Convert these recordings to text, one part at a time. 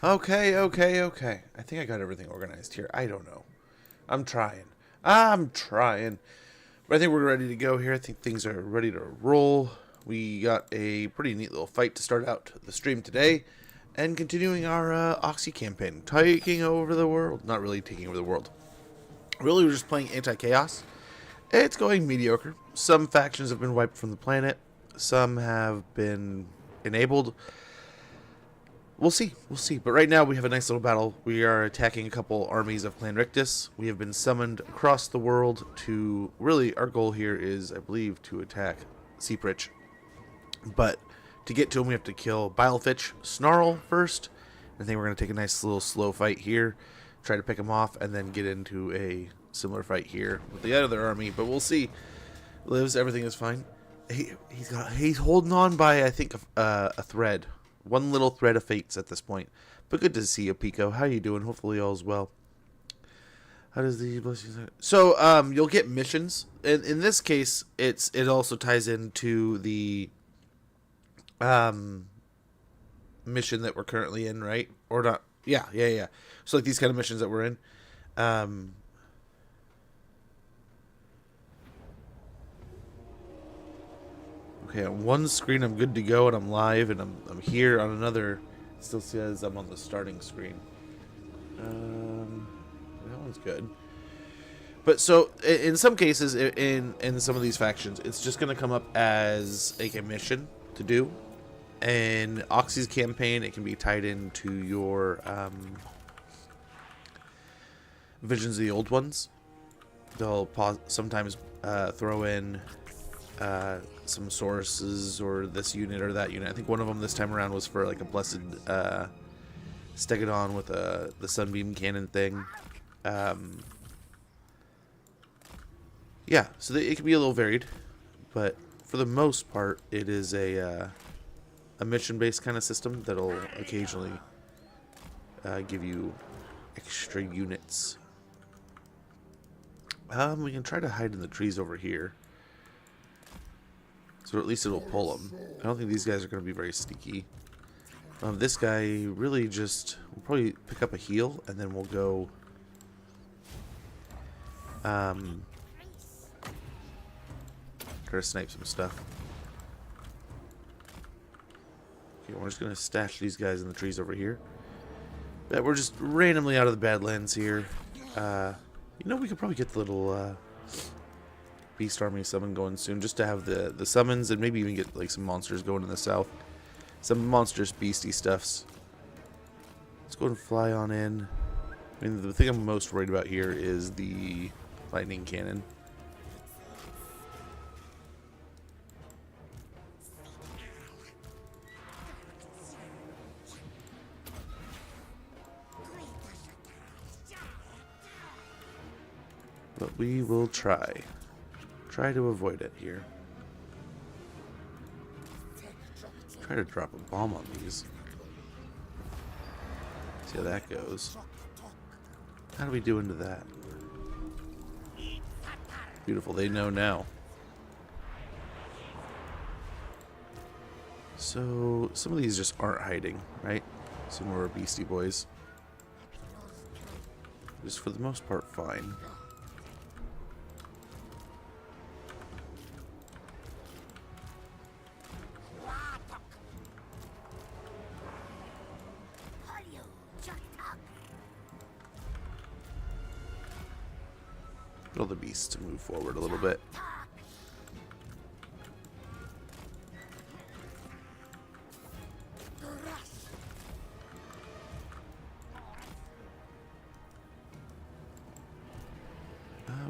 Okay. I think I got everything organized here. I don't know. I'm trying. I'm trying. But I think we're ready to go here. I think things are ready to roll. We got a pretty neat little fight to start out the stream today. And continuing our Oxy campaign. Taking over the world. Not really taking over the world. Really, we're just playing anti-chaos. It's going mediocre. Some factions have been wiped from the planet. Some have been enabled. We'll see. We'll see. But right now we have a nice little battle. We are attacking a couple armies of Clan Rictus. We have been summoned across the world to... Really, our goal here is, I believe, to attack Seaprich. But to get to him, we have to kill Bilefitch Snarl first. I think we're going to take a nice little slow fight here. Try to pick him off and then get into a similar fight here with the other army. But we'll see. Lives. Everything is fine. He's holding on by, I think, a thread. One little thread of fates at this point. But good to see you, Pico. How you doing? Hopefully all's well. How does the blessings... So, you'll get missions. In this case, it also ties into the mission that we're currently in, right? Or not. Yeah. So, like, these kind of missions that we're in. Okay, on one screen I'm good to go and I'm live, and I'm here on another. It still says I'm on the starting screen. That one's good. But so in some cases, in some of these factions, it's just going to come up as a mission to do. In Oxy's campaign, it can be tied into your Visions of the Old Ones. They'll sometimes throw in some sources or this unit or that unit. I think one of them this time around was for like a blessed Stegodon with the sunbeam cannon thing. Yeah, so it can be a little varied, but for the most part, it is a mission-based kind of system that'll occasionally give you extra units. We can try to hide in the trees over here. So at least it'll pull them. I don't think these guys are going to be very sneaky. This guy really just... We'll probably pick up a heal, and then we'll go... try to snipe some stuff. Okay, we're just going to stash these guys in the trees over here. But we're just randomly out of the Badlands here. You know, we could probably get the little... Beast Army summon going soon, just to have the summons and maybe even get like some monsters going in the south. Some monstrous beastie stuffs. Let's go and fly on in. I mean, the thing I'm most worried about here is the lightning cannon. But we will try. Try to avoid it here. Try to drop a bomb on these. See how that goes. How do we do into that? Beautiful, they know now. So, some of these just aren't hiding, right? Some more beastie boys. Just for the most part, fine. All the beasts to move forward a little bit.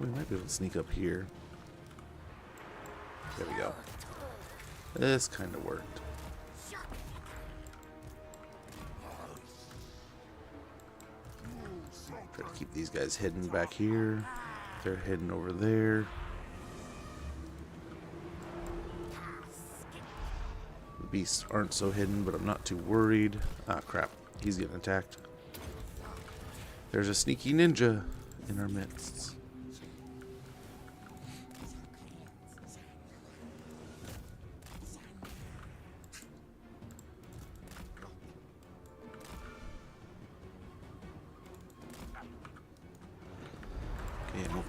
We might be able to sneak up here. There we go. This kind of worked. Try to keep these guys hidden back here. They're hidden over there. The beasts aren't so hidden, but I'm not too worried. Ah, crap. He's getting attacked. There's a sneaky ninja in our midst.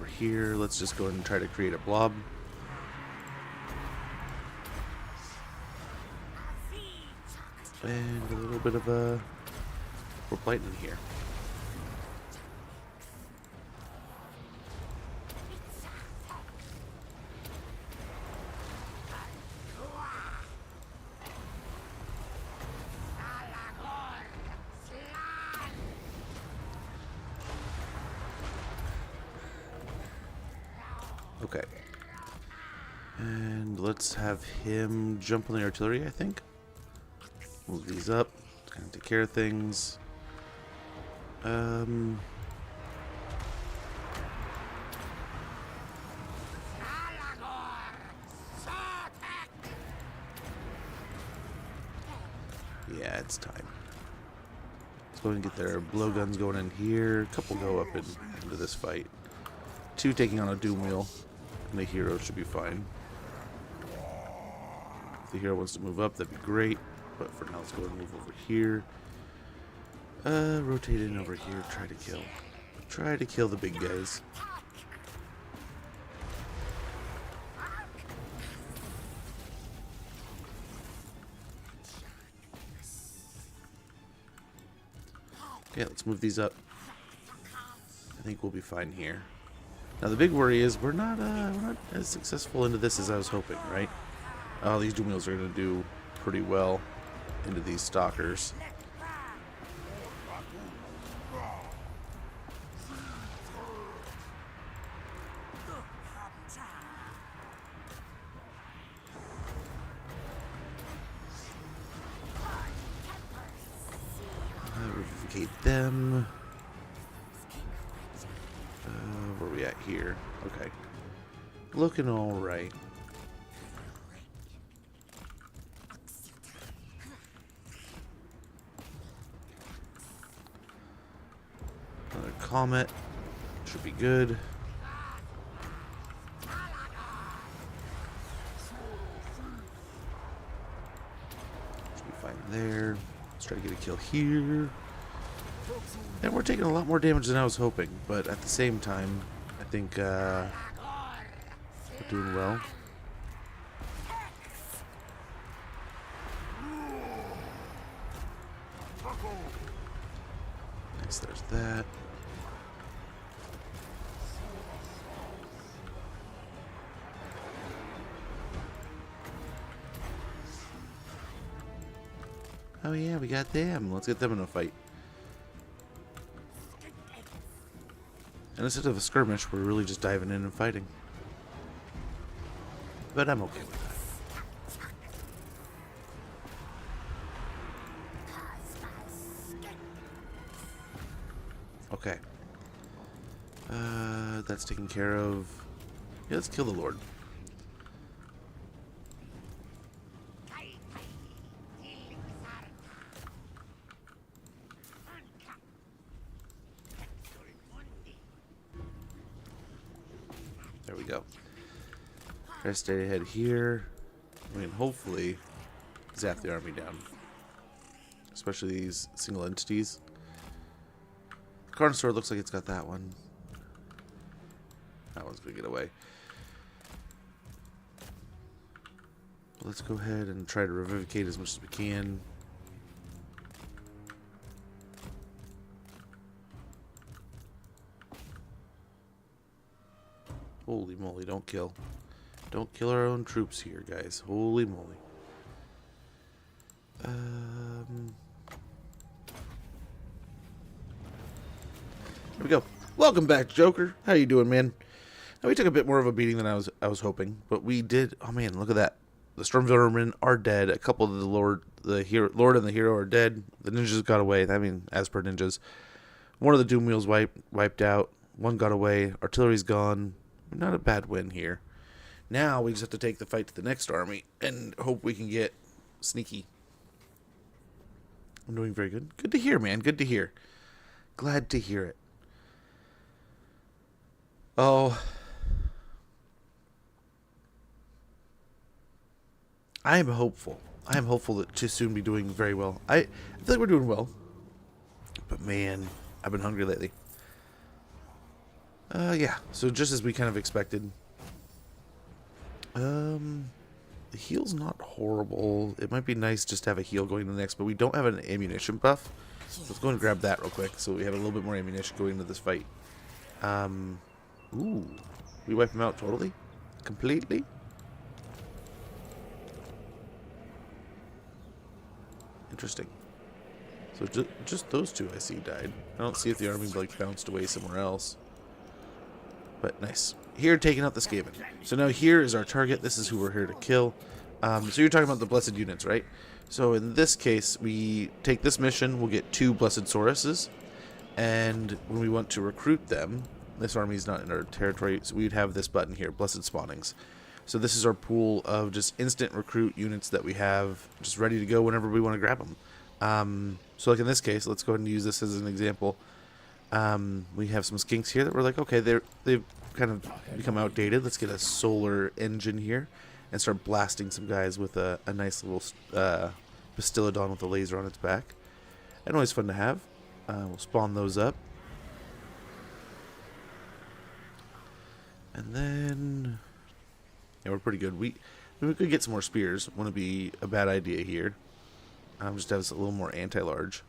here. Let's just go ahead and try to create a blob. And a little bit of a warp lightning here. Okay. And let's have him jump on the artillery, I think. Move these up. Kind of take care of things. Yeah, it's time. Let's go ahead and get their blowguns going in here. A couple go up into this fight. 2 taking on a doom wheel. And the hero should be fine. If the hero wants to move up, that'd be great. But for now, let's go ahead and move over here. Rotate in over here. Try to kill. Try to kill the big guys. Okay, let's move these up. I think we'll be fine here. Now the big worry is we're not as successful into this as I was hoping, right? Oh, these doom wheels are going to do pretty well into these stalkers. Replicate them. Where are we at here? Okay. Looking alright. Another comet. Should be good. Should be fine there. Let's try to get a kill here. And we're taking a lot more damage than I was hoping, but at the same time, I think we're doing well. Nice, there's that. Oh yeah, we got them. Let's get them in a fight. And instead of a skirmish, we're really just diving in and fighting. But I'm okay with that. Okay. That's taken care of. Yeah, let's kill the Lord. There we go. Try to stay ahead here. I mean, hopefully zap the army down. Especially these single entities. The Carnosaur looks like it's got that one. That one's gonna get away. Let's go ahead and try to revivicate as much as we can. Holy moly, don't kill. Don't kill our own troops here, guys. Holy moly. Here we go. Welcome back, Joker. How you doing, man? Now, we took a bit more of a beating than I was hoping, but we did. Oh man, look at that. The Storm Vermin are dead. A couple of the Lord and the Hero are dead. The ninjas got away. I mean, as per ninjas. One of the Doom Wheels wiped out. One got away. Artillery's gone. Not a bad win here. Now we just have to take the fight to the next army and hope we can get sneaky. I'm doing very good. Good to hear, man. Good to hear. Glad to hear it. Oh. I am hopeful. I am hopeful to soon be doing very well. I feel like we're doing well. But man, I've been hungry lately. Yeah, so just as we kind of expected. The heal's not horrible. It might be nice just to have a heal going to the next, but we don't have an ammunition buff. Let's go and grab that real quick so we have a little bit more ammunition going into this fight. Ooh. We wipe him out totally? Completely? Interesting. So just those two I see died. I don't see if the army like bounced away somewhere else. But nice. Here, taking out the Skaven. So now here is our target. This is who we're here to kill. So you're talking about the blessed units, right? So in this case, we take this mission. We'll get 2 blessed Sauruses. And when we want to recruit them, this army is not in our territory, so we'd have this button here, Blessed Spawnings. So this is our pool of just instant recruit units that we have just ready to go whenever we want to grab them. So like in this case, let's go ahead and use this as an example. We have some skinks here that we're like, okay, they've kind of become outdated. Let's get a solar engine here and start blasting some guys with a nice little Bastillodon with a laser on its back. And always fun to have. We'll spawn those up. And then, yeah, we're pretty good. We could get some more spears. Wouldn't be a bad idea here. Just have us a little more anti-large.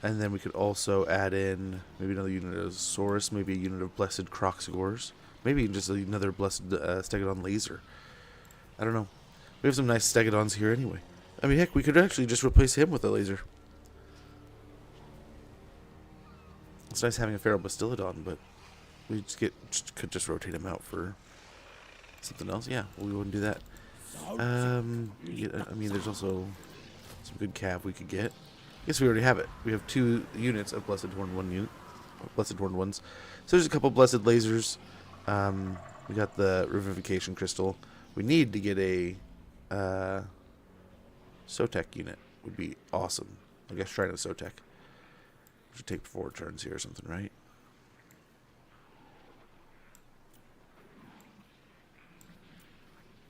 And then we could also add in maybe another unit of Saurus, maybe a unit of Blessed Croxagors, maybe just another Blessed Stegodon Laser. I don't know. We have some nice Stegodons here anyway. I mean, heck, we could actually just replace him with a laser. It's nice having a Feral Bastillodon, but we could just rotate him out for something else. Yeah, well, we wouldn't do that. I mean, there's also some good cav we could get. I guess we already have it. We have 2 units of Blessed Horned Blessed Horned ones. So there's a couple Blessed Lasers. We got the Revivification Crystal. We need to get a Sotek unit. Would be awesome. I guess trying a Sotek. Should take 4 turns here or something, right?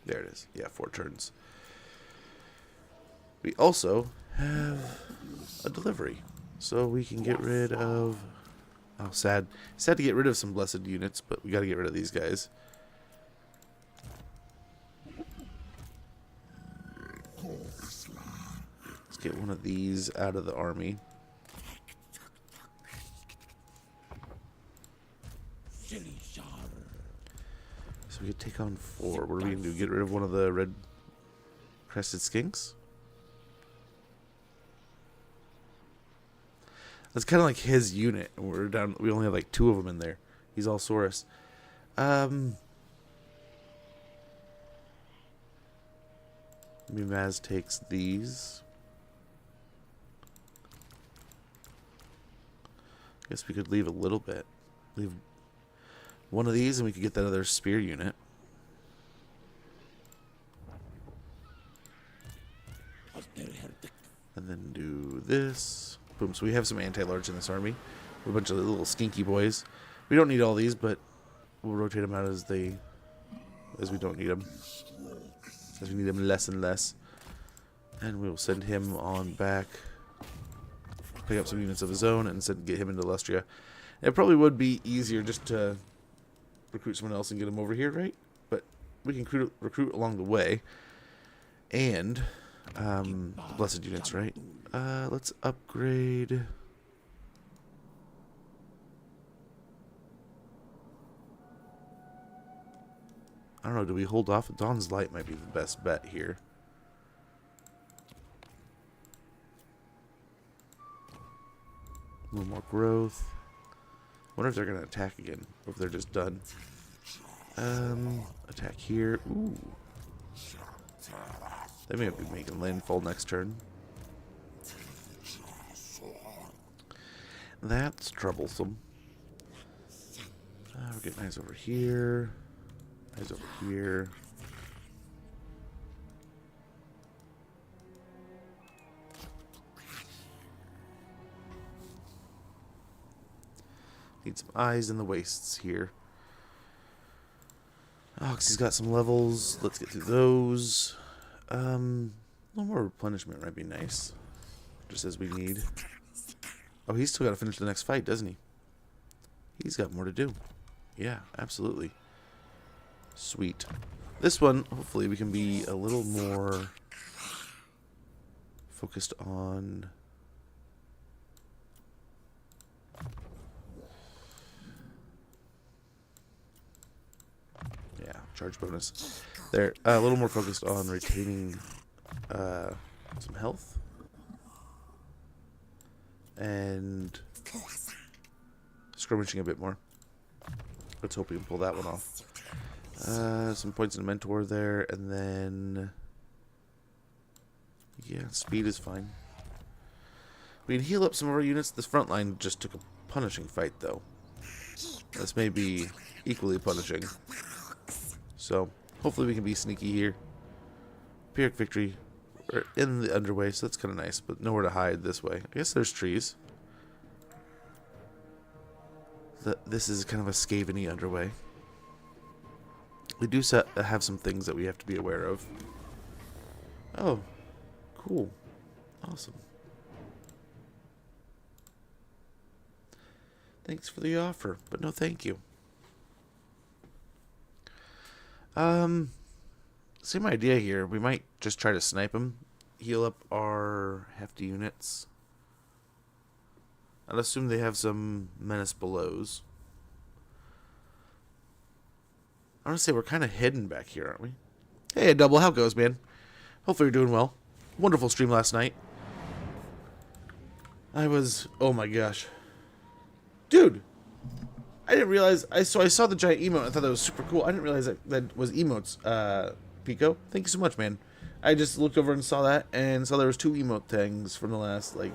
There it is. Yeah, 4 turns. We also have a delivery. So we can get rid of... Oh, sad. Sad to get rid of some blessed units, but we gotta get rid of these guys. Let's get one of these out of the army. So we could take on 4. What are we going to do? Get rid of one of the red crested skinks? That's kind of like his unit. We're down. We only have like 2 of them in there. He's all Saurus. Maybe Maz takes these. Guess we could leave a little bit. Leave one of these and we could get that other spear unit. And then do this. Boom. So we have some anti-large in this army. A bunch of little skinky boys. We don't need all these, but we'll rotate them out as we don't need them. As we need them less and less. And we'll send him on back. Pick up some units of his own and get him into Lustria. It probably would be easier just to recruit someone else and get him over here, right? But we can recruit along the way. And blessed units, right? Let's upgrade. I don't know, do we hold off? Dawn's Light might be the best bet here. A little more growth. Wonder if they're going to attack again, or if they're just done. Attack here. Ooh. They may be making landfall next turn. That's troublesome. We're getting eyes over here. Eyes over here. Need some eyes in the wastes here. Oxy's got some levels. Let's get through those. A little more replenishment might be nice. Just as we need. Oh, he's still got to finish the next fight, doesn't he? He's got more to do. Yeah, absolutely. Sweet. This one, hopefully we can be a little more focused on... Yeah, charge bonus. They're a little more focused on retaining some health. And skirmishing a bit more. Let's hope we can pull that one off. Some points in mentor there, and then... Yeah, speed is fine. We can heal up some of our units. This front line just took a punishing fight, though. This may be equally punishing. So, hopefully we can be sneaky here. Pyrrhic victory. We're in the underway, so that's kind of nice, but nowhere to hide this way. I guess there's trees. This is kind of a Scaveny underway. We do have some things that we have to be aware of. Oh, cool. Awesome. Thanks for the offer, but no thank you. Same idea here. We might just try to snipe them. Heal up our hefty units. I'd assume they have some menace belows. I want to say we're kind of hidden back here, aren't we? Hey, Double, how goes, man? Hopefully you're doing well. Wonderful stream last night. Oh my gosh. Dude! I didn't realize, I saw the giant emote, I thought that was super cool. I didn't realize that was emotes, Pico. Thank you so much, man. I just looked over and saw that, and saw there was 2 emote things from the last, like,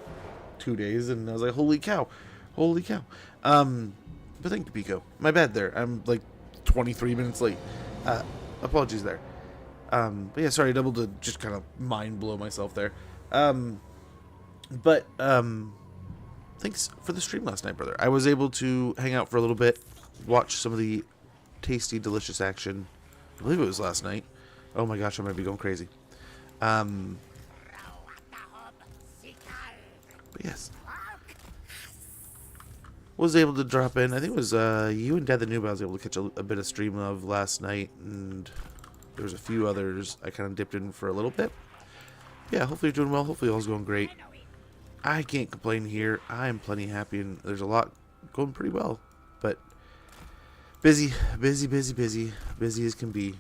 2 days, and I was like, holy cow. Holy cow. But thank you, Pico. My bad there. I'm, like, 23 minutes late. Apologies there. But yeah, sorry, Double, to just kind of mind blow myself there. Thanks for the stream last night, brother. I was able to hang out for a little bit, watch some of the tasty, delicious action. I believe it was last night. Oh my gosh, I might be going crazy. But yes. Was able to drop in. I think it was you and Dad the Noob I was able to catch a bit of stream of last night, and there was a few others I kind of dipped in for a little bit. Yeah, hopefully you're doing well. Hopefully all's going great. I can't complain here. I am plenty happy, and there's a lot going pretty well. But busy as can be.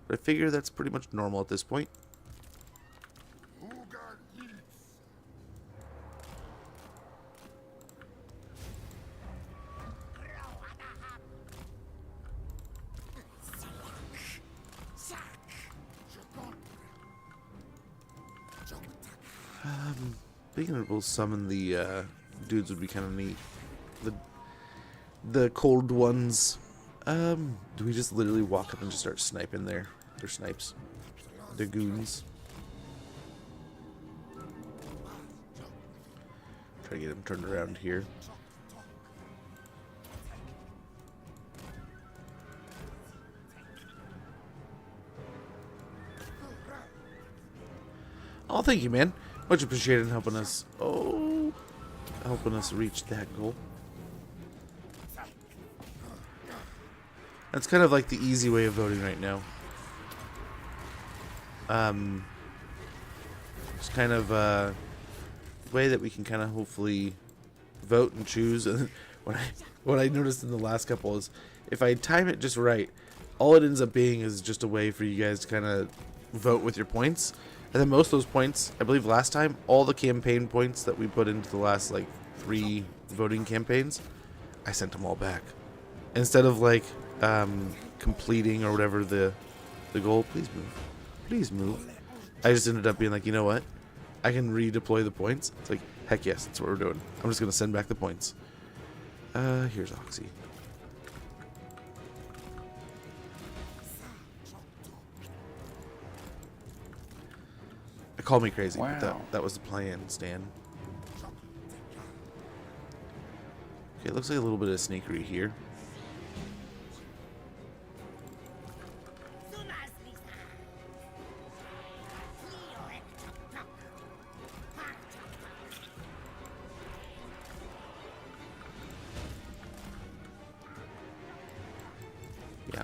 But I figure that's pretty much normal at this point. Being able to summon the dudes would be kind of neat. The cold ones. Do we just literally walk up and just start sniping their snipes? Their goons. Try to get them turned around here. Oh, thank you, man. Much appreciated in helping us. Oh, helping us reach that goal. That's kind of like the easy way of voting right now. It's kind of a way that we can kind of hopefully vote and choose. And what I noticed in the last couple is if I time it just right, all it ends up being is just a way for you guys to kind of vote with your points. And then most of those points, I believe last time, all the campaign points that we put into the last, like, 3 voting campaigns, I sent them all back. Instead of, like, completing or whatever the goal, please move. Please move. I just ended up being like, you know what? I can redeploy the points. It's like, heck yes, that's what we're doing. I'm just going to send back the points. Here's Oxy. Call me crazy, wow. But that was the plan, Stan. Okay, it looks like a little bit of sneakery here.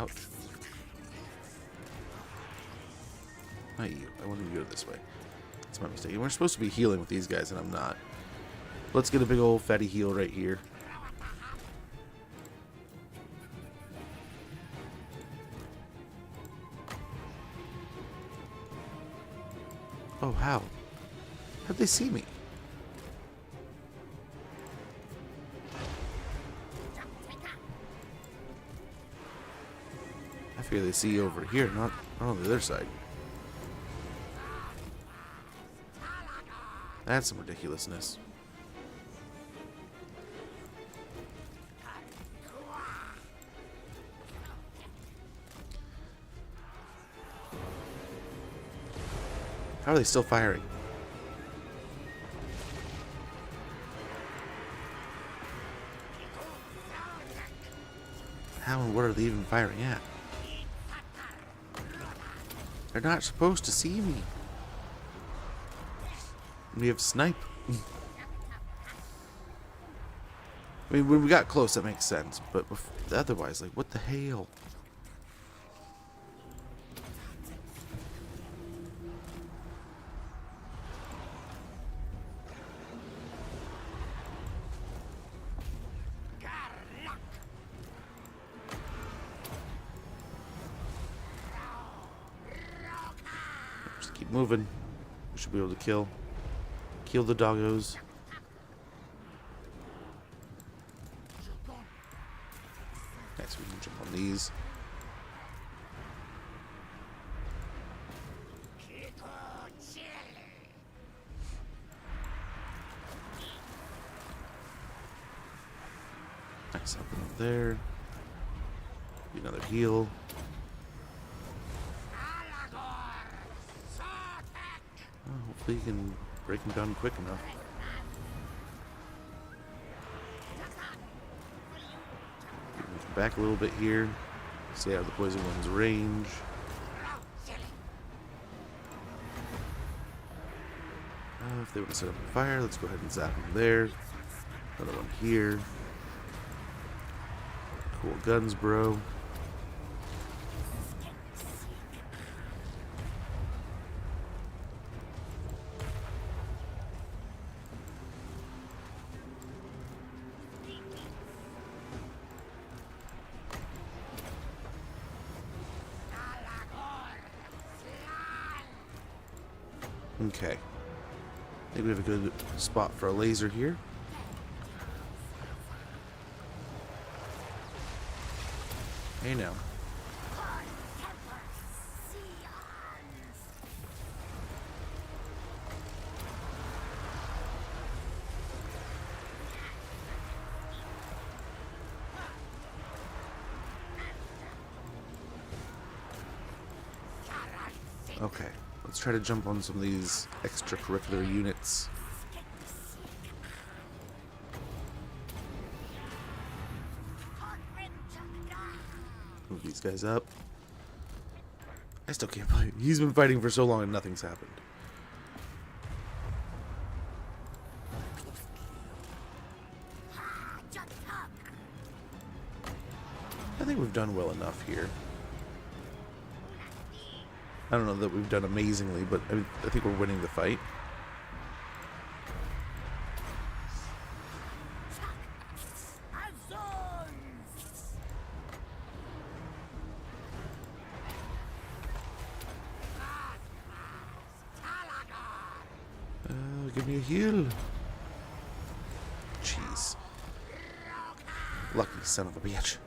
Ouch. Not you. I wanted to go this way. That's my mistake. We're supposed to be healing with these guys, and I'm not. Let's get a big old fatty heal right here. Oh, how? How'd they see me? I figure they see you over here, not on the other side. That's some ridiculousness. How are they still firing? How and what are they even firing at? They're not supposed to see me. We have snipe. I mean, when we got close, that makes sense. But otherwise, like, what the hell? Just keep moving. We should be able to kill the doggos. Nice, we can jump on these. Nice, up and up there. Another heal. Oh, hopefully you can break him down quick enough. Move back a little bit here. Stay out of the poison one's range. If they want to set up a fire, let's go ahead and zap them there. Another one here. Cool guns, bro. Okay. I think we have a good spot for a laser here. Hey now. Okay. Let's try to jump on some of these extracurricular units. Move these guys up. I still can't believe he's been fighting for so long and nothing's happened. I think we've done well enough here. I don't know that we've done amazingly, but I think we're winning the fight. Give me a heal. Jeez. Lucky son of a bitch.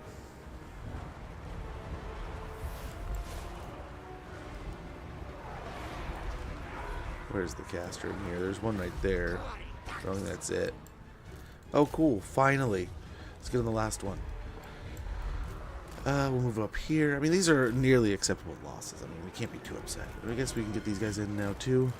Where's the caster in here? There's one right there. I don't think that's it. Oh, cool. Finally. Let's get on the last one. We'll move up here. I mean, these are nearly acceptable losses. I mean, we can't be too upset. I guess we can get these guys in now, too.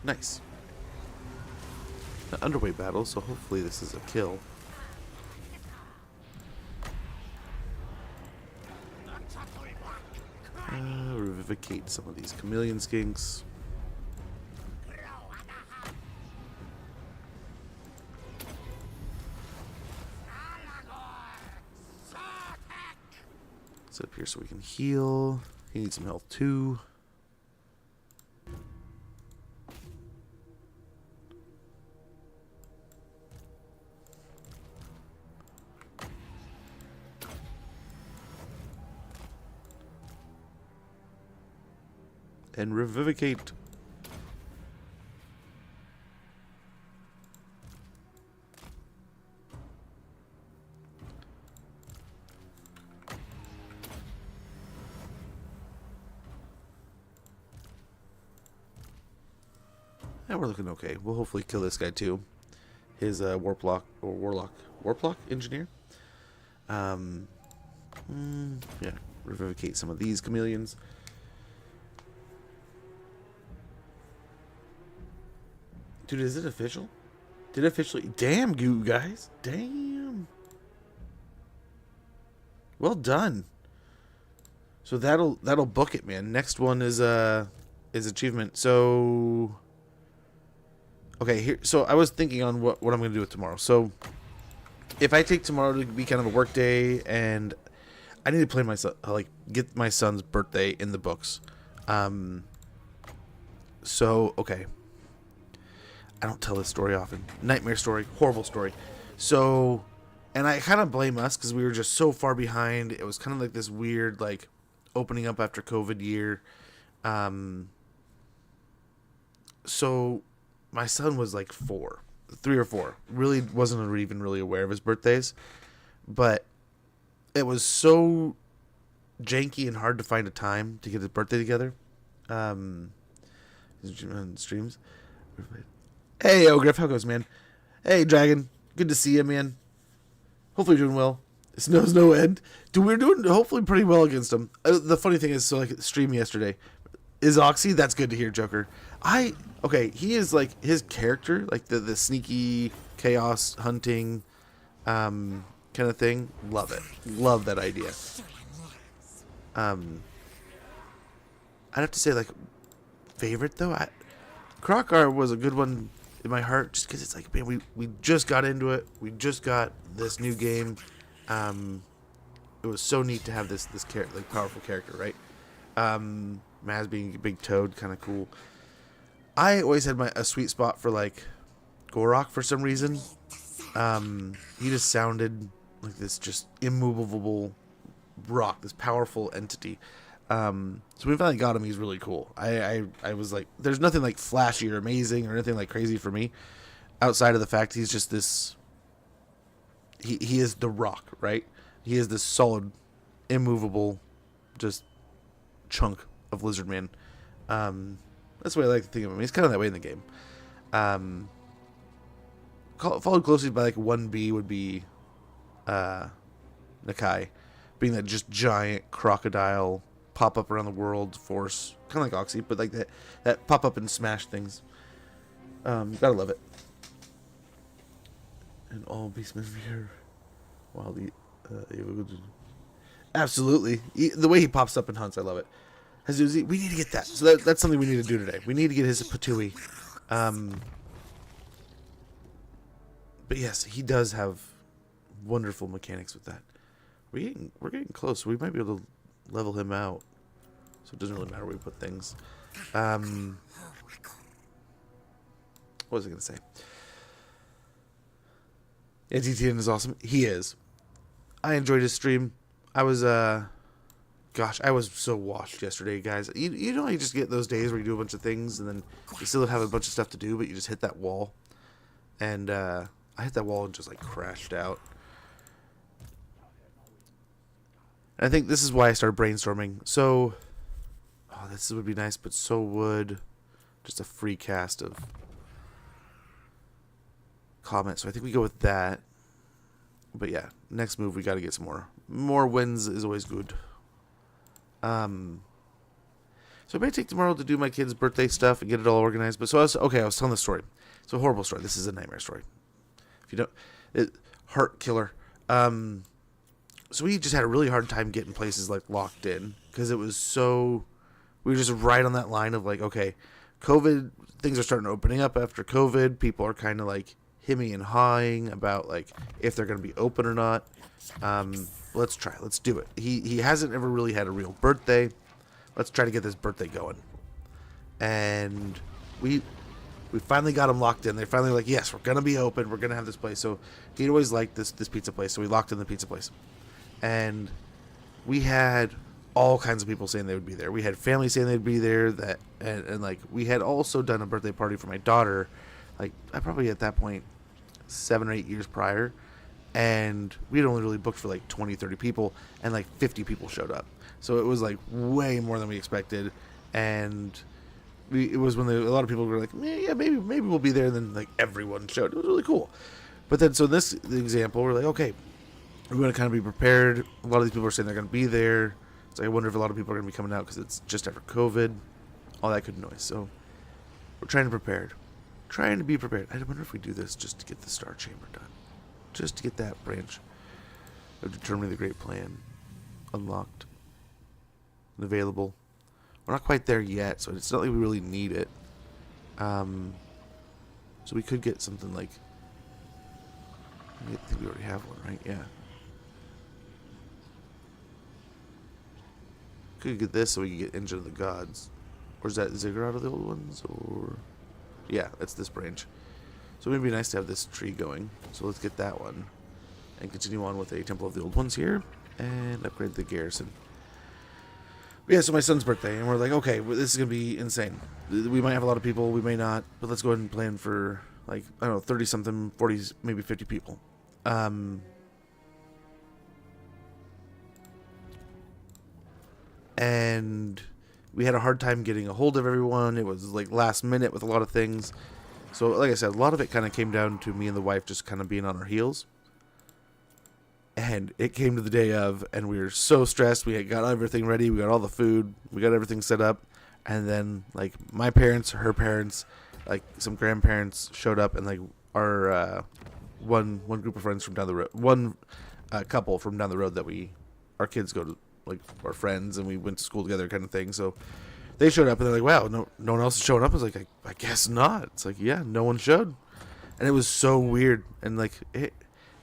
Nice. An underway battle, so hopefully this is a kill. revivicate some of these chameleon skinks. Sit up here so we can heal. He needs some health too. And revivicate. And we're looking okay. We'll hopefully kill this guy too. His warlock engineer. Yeah, revivicate some of these chameleons. Dude, is it official? Did it officially? Damn, you guys. Damn. Well done. So that'll book it, man. Next one is achievement. So okay, here. So I was thinking on what I'm gonna do with tomorrow. So if I take tomorrow to be kind of a work day, and I need to play my son, like get my son's birthday in the books. So okay. I don't tell this story often. Nightmare story. Horrible story. So, and I kind of blame us because we were just so far behind. It was kind of like this weird, like, opening up after COVID year. So, my son was like 3 or 4. Really wasn't even really aware of his birthdays. But it was so janky and hard to find a time to get his birthday together. Streams. Hey, Ogriff, how goes, man? Hey, Dragon. Good to see you, man. Hopefully you're doing well. Snow's no end. Dude, we're doing hopefully pretty well against him. The funny thing is, so like, stream yesterday. Is Oxy? That's good to hear, Joker. Okay, he is like, his character, like the sneaky chaos hunting kind of thing. Love it. Love that idea. I'd have to say, like, favorite, though? Krokar was a good one in my heart, just because it's like, man, we just got into it. We just got this new game. It was so neat to have this like powerful character, right? Maz being a big toad, kind of cool. I always had a sweet spot for like Gorok for some reason. He just sounded like this just immovable rock, this powerful entity. So we finally got him. He's really cool. I was like, there's nothing like flashy or amazing or anything like crazy for me outside of the fact he's just this, he is the rock, right? He is this solid, immovable, just chunk of lizard man. That's the way I like to think of him. He's kind of that way in the game. Followed closely by like 1B would be Nakai, being that just giant crocodile pop up around the world force, kind of like Oxy, but like that pop up and smash things. Gotta love it. And all beastmen here, while the absolutely the way he pops up and hunts, I love it. Hazuzi, we need to get that. So that's something we need to do today. We need to get his Patui. But yes, he does have wonderful mechanics with that. We're getting close. We might be able to level him out, so it doesn't really matter where we put things. What was I gonna say? Yeah, TTN is awesome. He is. I enjoyed his stream. I was gosh, I was so washed yesterday, guys. You know, you just get those days where you do a bunch of things and then you still have a bunch of stuff to do, but you just hit that wall. And I hit that wall and just like crashed out. And I think this is why I started brainstorming. So, this would be nice, but so would just a free cast of comments. So I think we go with that. But yeah, next move we got to get some more wins is always good. So I may take tomorrow to do my kid's birthday stuff and get it all organized. But so I was telling the story. It's a horrible story. This is a nightmare story. If you don't, heart killer. So we just had a really hard time getting places like locked in because it was so we were just right on that line of like, okay, COVID, things are starting to opening up after COVID. People are kind of like hemming and hawing about like if they're going to be open or not. Let's try. Let's do it. He hasn't ever really had a real birthday. Let's try to get this birthday going. And we finally got him locked in. They finally were like, yes, we're gonna be open. We're gonna have this place. So he'd always liked this pizza place. So we locked in the pizza place, and we had all kinds of people saying they would be there. We had family saying they'd be there. And like we had also done a birthday party for my daughter, like I probably at that point 7 or 8 years prior, and we had only really booked for like 20, 30 people, and like 50 people showed up. So it was like way more than we expected, and it was when a lot of people were like, yeah, maybe we'll be there, and then like everyone showed. It was really cool. But then, so in this example, we're like, okay, we're going to kind of be prepared. A lot of these people are saying they're going to be there. So I wonder if a lot of people are going to be coming out because it's just after COVID, all that good noise. So we're trying to be prepared. I wonder if we do this just to get the Star Chamber done, just to get that branch of Determining the Great Plan unlocked and available. We're not quite there yet, so it's not like we really need it. So we could get something like, I think we already have one, right? Yeah. Could get this so we can get Engine of the Gods. Or is that Ziggurat of the old ones? Or yeah, that's this branch. So it would be nice to have this tree going. So let's get that one. And continue on with a Temple of the Old Ones here. And upgrade the garrison. But yeah, so my son's birthday. And we're like, okay, well, this is going to be insane. We might have a lot of people. We may not. But let's go ahead and plan for, like, I don't know, 30-something, 40, maybe 50 people. And we had a hard time getting a hold of everyone. It was like last minute with a lot of things. So like I said, a lot of it kind of came down to me and the wife just kind of being on our heels. And it came to the day of, and we were so stressed. We had got everything ready. We got all the food. We got everything set up. And then like my parents, her parents, like some grandparents showed up, and like our one group of friends from down the road, one couple from down the road that our kids go to, like our friends, and we went to school together kind of thing. So they showed up, and they're like, wow, no one else is showing up. I was like, I guess not. It's like, yeah, no one showed. And it was so weird. And like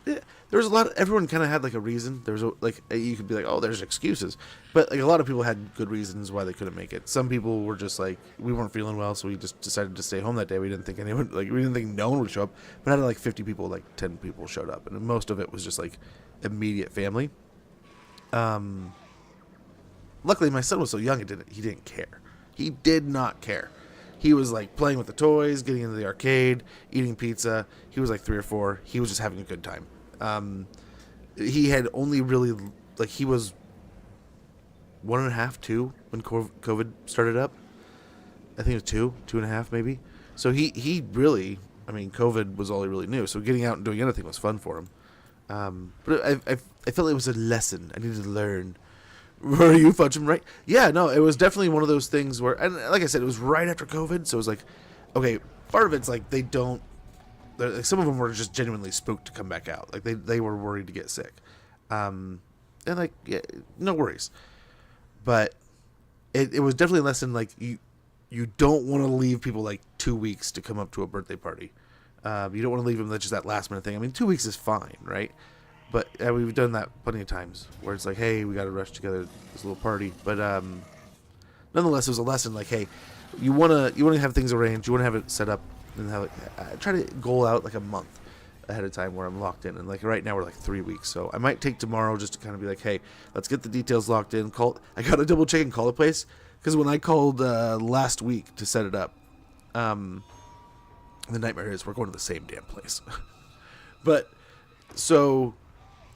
there was a lot of, everyone kind of had like a reason. There was like, you could be like, oh, there's excuses, but like a lot of people had good reasons why they couldn't make it. Some people were just like, we weren't feeling well, so we just decided to stay home that day. We didn't think anyone, like we didn't think no one would show up. But out of like 50 people, like 10 people showed up, and most of it was just like immediate family. Luckily, my son was so young, he didn't care. He did not care. He was like playing with the toys, getting into the arcade, eating pizza. He was like 3 or 4. He was just having a good time. He had only really, like, he was 1.5, 2 when COVID started up. I think it was 2.5 maybe. So he really, I mean, COVID was all he really knew. So getting out and doing anything was fun for him. But I felt it was a lesson I needed to learn. Were you fudging right? Yeah, no, it was definitely one of those things where, and like I said, it was right after COVID, so it was like, okay, part of it's like like some of them were just genuinely spooked to come back out. Like they were worried to get sick. And like, yeah, no worries. But it was definitely a lesson, like you don't want to leave people like 2 weeks to come up to a birthday party. You don't want to leave them just that last minute thing. I mean, 2 weeks is fine, right? But we've done that plenty of times where it's like, hey, we got to rush together this little party. But nonetheless, it was a lesson. Like, hey, you wanna have things arranged. You want to have it set up and have it. Try to goal out like a month ahead of time where I'm locked in. And like right now we're like 3 weeks, so I might take tomorrow just to kind of be like, hey, let's get the details locked in. I got to double check and call the place, because when I called last week to set it up, the nightmare is we're going to the same damn place. But so.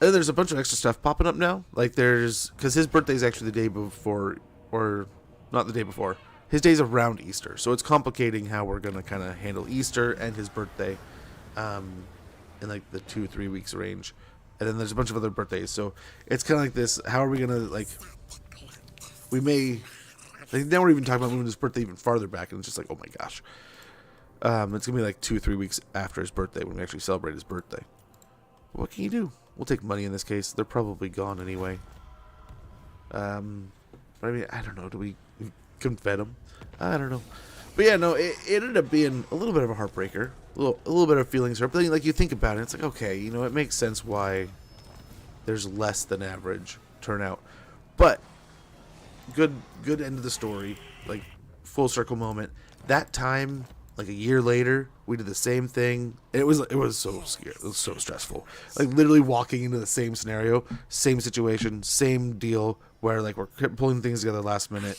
And there's a bunch of extra stuff popping up now. Like because his birthday is actually the day before, or not the day before. His day's around Easter, so it's complicating how we're gonna kind of handle Easter and his birthday, in like the 2-3 weeks range. And then there's a bunch of other birthdays, so it's kind of like this. How are we gonna like? We may. Like, now we're even talking about moving his birthday even farther back, and it's just like, oh my gosh. It's gonna be like 2-3 weeks after his birthday when we actually celebrate his birthday. What can you do? We'll take money in this case. They're probably gone anyway. But I mean, I don't know. Do we confed him. I don't know. But yeah, no, it ended up being a little bit of a heartbreaker. A little bit of feelings hurt. But then, like, you think about it, it's like, okay, you know, it makes sense why there's less than average turnout. But good end of the story. Like, full circle moment. That time, like a year later, we did the same thing. It was so scary. It was so stressful. Like, literally walking into the same scenario, same situation, same deal, where, like, we're pulling things together last minute.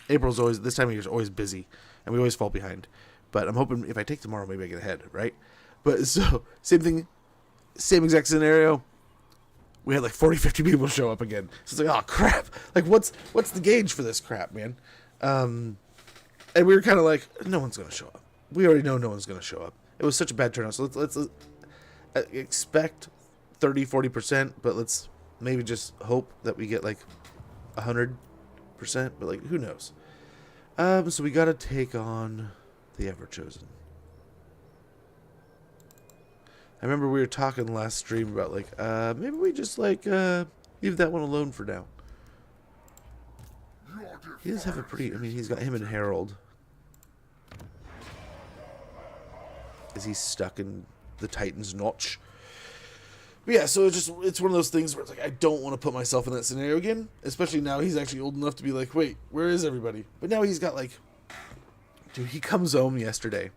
April's always, this time of year is always busy, and we always fall behind. But I'm hoping if I take tomorrow, maybe I get ahead, right? But so, same thing, same exact scenario. We had like 40, 50 people show up again. So it's like, oh crap! Like, what's the gauge for this crap, man? And we were kind of like, no one's gonna show up. We already know no one's gonna show up. It was such a bad turnout. So let's expect 30-40%, but let's maybe just hope that we get like 100%. But like, who knows? So we gotta take on the Ever-Chosen. I remember we were talking last stream about like, maybe we just like leave that one alone for now. He does have a pretty, I mean, he's got him and Harold. Is he stuck in the Titan's notch? But yeah, so it's one of those things where it's like, I don't want to put myself in that scenario again, especially now he's actually old enough to be like, wait, where is everybody? But now he's got like, dude, he comes home yesterday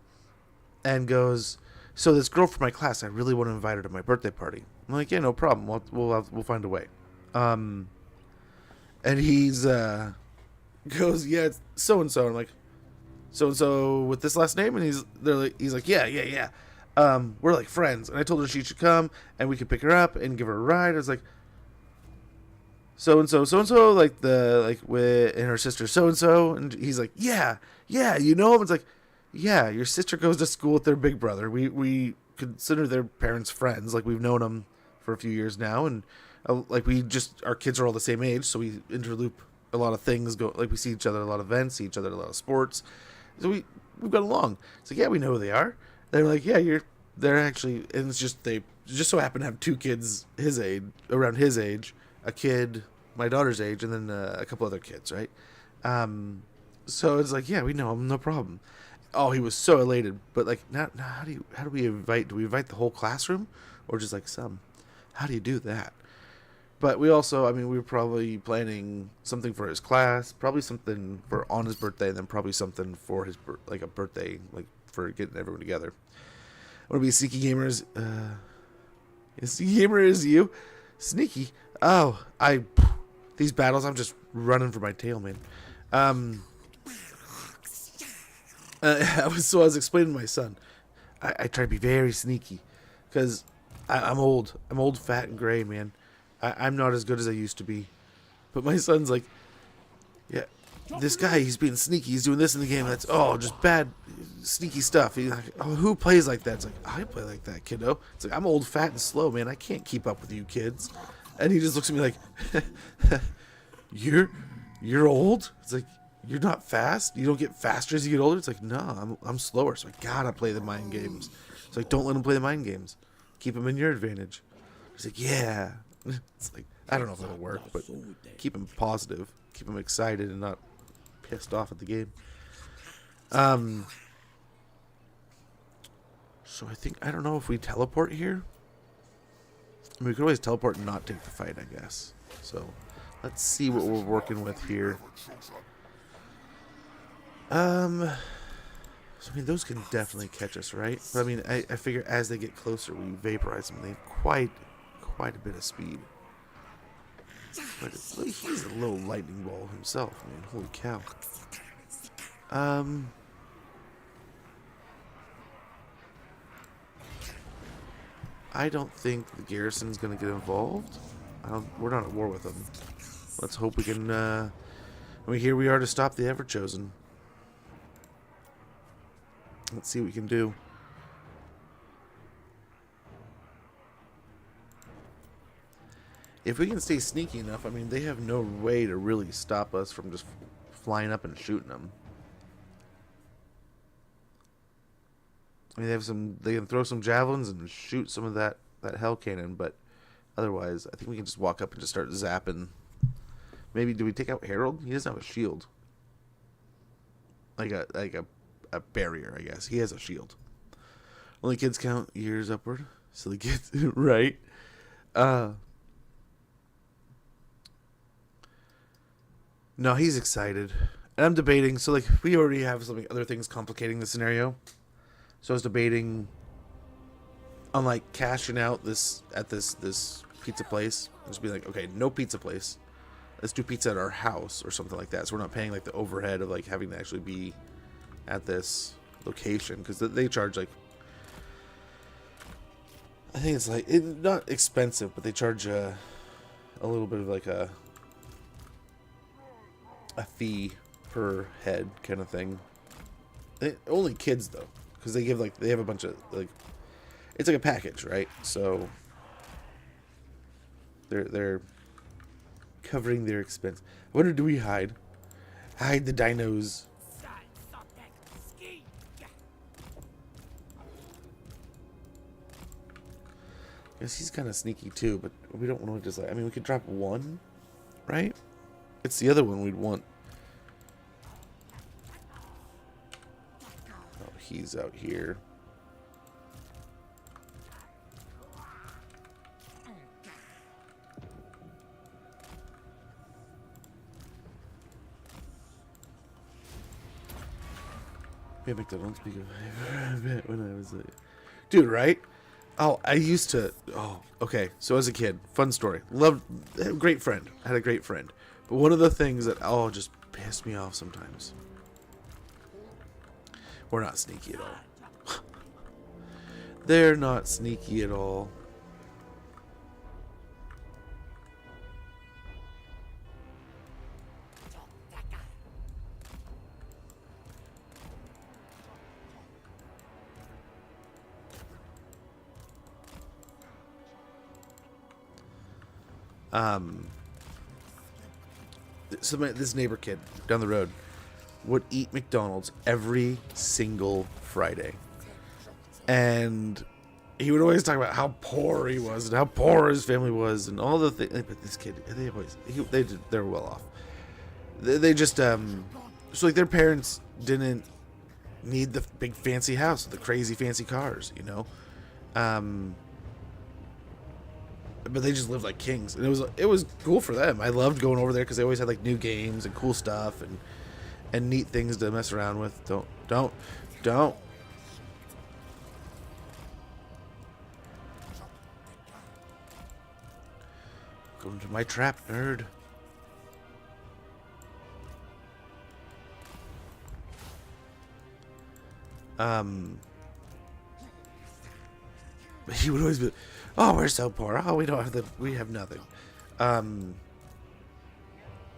and goes, so this girl from my class, I really want to invite her to my birthday party. I'm like, yeah, no problem. We'll find a way. And he's goes, yeah, it's so and so. I'm like, so and so with this last name, and he's like, yeah. We're like friends, and I told her she should come, and we could pick her up and give her a ride. I was like, so and so, like with and her sister, so and he's like, yeah, you know him. It's like, yeah, your sister goes to school with their big brother. We consider their parents friends. Like, we've known them for a few years now, and like our kids are all the same age, so we interloop a lot of things. We see each other at a lot of events, see each other at a lot of sports. So we've got along. It's like, yeah, we know who they are. They're like, yeah, they're actually, and it's just they just so happen to have two kids around his age, a kid my daughter's age, and then a couple other kids, right? So it's like, yeah, we know him, no problem. Oh, he was so elated, but like, now how do we invite? Do we invite the whole classroom, or just like some? How do you do that? But we also, I mean, we were probably planning something for his class, probably something for on his birthday, and then probably something for his like a birthday, like for getting everyone together. I want to be Sneaky Gamers. Sneaky Gamer is you, Sneaky. Oh, these battles, I'm just running for my tail, man. I was explaining to my son, I try to be very sneaky, because I'm old, fat, and gray, man. I'm not as good as I used to be. But my son's like, yeah, this guy, he's being sneaky, he's doing this in the game, that's, just bad, sneaky stuff. He's like, oh, who plays like that? It's like, I play like that, kiddo. It's like, I'm old, fat, and slow, man, I can't keep up with you kids. And he just looks at me like, you're old? It's like, you're not fast? You don't get faster as you get older? It's like, no, I'm slower, so I gotta play the mind games. It's like, don't let him play the mind games. Keep him in your advantage. He's like, yeah. It's like, I don't know if it'll work, but keep him positive. Keep him excited and not pissed off at the game. So I don't know if we teleport here. I mean, we could always teleport and not take the fight, I guess. So, let's see what we're working with here. So, I mean, those can definitely catch us, right? But I mean, I figure as they get closer, we vaporize them. They have quite a bit of speed. But he's a little lightning ball himself, man. Holy cow. I don't think the garrison's going to get involved. We're not at war with them. Let's hope we can, here we are to stop the Ever-Chosen. Let's see what we can do. If we can stay sneaky enough, I mean, they have no way to really stop us from just flying up and shooting them. I mean, they can throw some javelins and shoot some of that hell cannon, but otherwise, I think we can just walk up and just start zapping Maybe do we take out Harold? He doesn't have a shield. Like a barrier, I guess. He has a shield. Only kids count years upward. Silly kids, right? No, he's excited. And I'm debating, so like we already have some other things complicating the scenario. So I was debating on like cashing out this pizza place. Just be like, okay, no pizza place. Let's do pizza at our house or something like that. So we're not paying like the overhead of like having to actually be at this location, because they charge like, I think it's like not expensive, but they charge a little bit of like a fee per head kind of thing. Only kids though, because they have a bunch of like, it's like a package, right? So they're covering their expense. I wonder, do we hide the dinos? Guess he's kind of sneaky too, but we don't want to just like, I mean, we could drop one, right? It's the other one we'd want. Oh, he's out here. Yeah, McDonald's because when I was like, dude, right? Oh, I used to. Oh, okay. So as a kid, fun story. Loved, great friend. I had a great friend. But one of the things that just pissed me off sometimes. We're not sneaky at all. They're not sneaky at all. So this neighbor kid down the road would eat McDonald's every single Friday, and he would always talk about how poor he was and how poor his family was and all the things. But this kid, they're well off. They just so like their parents didn't need the big fancy house, the crazy fancy cars, you know. But they just lived like kings, and it was cool for them. I loved going over there because they always had like new games and cool stuff and neat things to mess around with. Don't. Go into my trap, nerd. He would always be, oh, we're so poor. Oh, we have nothing. But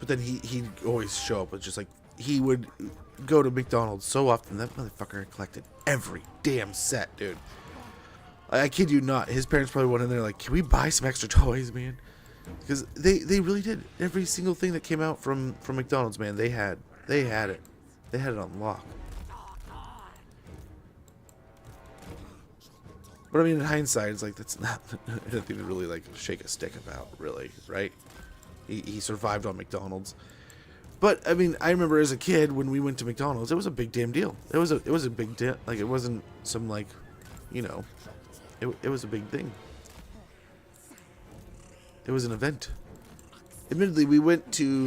then he'd always show up with just like, he would go to McDonald's so often. That motherfucker collected every damn set, dude. I kid you not. His parents probably went in there like, can we buy some extra toys, man? Because they really did. Every single thing that came out from McDonald's, man, they had it. They had it on lock. But I mean, in hindsight, it's like, that's not anything to really like shake a stick about, really, right? He survived on McDonald's. But I mean, I remember as a kid when we went to McDonald's, it was a big damn deal. It was a big deal. Like, it wasn't some like, you know, it was a big thing. It was an event. Admittedly,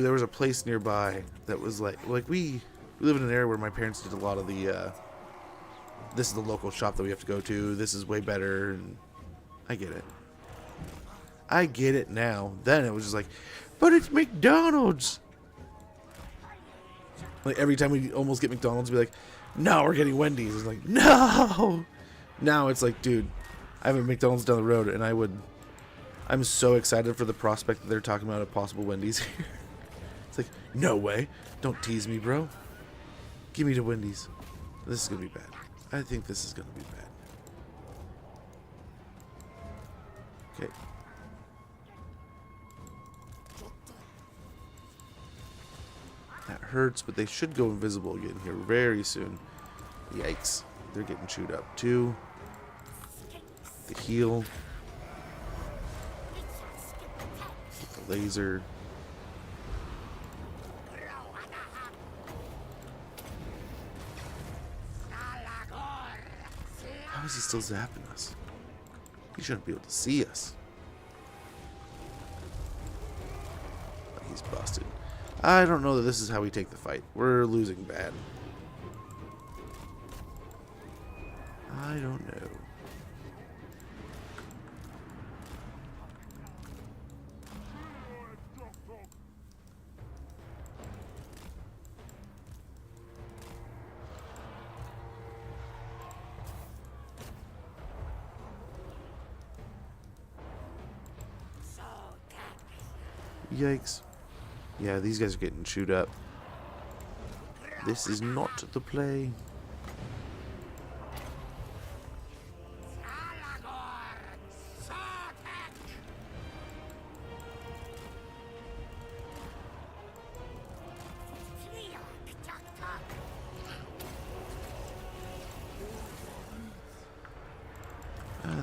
there was a place nearby that was like we live in an area where my parents did a lot of the. This is the local shop that we have to go to. This is way better. And I get it. I get it now. Then it was just like, but it's McDonald's. Like every time we almost get McDonald's, we'd be like, no, we're getting Wendy's. It's like, no. Now it's like, dude, I have a McDonald's down the road, and I'm so excited for the prospect that they're talking about a possible Wendy's here. It's like, no way. Don't tease me, bro. Give me the Wendy's. This is going to be bad. I think this is going to be bad. Okay. That hurts, but they should go invisible again here very soon. Yikes. They're getting chewed up too. The heal. Get the laser. Why is he still zapping us? He shouldn't be able to see us. He's busted. I don't know that this is how we take the fight. We're losing bad. I don't know. Yikes. Yeah, these guys are getting chewed up. This is not the play.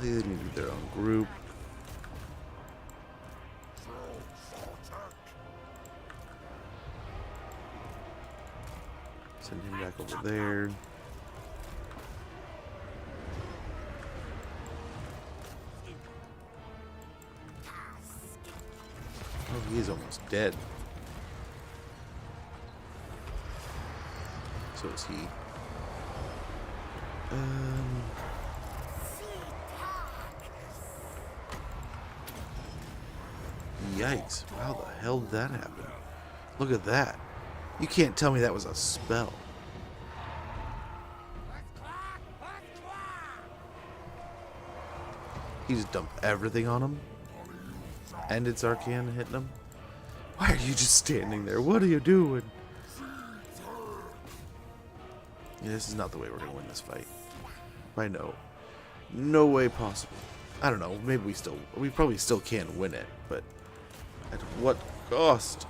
They need their own group. Send him back over there. Oh, he is almost dead. So is he. Yikes. How the hell did that happen? Look at that. You can't tell me that was a spell. He just dumped everything on him. And it's Arcana hitting him. Why are you just standing there? What are you doing? Yeah, this is not the way we're going to win this fight. I know. No way possible. I don't know. Maybe we probably still can win it, but at what cost?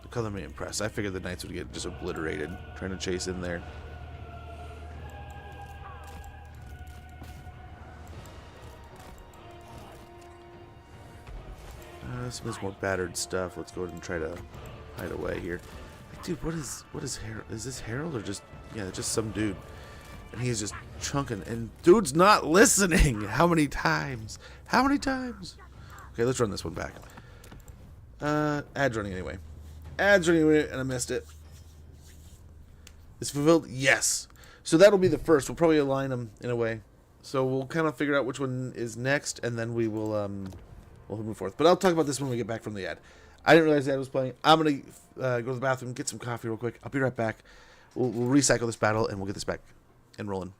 The color may impress. I figured the knights would get just obliterated trying to chase in there. Some of this more battered stuff. Let's go ahead and try to hide away here. Dude, what is Harold? Is this Harold or just just some dude? And he's just chunking, and dude's not listening. How many times? How many times? Okay, let's run this one back. Ads running anyway. Ads running anyway, and I missed it. Is fulfilled? Yes. So that'll be the first. We'll probably align them in a way. So we'll kind of figure out which one is next, and then we will we'll move forth. But I'll talk about this when we get back from the ad. I didn't realize the ad was playing. I'm going to go to the bathroom, get some coffee real quick. I'll be right back. We'll recycle this battle, and we'll get this back and rolling.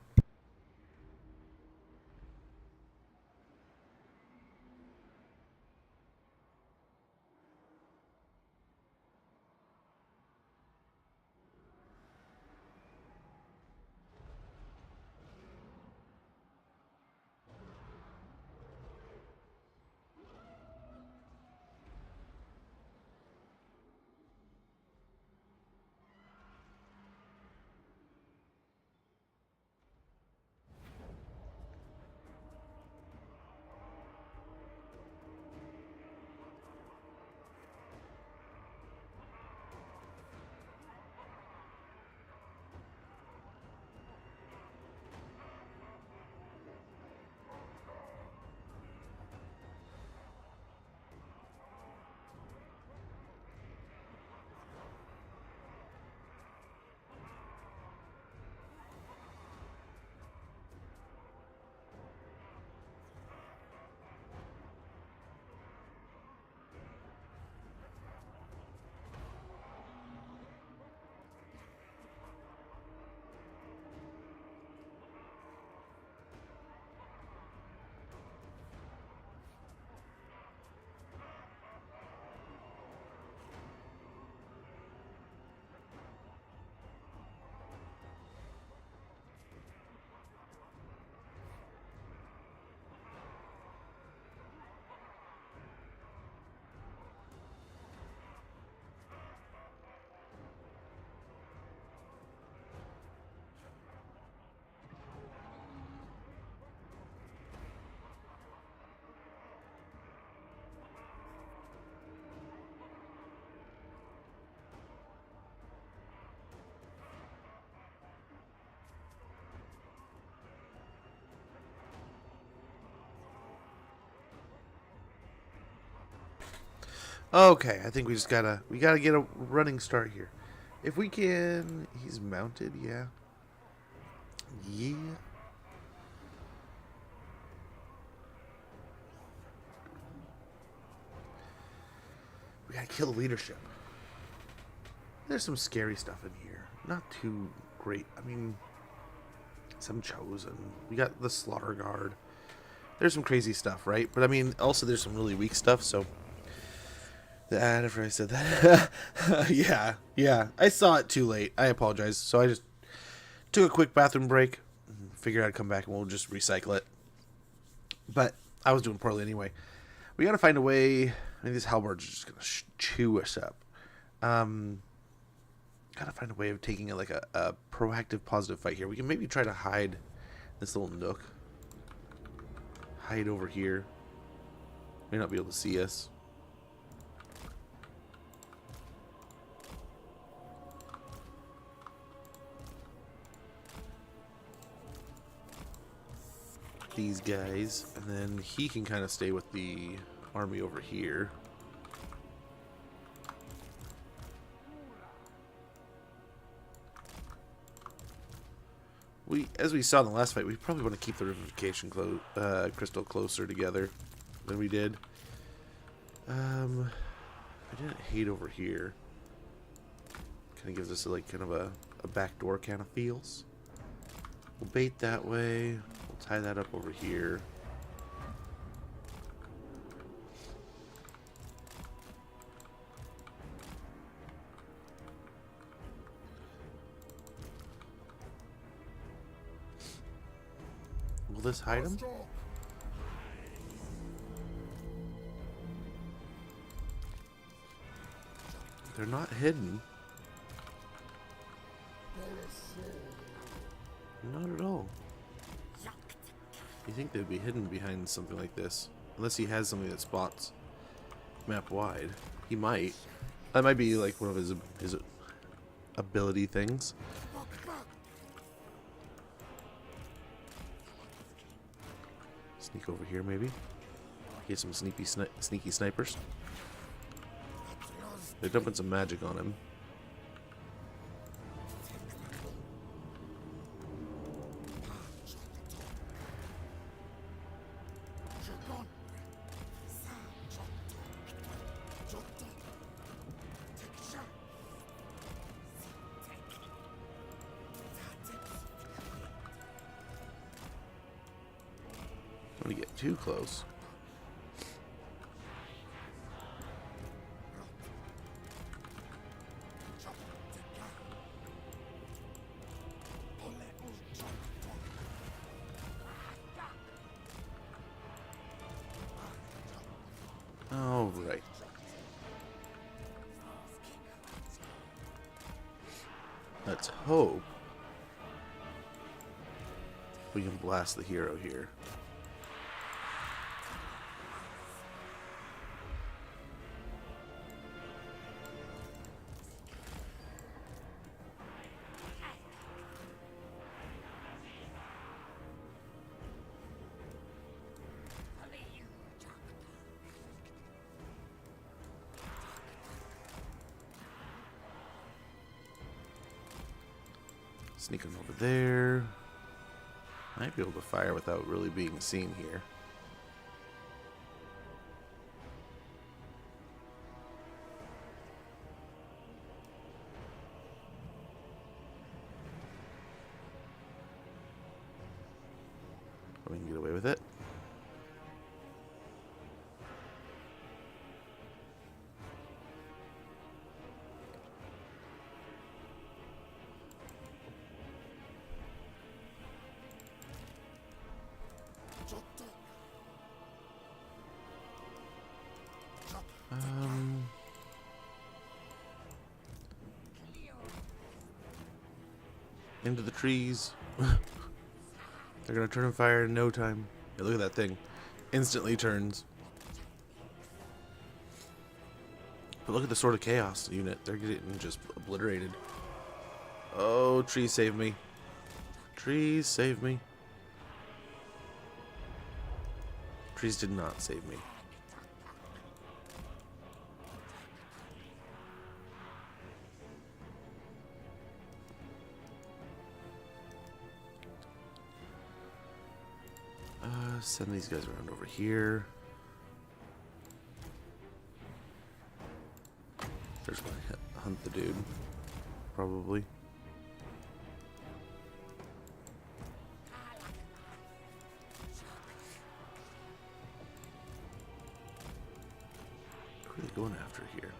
Okay, I think we gotta get a running start here. If we can, he's mounted, yeah. Yeah. We gotta kill the leadership. There's some scary stuff in here. Not too great. I mean, some chosen. We got the slaughter guard. There's some crazy stuff, right? But I mean, also there's some really weak stuff, so after I said that, yeah, I saw it too late. I apologize. So I just took a quick bathroom break, figured I'd come back and we'll just recycle it. But I was doing poorly anyway. We gotta find a way. I mean, these halberds are just gonna chew us up. Gotta find a way of taking a proactive, positive fight here. We can maybe try to hide this little nook. Hide over here. May not be able to see us. These guys, and then he can kind of stay with the army over here. As we saw in the last fight, we probably want to keep the revivification crystal closer together than we did. I didn't hate over here. Kind of gives us kind of a backdoor kind of feels. We'll bait that way. We'll tie that up over here. Will this hide him? They're not hidden. Not at all. You think they'd be hidden behind something like this? Unless he has something that spots map wide. He might. That might be like one of his ability things. Sneak over here maybe. Get some sneaky snipers. They're dumping some magic on him. Don't want to get too close. All right. Let's hope we can blast the hero here. Sneaking over there. Might be able to fire without really being seen here. We can get away with it. Into the trees. They're gonna turn on fire in no time. Yeah, look at that thing. Instantly turns. But look at the Sword of Chaos unit. They're getting just obliterated. Oh, trees save me. Trees save me. Trees did not save me. Send these guys around over here. They're just gonna hunt the dude, probably. Who are they going after here?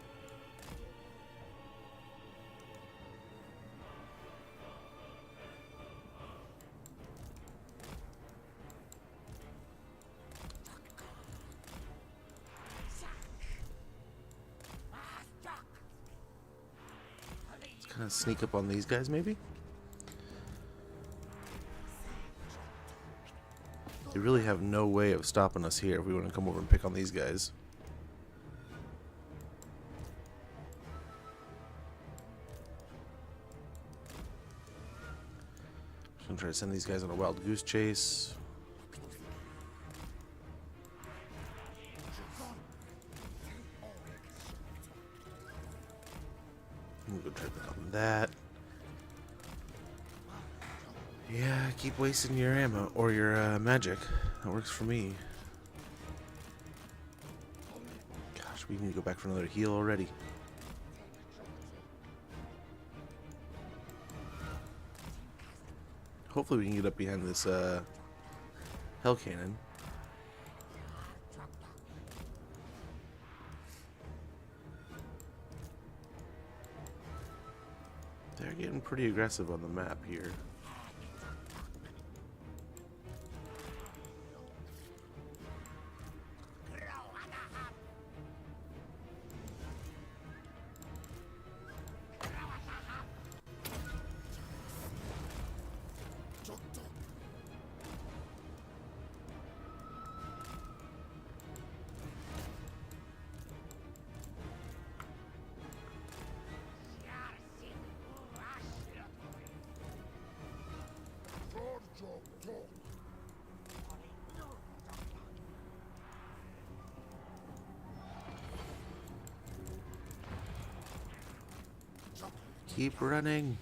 Kind of sneak up on these guys, maybe? They really have no way of stopping us here if we want to come over and pick on these guys. Just gonna try to send these guys on a wild goose chase. I'm gonna go try to pick on that. Yeah, keep wasting your ammo or your magic. That works for me. Gosh, we need to go back for another heal already. Hopefully we can get up behind this hell cannon. They're getting pretty aggressive on the map here. Keep running.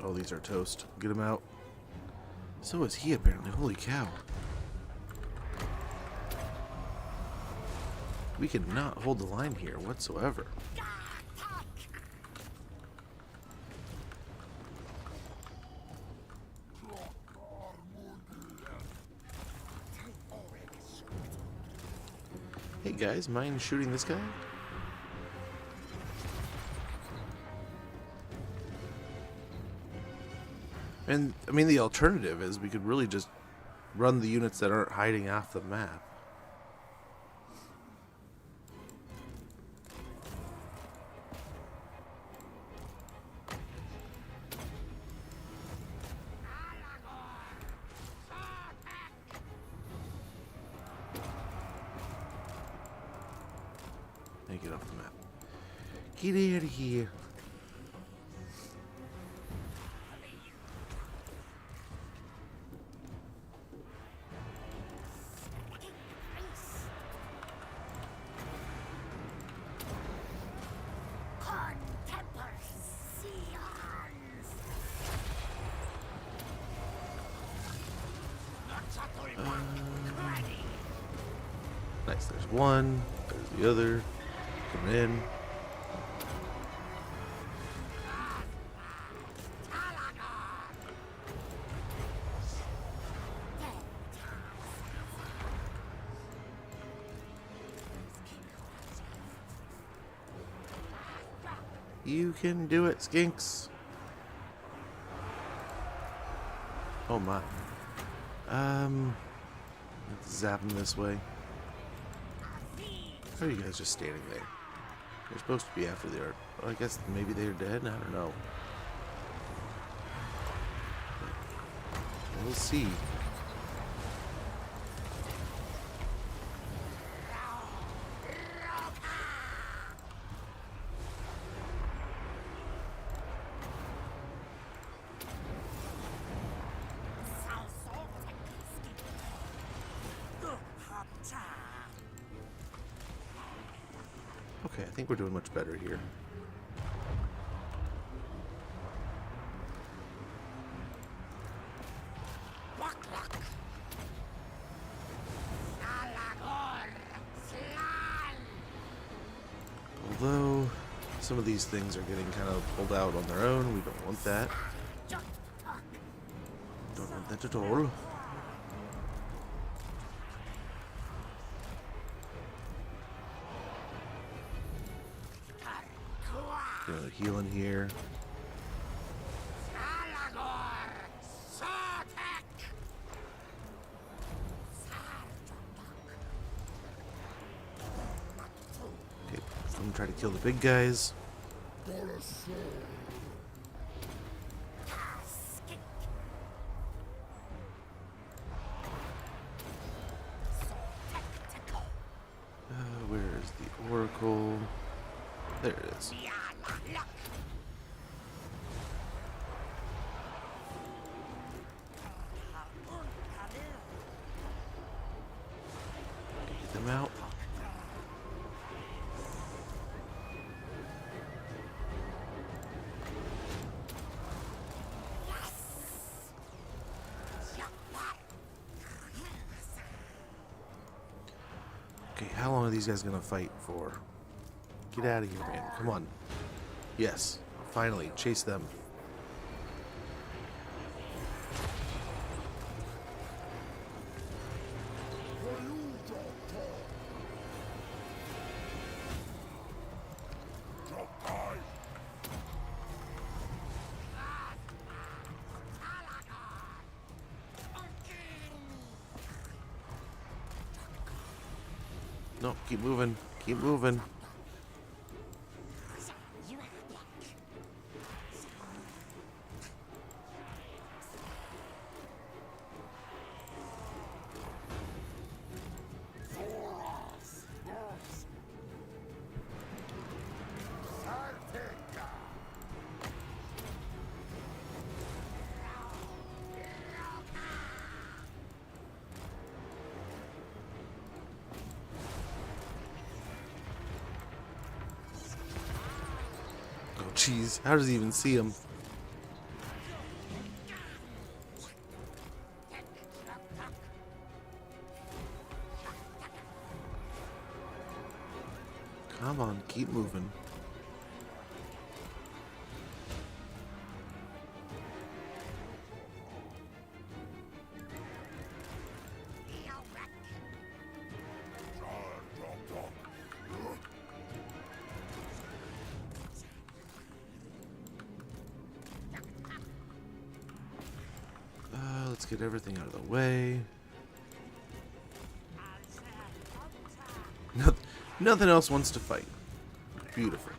Oh, these are toast. Get him out. So is he apparently. Holy cow. We cannot hold the line here whatsoever. Hey guys, mind shooting this guy? And, I mean, the alternative is we could really just run the units that aren't hiding off the map. Hey, get off the map. Get out of here. Nice, there's one, there's the other, coming in. You can do it, skinks. Oh my. Let's zap him this way. How are you guys just standing there? You're supposed to be after the art. Well, I guess maybe they're dead? I don't know. We'll see. Okay, I think we're doing much better here. go. Some of these things are getting kind of pulled out on their own. We don't want that. Don't want that at all. Gonna heal in here. Okay, I'm gonna try to kill the big guys. Where is the Oracle? There it is. Get them out. Okay, how long are these guys gonna fight for? Get out of here, man. Come on. Yes, finally, chase them. No, keep moving. Keep moving. Jeez, how does he even see him? Come on, keep moving. Let's get everything out of the way. Nothing else wants to fight. Beautiful.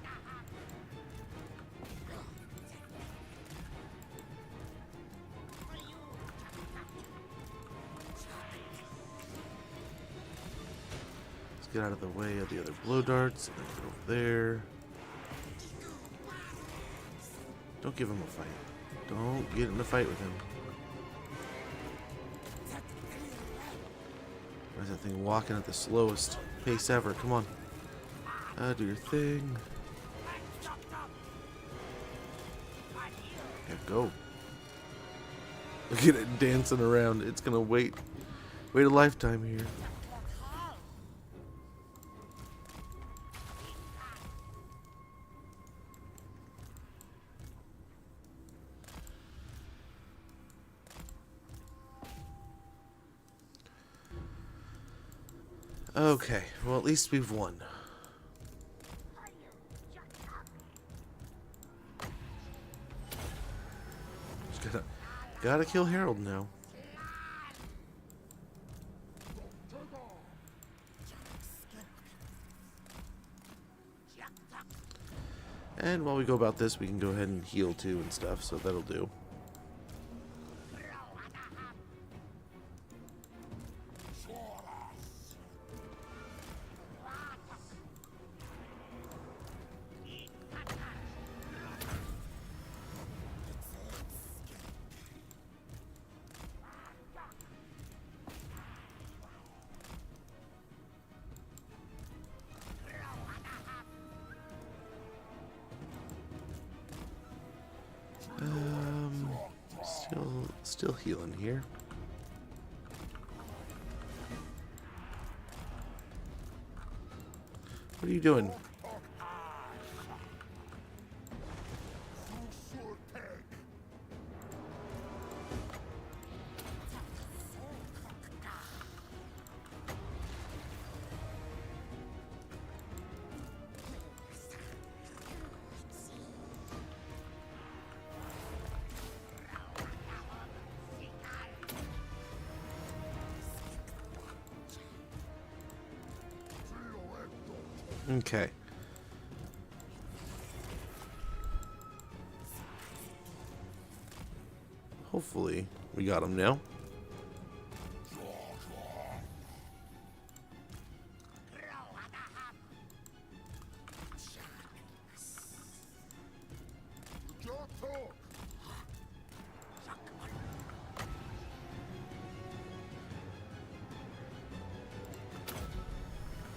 Let's get out of the way of the other blow darts. And then get over there. Don't give him a fight. Don't get in a fight with him. Why is that thing walking at the slowest pace ever? Come on. Do your thing. Yeah, go. Look at it dancing around. It's gonna wait a lifetime here. Okay, well at least we've won. Just gotta kill Harold now. And while we go about this, we can go ahead and heal too and stuff, so that'll do. Still healing here. What are you doing? Okay. Hopefully, we got him now.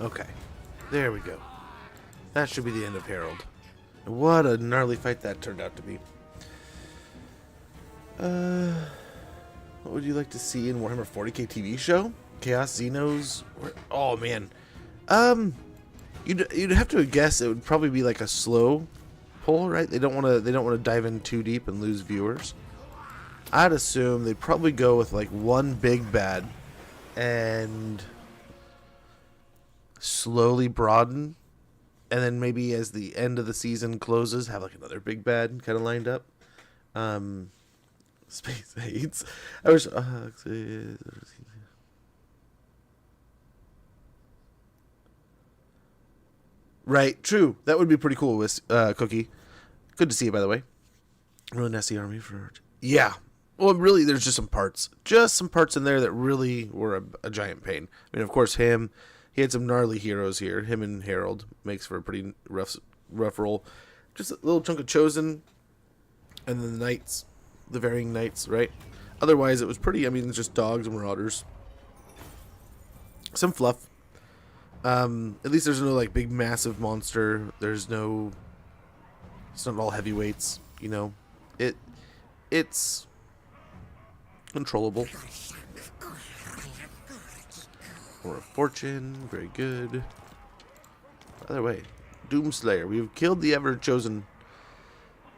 Okay. There we go. That should be the end of Harold. What a gnarly fight that turned out to be. What would you like to see in Warhammer 40k TV show? Chaos Xenos? Oh man. You'd have to guess it would probably be like a slow pull, right? They don't want to dive in too deep and lose viewers. I'd assume they'd probably go with like one big bad and slowly broaden, and then maybe as the end of the season closes, have like another big bad kind of lined up. Space AIDS. I wish. Right, true. That would be pretty cool with Cookie. Good to see you, by the way. Really nasty army for. Yeah. Well, really, there's just some parts. Just some parts in there that really were a giant pain. I mean, of course, him. He had some gnarly heroes here. Him and Harold makes for a pretty rough roll. Just a little chunk of Chosen. And then the Knights. The varying Knights, right? Otherwise, it was pretty. I mean, it's just dogs and marauders. Some fluff. At least there's no, like, big, massive monster. There's no... It's not all heavyweights, you know. It's... controllable. Or a fortune, very good. By the way, Doomslayer, we've killed the ever-chosen.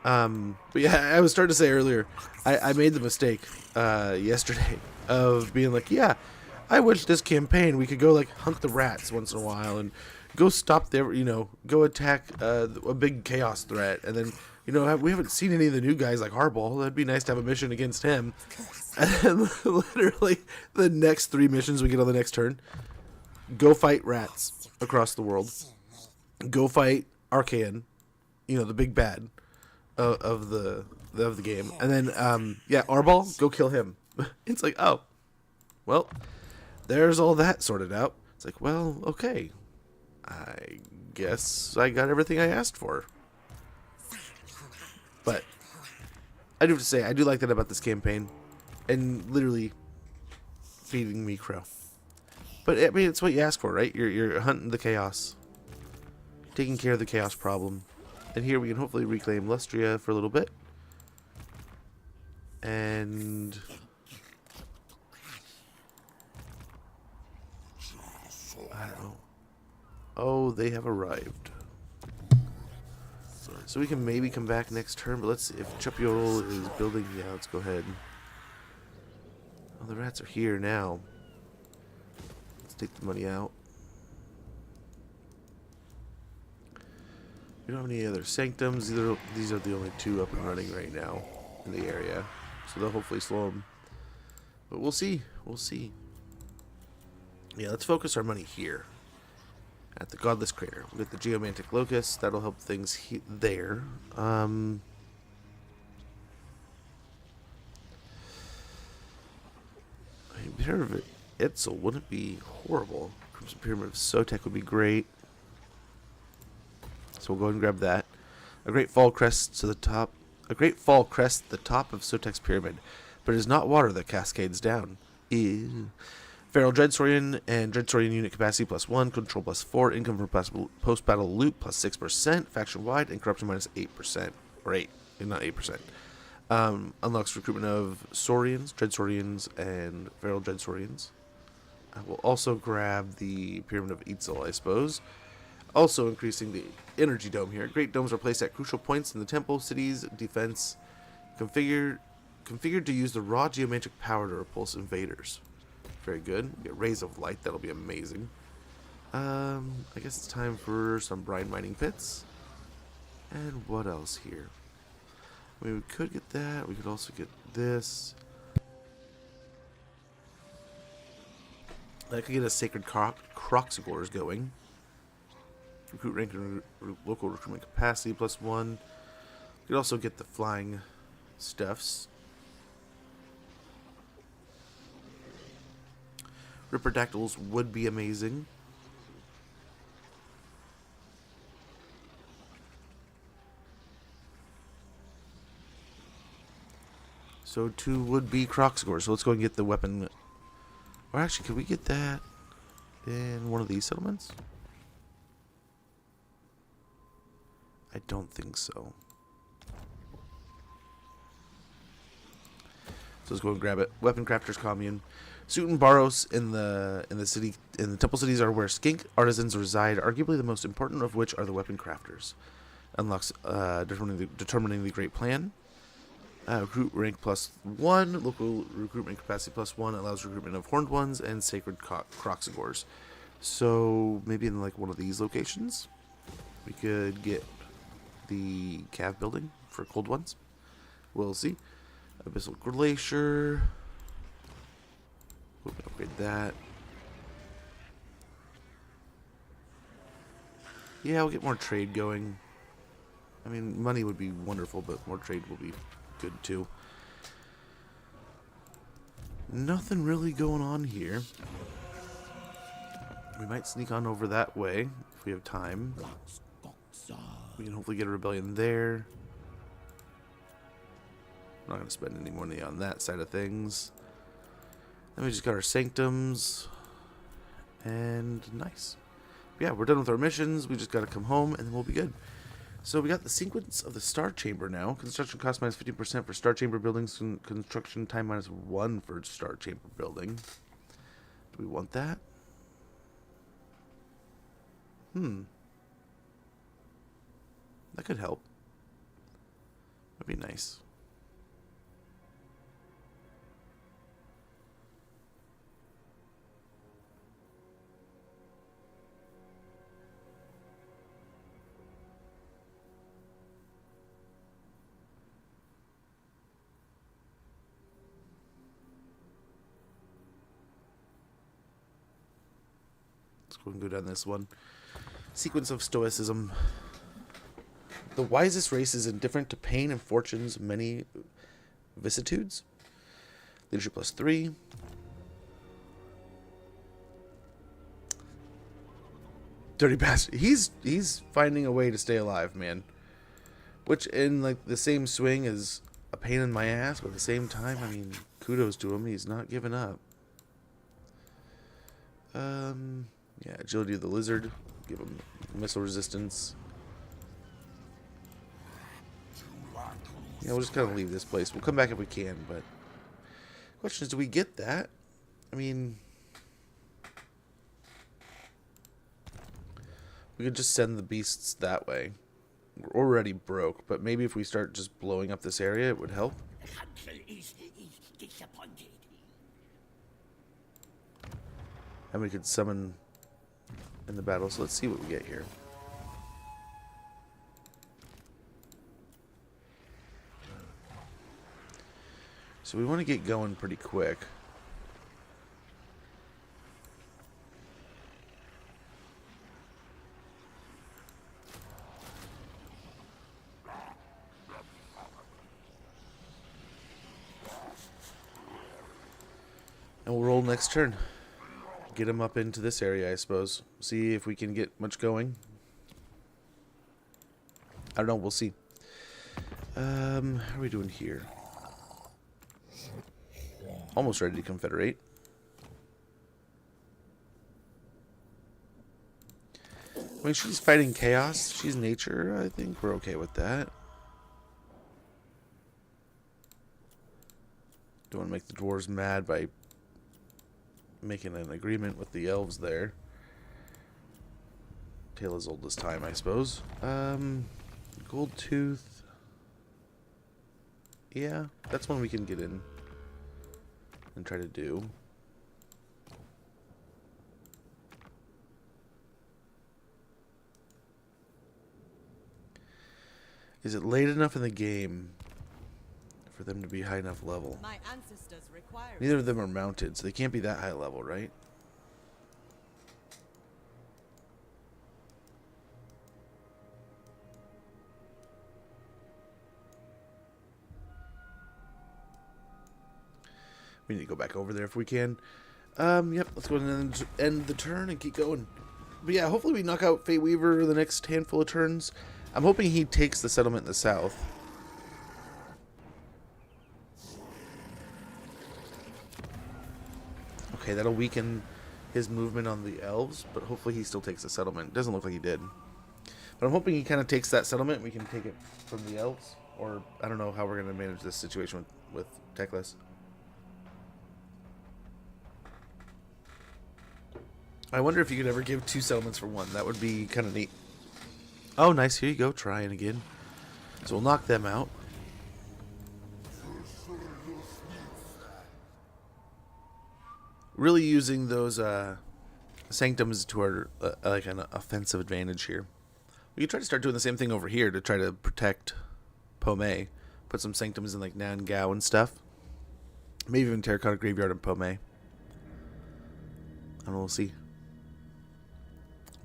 But yeah, I was starting to say earlier, I made the mistake yesterday of being like, yeah, I wish this campaign we could go like hunt the rats once in a while and go stop their, go attack a big chaos threat, and then we haven't seen any of the new guys like Harball. That'd be nice to have a mission against him. And then literally the next 3 missions we get on the next turn, go fight rats across the world, go fight Archaean, the big bad of the game, and then Arball, go kill him. It's like, oh, well, there's all that sorted out. It's like, well, okay, I guess I got everything I asked for. But I do have to say, I do like that about this campaign, and literally feeding me crow. But I mean, it's what you ask for, right? You're hunting the chaos, taking care of the chaos problem. And here we can hopefully reclaim Lustria for a little bit. And... I don't know. Oh, they have arrived. So we can maybe come back next turn, but let's see if Oxyotl is building. Yeah, let's go ahead. Oh, the rats are here now. Let's take the money out. We don't have any other sanctums. These are the only 2 up and running right now in the area. So they'll hopefully slow them. But we'll see. We'll see. Yeah, let's focus our money here. At the Godless Crater. We'll get the Geomantic Locust. That'll help things there. Pyramid of Itzel wouldn't be horrible. Crimson Pyramid of Sotek would be great. So we'll go ahead and grab that. A great fall crest to the top. A great fall crest the top of Sotek's pyramid, but it is not water that cascades down. Ew. Feral Dreadsaurian and Dreadsaurian unit capacity +1, control +4, income from post-battle loot +6%, faction-wide, and corruption -8%. Or 8, not 8%. Unlocks recruitment of Saurians, Dreadsaurians, and Feral Dreadsaurians. We'll also grab the Pyramid of Itzel, I suppose. Also increasing the energy dome here. Great domes are placed at crucial points in the temple, cities, defense. Configured to use the raw geometric power to repulse invaders. Very good. We get Rays of Light. That'll be amazing. I guess it's time for some brine mining pits. And what else here? I mean, we could get that. We could also get this. I could get a Sacred Croxigores going. Recruit rank and local recruitment capacity +1. You could also get the flying stuffs. Ripperdactyls would be amazing. So 2 would be Crocsgores. So let's go and get the weapon. Or actually, could we get that in one of these settlements? I don't think so. So let's go and grab it. Weapon Crafters Commune. Suit and Baros in the city, in the temple cities, are where skink artisans reside. Arguably the most important of which are the weapon crafters. Unlocks determining the great plan. Recruit rank +1. Local recruitment capacity +1. Allows recruitment of horned ones and sacred Crocsgores. So maybe in like one of these locations, we could get the cav building for cold ones. We'll see. Abyssal Glacier. We'll upgrade that. Yeah, we'll get more trade going. I mean, money would be wonderful, but more trade will be good too. Nothing really going on here. We might sneak on over that way if we have time. We can hopefully get a rebellion there. I'm not going to spend any money on that side of things. Then we just got our sanctums. And nice. But yeah, we're done with our missions. We just got to come home and then we'll be good. So we got the sequence of the Star Chamber now. Construction cost -15% for Star Chamber buildings. Construction time -1 for Star Chamber building. Do we want that? That could help. That'd be nice. Let's go and go down this one. Sequence of Stoicism. The wisest race is indifferent to pain and fortune's many vicissitudes. Leadership +3. Dirty bastard. He's finding a way to stay alive, man. Which in like the same swing is a pain in my ass, but at the same time, I mean, kudos to him. He's not giving up. Yeah, agility of the lizard. Give him missile resistance. Yeah, we'll just kind of leave this place. We'll come back if we can, but question is, do we get that? I mean, we could just send the beasts that way. We're already broke, but maybe if we start just blowing up this area, it would help. Is disappointed. And we could summon in the battle, so let's see what we get here. So we want to get going pretty quick. And we'll roll next turn. Get him up into this area, I suppose. See if we can get much going. I don't know, we'll see. How are we doing here? Almost ready to confederate. I mean, she's fighting chaos. She's nature. I think we're okay with that. Don't want to make the dwarves mad by making an agreement with the elves there. Tale as old as time, I suppose. Gold Tooth. Yeah, that's one we can get in and try to do. Is it late enough in the game for them to be high enough level? My ancestors require Neither of them are mounted, so they can't be that high level, right? We need to go back over there if we can. Yep, let's go ahead and end the turn and keep going. But yeah, hopefully we knock out Fate Weaver the next handful of turns. I'm hoping he takes the settlement in the south. Okay, that'll weaken his movement on the elves, but hopefully he still takes the settlement. Doesn't look like he did. But I'm hoping he kind of takes that settlement and we can take it from the elves. Or, I don't know how we're going to manage this situation with Teclis. I wonder if you could ever give 2 settlements for 1. That would be kind of neat. Oh, nice. Here you go. Trying again. So we'll knock them out. Really using those sanctums to our like an offensive advantage here. We could try to start doing the same thing over here to try to protect Pomei. Put some sanctums in like Nan Gao and stuff. Maybe even Terracotta Graveyard and Pomei. And we'll see.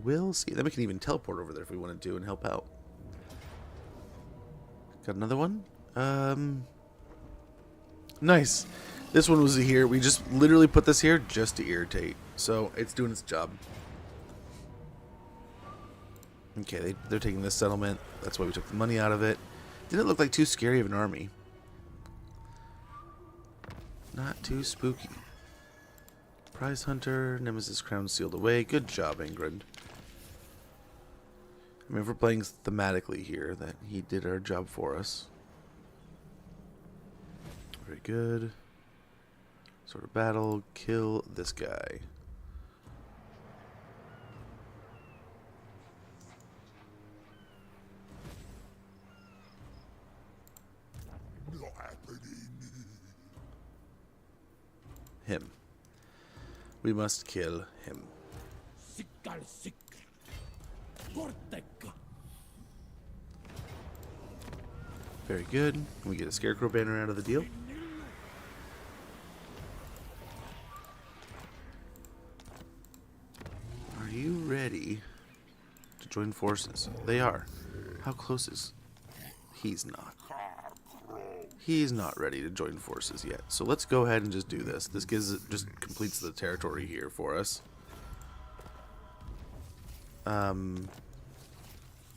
We'll see. Then we can even teleport over there if we want to do and help out. Got another one? Nice. This one was here. We just literally put this here just to irritate. So it's doing its job. Okay, they're taking this settlement. That's why we took the money out of it. Didn't look like too scary of an army. Not too spooky. Prize Hunter, Nemesis Crown sealed away. Good job, Ingrid. I mean, if we're playing thematically here, that he did our job for us. Very good. Sort of battle. Kill this guy. Him. We must kill him. Very good. We get a Scarecrow banner out of the deal. Are you ready to join forces? They are. How close is... He's not. He's not ready to join forces yet. So let's go ahead and just do this. This just completes the territory here for us.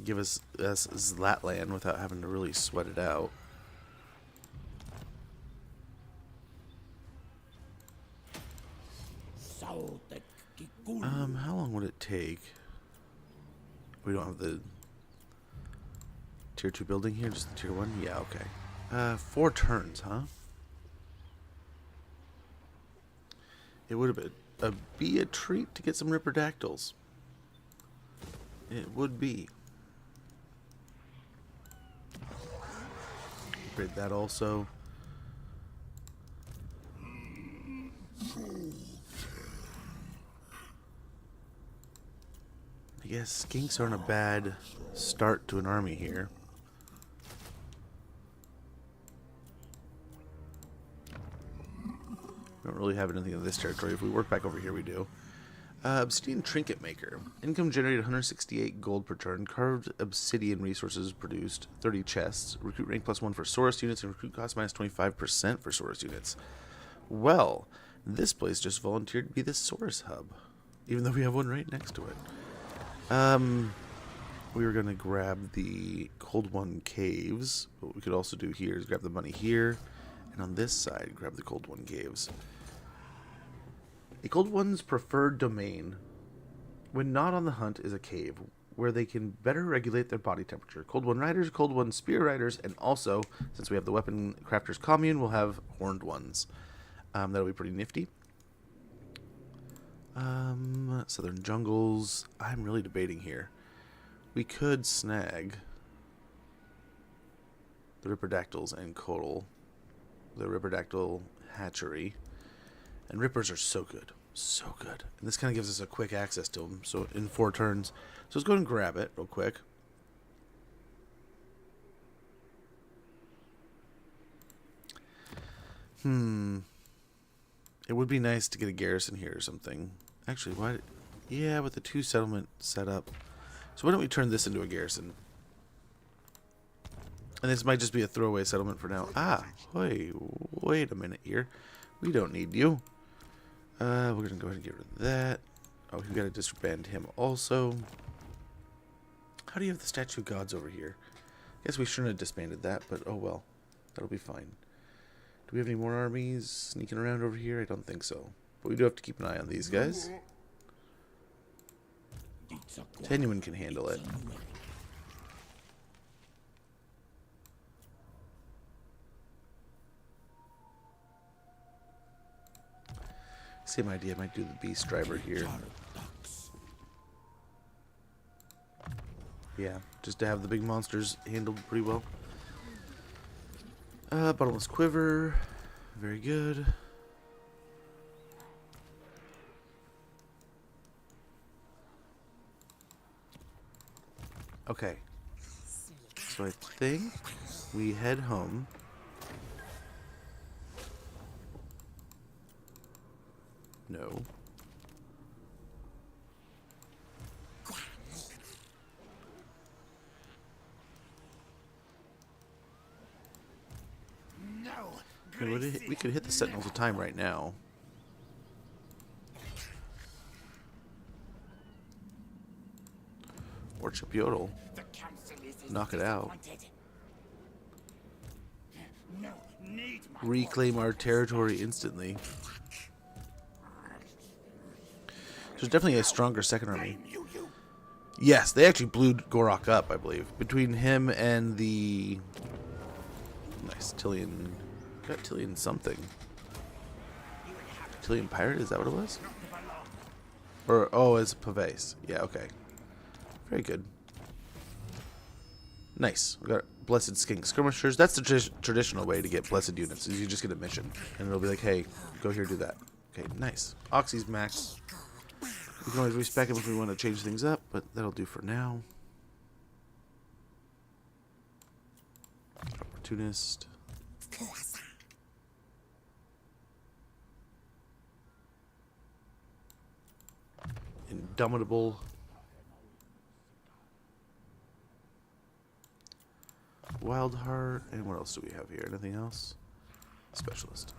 Give us Zlatland without having to really sweat it out. How long would it take? We don't have the tier 2 building here, just the tier 1? Yeah, okay. 4 turns, huh? It would have be a treat to get some Ripperdactyls. It would be. Upgrade that also. I guess skinks aren't a bad start to an army here. We don't really have anything in this territory. If we work back over here, we do. Obsidian Trinket Maker. Income generated 168 gold per turn. Carved obsidian resources produced 30 chests. Recruit rank +1 for Saurus units and recruit cost -25% for Saurus units. Well, this place just volunteered to be the Saurus hub, even though we have one right next to it. We were going to grab the Cold One Caves. What we could also do here is grab the money here, and on this side, grab the Cold One Caves. A Cold One's preferred domain, when not on the hunt, is a cave, where they can better regulate their body temperature. Cold One Riders, Cold One Spear Riders, and also, since we have the Weapon Crafters Commune, we'll have Horned Ones. That'll be pretty nifty. Southern Jungles. I'm really debating here. We could snag the Ripperdactyls and Coral. The Ripperdactyl Hatchery. And Rippers are so good. So good. And this kind of gives us a quick access to them. So in 4 turns. So let's go ahead and grab it real quick. It would be nice to get a garrison here or something. Actually, why? Yeah, with the 2 settlement set up. So why don't we turn this into a garrison? And this might just be a throwaway settlement for now. Ah, wait a minute here. We don't need you. We're going to go ahead and get rid of that. Oh, we got to disband him also. How do you have the Statue of Gods over here? Guess we shouldn't have disbanded that, but oh well. That'll be fine. Do we have any more armies sneaking around over here? I don't think so. But we do have to keep an eye on these guys. Tenuan can handle it. Same idea, I might do the beast driver here. Yeah, just to have the big monsters handled pretty well. Bottomless quiver. Very good. Okay. So I think we head home. No. We could hit the Sentinels of Time right now. Or Oxyotl. Knock it out. Reclaim our territory instantly. There's definitely a stronger second army. Yes, they actually blew Gorok up, I believe. Between him and the... Nice, Tillian... Got Tillian something. Tillian Pirate, is that what it was? Or, oh, it's Pahuax. Yeah, okay. Very good. Nice. We got Blessed Skink Skirmishers. That's the traditional way to get Blessed units, is you just get a mission. And it'll be like, hey, go here, do that. Okay, nice. Oxy's max. We can always respec him if we want to change things up, but that'll do for now. Opportunist. Indomitable. Wild Heart. And what else do we have here? Anything else? Specialist.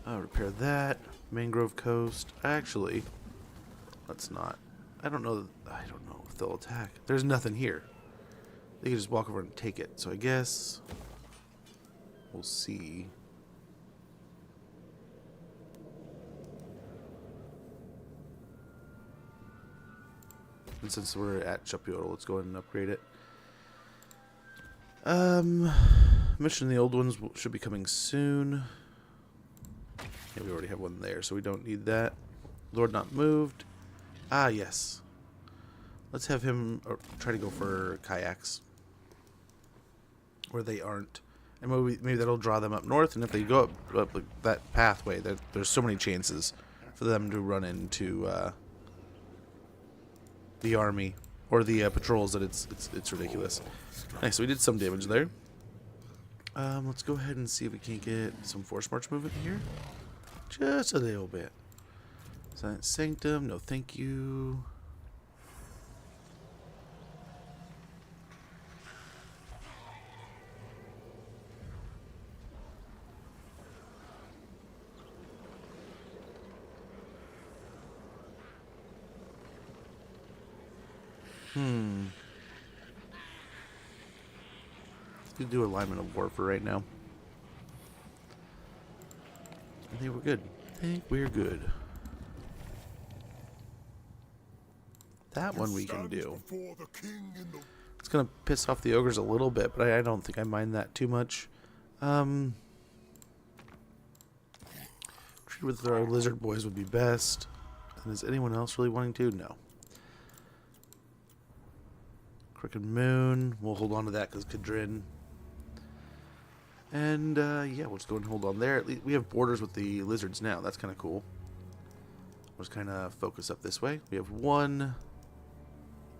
Repair that. Mangrove Coast. Actually, let's not. I don't know if they'll attack. There's nothing here. They can just walk over and take it. So I guess we'll see. And since we're at Oxyotl, let's go ahead and upgrade it. Mission the old ones should be coming soon. Yeah, we already have one there, so we don't need that. Lord not moved. Ah, yes. Let's have him try to go for kayaks. Where they aren't. And maybe that'll draw them up north, and if they go up like that pathway, there's so many chances for them to run into the army or the patrols that it's ridiculous. Nice, so we did some damage there. Let's go ahead and see if we can't get some force march movement here. Just a little bit. Silent Sanctum, no thank you. Let's do alignment of war for right now. I think we're good. That one we can do. It's gonna piss off the ogres a little bit, but I don't think I mind that too much. Treat with our lizard boys would be best. And is anyone else really wanting to? No. Crooked Moon. We'll hold on to that because Kadrin. And, yeah, we'll just go and hold on there. At least we have borders with the lizards now. That's kind of cool. We'll just kind of focus up this way. We have one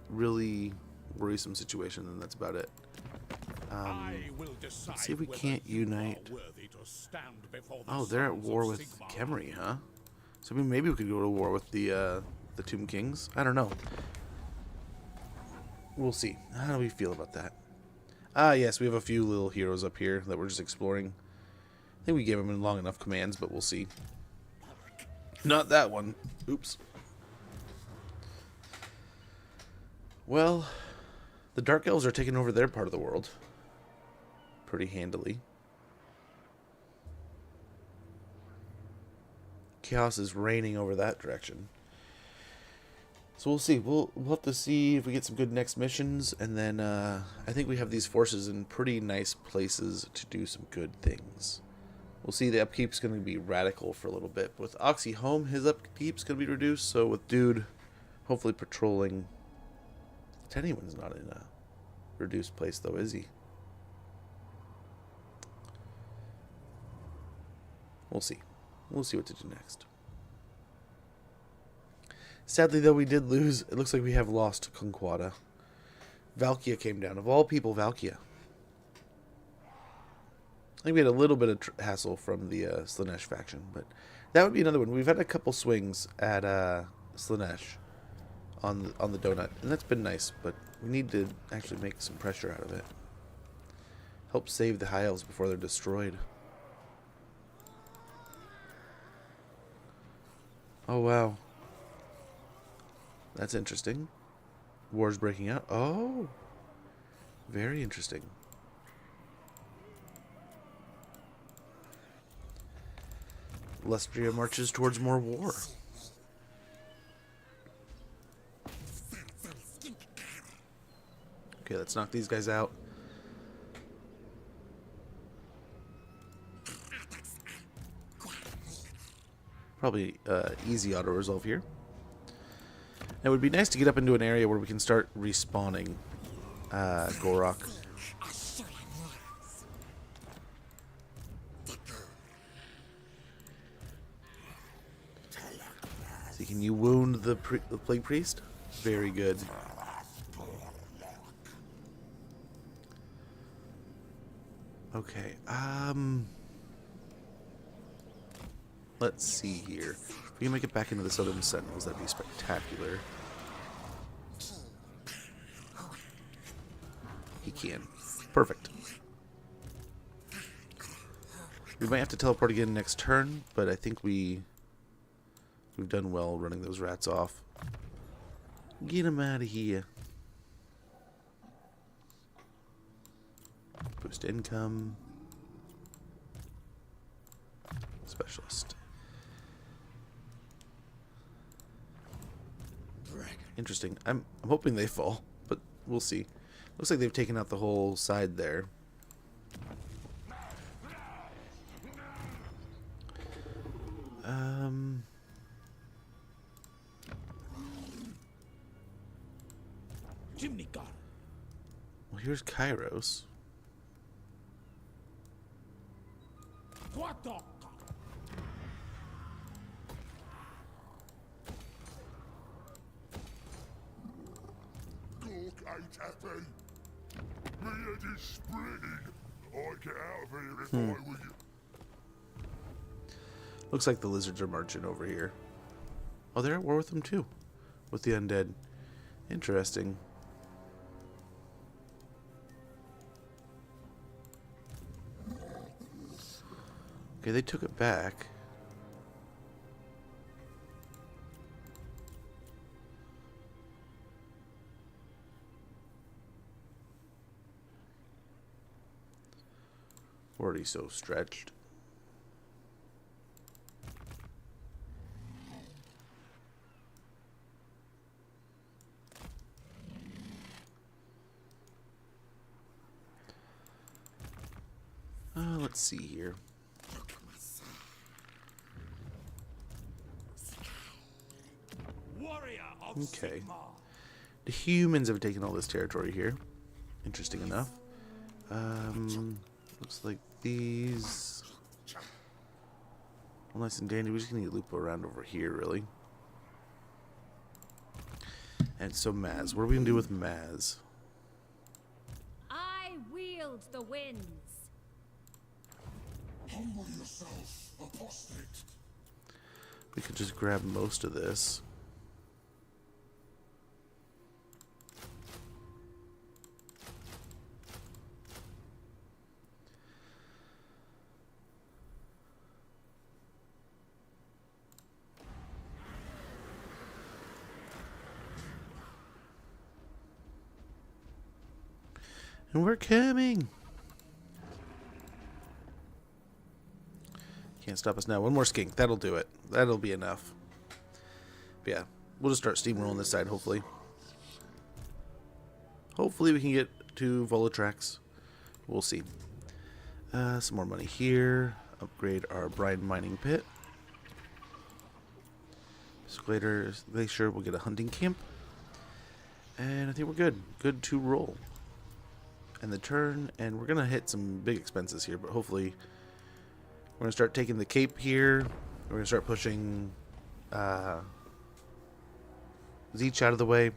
really worrisome situation, and that's about it. Let's see if we can't unite. Oh, they're at war with Khemri, huh? So I mean, maybe we could go to war with the Tomb Kings. I don't know. We'll see. How do we feel about that? Ah, yes, we have a few little heroes up here that we're just exploring. I think we gave them long enough commands, but we'll see. Not that one. Oops. Well, the Dark Elves are taking over their part of the world. Pretty handily. Chaos is reigning over that direction. So we'll see. We'll have to see if we get some good next missions. And then I think we have these forces in pretty nice places to do some good things. We'll see. The upkeep's going to be radical for a little bit. With Oxy home, his upkeep's going to be reduced. So with Dude, hopefully patrolling. Tennyman's not in a reduced place, though, is he? We'll see. We'll see what to do next. Sadly, though, we did lose. It looks like we have lost Conquada. Valkia came down. Of all people, Valkia. I think we had a little bit of hassle from the Slaanesh faction, but that would be another one. We've had a couple swings at Slaanesh on the donut, and that's been nice, but we need to actually make some pressure out of it. Help save the High Elves before they're destroyed. Oh, wow. That's interesting. War's breaking out. Oh. Very interesting. Lustria marches towards more war. Okay, let's knock these guys out. Probably easy auto-resolve here. It would be nice to get up into an area where we can start respawning Gorok. See, can you wound the Plague Priest? Very good. Okay, let's see here. If we can make it back into the Southern Sentinels, that'd be spectacular. He can. Perfect. We might have to teleport again next turn, but I think we've done well running those rats off. Get them out of here. Boost income. Specialist. Interesting. I'm hoping they fall, but we'll see. Looks like they've taken out the whole side there. Well, here's Kairos. Looks like the lizards are marching over here. Oh, they're at war with them too. With the undead. Interesting. Okay, they took it back. Already so stretched. Let's see here. Okay. The humans have taken all this territory here. Interesting enough. Looks like these... Well, nice and dandy. We're just going to loop around over here, really. And so Maz. What are we going to do with Maz? I wield the winds. Humble yourself, apostate. We could just grab most of this. And we're coming. Can't stop us now. One more skink. That'll do it. That'll be enough. But yeah, we'll just start steamrolling this side, hopefully. Hopefully we can get to Volatrax. We'll see. Some more money here. Upgrade our brine mining pit. Glacier, we'll get a hunting camp. And I think we're good. Good to roll. And the turn, and we're going to hit some big expenses here, but hopefully we're going to start taking the cape here. We're going to start pushing Zeech out of the way.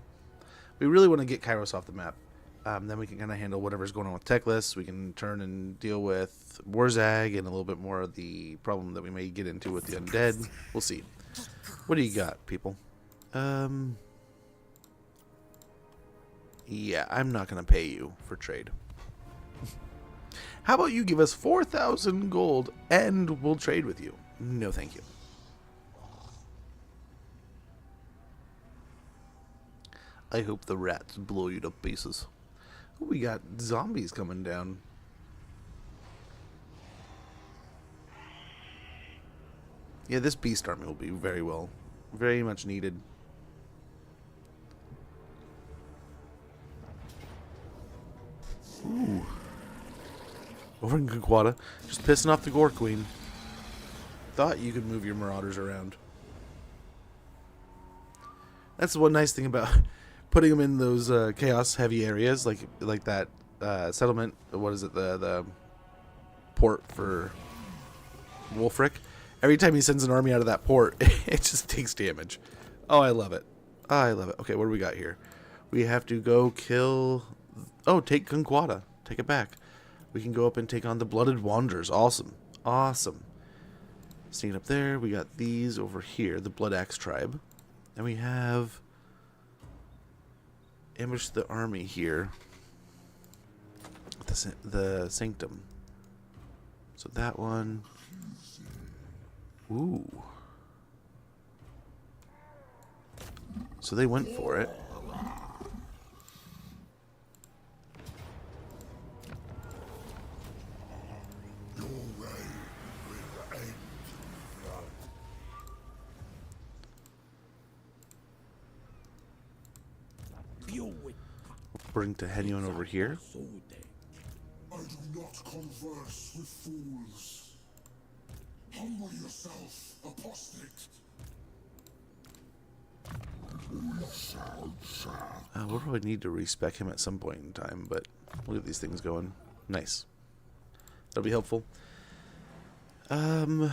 We really want to get Kairos off the map. Then we can kind of handle whatever's going on with tech lists. We can turn and deal with Warzag and a little bit more of the problem that we may get into with the undead. We'll see. What do you got, people? Yeah, I'm not going to pay you for trade. How about you give us 4,000 gold and we'll trade with you? No, thank you. I hope the rats blow you to pieces. Ooh, we got zombies coming down. Yeah, this beast army will be very much needed. Ooh. Over in Kukwata, just pissing off the Gore Queen. Thought you could move your marauders around. That's the one nice thing about putting them in those chaos heavy areas, like that settlement. What is it? The port for Wolfric. Every time he sends an army out of that port, it just takes damage. Oh, I love it. I love it. Okay, what do we got here? We have to go kill... Oh, take Kunkwata. Take it back. We can go up and take on the Blooded Wanderers. Awesome. Awesome. Sneaking up there. We got these over here. The Blood Axe tribe. And we have... ambush the army here. The Sanctum. So that one... Ooh. So they went for it. Your way will end blood. Bring Tehenion over here. I do not converse with fools. Humble yourself, apostate. We'll probably need to respec him at some point in time, but we'll get these things going. Nice. That'll be helpful. Yeah,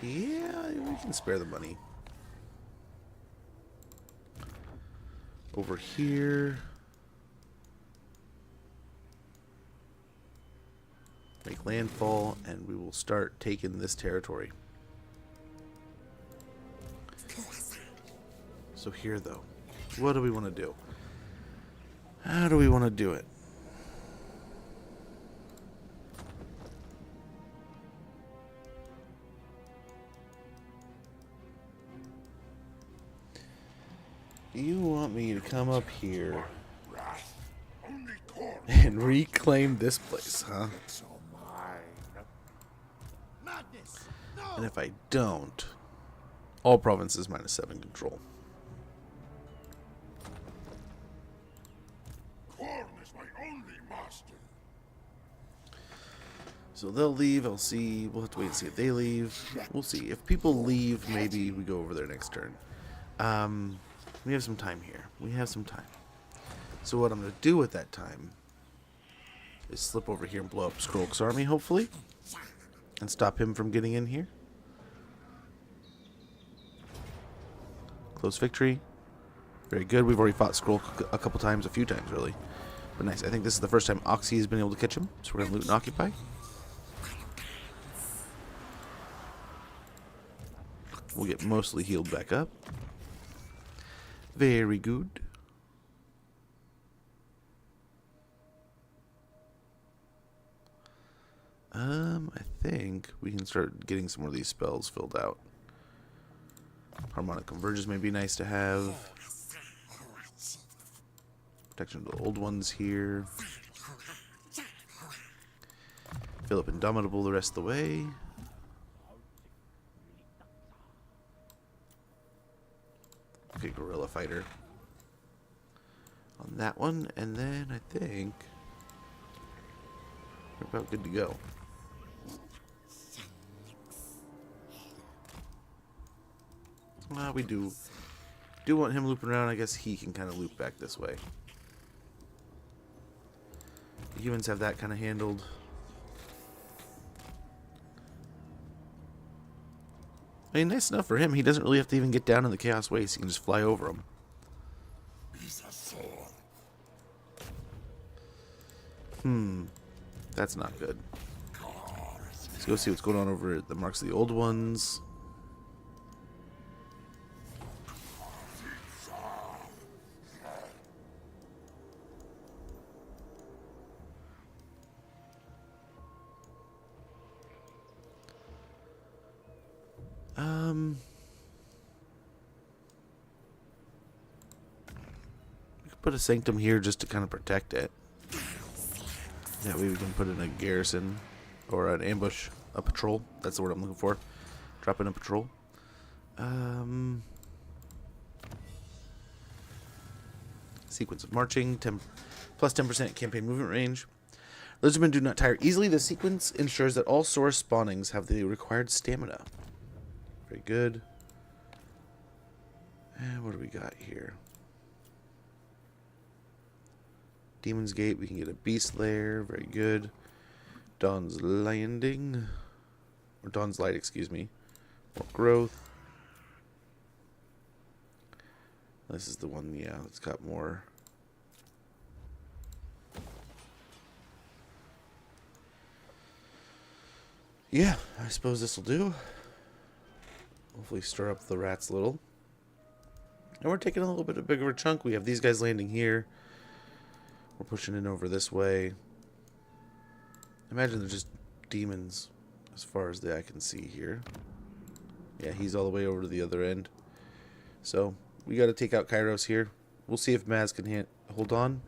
we can spare the money. Over here. Make landfall, and we will start taking this territory. So here, though, what do we want to do? How do we want to do it? You want me to come up here and reclaim this place, huh? And if I don't, all provinces -7 control. Corn is my only master. So they'll leave. I'll see. We'll have to wait and see if they leave. We'll see. If people leave, maybe we go over there next turn. We have some time here. We have some time. So what I'm going to do at that time is slip over here and blow up Skrulk's army, hopefully. And stop him from getting in here. Close victory. Very good. We've already fought Skrulk a couple times, a few times really. But nice. I think this is the first time Oxy has been able to catch him. So we're going to loot and occupy. We'll get mostly healed back up. Very good. I think we can start getting some more of these spells filled out. Harmonic Convergence may be nice to have. Protection of the old ones here. Philip Indomitable the rest of the way. Okay, Gorilla Fighter on that one, and then I think we're about good to go. We do want him looping around. I guess he can kind of loop back this way. The humans have that kind of handled. I mean, nice enough for him. He doesn't really have to even get down in the Chaos Waste. He can just fly over them. That's not good. Let's go see what's going on over at the Marks of the Old Ones. We could put a Sanctum here just to kind of protect it. That way we can put in a garrison or an ambush, a patrol. That's the word I'm looking for. Drop in a patrol. Sequence of marching, plus 10% campaign movement range. Lizardmen do not tire easily. The sequence ensures that all source spawnings have the required stamina. Very good. And what do we got here? Demon's Gate, we can get a Beast Lair. Very good. Dawn's Landing. Or Dawn's Light, excuse me. More growth. This is the one, yeah, it's got more. Yeah, I suppose this will do. Hopefully stir up the rats a little. And we're taking a little bit of bigger a chunk. We have these guys landing here. We're pushing in over this way. Imagine they're just demons as far as the eye can see here. Yeah, he's all the way over to the other end. So we got to take out Kairos here. We'll see if Maz can hold on.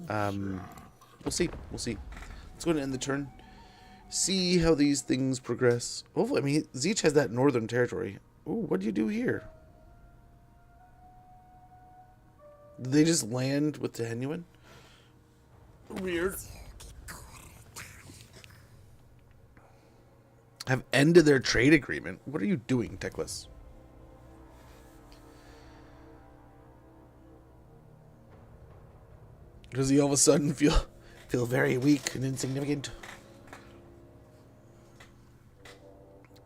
We'll see. We'll see. Let's go ahead and end the turn. See how these things progress. Hopefully, I mean, Zeech has that northern territory. Ooh, what do you do here? Did they just land with Tehenuan? Weird. Have ended their trade agreement. What are you doing, Teclis? Does he all of a sudden feel very weak and insignificant?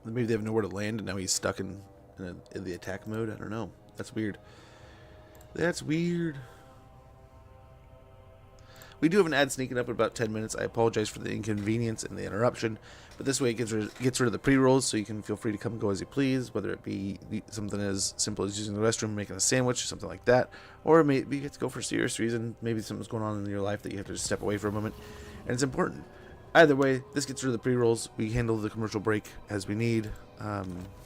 Maybe they have nowhere to land and now he's stuck in the attack mode. I don't know. That's weird. That's weird. We do have an ad sneaking up in about 10 minutes. I apologize for the inconvenience and the interruption, but this way it gets rid of the pre-rolls, so you can feel free to come and go as you please, whether it be something as simple as using the restroom, making a sandwich, or something like that, or maybe you get to go for a serious reason. Maybe something's going on in your life that you have to just step away for a moment, and it's important. Either way, this gets rid of the pre-rolls. We handle the commercial break as we need,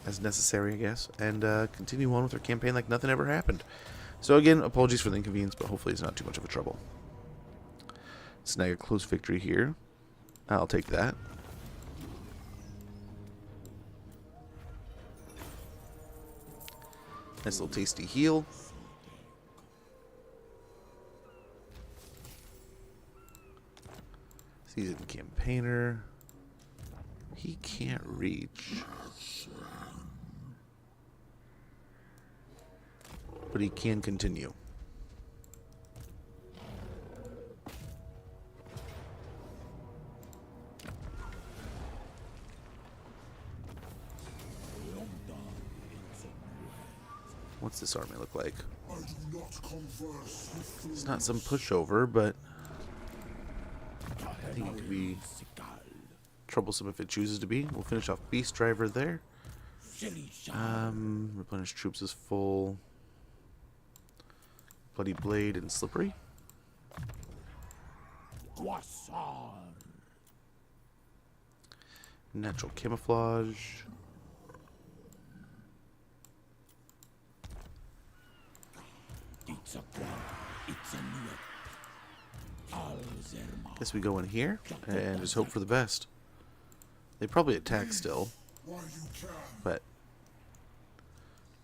as necessary, I guess, and continue on with our campaign like nothing ever happened. So again, apologies for the inconvenience, but hopefully it's not too much of a trouble. Snag a close victory here. I'll take that. Nice little tasty heal. Seasoned campaigner. He can't reach. But he can continue. What's this army look like? I do not converse with It's not some pushover, but I think it could be troublesome if it chooses to be. We'll finish off Beast Driver there. Replenish troops is full. Bloody Blade and Slippery. Natural Camouflage. Guess we go in here and just hope for the best. They probably attack still, While you can. but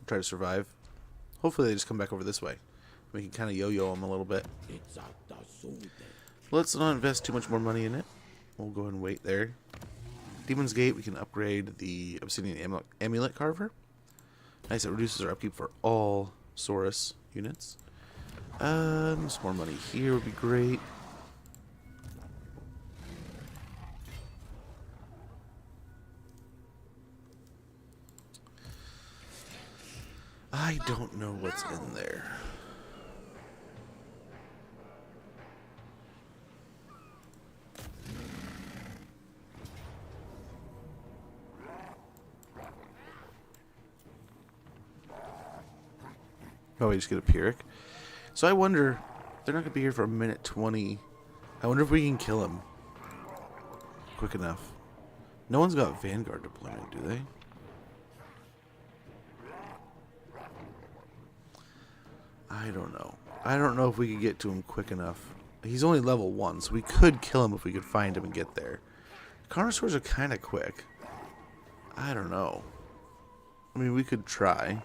try to survive. Hopefully they just come back over this way. We can kind of yo-yo them a little bit. Let's not invest too much more money in it. We'll go ahead and wait there. Demon's Gate, we can upgrade the Obsidian Amulet Carver. Nice, it reduces our upkeep for all Saurus units. Some more money here would be great. I don't know what's in there. Oh, we just get a Pyrrhic. So I wonder, they're not going to be here for a minute 20. I wonder if we can kill him quick enough. No one's got Vanguard deployment, do they? I don't know. I don't know if we could get to him quick enough. He's only level 1, so we could kill him if we could find him and get there. Carnosaurs are kind of quick. I don't know. I mean, we could try.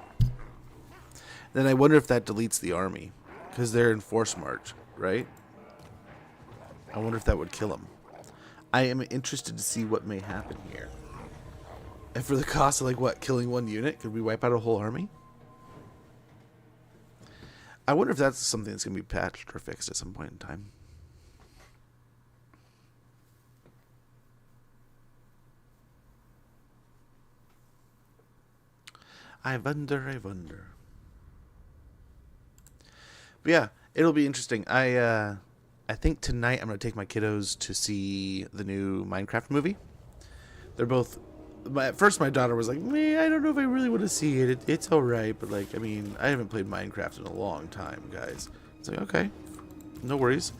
Then I wonder if that deletes the army. Because they're in force march, right? I wonder if that would kill him. I am interested to see what may happen here. And for the cost of, like, what, killing one unit? Could we wipe out a whole army? I wonder if that's something that's going to be patched or fixed at some point in time. I wonder, I wonder. But yeah, it'll be interesting. I think tonight I'm going to take my kiddos to see the new Minecraft movie. They're both... At first my daughter was like, I don't know if I really want to see it. It's alright, but like, I mean, I haven't played Minecraft in a long time, guys. It's like, okay, no worries.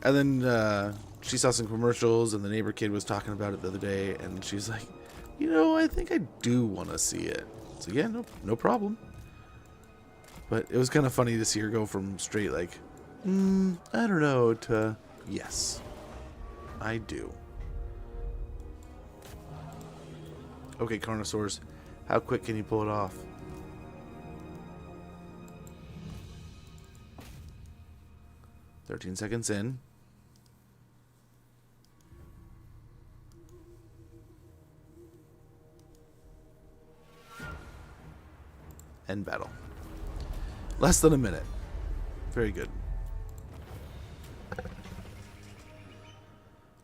And then she saw some commercials, and the neighbor kid was talking about it the other day, and she's like, you know, I think I do want to see it. So yeah, no problem. But it was kind of funny to see her go from straight like, I don't know, to yes, I do. Okay, Carnosaurs, how quick can you pull it off? $13 in. End battle. Less than a minute. Very good.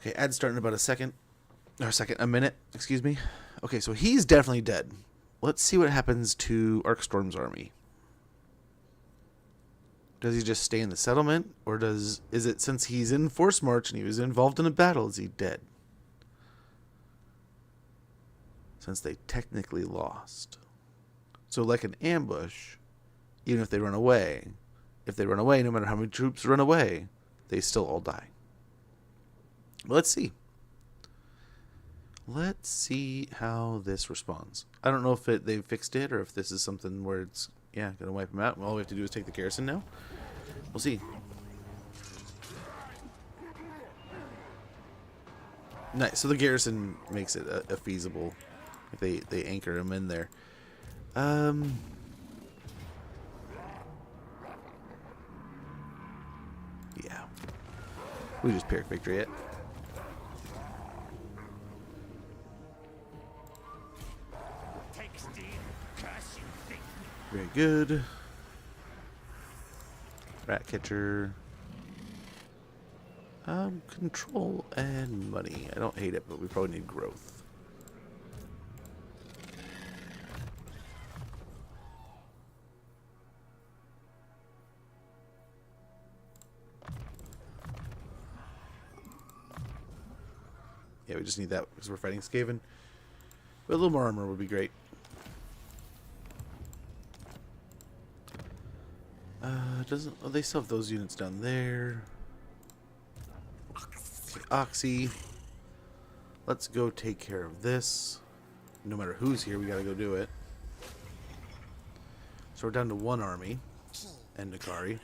Okay, ad start in about a minute, excuse me. Okay, so he's definitely dead. Let's see what happens to Arcstorm's army. Does he just stay in the settlement? Or is it since he's in force march and he was involved in a battle, is he dead? Since they technically lost. So like an ambush, even if they run away, no matter how many troops run away, they still all die. Let's see. Let's see how this responds. I don't know if they fixed it or if this is something where it's, yeah, going to wipe them out. All we have to do is take the garrison now. We'll see. Nice. So the garrison makes it a feasible if they anchor them in there. Yeah. We just Pyrrhic victory it. Very good. Rat catcher. Control and money. I don't hate it, but we probably need growth. Yeah, we just need that because we're fighting Skaven. But a little more armor would be great. Oh, they still have those units down there. Okay, Oxy. Let's go take care of this. No matter who's here, we gotta go do it. So we're down to one army. And Nakari.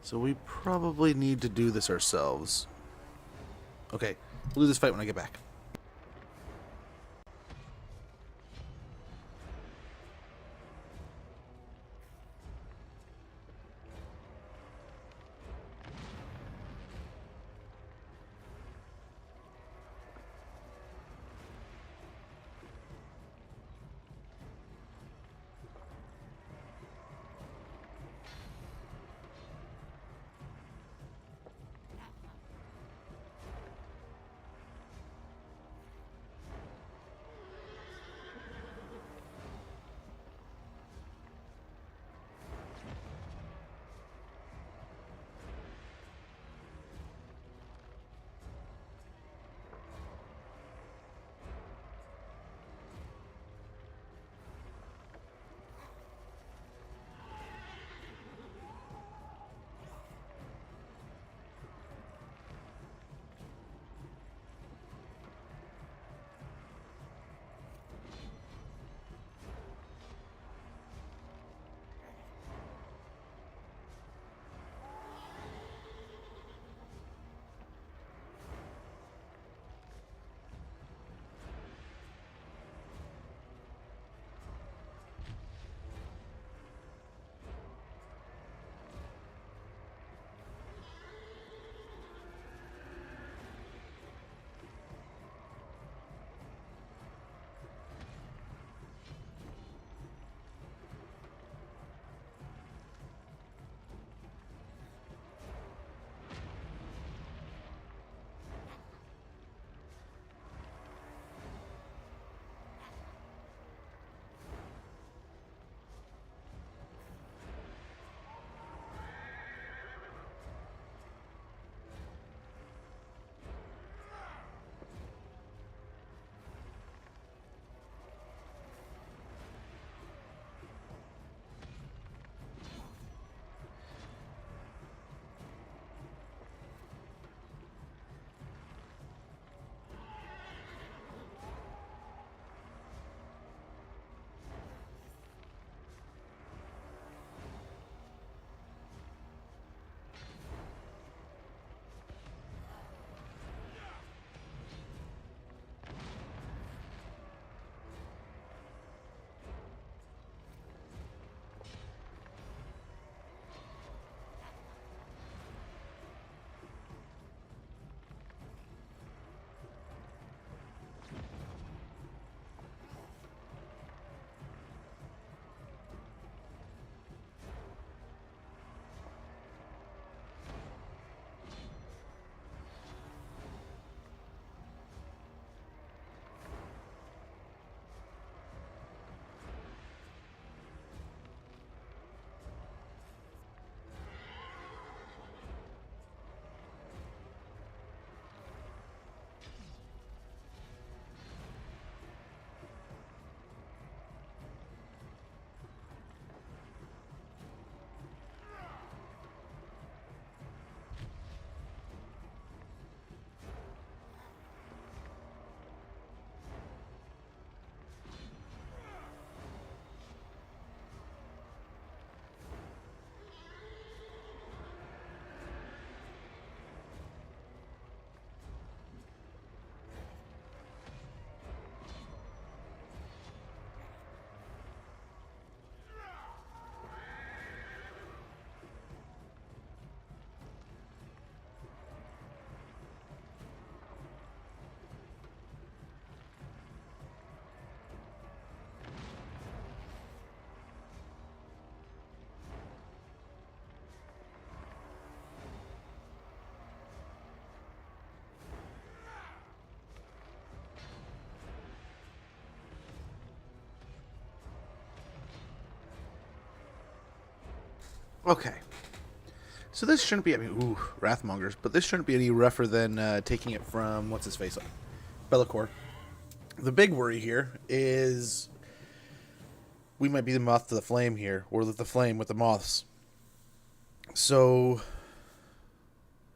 So we probably need to do this ourselves. Okay, we'll do this fight when I get back. Okay. So this shouldn't be, I mean, ooh, Wrathmongers, but this shouldn't be any rougher than taking it from, what's his face, Be'lakor. The big worry here is we might be the moth to the flame here, or the flame with the moths. So,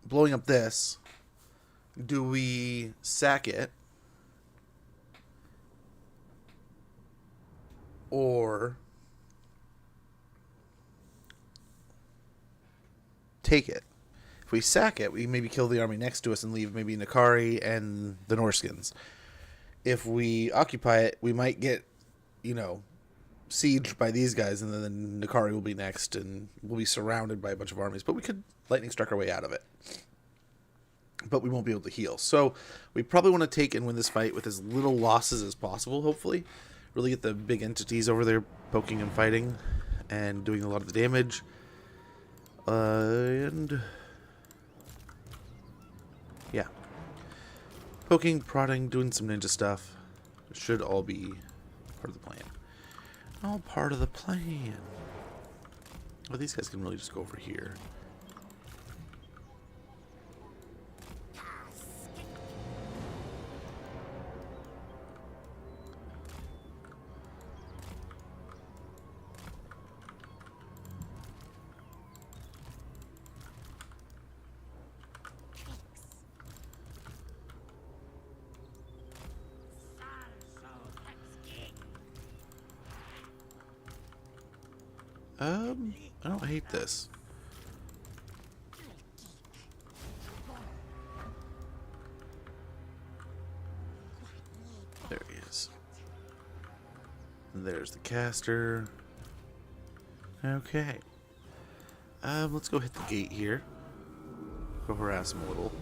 blowing up this, do we sack it, or take it. If we sack it, we maybe kill the army next to us and leave maybe Nakari and the Norskins. If we occupy it, we might get, sieged by these guys, and then Nakari will be next, and we'll be surrounded by a bunch of armies. But we could lightning strike our way out of it. But we won't be able to heal. So we probably want to take and win this fight with as little losses as possible, hopefully. Really get the big entities over there poking and fighting and doing a lot of the damage. And yeah. Poking, prodding, doing some ninja stuff. It should all be part of the plan. All part of the plan. Well, these guys can really just go over here. I don't hate this. There he is. And there's the caster. Okay. Let's go hit the gate here. Go harass him a little.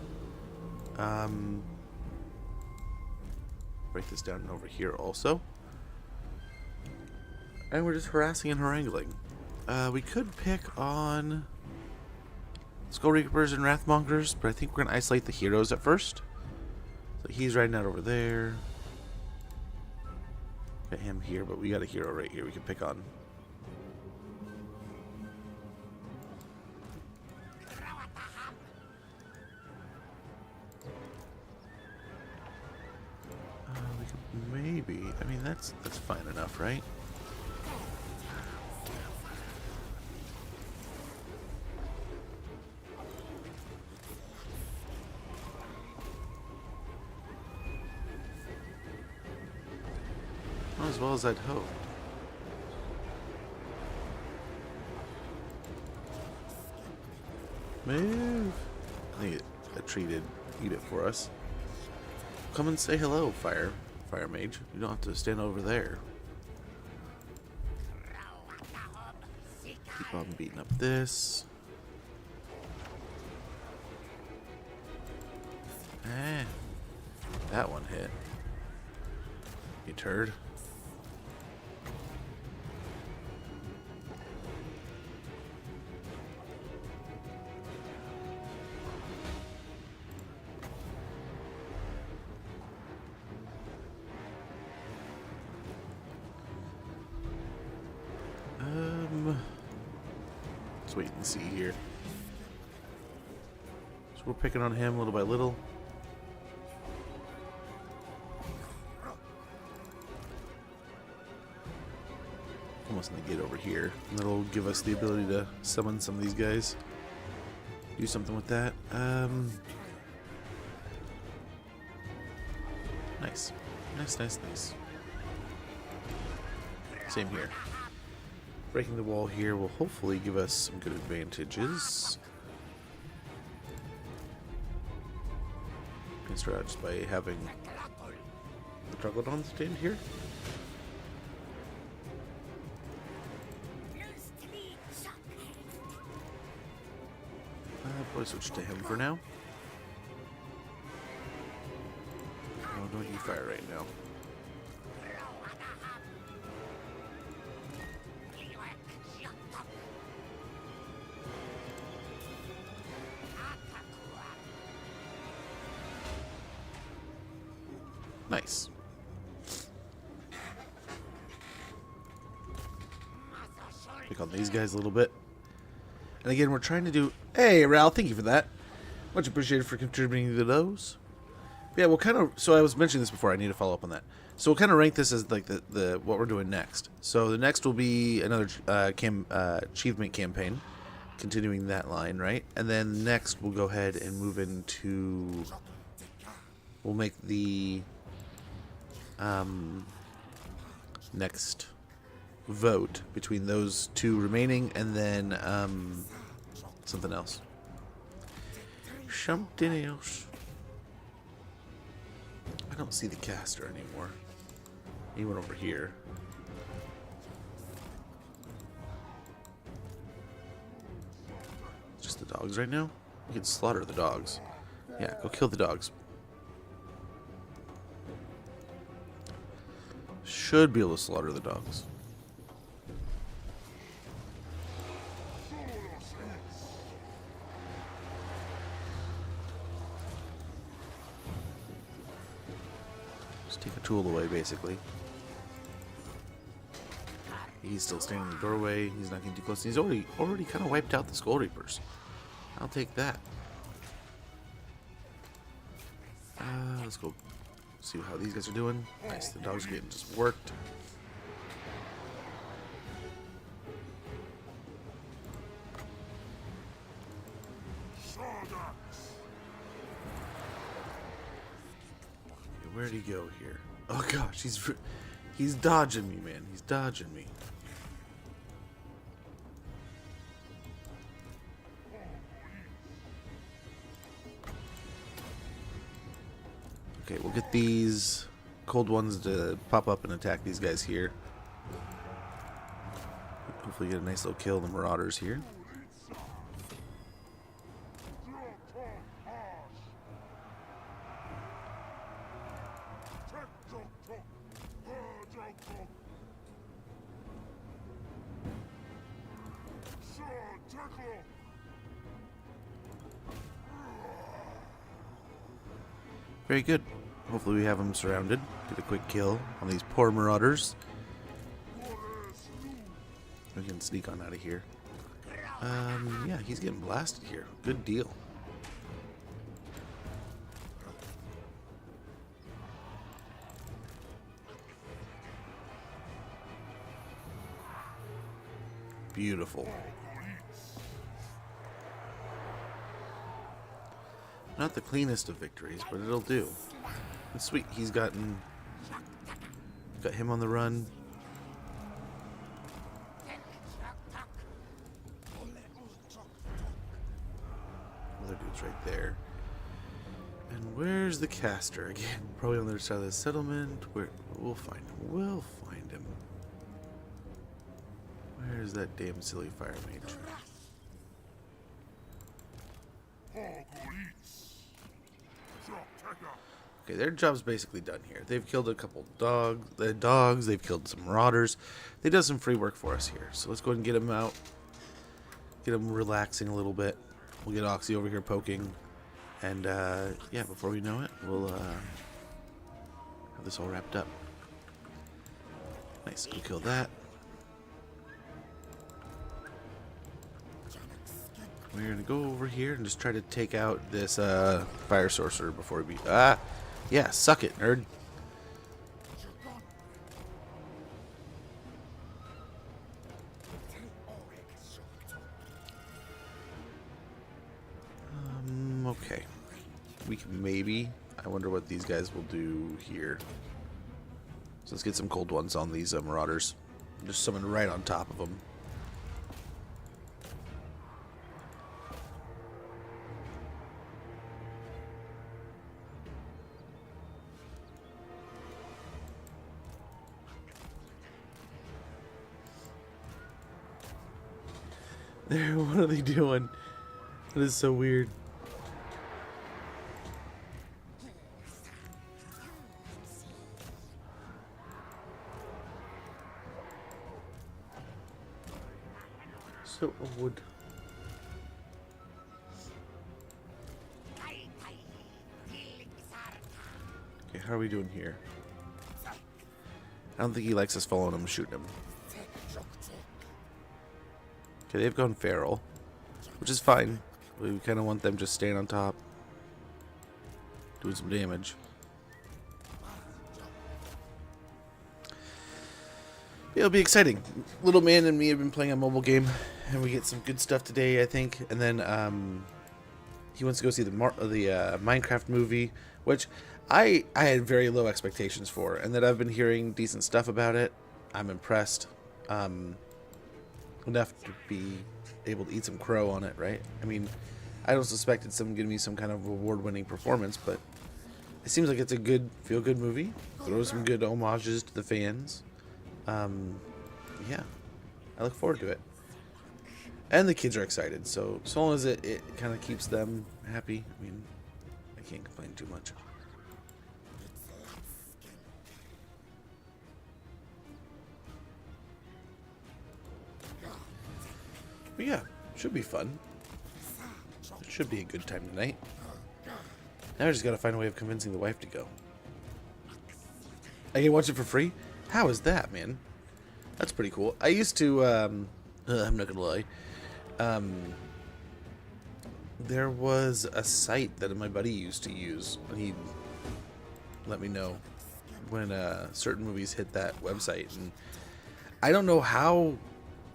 Break this down over here also. And we're just harassing and haranguing. We could pick on Skull Reapers and Wrathmongers, but I think we're going to isolate the heroes at first. So he's riding out over there. Got him here, but we got a hero right here we can pick on. We could maybe, I mean that's fine enough, right? Not as well as I'd hoped. Move! I think it treated eat it for us. Come and say hello, fire mage. You don't have to stand over there. Keep on beating up this. That one hit. You turd. Let's wait and see here. So we're picking on him little by little. Almost in the gate over here. And that'll give us the ability to summon some of these guys. Do something with that. Nice. Nice. Same here. Breaking the wall here will hopefully give us some good advantages. Can start out just by having the Troglodon stand here. Probably switch to him for now. Oh, don't you fire right now. Nice. Pick on these guys a little bit. And again, we're trying to do... Hey, Ral, thank you for that. Much appreciated for contributing to those. Yeah, we'll kind of... So I was mentioning this before. I need to follow up on that. So we'll kind of rank this as like the what we're doing next. So the next will be another achievement campaign. Continuing that line, right? And then next we'll go ahead and move into... We'll make the... next vote between those two remaining, and then something else. Something else. I don't see the caster anymore. He went over here. Just the dogs right now? You can slaughter the dogs. Yeah, go kill the dogs. Should be able to slaughter the dogs. Just take a tool away, basically. He's still standing in the doorway. He's not getting too close. He's already kind of wiped out the Skull Reapers. I'll take that. Let's go see how these guys are doing. Nice, the dogs are getting just worked. Okay, where'd he go here? Oh gosh, he's dodging me, man. He's dodging me. Okay, we'll get these cold ones to pop up and attack these guys here. Hopefully get a nice little kill on the marauders here. Very good. Hopefully we have them surrounded. Get a quick kill on these poor marauders. We can sneak on out of here. Yeah, he's getting blasted here. Good deal. Beautiful. Not the cleanest of victories, but it'll do. And sweet, he's got him on the run. Other dude's right there. And where's the caster again? Probably on the other side of the settlement. We'll find him. We'll find him. Where's that damn silly fire mage? Okay, their job's basically done here. They've killed a couple dogs. They've killed some marauders. They did some free work for us here. So let's go ahead and get them out. Get them relaxing a little bit. We'll get Oxy over here poking. And, yeah, before we know it, we'll have this all wrapped up. Nice, go kill that. We're going to go over here and just try to take out this fire sorcerer before we... Yeah, suck it, nerd. Okay. We can maybe... I wonder what these guys will do here. So let's get some cold ones on these marauders. Just summon right on top of them. What are they doing? That is so weird. So odd. Okay, how are we doing here? I don't think he likes us following him, shooting him. Okay, they've gone feral, which is fine. We kind of want them just staying on top, doing some damage. It'll be exciting. Little man and me have been playing a mobile game, and we get some good stuff today, I think. And then he wants to go see the Minecraft movie, which I had very low expectations for, and that I've been hearing decent stuff about it. I'm impressed. Enough to be able to eat some crow on it, right? I mean, I don't suspect it's going to give me some kind of award-winning performance, but it seems like it's a good, feel-good movie. Throws some good homages to the fans. Yeah, I look forward to it. And the kids are excited, so long as it kind of keeps them happy, I mean, I can't complain too much. But yeah, should be fun. It should be a good time tonight. Now I just gotta find a way of convincing the wife to go. I can watch it for free? How is that, man? That's pretty cool. I used to, I'm not gonna lie. There was a site that my buddy used to use, and he'd let me know when certain movies hit that website. And I don't know how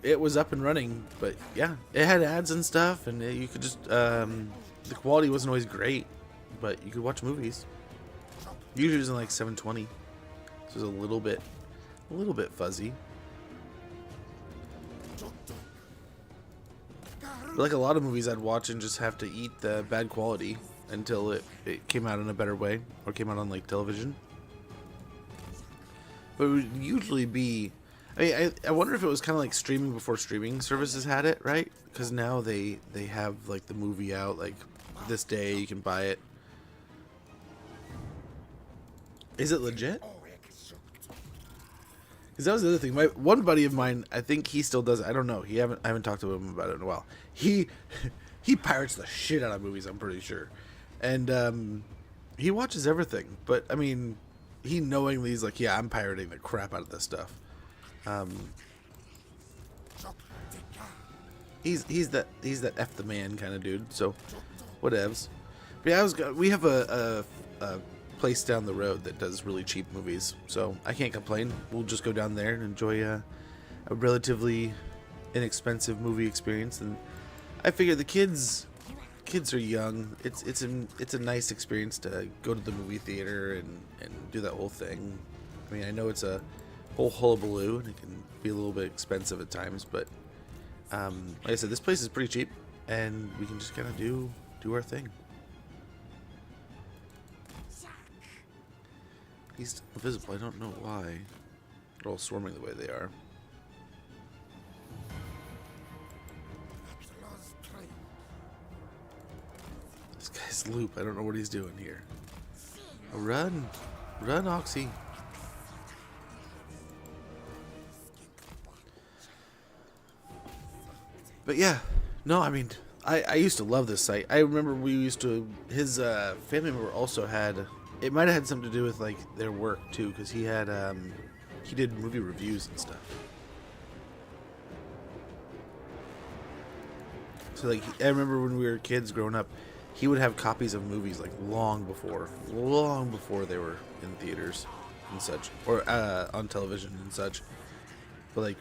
it was up and running, but yeah, it had ads and stuff, and you could just, the quality wasn't always great, but you could watch movies. Usually it was in like 720, so it was a little bit fuzzy. But like a lot of movies I'd watch and just have to eat the bad quality until it came out in a better way, or came out on like television. But it would usually be, I wonder if it was kind of like streaming before streaming services had it, right? Because now they have like the movie out like this day, you can buy it. Is it legit? Because that was the other thing. My one buddy of mine, I think he still does it. I don't know. I haven't talked to him about it in a while. He pirates the shit out of movies, I'm pretty sure. And he watches everything. But I mean, he knowingly is like, yeah, I'm pirating the crap out of this stuff. He's that F the man kind of dude. So whatevs. But yeah, we have a place down the road that does really cheap movies, so I can't complain. We'll just go down there and enjoy a relatively inexpensive movie experience. And I figure the kids are young. It's a nice experience to go to the movie theater and do that whole thing. I mean, I know it's a whole hullabaloo and it can be a little bit expensive at times, but like I said, this place is pretty cheap and we can just kind of do our thing. He's still invisible. I don't know why. They're all swarming the way they are. This guy's loop. I don't know what he's doing here. Oh, run. Run, Oxy. But yeah. No, I mean, I used to love this site. I remember we used to... His family member also had... It might have had something to do with like their work too, because he had he did movie reviews and stuff. So like I remember when we were kids growing up, he would have copies of movies like long before they were in theaters and such, or on television and such. But like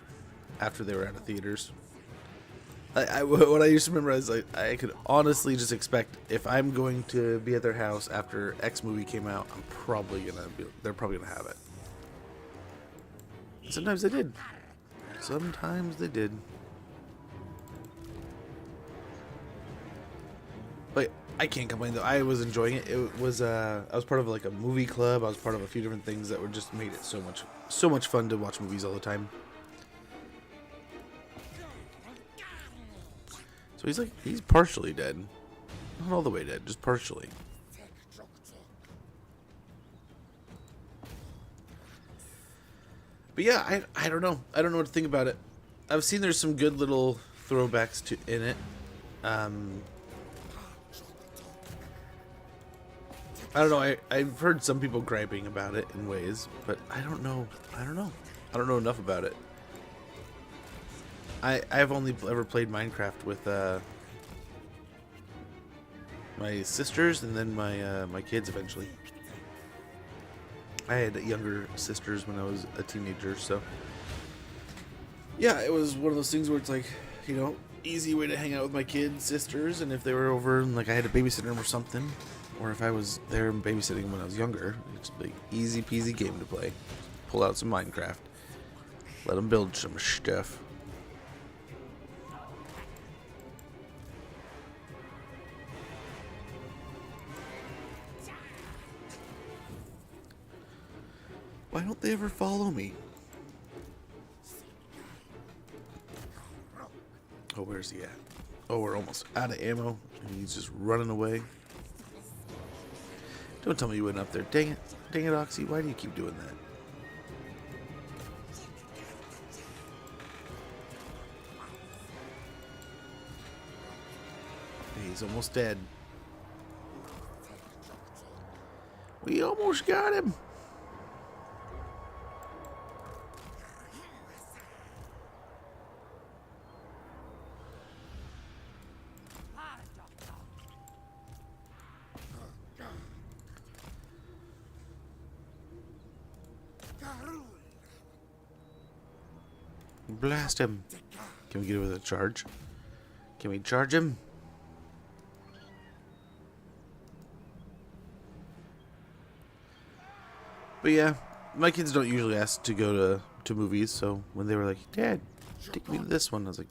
after they were out of theaters. What I used to remember is like I could honestly just expect if I'm going to be at their house after X movie came out, they're probably gonna have it. And sometimes they did. Sometimes they did. But I can't complain though. I was enjoying it. It was I was part of like a movie club. I was part of a few different things that were just made it so much fun to watch movies all the time. So he's partially dead. Not all the way dead, just partially. But yeah, I don't know. I don't know what to think about it. I've seen there's some good little throwbacks in it. I don't know. I've heard some people griping about it in ways, but I don't know. I don't know enough about it. I've only ever played Minecraft with my sisters and then my kids eventually. I had younger sisters when I was a teenager, so yeah, it was one of those things where it's like, you know, easy way to hang out with my kids, sisters, and if they were over and like I had to babysit them or something, or if I was there babysitting when I was younger, it's a big easy peasy game to play. Pull out some Minecraft, let them build some stuff. Why don't they ever follow me? Oh, where's he at? Oh, we're almost out of ammo, and he's just running away. Don't tell me you went up there. Dang it. Dang it, Oxy. Why do you keep doing that? He's almost dead. We almost got him. Blast him. Can we get it with a charge? Can we charge him? But yeah, my kids don't usually ask to go to movies, so when they were like, Dad, take me to this one, I was like,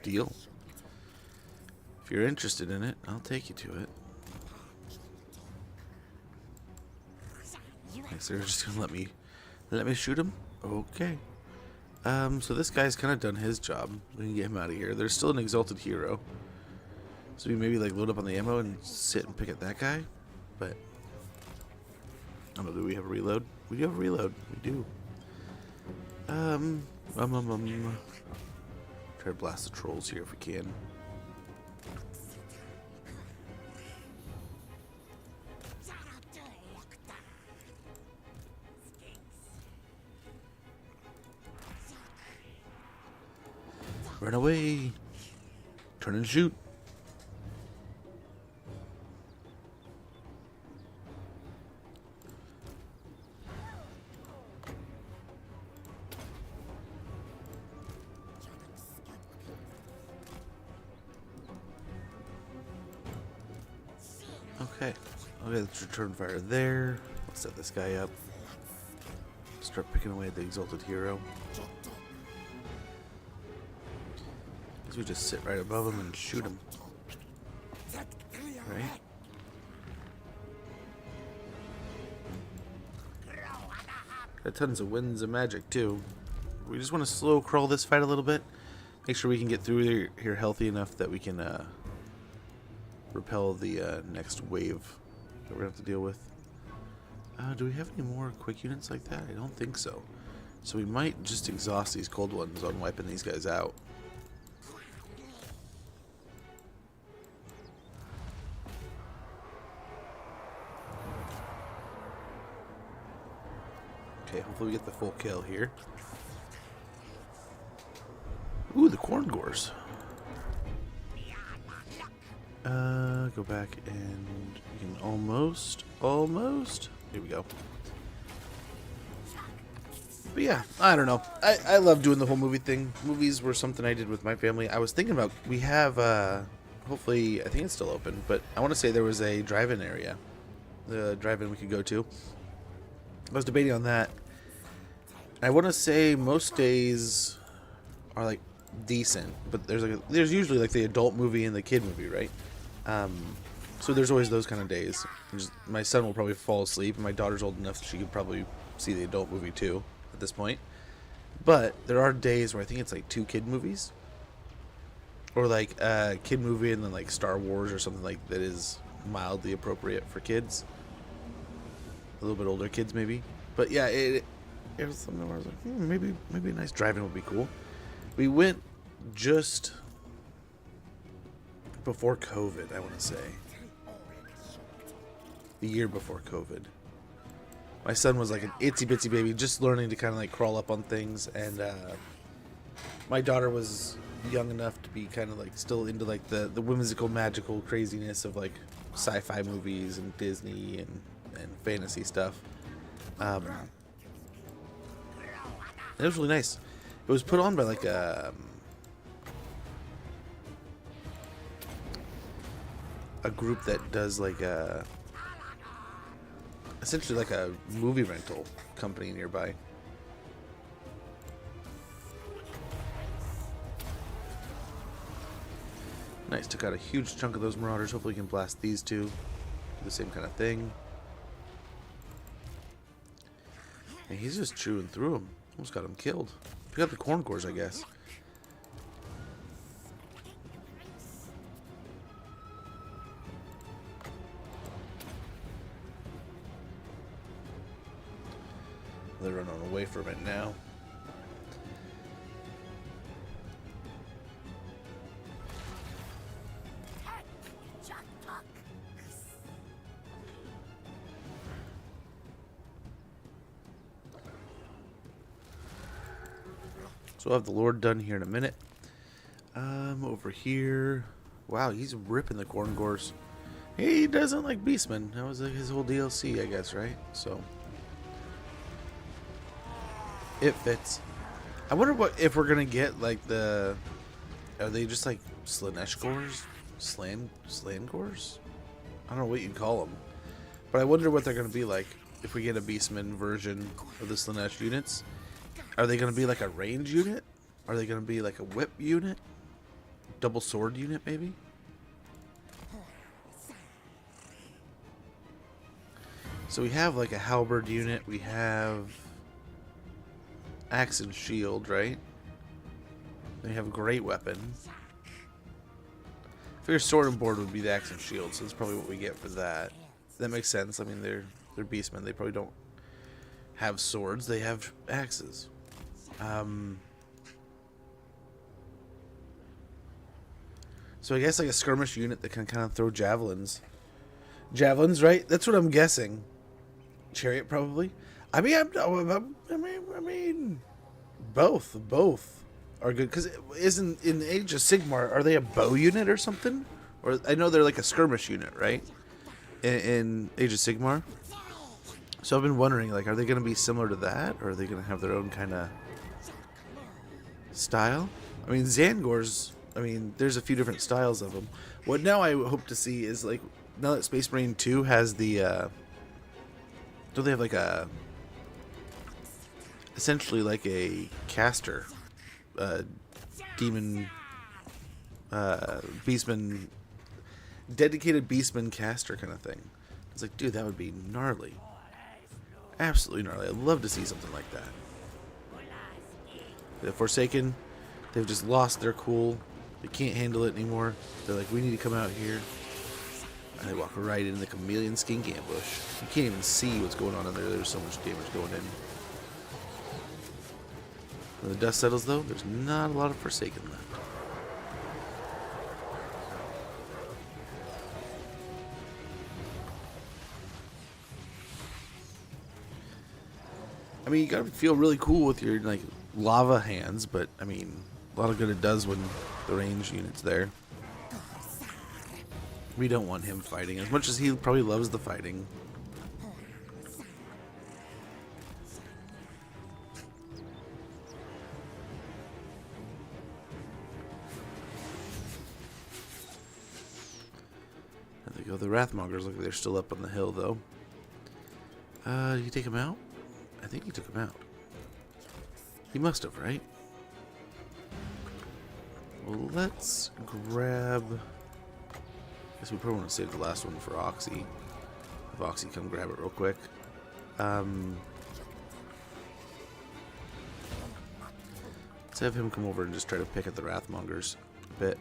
deal. If you're interested in it, I'll take you to it. Nice, they're just gonna let me shoot him? Okay. So this guy's kind of done his job. We can get him out of here. There's still an exalted hero. So we maybe like load up on the ammo and sit and pick at that guy. But I don't know, do we have a reload? We do have a reload. We do. Try to blast the trolls here if we can. Run away. Turn and shoot. Okay. Okay, let's return fire there. Let's set this guy up. Start picking away at the exalted hero. We just sit right above him and shoot him. Right? Got tons of winds of magic too. We just want to slow crawl this fight a little bit. Make sure we can get through here healthy enough that we can repel the next wave that we're going to have to deal with. Do we have any more quick units like that? I don't think so. So we might just exhaust these cold ones on wiping these guys out. Okay, hopefully we get the full kill here. Ooh, the corn gores. Go back and we can almost. Here we go. But yeah, I don't know. I love doing the whole movie thing. Movies were something I did with my family. I was thinking about, we have, hopefully, I think it's still open, but I want to say there was a drive-in area. The drive-in we could go to. I was debating on that. I want to say most days are like decent, but there's usually like the adult movie and the kid movie, right? So there's always those kind of days. My son will probably fall asleep, and my daughter's old enough that she could probably see the adult movie too at this point. But there are days where I think it's like 2 kid movies, or like a kid movie and then like Star Wars or something like that is mildly appropriate for kids. A little bit older kids maybe. But yeah, it was something where I was like, maybe a nice drive-in would be cool. We went just before COVID, I want to say. The year before COVID. My son was like an itsy-bitsy baby, just learning to kind of like crawl up on things, and my daughter was young enough to be kind of like still into like the whimsical, magical craziness of like sci-fi movies and Disney and fantasy stuff. It was really nice. It was put on by like a group that does like essentially like a movie rental company nearby. Nice, took out a huge chunk of those marauders. Hopefully we can blast these two. Do the same kind of thing. And he's just chewing through them. Almost got him killed. Pick up the corn cores, I guess. They're running away from it now. So we'll have the Lord done here in a minute. Over here. Wow, he's ripping the corn cores. He doesn't like Beastmen. That was like his whole DLC, I guess, right? So it fits. I wonder what if we're gonna get like the. Are they just like Slanesh cores? Slan cores? I don't know what you'd call them. But I wonder what they're gonna be like if we get a Beastman version of the Slanesh units. Are they going to be like a range unit? Are they going to be like a whip unit? Double sword unit, maybe? So we have like a halberd unit. We have axe and shield, right? They have a great weapon. I figure sword and board would be the axe and shield, so that's probably what we get for that. That makes sense. I mean, they're beastmen. They probably don't have swords. They have axes. So I guess like a skirmish unit that can kind of throw javelins. Javelins, right? That's what I'm guessing. Chariot, probably. I mean, both are good. Because isn't in Age of Sigmar, are they a bow unit or something? Or I know they're like a skirmish unit, right? In Age of Sigmar. So I've been wondering, like, are they going to be similar to that, or are they going to have their own kind of style? I mean, Zangors. I mean, there's a few different styles of them. What now I hope to see is, like, now that Space Marine 2 has the, don't they have, like, a, essentially, like, a caster, demon, beastman, dedicated beastman caster kind of thing. It's like, dude, that would be gnarly. Absolutely gnarly. I'd love to see something like that. The Forsaken, they've just lost their cool. They can't handle it anymore. They're like, we need to come out here. And they walk right into the chameleon skink ambush. You can't even see what's going on in there. There's so much damage going in. When the dust settles, though, there's not a lot of Forsaken left. I mean, you gotta feel really cool with your, like, lava hands, but, I mean, a lot of good it does when the range unit's there. We don't want him fighting, as much as he probably loves the fighting. There they go. The Wrathmongers look like they're still up on the hill, though. Did you take him out? I think he took him out. He must have, right? Well, let's grab... I guess we probably want to save the last one for Oxy. Have Oxy come grab it real quick. Let's have him come over and just try to pick at the Wrathmongers a bit.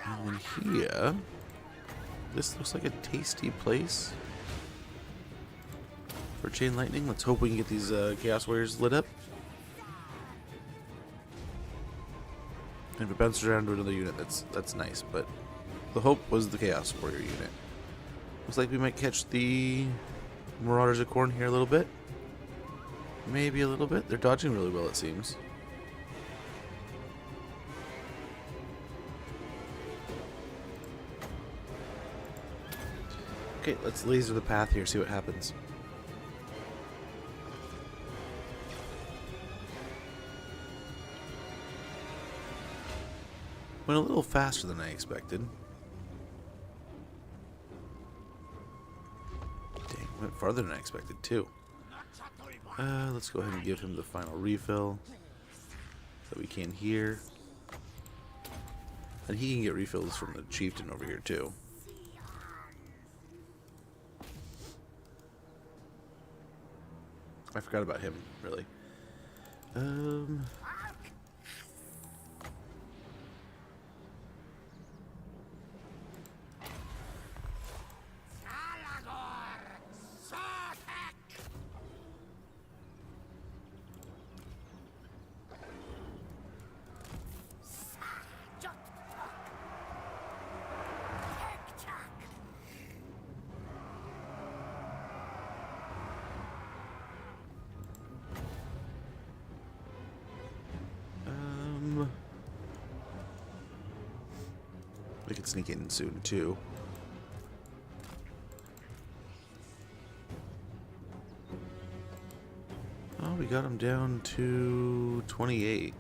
And then here... This looks like a tasty place for Chain Lightning. Let's hope we can get these Chaos Warriors lit up. And if it bounces around to another unit, that's nice. But the hope was the Chaos Warrior unit. Looks like we might catch the Marauders of Khorne here a little bit. Maybe a little bit. They're dodging really well, it seems. Okay, let's laser the path here, see what happens. Went a little faster than I expected. Dang, went farther than I expected too. Let's go ahead and give him the final refill that we can here. And he can get refills from the chieftain over here too. I forgot about him, really. We could sneak in soon, too. Oh, we got him down to 28.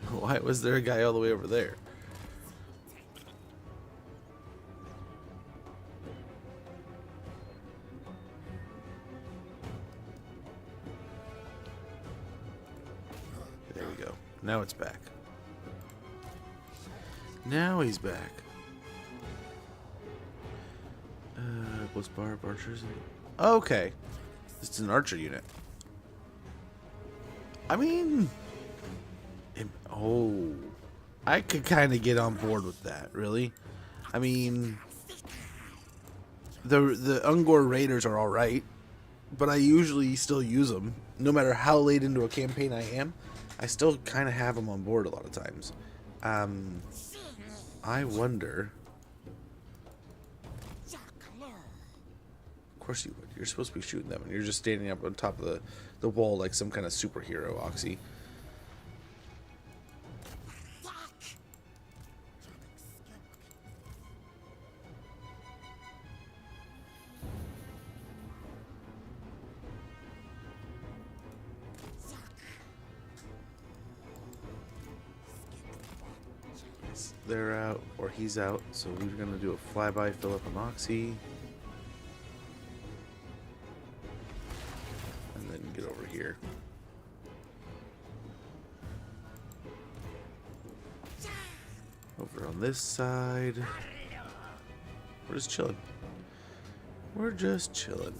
Why was there a guy all the way over there? There we go. Now it's back. Now he's back. Plus bar archers. Okay. This is an archer unit. I mean... Oh. I could kind of get on board with that, really. I mean... The Ungor Raiders are alright. But I usually still use them. No matter how late into a campaign I am, I still kind of have them on board a lot of times. I wonder... Of course you would. You're supposed to be shooting them, and you're just standing up on top of the wall like some kind of superhero, Oxy. They're out, or he's out, so we're going to do a flyby, fill up an Oxy. And then get over here. Over on this side. We're just chilling. We're just chilling.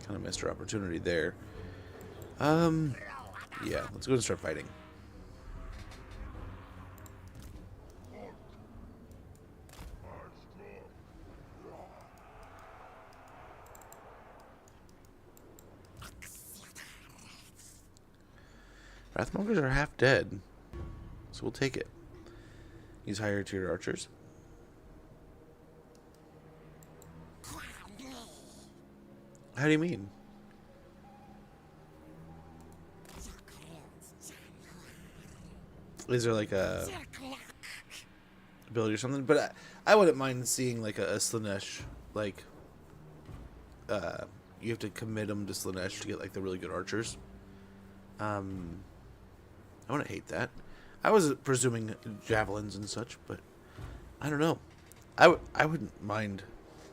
Kind of missed our opportunity there. Yeah, let's go and start fighting. Wrathmongers are half dead, so we'll take it. Use higher tier archers. How do you mean? Is there like a ability or something? But I wouldn't mind seeing like a Slanesh, like you have to commit them to Slanesh to get like the really good archers. I wouldn't hate that. I was presuming javelins and such, but I don't know. I wouldn't mind.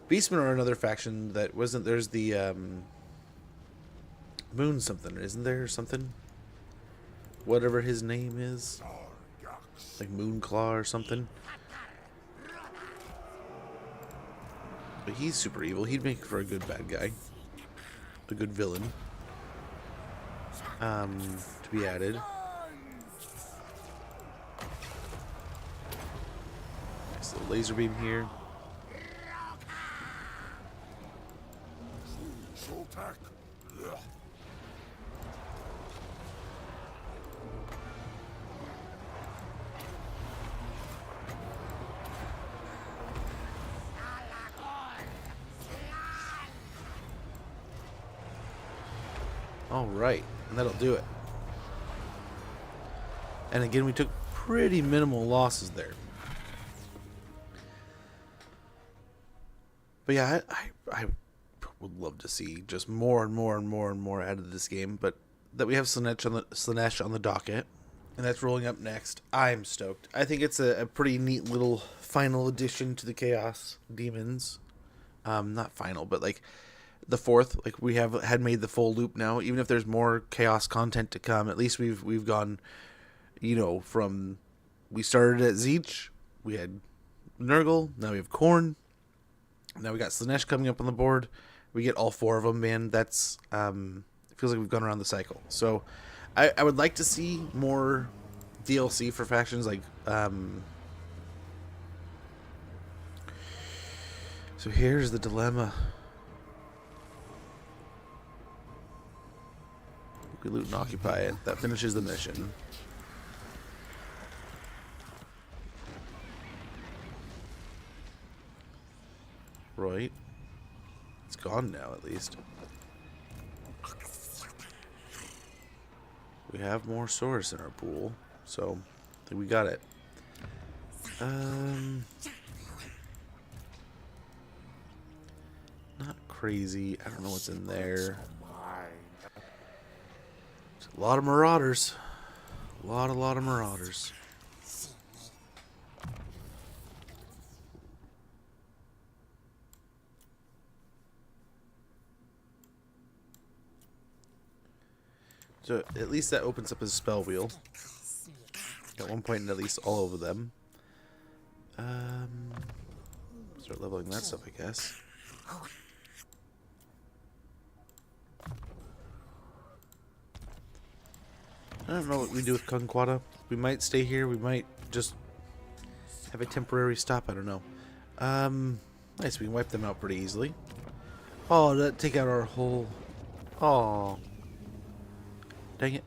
Beastmen are another faction that wasn't. There's the Moon something, isn't there? Or something. Whatever his name is, like Moonclaw or something. But he's super evil. He'd make for a good bad guy, a good villain. To be added. Nice little laser beam here. All right, and that'll do it. And again, we took pretty minimal losses there. But yeah, I would love to see just more and more and more and more out of this game. But that we have Slanesh on the docket, and that's rolling up next. I'm stoked. I think it's a pretty neat little final addition to the Chaos Demons. Not final, but like the fourth. Like we had made the full loop now. Even if there's more Chaos content to come, at least we've gone. You know, from we started at Zeech, we had Nurgle, now we have Khorne, Now we got Slanesh coming up on the board. We get all 4 of them, man. That's it feels like we've gone around the cycle. So I would like to see more DLC for factions like so here's the dilemma. We loot and occupy it. That finishes the mission. Right. It's gone now, at least. We have more source in our pool, so I think we got it. Not crazy. I don't know what's in there. It's a lot of marauders. A lot of marauders. So at least that opens up his spell wheel. At one point, at least all over them. Start leveling that stuff, I guess. I don't know what we do with Conquata. We might stay here. We might just have a temporary stop. I don't know. Nice. We can wipe them out pretty easily. Oh, that take out our whole. Oh. Dang it.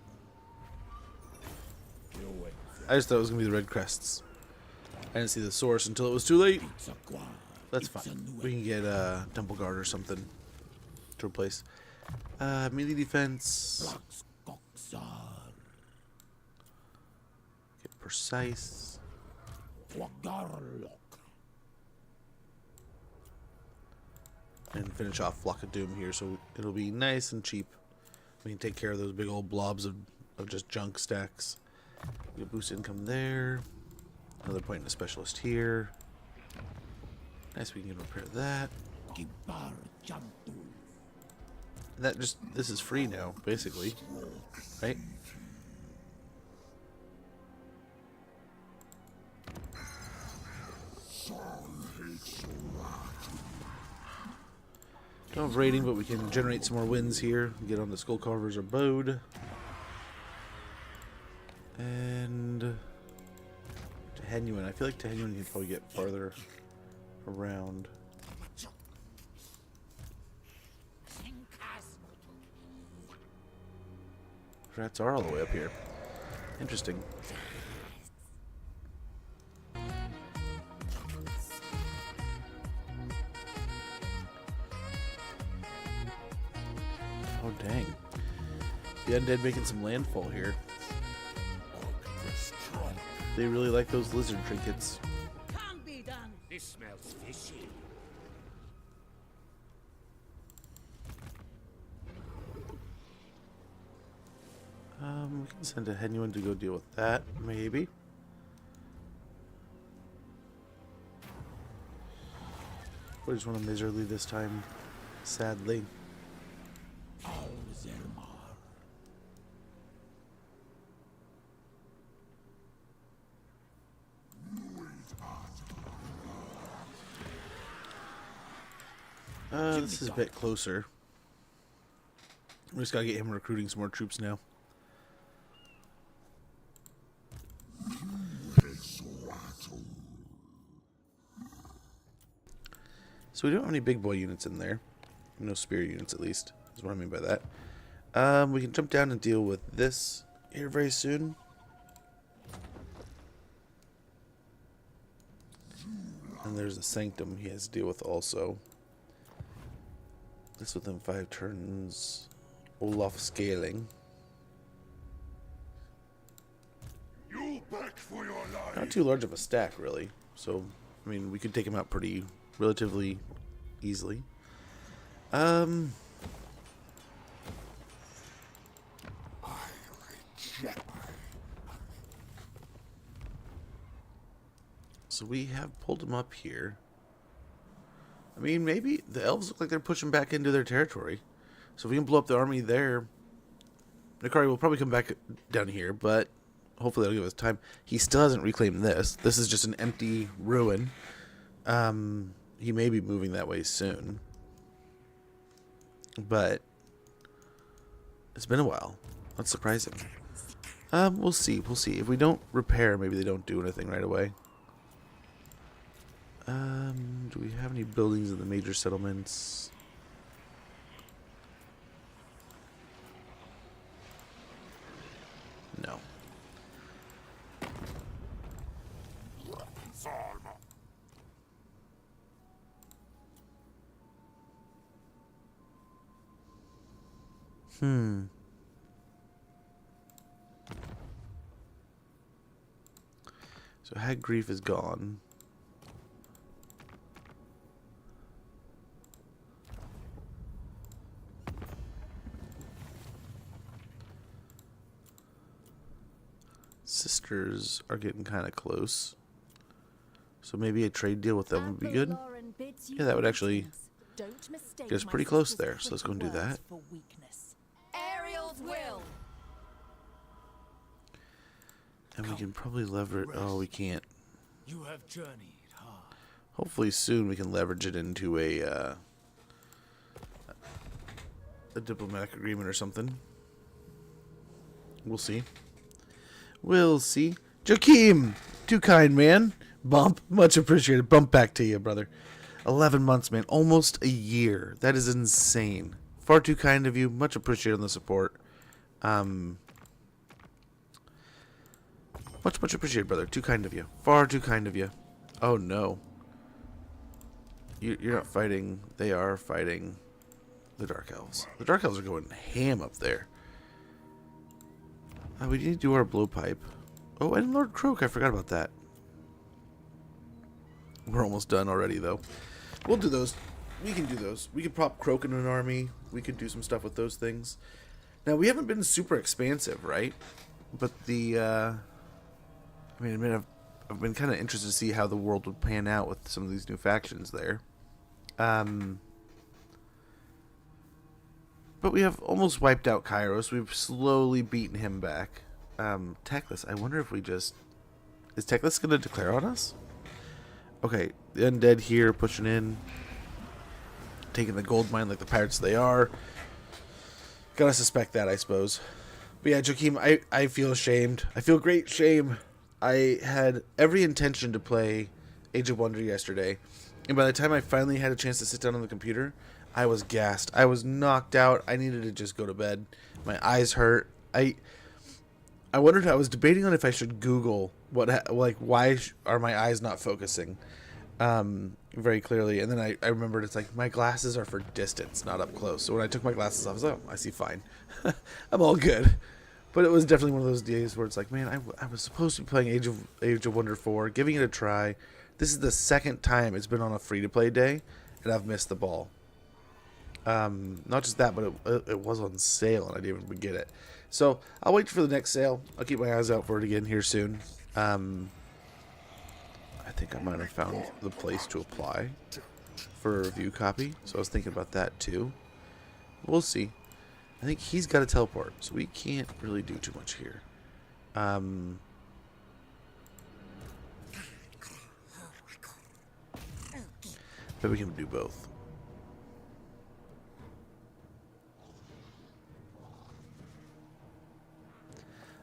I just thought it was going to be the red crests. I didn't see the source until it was too late. That's fine. We can get a temple guard or something to replace. Melee defense. Get precise. And finish off Flock of Doom here, so it'll be nice and cheap. We can take care of those big old blobs of just junk stacks. We get boost income there. Another point in a specialist here. Nice, we can repair that. That just, this is free now, basically. Right? Don't have rating, but we can generate some more wins here. Get on the Skull Carver's abode. And Tehenuan. I feel like Tehenuan can probably get farther around. Rats are all the way up here. Interesting. Oh dang. The undead making some landfall here. They really like those lizard trinkets. Can't be done. This smells fishy. We can send a Henuan to go deal with that, maybe. We just want to miserly this time, sadly. This is a bit closer. We just gotta get him recruiting some more troops now. So we don't have any big boy units in there. No spear units, at least. That's what I mean by that. We can jump down and deal with this here very soon. And there's a Sanctum he has to deal with also. This within 5 turns. Olaf scaling. You beg for your life. Not too large of a stack, really. So, I mean, we could take him out pretty relatively easily. So we have pulled him up here. I mean, maybe the elves look like they're pushing back into their territory. So if we can blow up the army there, Nikari will probably come back down here, but hopefully that'll give us time. He still hasn't reclaimed this. This is just an empty ruin. He may be moving that way soon. But it's been a while. That's surprising. We'll see. We'll see. If we don't repair, maybe they don't do anything right away. Do we have any buildings in the major settlements? No. So Hag Grief is gone. Sisters are getting kind of close. So maybe a trade deal with them would be good. Yeah, that would actually get us pretty close there. So let's go and do that. Ariel's will. And we can probably leverage... Oh, we can't. You have journeyed hard. Hopefully soon we can leverage it into a diplomatic agreement or something. We'll see. We'll see. Joachim! Too kind, man. Bump. Much appreciated. Bump back to you, brother. 11 months, man. Almost a year. That is insane. Far too kind of you. Much appreciated on the support. Much appreciated, brother. Too kind of you. Far too kind of you. Oh, no. You're not fighting. They are fighting the Dark Elves. The Dark Elves are going ham up there. We need to do our blowpipe. Oh, and Lord Croak. I forgot about that. We're almost done already, though. We'll do those. We can do those. We could prop Croak in an army. We could do some stuff with those things. Now, we haven't been super expansive, right? But the... I mean, I've been kind of interested to see how the world would pan out with some of these new factions there. But we have almost wiped out Kairos. We've slowly beaten him back. Teclis, I wonder if we just... Is Teclis going to declare on us? Okay, the undead here pushing in. Taking the gold mine like the pirates they are. Gotta suspect that, I suppose. But yeah, Joachim, I feel ashamed. I feel great shame. I had every intention to play Age of Wonder yesterday. And by the time I finally had a chance to sit down on the computer, I was gassed. I was knocked out. I needed to just go to bed. My eyes hurt. I wondered, I was debating on if I should Google why are my eyes not focusing very clearly. And then I remembered it's like my glasses are for distance, not up close. So when I took my glasses off, I was like, oh, I see fine. I'm all good. But it was definitely one of those days where it's like, man, I was supposed to be playing Age of Wonder 4, giving it a try. This is the second time it's been on a free-to-play day, and I've missed the ball. Not just that, but it was on sale, and I didn't even get it. So I'll wait for the next sale. I'll keep my eyes out for it again here soon. I think I might have found the place to apply for a review copy, so I was thinking about that too. We'll see. I think he's got a teleport, so we can't really do too much here. But we can do both.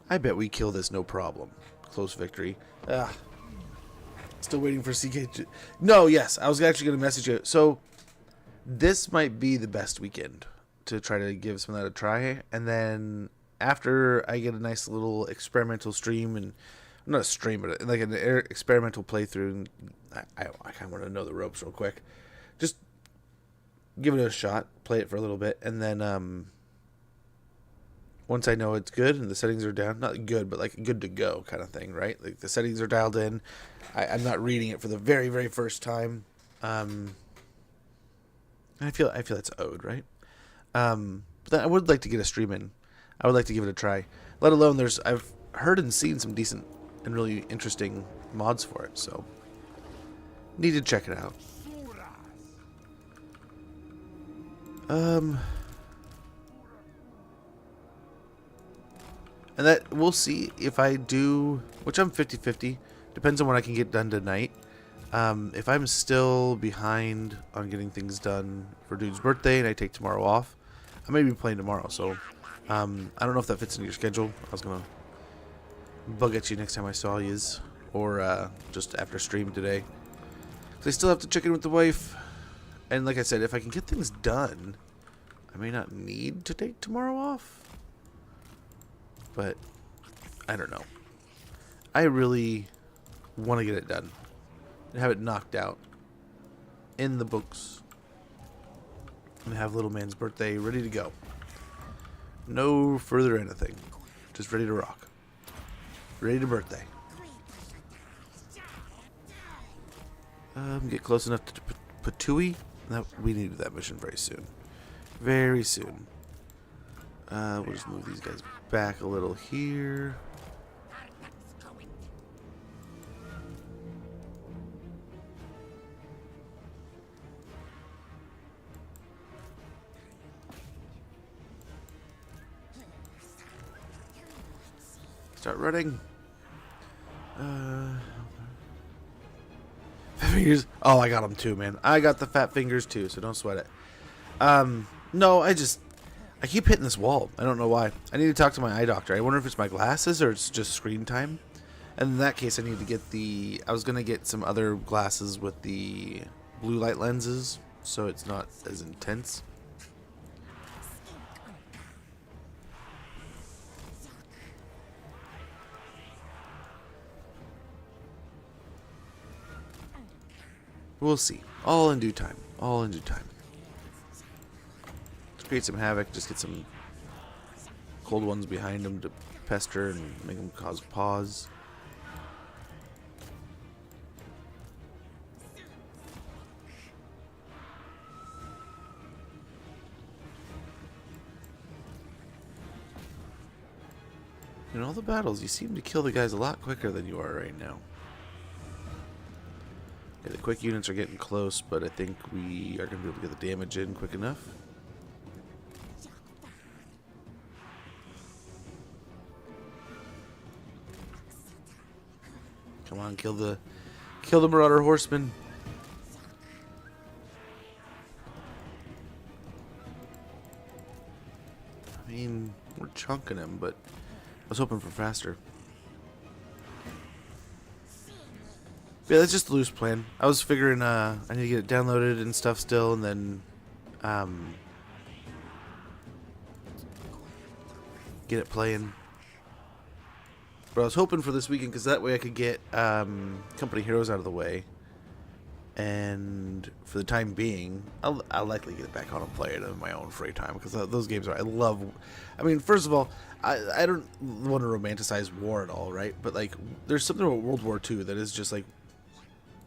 I bet we kill this no problem. Close victory. Still waiting for CK. No, yes, I was actually going to message you. So this might be the best weekend to try to give some of that a try, and then after I get a nice little experimental stream, and not a stream, but like an experimental playthrough, and I kind of want to know the ropes real quick. Just give it a shot, play it for a little bit, and then once I know it's good and the settings are down, not good, but like good to go kind of thing, right? Like the settings are dialed in. I'm not reading it for the very, very first time. I feel it's owed, right? But I would like to get a stream in. I would like to give it a try. Let alone I've heard and seen some decent and really interesting mods for it, so need to check it out. And that we'll see if I do, which I'm 50-50. Depends on what I can get done tonight. If I'm still behind on getting things done for Dude's birthday and I take tomorrow off, I may be playing tomorrow. So I don't know if that fits into your schedule. I was gonna bug at you next time I saw yous, or just after stream today. 'Cause I still have to check in with the wife, and like I said, if I can get things done, I may not need to take tomorrow off. But I don't know. I really want to get it done and have it knocked out in the books and have little man's birthday ready to go. No further anything. Just ready to rock. Ready to birthday. Get close enough to Patui. We needed that mission very soon. Very soon. We'll just move these guys back a little here. Start running. Fat fingers. Oh, I got them too, man. I got the fat fingers too, so don't sweat it. No, I keep hitting this wall. I don't know why. I need to talk to my eye doctor. I wonder if it's my glasses or it's just screen time. And in that case, I need to get I was going to get some other glasses with the blue light lenses, so it's not as intense. We'll see. All in due time. All in due time. Let's create some havoc. Just get some cold ones behind them to pester and make them cause pause. In all the battles, you seem to kill the guys a lot quicker than you are right now. Yeah, the quick units are getting close, but I think we are going to be able to get the damage in quick enough. Come on, kill the Marauder Horseman. I mean, we're chunking him, but I was hoping for faster. Yeah, that's just a loose plan. I was figuring I need to get it downloaded and stuff still, and then get it playing. But I was hoping for this weekend because that way I could get Company Heroes out of the way. And for the time being, I'll likely get it back on and play it in my own free time because those games I love. I mean, first of all, I don't want to romanticize war at all, right? But like, there's something about World War II that is just like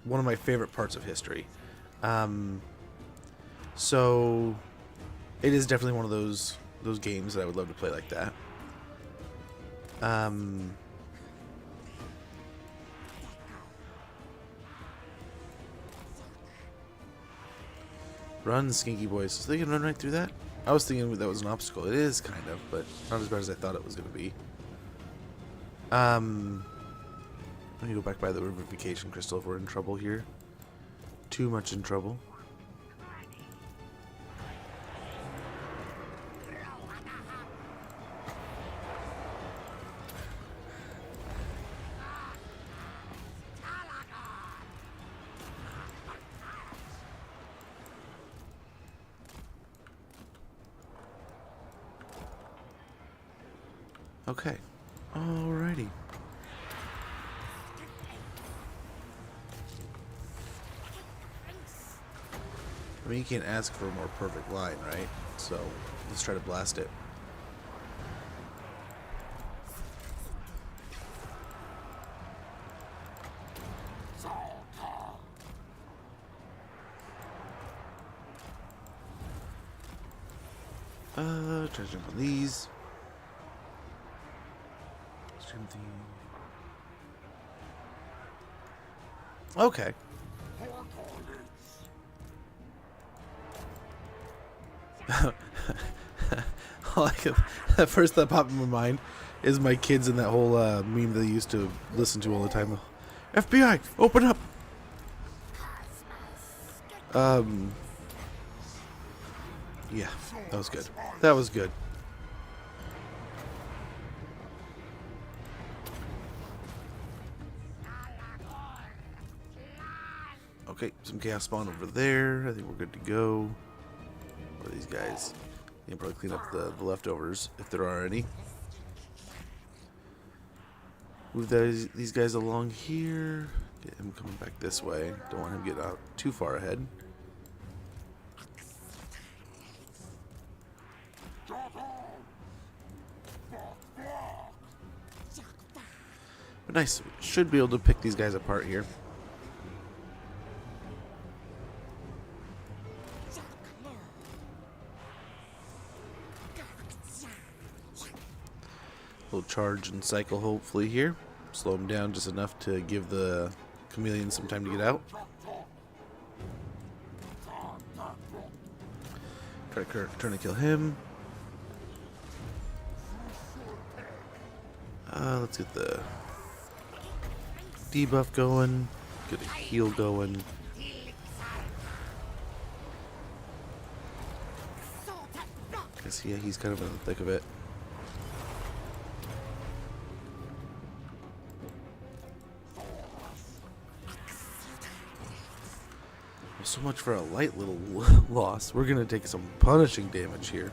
one of my favorite parts of history. So it is definitely one of those games that I would love to play like that. Run, skinky boys. So they can run right through that? I was thinking that was an obstacle. It is kind of, but not as bad as I thought it was going to be. Let me go back by the Revivification Crystal if we're in trouble here. Too much in trouble. Okay. Alrighty. I mean, you can't ask for a more perfect line, right? So, let's try to blast it. Try to jump on these. Okay. The first that popped in my mind is my kids in that whole meme that they used to listen to all the time. FBI, open up! Yeah, that was good. That was good. Okay, some chaos spawn over there. I think we're good to go. What are these guys? You can probably clean up the leftovers if there are any. Move these guys along here. Get him coming back this way. Don't want him getting out too far ahead. But nice. Should be able to pick these guys apart here. Little charge and cycle hopefully here. Slow them down just enough to give the chameleon some time to get out. Trying to kill him. Let's get the debuff going. Get a heal going. Guess yeah, he's kind of in the thick of it. So much for a light little loss. We're gonna take some punishing damage here.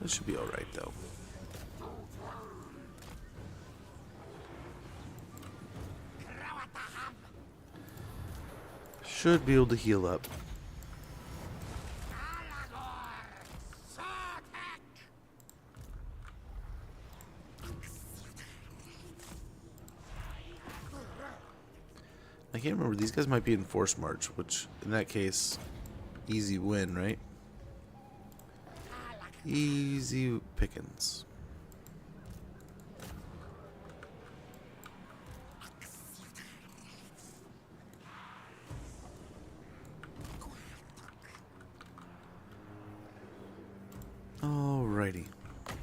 This should be alright though. Should be able to heal up. I can't remember. These guys might be in Force March, which in that case, easy win, right? Easy pickings. Alrighty. A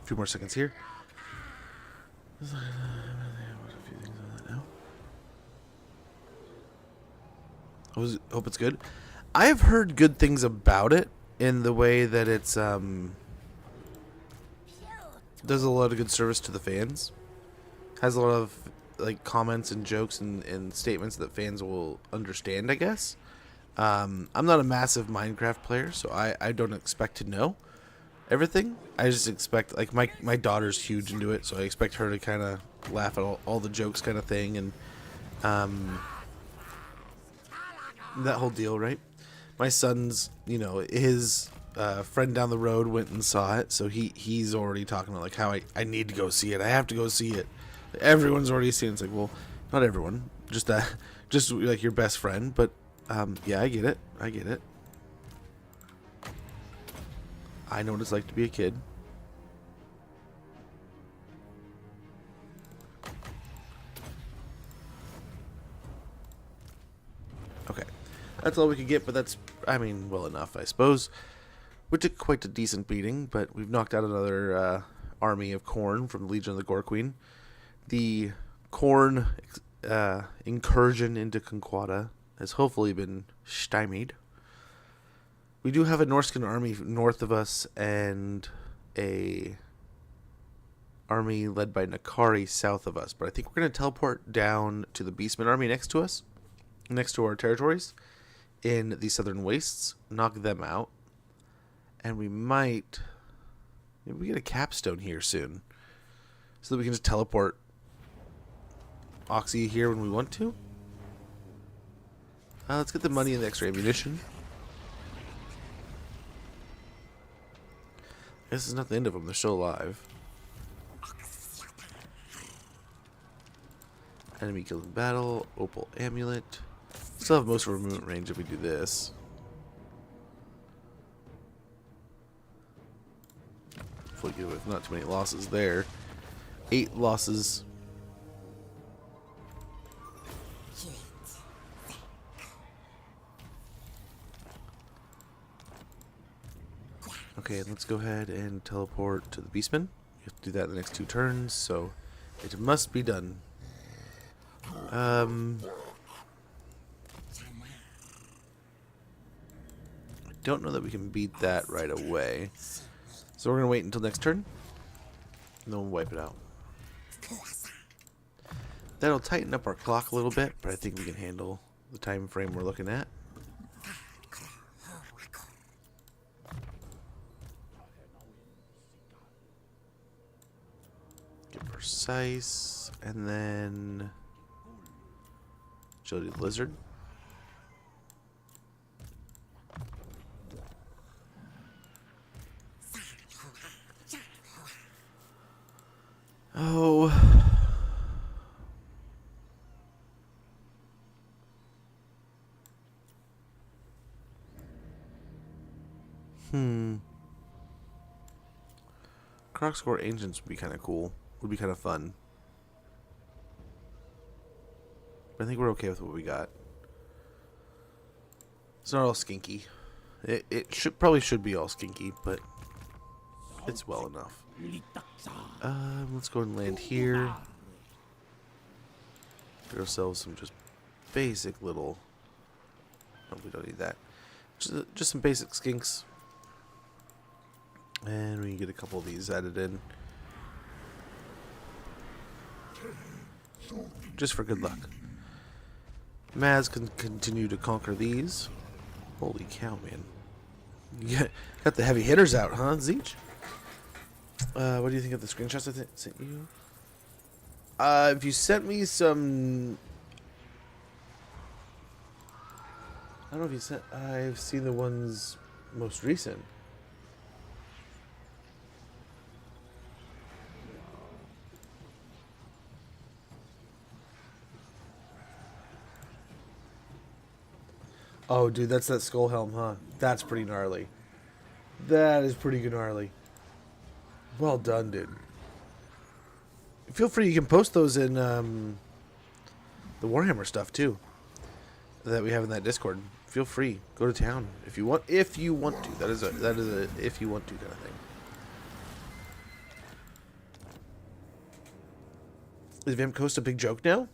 few more seconds here. Hope it's good. I have heard good things about it in the way that it's does a lot of good service to the fans. Has a lot of like comments and jokes and statements that fans will understand, I guess. I'm not a massive Minecraft player, so I don't expect to know everything. I just expect, like, my daughter's huge into it, so I expect her to kind of laugh at all the jokes kind of thing, and that whole deal, right? My son's, you know, his friend down the road went and saw it, so he's already talking about like how I need to go see it. I have to go see it. Everyone's already seen it. It's like, well, not everyone, just like your best friend, but yeah, I get it. I get it. I know what it's like to be a kid. Okay. That's all we could get, but that's, I mean, well enough, I suppose. We took quite a decent beating, but we've knocked out another army of Khorne from the Legion of the Gore Queen. The Khorne incursion into Conquata has hopefully been stymied. We do have a Norscan army north of us and a army led by Nakari south of us, but I think we're going to teleport down to the Beastman army next to us, next to our territories in the Southern Wastes, knock them out, and we might, maybe we get a capstone here soon, so that we can just teleport Oxy here when we want to. Let's get the money and the extra ammunition. This is not the end of them. They're still alive. Enemy killed in battle. Opal amulet. Still have most of our movement range if we do this. Hopefully get with not too many losses there. 8 losses. Okay, let's go ahead and teleport to the Beastman. We have to do that in the next 2 turns, so it must be done. I don't know that we can beat that right away. So we're going to wait until next turn, and then we'll wipe it out. That'll tighten up our clock a little bit, but I think we can handle the time frame we're looking at. Get precise, and then Agility the Lizard. Oh. Croc Score Ancients would be kind of cool. Would be kind of fun. But I think we're okay with what we got. It's not all skinky. It probably should be all skinky, but it's well enough. Let's go and land here. Get ourselves some just basic little... No, we don't need that. Just some basic skinks. And we can get a couple of these added in. Just for good luck. Maz can continue to conquer these. Holy cow, man. You got the heavy hitters out, huh, Zeech? What do you think of the screenshots I sent you? If you sent me some... I don't know if you sent... I've seen the ones most recent. Oh, dude, that's that skull helm, huh? That's pretty gnarly. That is pretty gnarly. Well done, dude. Feel free, you can post those in the Warhammer stuff too that we have in that Discord. Feel free, go to town if you want. If you want to, that is a if you want to kind of thing. Is Vamp Coast a big joke now?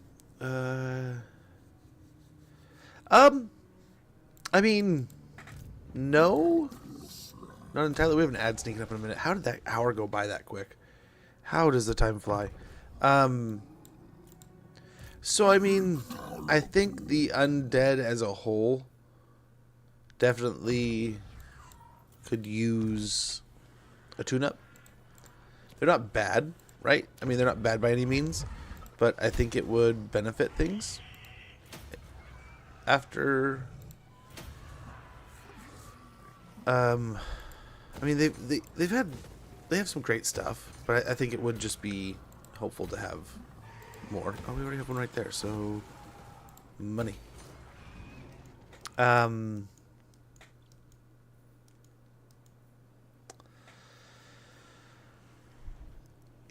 I mean, no, not entirely. We have an ad sneaking up in a minute. How did that hour go by that quick? How does the time fly? So I mean, I think the undead as a whole definitely could use a tune-up. They're not bad, right? I mean, they're not bad by any means, but I think it would benefit things after. I mean, they have some great stuff, but I think it would just be helpful to have more. Oh, we already have one right there, so money. Yeah,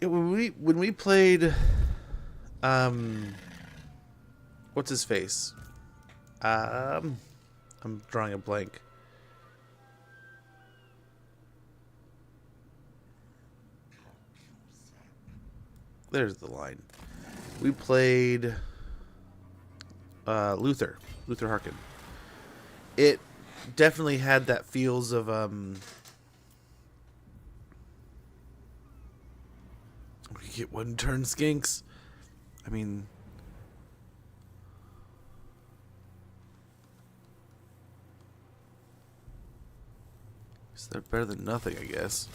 when we played, what's his face? I'm drawing a blank. There's the line. We played Luther Harkin. It definitely had that feels of we get one turn skinks. I mean, is that better than nothing, I guess.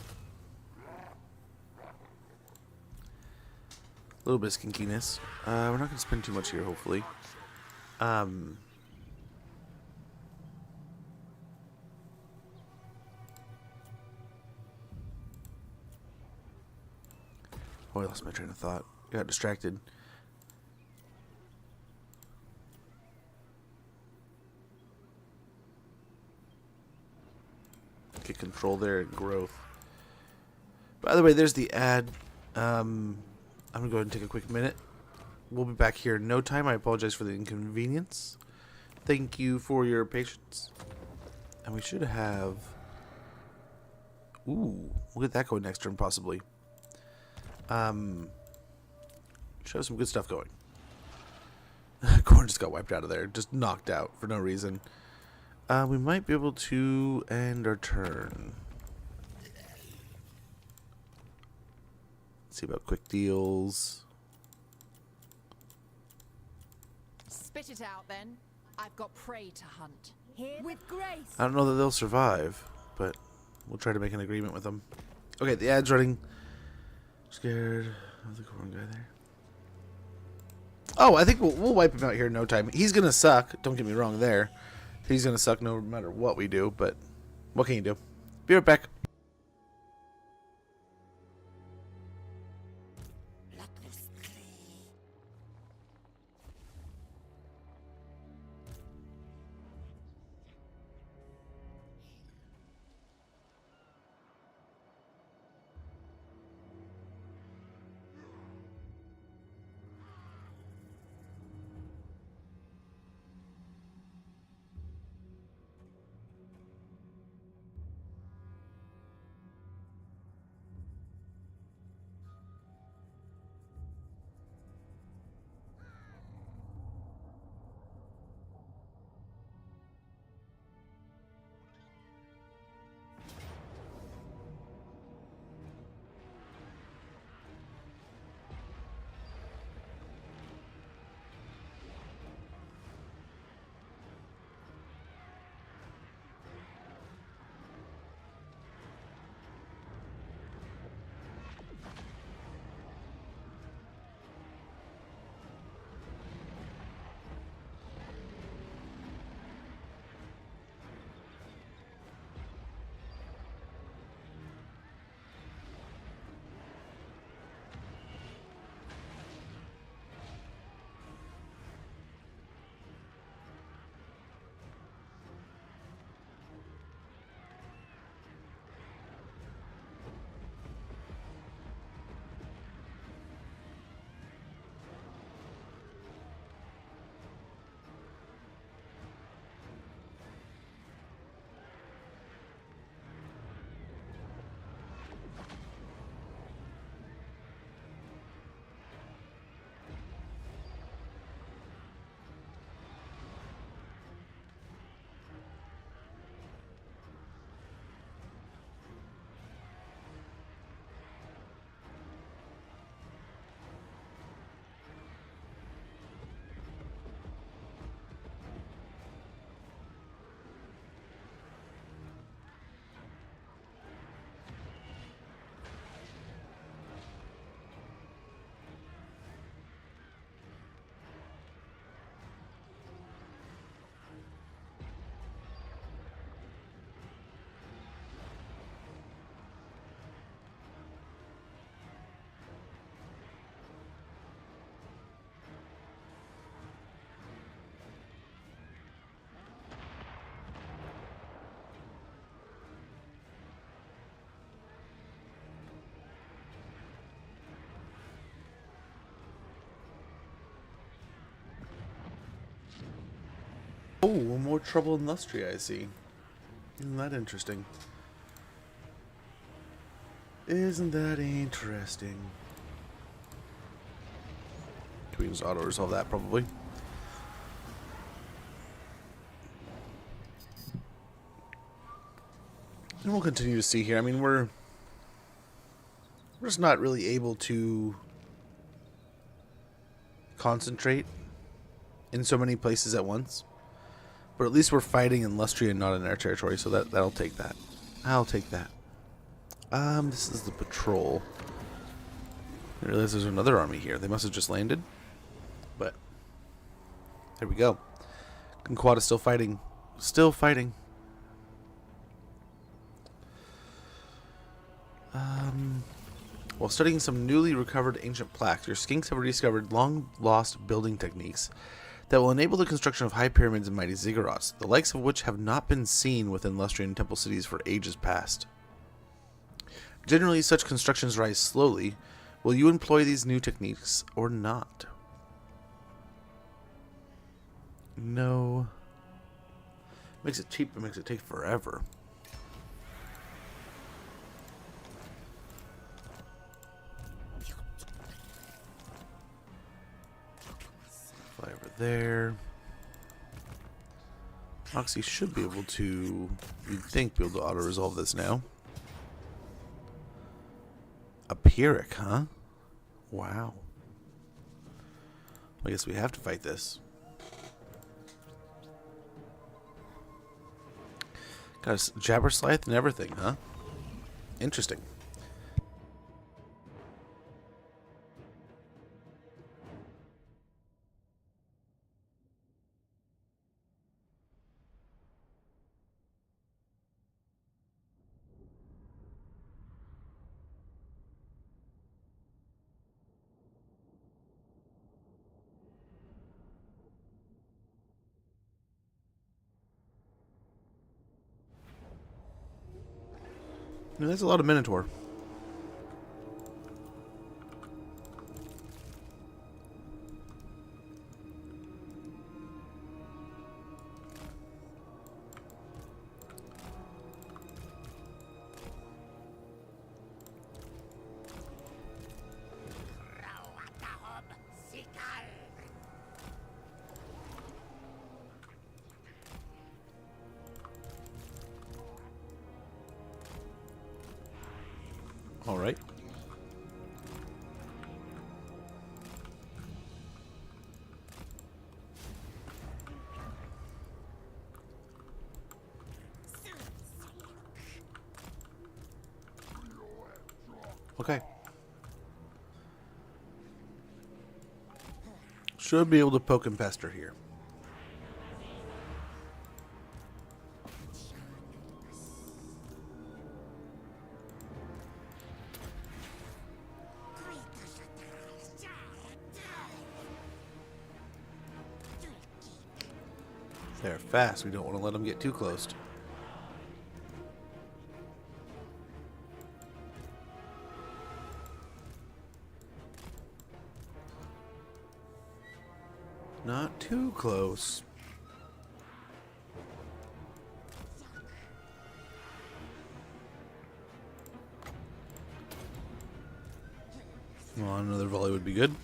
A little bit of skinkiness. We're not going to spend too much here, hopefully. Oh, I lost my train of thought. Got distracted. Get control there and growth. By the way, there's the ad. I'm going to go ahead and take a quick minute. We'll be back here in no time. I apologize for the inconvenience. Thank you for your patience. And we should have... Ooh, we'll get that going next turn, possibly. Should have some good stuff going. Corn just got wiped out of there. Just knocked out for no reason. We might be able to end our turn. Let's see about quick deals. Spit it out then. I've got prey to hunt. Here with grace. I don't know that they'll survive, but we'll try to make an agreement with them. Okay, the ad's running. Scared of the corn guy there. Oh, I think we'll wipe him out here in no time. He's going to suck. Don't get me wrong there. He's going to suck no matter what we do, but what can you do? Be right back. Oh, more trouble in Lustria, I see. Isn't that interesting? Isn't that interesting? Can we just auto-resolve that, probably? And we'll continue to see here. I mean, we're just not really able to concentrate in so many places at once. But at least we're fighting in Lustria and not in our territory, so that'll take that. I'll take that. This is the patrol. I realize there's another army here. They must have just landed. But there we go. Conquad is still fighting. Still fighting. While studying some newly recovered ancient plaques, your skinks have rediscovered long-lost building techniques that will enable the construction of high pyramids and mighty ziggurats, the likes of which have not been seen within Lustrian temple cities for ages past. Generally, such constructions rise slowly. Will you employ these new techniques or not? No. Makes it cheap, but makes it take forever. there. Oxy should be able to, you'd think, be able to auto-resolve this now. A Pyrrhic, huh? Wow. I guess we have to fight this. Got a Jabber Scythe and everything, huh? Interesting. That's a lot of Minotaur. All right. Okay. Should be able to poke and pester here. They're fast. We don't want to let them get too close. Not too close. Come on, another volley would be good.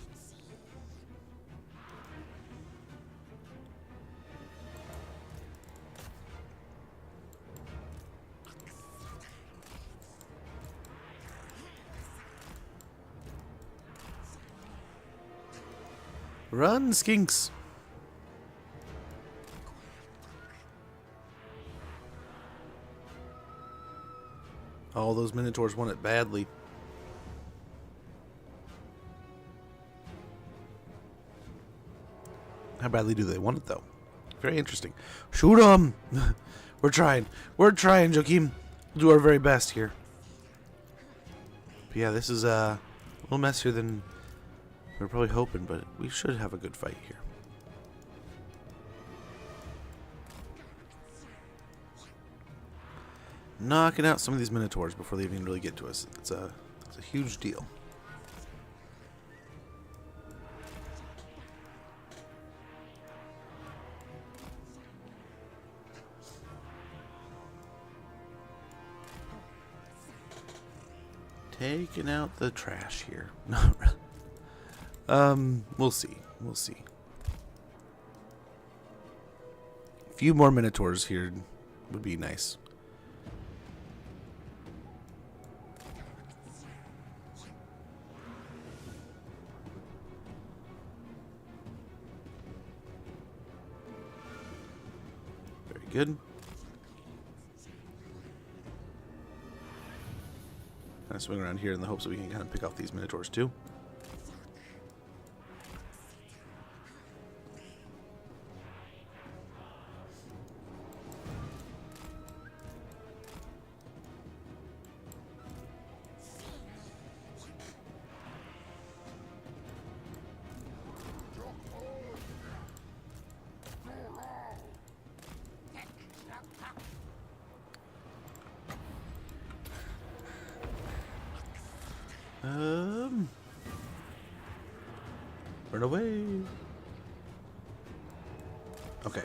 Run, skinks! All those Minotaurs want it badly. How badly do they want it, though? Very interesting. Shoot them! We're trying. We're trying, Joachim. We'll do our very best here. But yeah, this is a little messier than we were probably hoping, but we should have a good fight here. Knocking out some of these Minotaurs before they even really get to us. It's a huge deal. Taking out the trash here. Not really. We'll see. We'll see. A few more Minotaurs here would be nice. Very good. Kind of swing around here in the hopes that we can kind of pick off these Minotaurs too. Run away. Okay.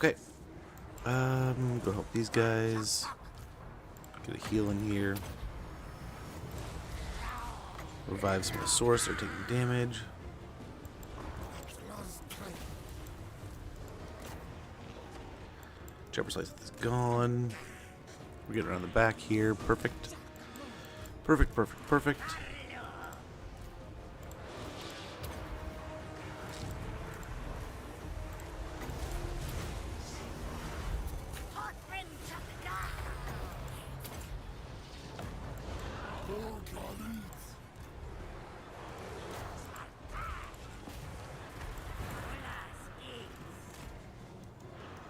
Okay. Go help these guys. Get a heal in here. Revive some of the source. They're taking damage. Jumper slice is gone. We get around the back here. Perfect. Perfect, perfect, perfect.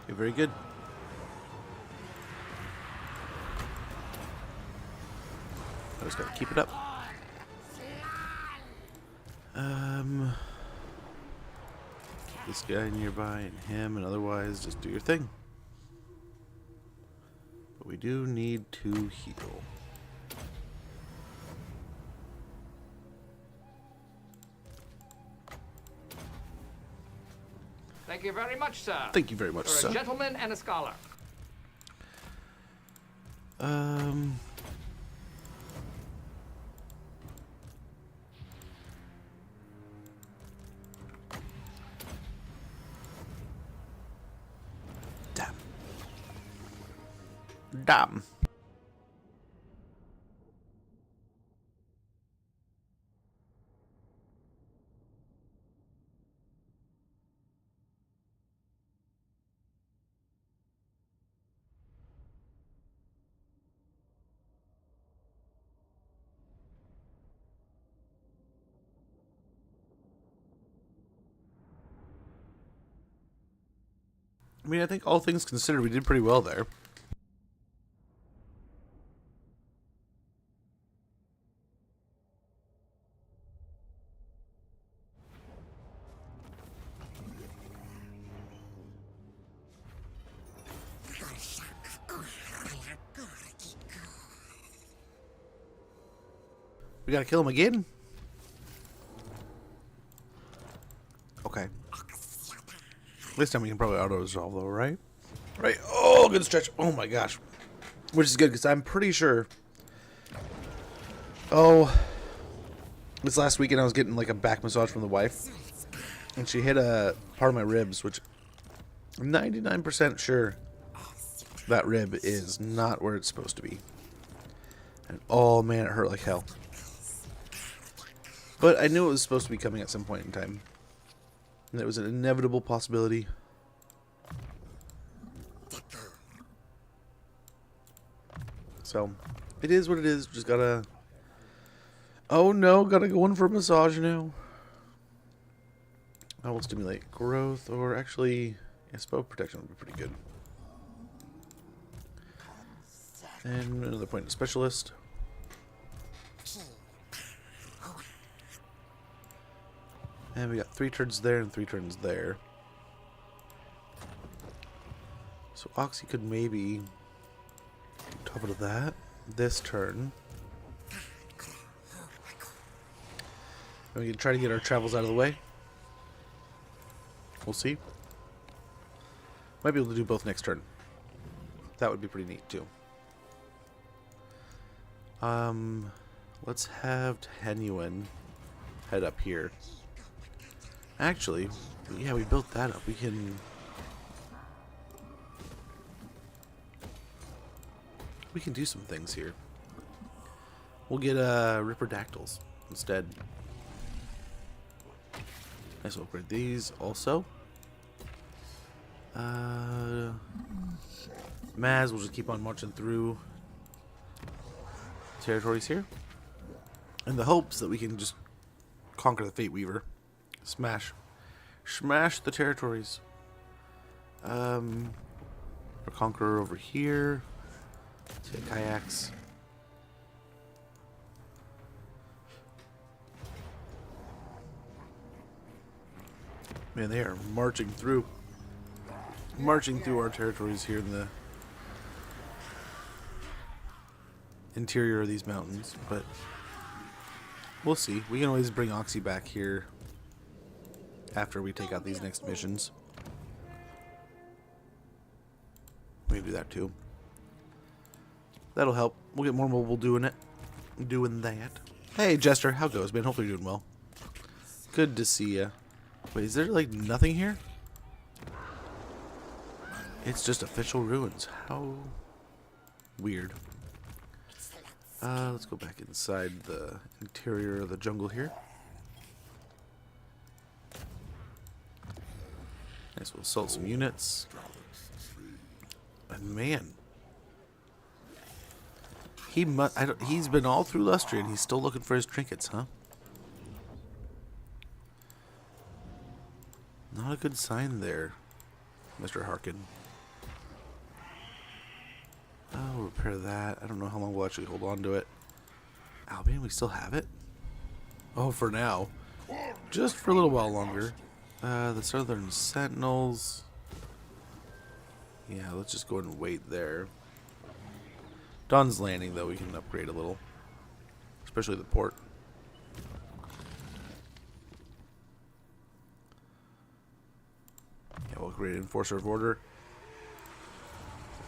Okay, very good. I just gotta keep it up. This guy nearby and him, and otherwise just do your thing. But we do need to heal. Thank you very much, sir. Thank you very much, You're sir. a gentleman and a scholar. Damn. Damn. I mean, I think all things considered, we did pretty well there. We gotta kill him again? Okay. This time we can probably auto-resolve though, right? Right. Oh, good stretch. Oh my gosh. Which is good because I'm pretty sure... Oh. This last weekend I was getting like a back massage from the wife. And she hit a part of my ribs, which I'm 99% sure that rib is not where it's supposed to be. And oh man, it hurt like hell. But I knew it was supposed to be coming at some point in time. And it was an inevitable possibility. So, it is what it is. Just gotta... Oh no, gotta go in for a massage now. I will stimulate growth, or actually... Yeah, spell protection would be pretty good. And another point of specialist. And we got 3 turns there and 3 turns there. So Oxy could maybe top it of that this turn. And we can try to get our travels out of the way. We'll see. Might be able to do both next turn. That would be pretty neat too. Let's have Tenuan head up here. Actually, yeah, we built that up. We can do some things here. We'll get Ripperdactyls instead. Nice, we'll upgrade these also. Maz will just keep on marching through territories here, in the hopes that we can just conquer the Fate Weaver. Smash the territories. Our Conqueror over here. Take kayaks. Man, they are marching through our territories here in the interior of these mountains, but we'll see. We can always bring Oxy back here after we take out these next missions. We can do that too. That'll help. We'll get more mobile doing it. Doing that. Hey, Jester. How goes, man? Hopefully you're doing well. Good to see ya. Wait, is there like nothing here? It's just official ruins. How weird. Let's go back inside the interior of the jungle here. Nice, we'll assault some units. And man, he's been all through Lustria and he's still looking for his trinkets, huh? Not a good sign there, Mr. Harkin. I'll repair that. I don't know how long we'll actually hold on to it. Albion, we still have it? Oh, for now. Just for a little while longer. The Southern Sentinels. Yeah, let's just go ahead and wait there. Dawn's Landing, though, we can upgrade a little. Especially the port. Yeah, we'll create an Enforcer of Order.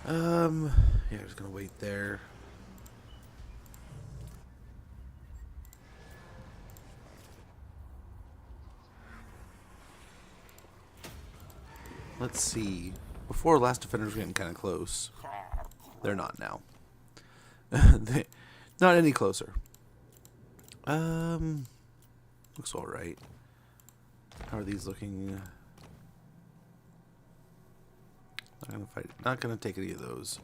Yeah, just gonna wait there. Let's see. Before, last defenders were getting kind of close. They're not now. Not any closer. Looks all right. How are these looking? Not gonna fight. Not gonna take any of those.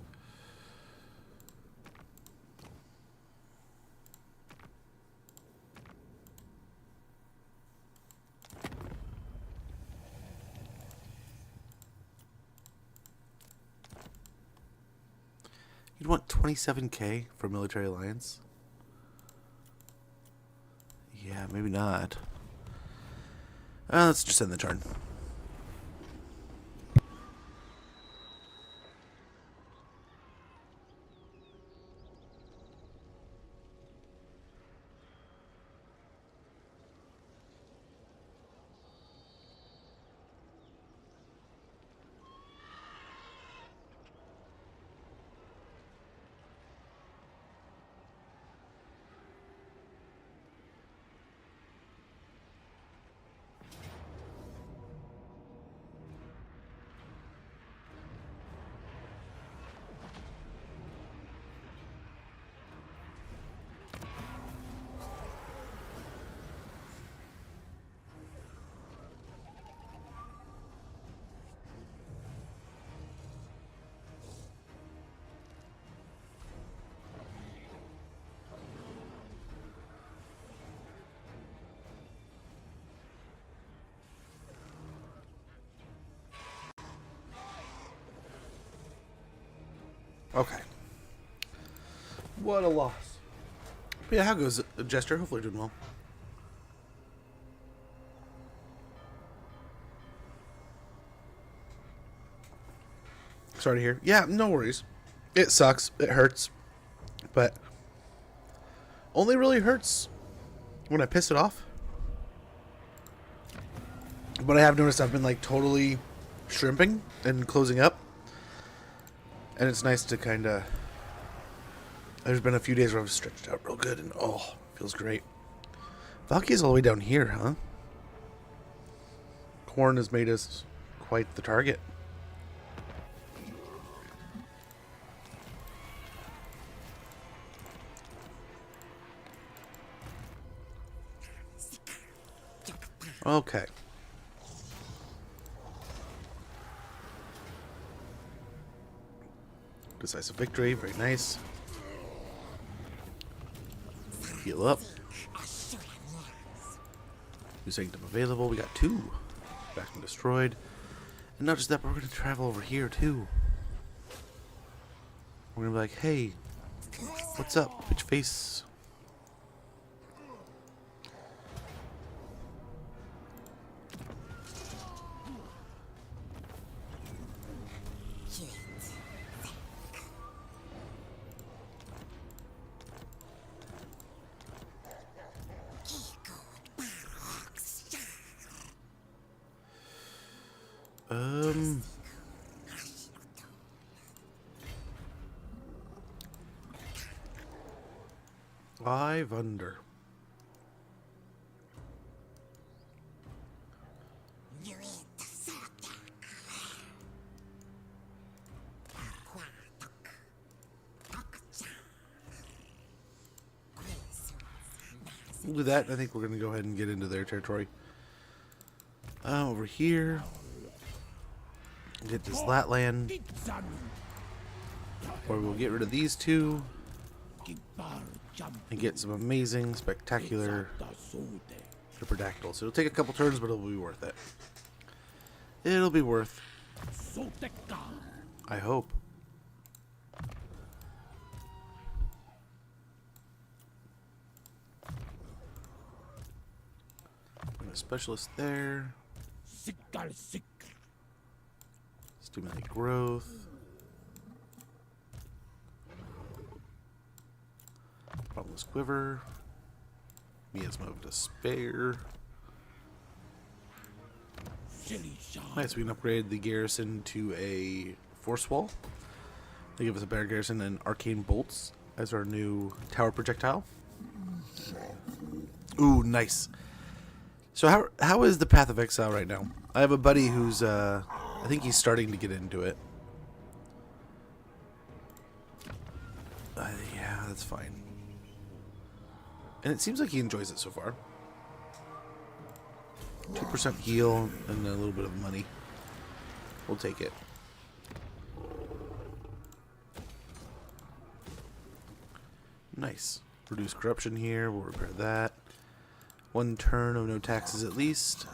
You'd want 27k for military alliance? Yeah, maybe not. Let's just end the turn. Okay. What a loss. But yeah, how goes it, Jester? Hopefully doing well. Sorry to hear. Yeah, no worries. It sucks. It hurts. But only really hurts when I piss it off. But I have noticed I've been like totally shrimping and closing up. And it's nice to kind of... There's been a few days where I've stretched out real good and oh, feels great. Valky's all the way down here, huh? Corn has made us quite the target. Okay. Decisive victory, very nice. Heal up. New sanctum available. We got 2. Back and destroyed. And not just that, but we're going to travel over here too. We're going to be like, hey, what's up? Which face? 5 under. We'll do that. I think we're going to go ahead and get into their territory. Over here. Get this Latland. Or we'll get rid of these two. And get some amazing, spectacular Hyperdactyls. It'll take a couple turns, but it'll be worth it. It'll be worth. I hope. Put a specialist there. Stimulate growth. Bottomless quiver. Miasma of despair. Nice, we can upgrade the garrison to a force wall. They give us a better garrison and arcane bolts as our new tower projectile. Ooh, nice. So how is the Path of Exile right now? I have a buddy who's I think he's starting to get into it. Yeah, that's fine. And it seems like he enjoys it so far. 2% heal and a little bit of money. We'll take it. Nice. Reduce corruption here. We'll repair that. 1 turn of no taxes at least.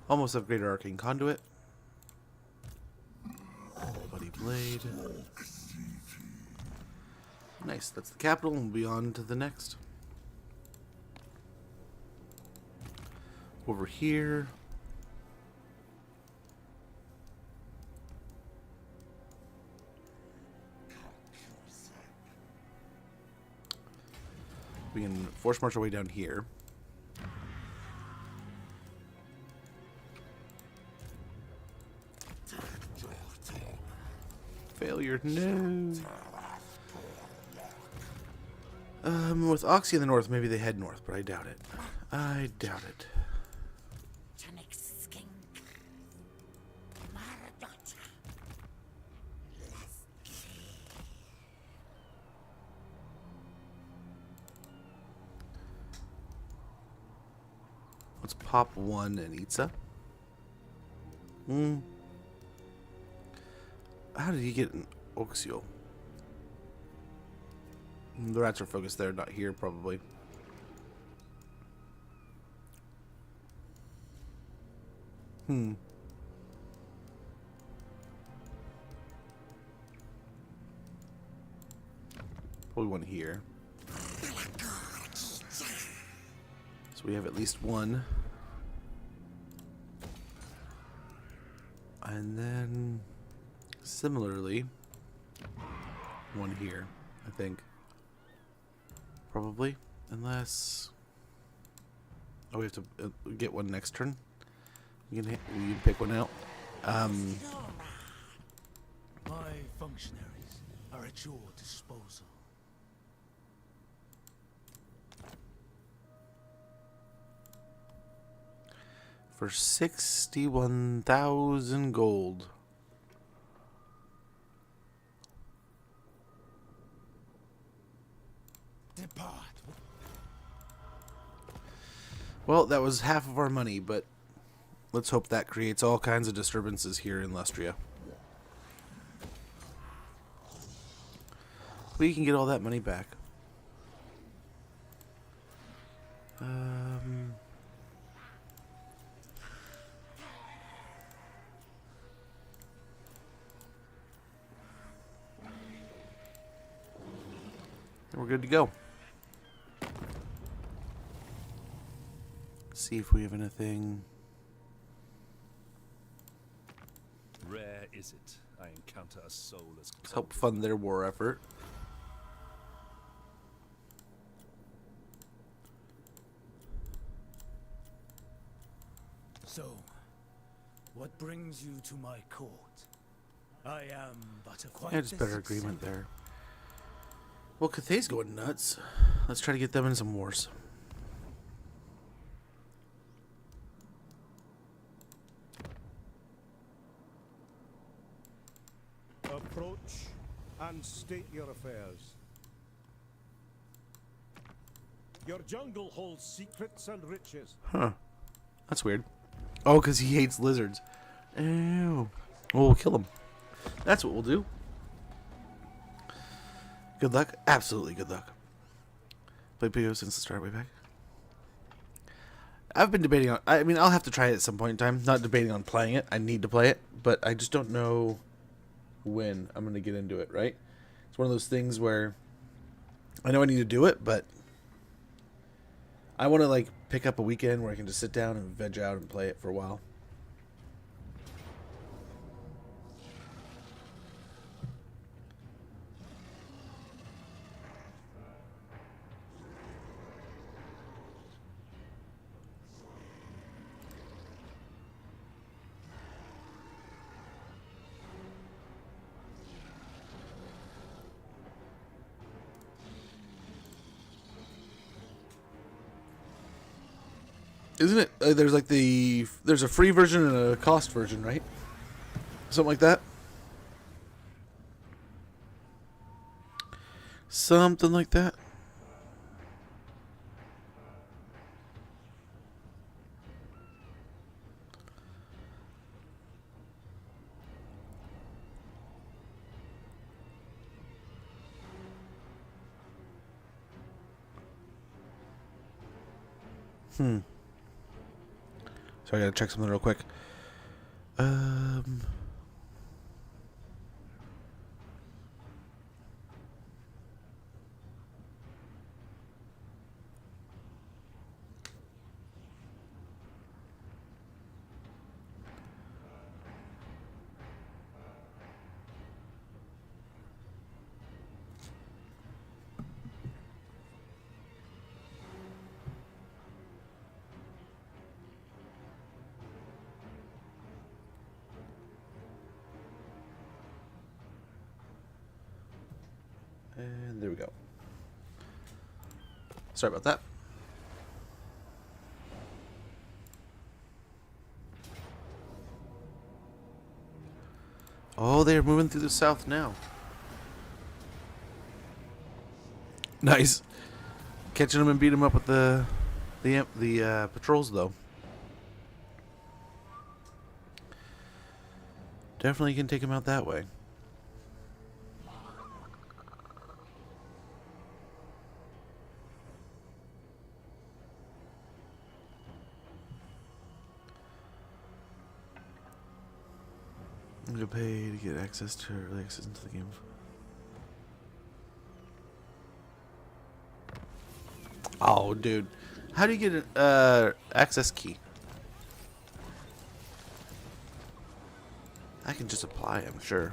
Almost upgraded our arcane conduit. Bloody blade. Nice, that's the capital, and we'll be on to the next. Over here. We can force march our way down here. Failure, no. With Oxy in the north, maybe they head north, but I doubt it. I doubt it. Let's pop 1 and Itza. How did he get an Oxyotl? The rats are focused there, not here, probably. Probably 1 here. So we have at least 1. And then, similarly, 1 here, I think. Probably, unless... Oh, we have to get 1 next turn. We can pick 1 out. My functionaries are at your disposal. For 61,000 gold. Depart. Well, that was half of our money, but let's hope that creates all kinds of disturbances here in Lustria. We can get all that money back. And we're good to go. See if we have anything. Rare is it I encounter a soul as Let's help fund their war effort. So, what brings you to my court? I am but a quiet Yeah, just better agreement there. Well, Cathay's going nuts. Let's try to get them in some wars. Approach and state your affairs. Your jungle holds secrets and riches. Huh. That's weird. Oh, because he hates lizards. Ew. Well, we'll kill him. That's what we'll do. Good luck. Absolutely good luck. Played PO since the start way back. I've been debating on... I mean, I'll have to try it at some point in time. Not debating on playing it. I need to play it. But I just don't know when I'm going to get into it, right? It's one of those things where I know I need to do it, but I want to, like, pick up a weekend where I can just sit down and veg out and play it for a while. Isn't it? There's like there's a free version and a cost version, right? Something like that. Something like that. So I gotta check something real quick. And there we go. Sorry about that. Oh, they're moving through the south now. Nice. Catching them and beat them up with the patrols, though. Definitely can take them out that way. I'm gonna pay to get access to early access into the game. Oh, dude. How do you get an access key? I can just apply, I'm sure.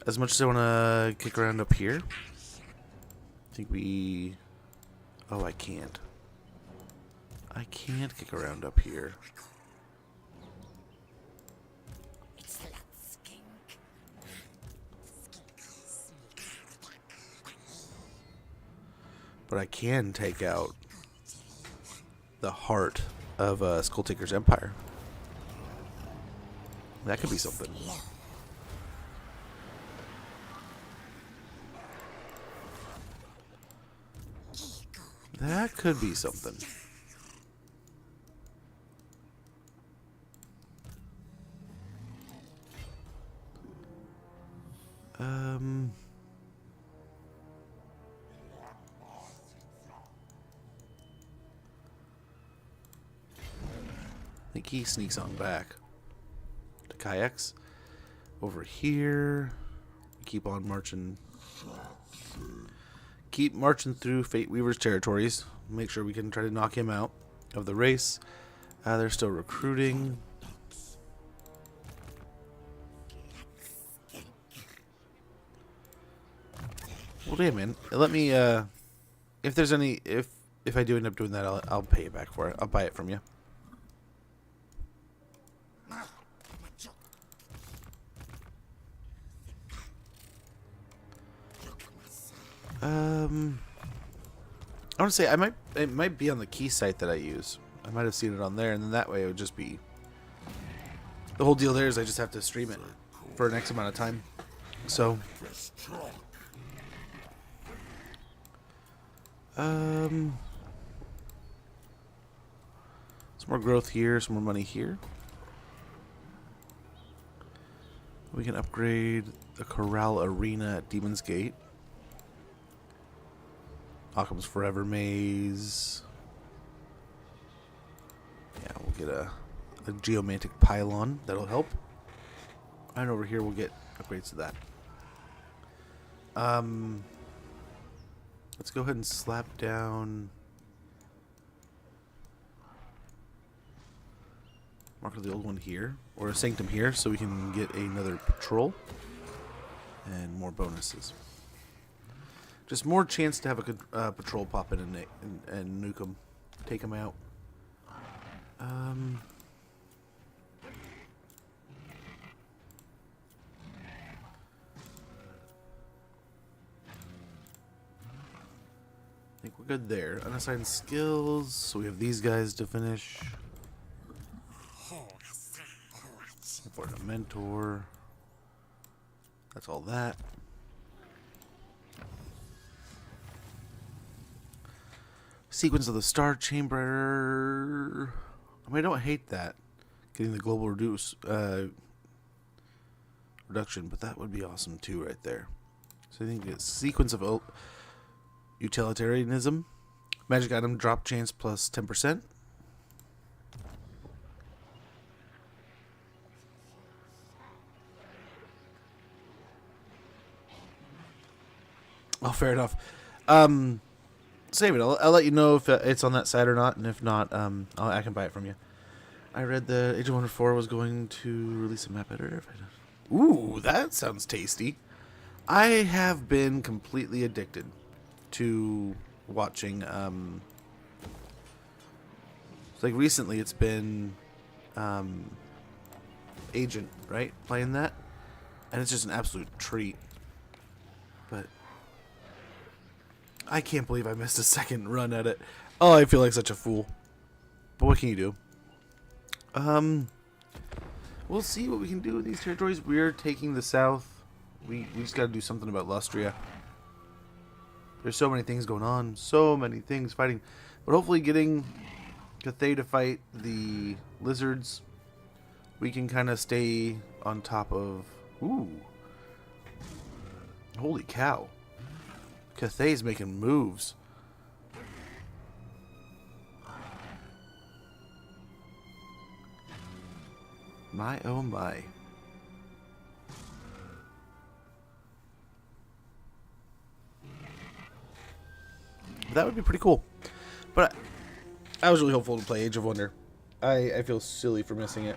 As much as I want to kick around up here, I think we... Oh, I can't. I can't kick around up here. But I can take out the heart of Skulltaker's empire. That could be something. That could be something. I think he sneaks on back to kayaks. Over here. Keep on marching. Keep marching through Fate Weaver's territories. Make sure we can try to knock him out of the race. They're still recruiting. Well, damn, man. Let me, if there's any, if if I do end up doing that, I'll pay you back for it. I'll buy it from you. I want to say it might be on the key site that I use. I might have seen it on there, and then that way it would just be the whole deal. There is I just have to stream it for an X amount of time. So, some more growth here, some more money here. We can upgrade the Corral Arena at Demon's Gate. Occam's Forever Maze. Yeah, we'll get a geomantic pylon. That'll help. And over here we'll get upgrades to that. Let's go ahead and slap down Mark of the Old One here, or a Sanctum here, so we can get another patrol and more bonuses. Just more chance to have a patrol pop in and nuke them, take them out. I think we're good there. Unassigned skills, so we have these guys to finish. For a mentor. That's all that. Sequence of the Star Chamber. I mean, I don't hate that. Getting the global reduction, but that would be awesome too, right there. So I think it's sequence of utilitarianism. Magic item drop chance plus 10%. Oh, fair enough. Save it. I'll let you know if it's on that side or not, and if not, I can buy it from you. I read the Age of Wonder 4 was going to release a map editor. Ooh, that sounds tasty. I have been completely addicted to watching. Like recently, it's been Agent, right? Playing that, and it's just an absolute treat. But I can't believe I missed a second run at it. Oh, I feel like such a fool. But what can you do? We'll see what we can do with these territories. We're taking the south. We just got to do something about Lustria. There's so many things going on. So many things fighting. But hopefully getting Cathay to fight the lizards, we can kind of stay on top of... Ooh. Holy cow. Cathay's making moves. My oh my. That would be pretty cool. But I was really hopeful to play Age of Wonder. I feel silly for missing it.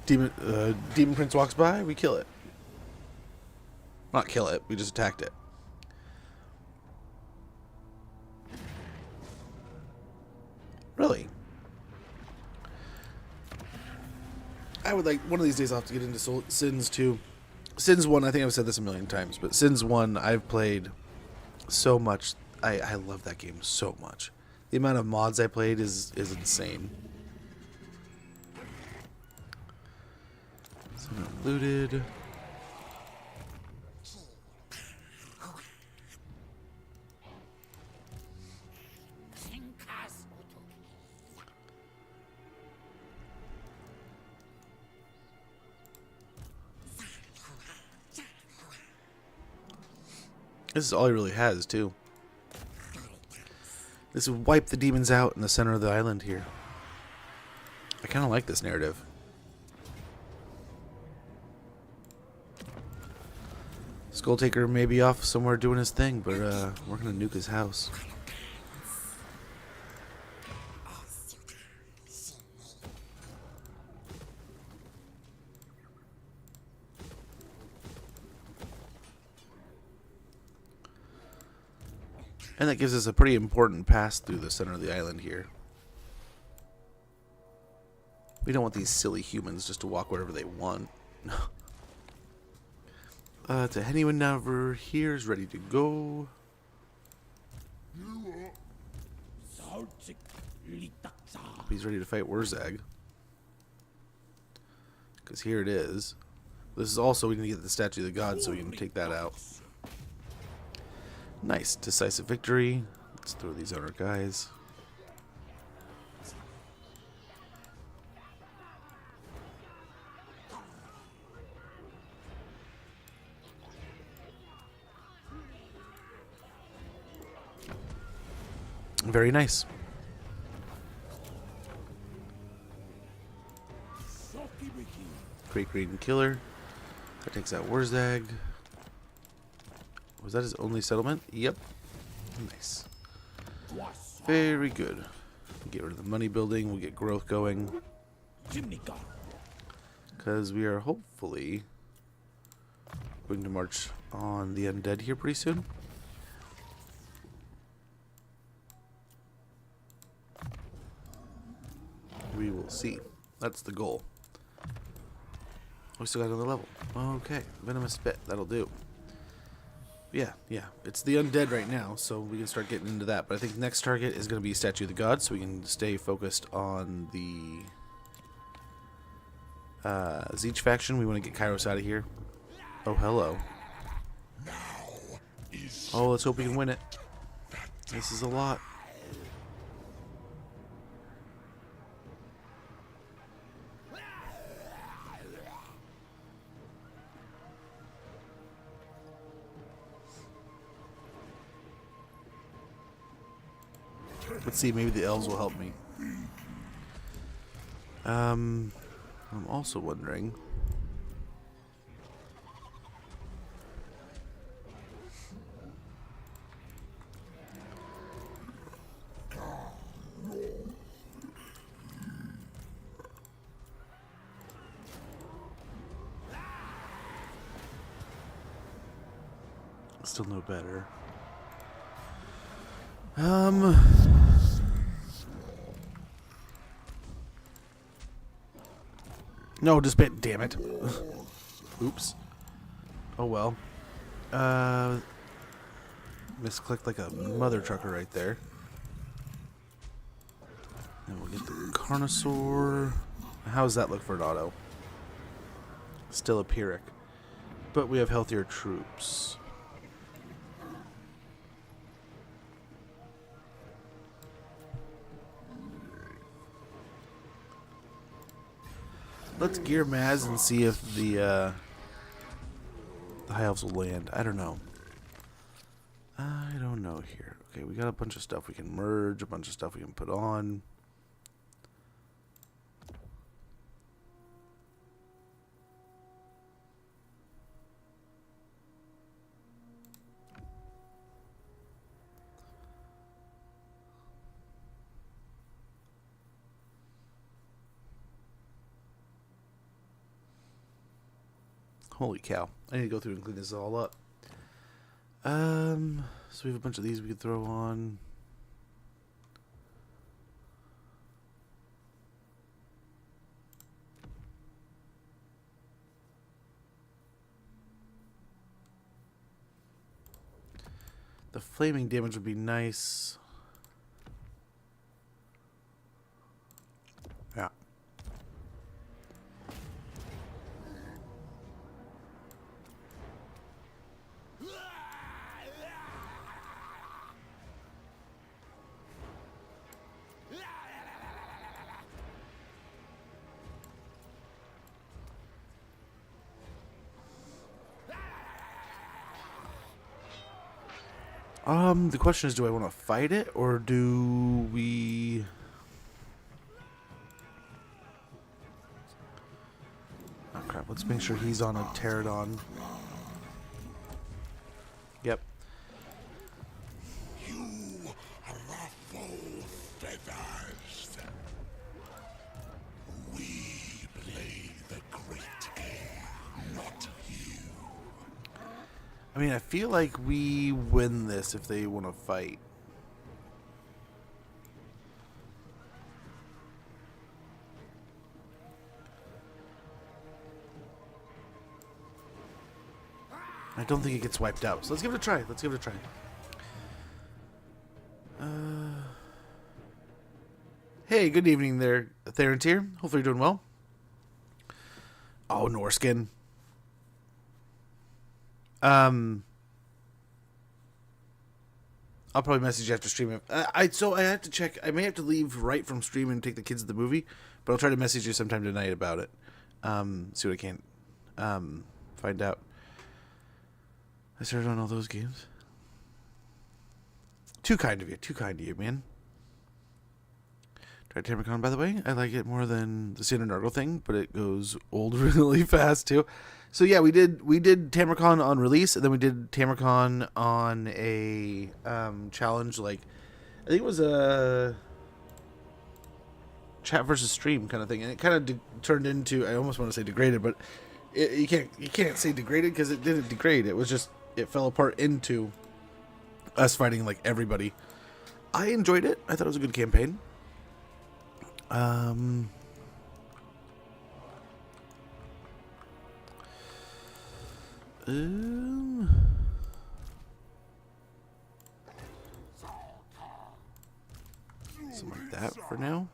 Demon Prince walks by, we kill it. Not kill it, we just attacked it. Really? I would like, one of these days I'll have to get into Sins 2. Sins 1, I think I've said this a million times, but Sins 1 I've played so much. I love that game so much. The amount of mods I played is insane. Something looted. This is all he really has, too. This would wipe the demons out in the center of the island here. I kind of like this narrative. Skulltaker may be off somewhere doing his thing, but we're going to nuke his house. And that gives us a pretty important pass through the center of the island here. We don't want these silly humans just to walk wherever they want. To anyone over here is ready to go. He's ready to fight Wurzag. Because here it is. This is also, we need to get the statue of the god so we can take that out. Nice. Decisive victory. Let's throw these on our guys. Very nice. Great Green Killer. That takes out Wurzag. Was that his only settlement? Yep. Nice. Very good. Get rid of the money building. We'll get growth going. Because we are hopefully going to march on the undead here pretty soon. We will see. That's the goal. We still got another level. Okay, Venomous Spit. That'll do. Yeah. It's the undead right now, so we can start getting into that. But I think next target is going to be Statue of the God, so we can stay focused on the Zeech faction. We want to get Kairos out of here. Oh, hello. Oh, let's hope we can win it. This is a lot. Let's see, maybe the elves will help me. I'm also wondering. Still no better. No, disband. Damn it. Oops. Oh well. Misclicked like a mother trucker right there. And we'll get the Carnosaur. How does that look for an auto? Still a Pyrrhic. But we have healthier troops. Let's gear Maz and see if the High Elves will land. I don't know. I don't know here. Okay, we got a bunch of stuff we can merge, a bunch of stuff we can put on. Holy cow. I need to go through and clean this all up. So we have a bunch of these we could throw on. The flaming damage would be nice. Yeah. The question is, do I want to fight it, or do we... Oh crap, let's make sure he's on a pterodon. Yep. You ruffle feathers. We play the great game, not you. I mean, I feel like we win this if they want to fight. I don't think it gets wiped out. So let's give it a try. Let's give it a try. Hey, good evening there, Theron's here. Hopefully you're doing well. Oh, Norskin. I'll probably message you after streaming. So I have to check. I may have to leave right from stream and take the kids to the movie, but I'll try to message you sometime tonight about it. See what I can find out. I started on all those games. Too kind of you. Too kind of you, man. Tried Tamacon, by the way. I like it more than the Standard Nargle thing, but it goes old really fast too. So yeah, we did Tamacon on release, and then we did Tamacon on a challenge. Like, I think it was a chat versus stream kind of thing, and it kind of turned into, I almost want to say degraded, but you can't say degraded because it didn't degrade. It was just, it fell apart into us fighting like everybody. I enjoyed it. I thought it was a good campaign. Something like that for now.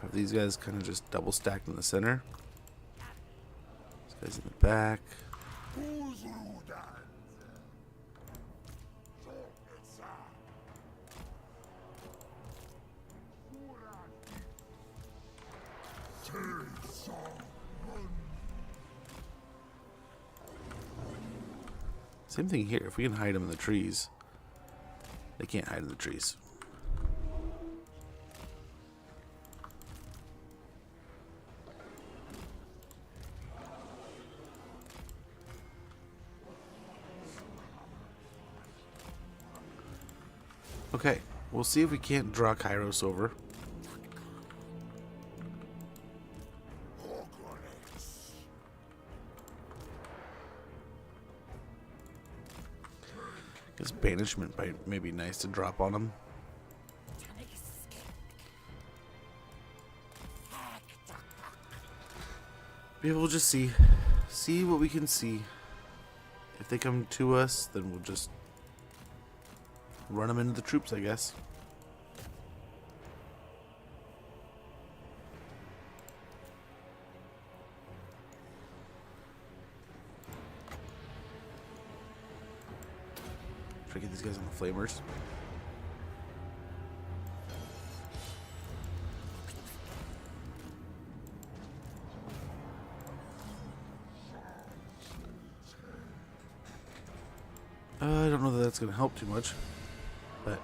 Have these guys kind of just double stacked in the center. This guy's in the back. Same thing here. If we can hide them in the trees. They can't hide in the trees. Okay, we'll see if we can't draw Kairos over. Guess banishment may be nice to drop on him. Maybe we'll just see what we can see. If they come to us, then we'll just run them into the troops, I guess. Try to get these guys on the flamers. I don't know that that's going to help too much, but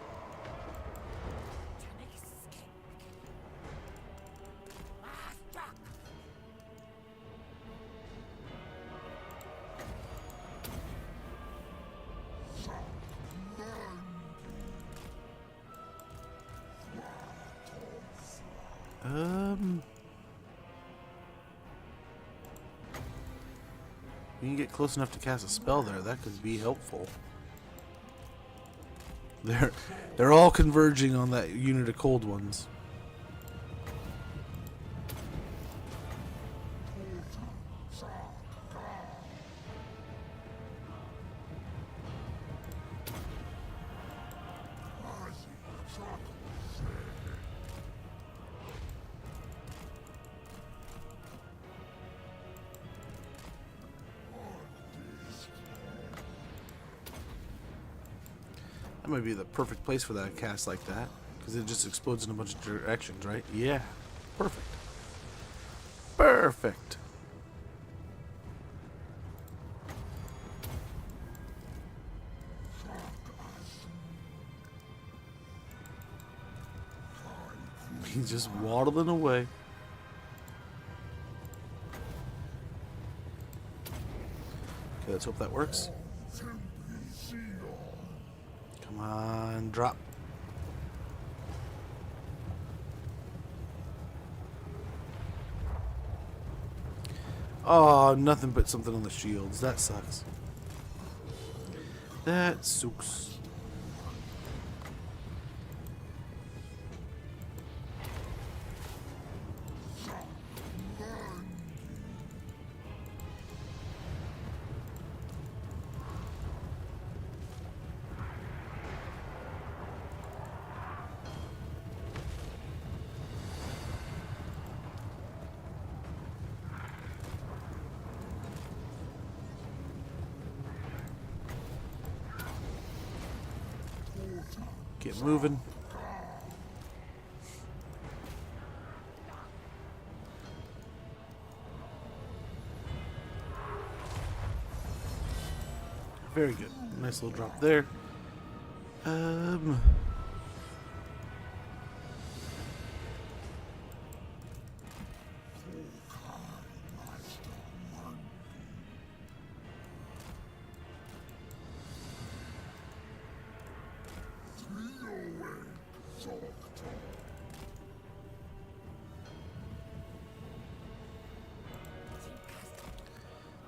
we can get close enough to cast a spell there. That could be helpful. They're all converging on that unit of cold ones. That might be the perfect place for that cast like that, because it just explodes in a bunch of directions, right? Yeah, perfect. Perfect. He's just waddling away. Okay, let's hope that works. Come on, drop. Oh, nothing but something on the shields. That sucks. That sucks. Get moving. Very good. Nice little drop there.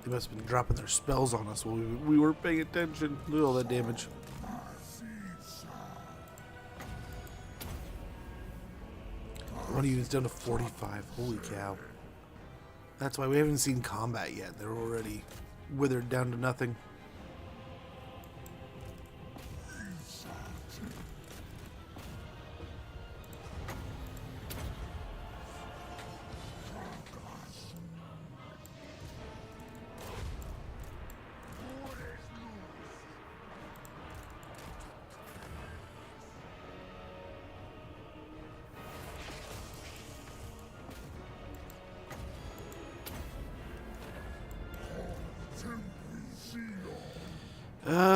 They must have been dropping their spells on us while we weren't paying attention. Look at all that damage. One unit's down to 45. Holy cow. That's why we haven't seen combat yet. They're already withered down to nothing.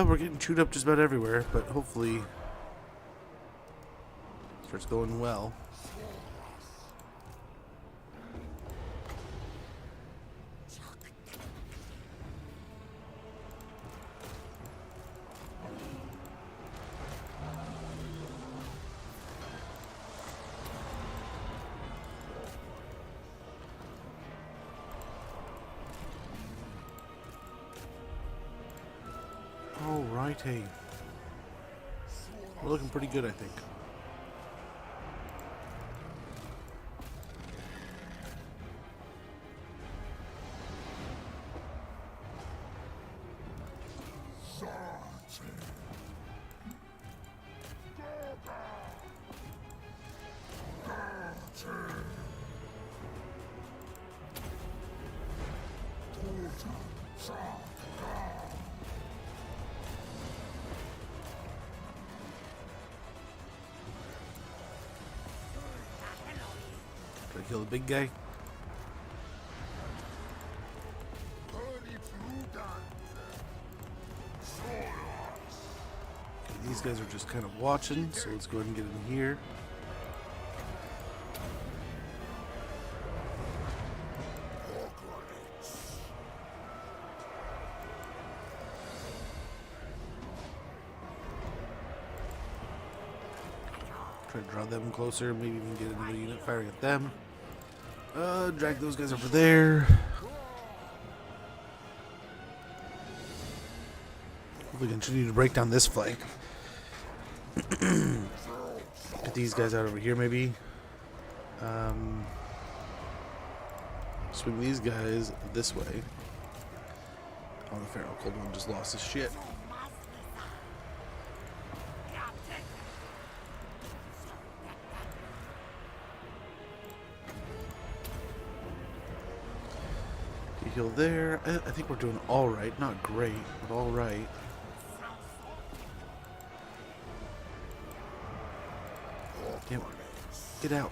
We're getting chewed up just about everywhere, but hopefully it starts going well. Alrighty. We're looking pretty good, I think. Try to kill the big guy. Okay, these guys are just kind of watching, so let's go ahead and get in here. Try to draw them closer, maybe even get another unit firing at them. Drag those guys over there. We continue to break down this flank. Get these guys out over here, maybe. Swing these guys this way. Oh, the Pharaoh Cold One just lost his shit. Heal there. I think we're doing all right. Not great, but all right. Damn it. Get out.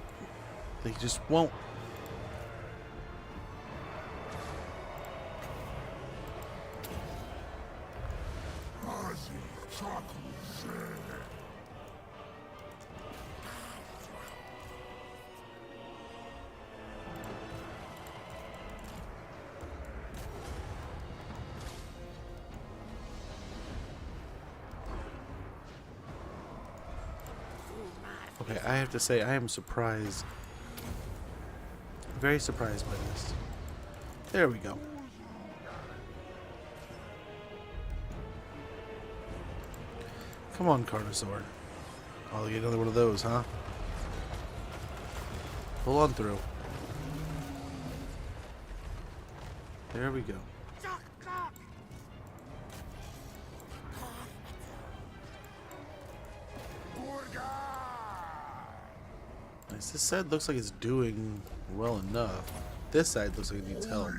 They just won't. Okay, I have to say, I am surprised. Very surprised by this. There we go. Come on, Carnosaur. I'll get another one of those, huh? Pull on through. There we go. This side looks like it's doing well enough. This side looks like it needs help.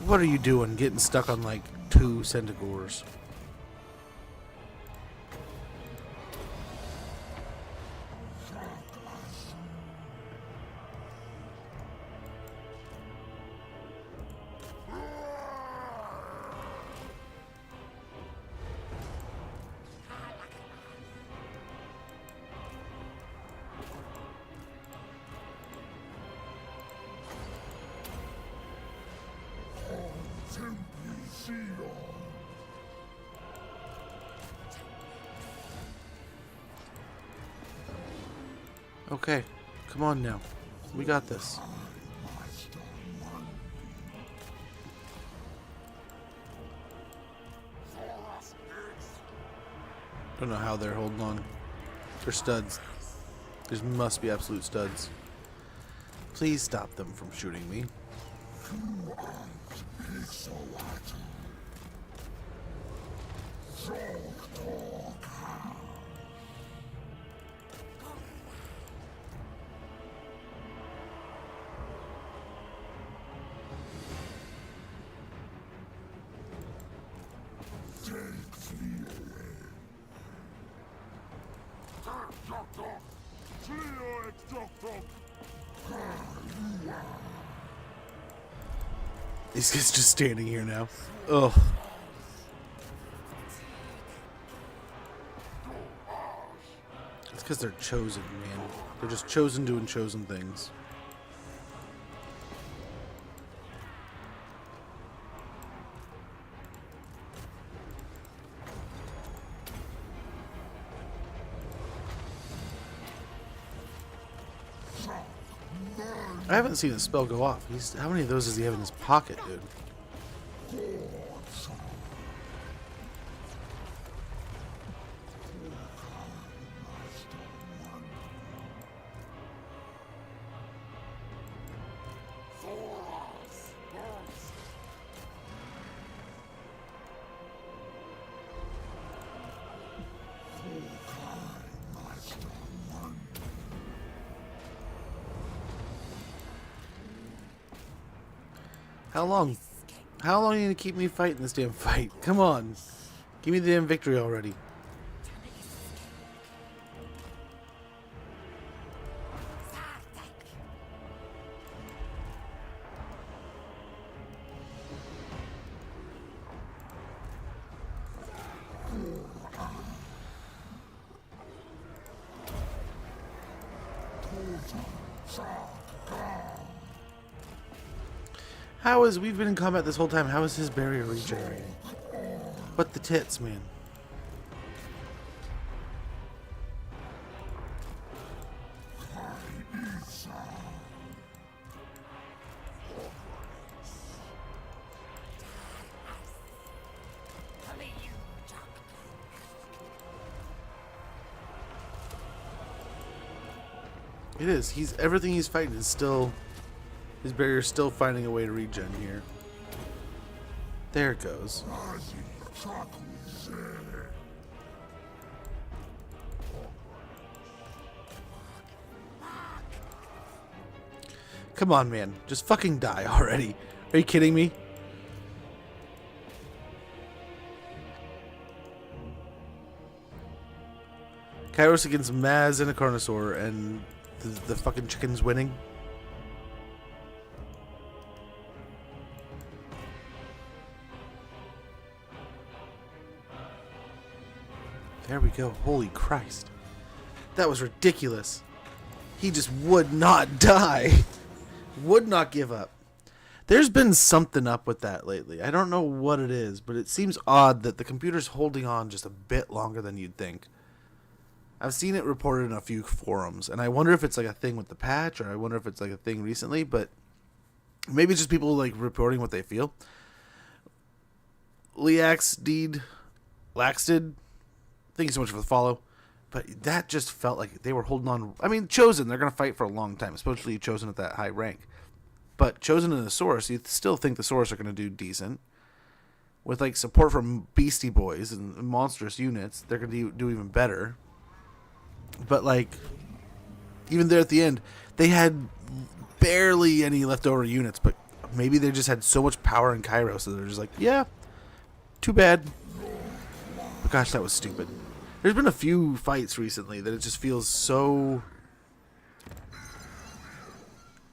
What are you doing getting stuck on like 2 Centigores? Okay, come on now. We got this. Don't know how they're holding on. They're studs. There must be absolute studs. Please stop them from shooting me. These guys just standing here now. Ugh. It's because they're chosen, man. They're just chosen doing chosen things. I haven't seen a spell go off. How many of those does he have in his pocket, dude? How long? How long are you gonna keep me fighting this damn fight? Come on. Give me the damn victory already. How is, we've been in combat this whole time, how is his barrier regenerating? What the tits, man? It is. Everything he's fighting is still, his barrier's still finding a way to regen here. There it goes. Come on, man. Just fucking die already. Are you kidding me? Kairos against Maz and a Carnosaur, and the fucking chicken's winning. There we go. Holy Christ. That was ridiculous. He just would not die. Would not give up. There's been something up with that lately. I don't know what it is, but it seems odd that the computer's holding on just a bit longer than you'd think. I've seen it reported in a few forums, and I wonder if it's like a thing with the patch, or I wonder if it's like a thing recently, but maybe it's just people like reporting what they feel. Laxted, thank you so much for the follow. But that just felt like they were holding on. I mean, Chosen, they're going to fight for a long time, especially Chosen at that high rank. But Chosen and the Saurus, you still think the Saurus are going to do decent. With like support from Beastie Boys and monstrous units, they're going to do even better. But like, even there at the end, they had barely any leftover units. But maybe they just had so much power in Cairo, so they're just like, yeah, too bad. But gosh, that was stupid. There's been a few fights recently that it just feels so...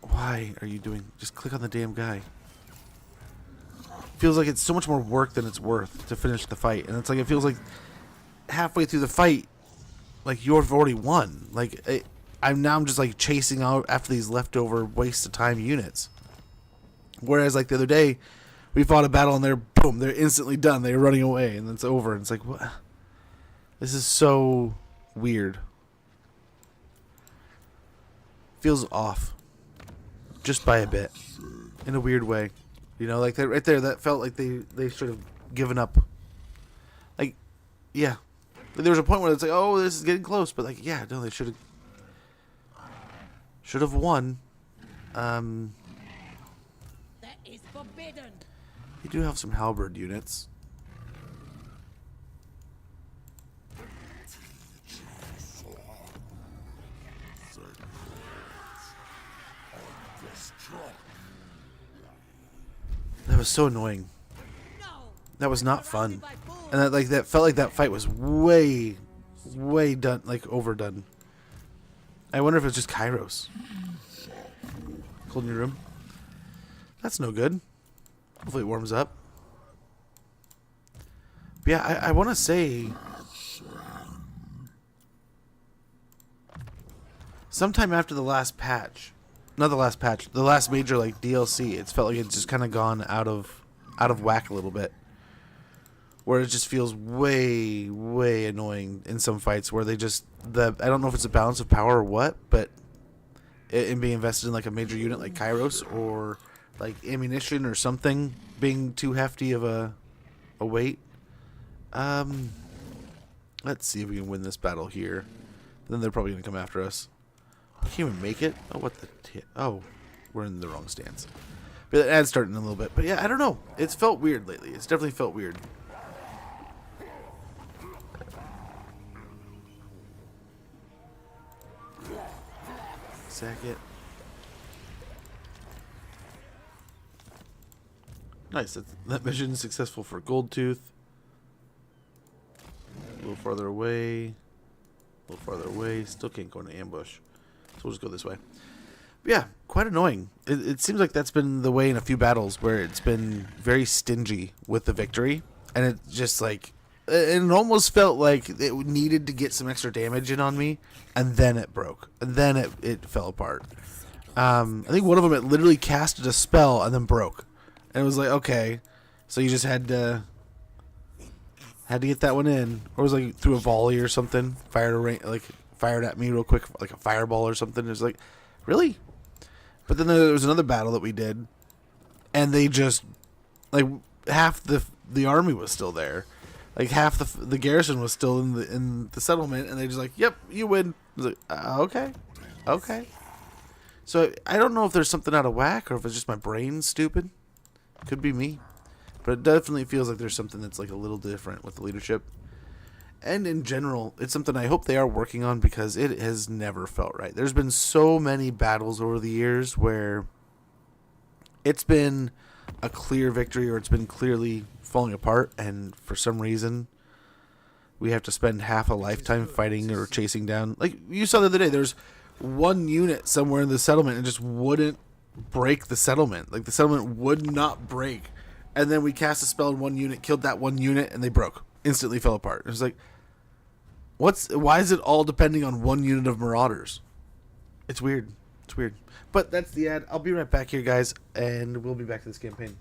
Why are you doing... Just click on the damn guy. Feels like it's so much more work than it's worth to finish the fight. And it's like, it feels like halfway through the fight, like you've already won. Like, I'm just like chasing out after these leftover waste of time units. Whereas like the other day, we fought a battle and boom, they're instantly done. They're running away and it's over. And it's like, what? This is so weird. Feels off. Just by a bit. In a weird way. You know, like that right there, that felt like they should have given up. Like, yeah. There was a point where it's like, oh, this is getting close. But like, yeah, no, they should have won. That is forbidden. You do have some halberd units. That was so annoying. That was not fun. And that felt like that fight was way done, like overdone. I wonder if it's just Kairos. Cold in your room. That's no good. Hopefully it warms up. But yeah, I want to say sometime after the last patch, not the last patch, the last major like DLC, it's felt like it's just kind of gone out of whack a little bit. Where it just feels way annoying in some fights where they just I don't know if it's a balance of power or what, but in being invested in like a major unit like Kairos or like ammunition or something being too hefty of a weight. Let's see if we can win this battle here. Then they're probably gonna come after us. I can't even make it. Oh, what the oh, we're in the wrong stance. But the ad's starting a little bit. But yeah, I don't know. It's felt weird lately. It's definitely felt weird. Sack it. Nice. That mission is successful for Gold Tooth. A little farther away. A little farther away. Still can't go into ambush. So we'll just go this way. But yeah, quite annoying. It seems like that's been the way in a few battles where it's been very stingy with the victory. And it just like... It almost felt like it needed to get some extra damage in on me, and then it broke. And then it fell apart. I think one of them, it literally casted a spell and then broke. And it was like, okay, so you just had to get that one in. Or it was like through a volley or something, fired at me real quick, like a fireball or something. It was like, really? But then there was another battle that we did, and they just, like, half the army was still there. Like half the garrison was still in the settlement, and they just like, yep, you win. I was like, okay. So I don't know if there's something out of whack or if it's just my brain stupid. Could be me, but it definitely feels like there's something that's like a little different with the leadership. And in general, it's something I hope they are working on because it has never felt right. There's been so many battles over the years where it's been a clear victory or it's been clearly falling apart, and for some reason we have to spend half a lifetime fighting or chasing down. Like you saw the other day, there's one unit somewhere in the settlement and just wouldn't break the settlement. Like the settlement would not break, and then we cast a spell in one unit, killed that one unit, and they broke, instantly fell apart. It was like, why is it all depending on one unit of marauders? It's weird. But that's the ad. I'll be right back here, guys, and we'll be back to this campaign.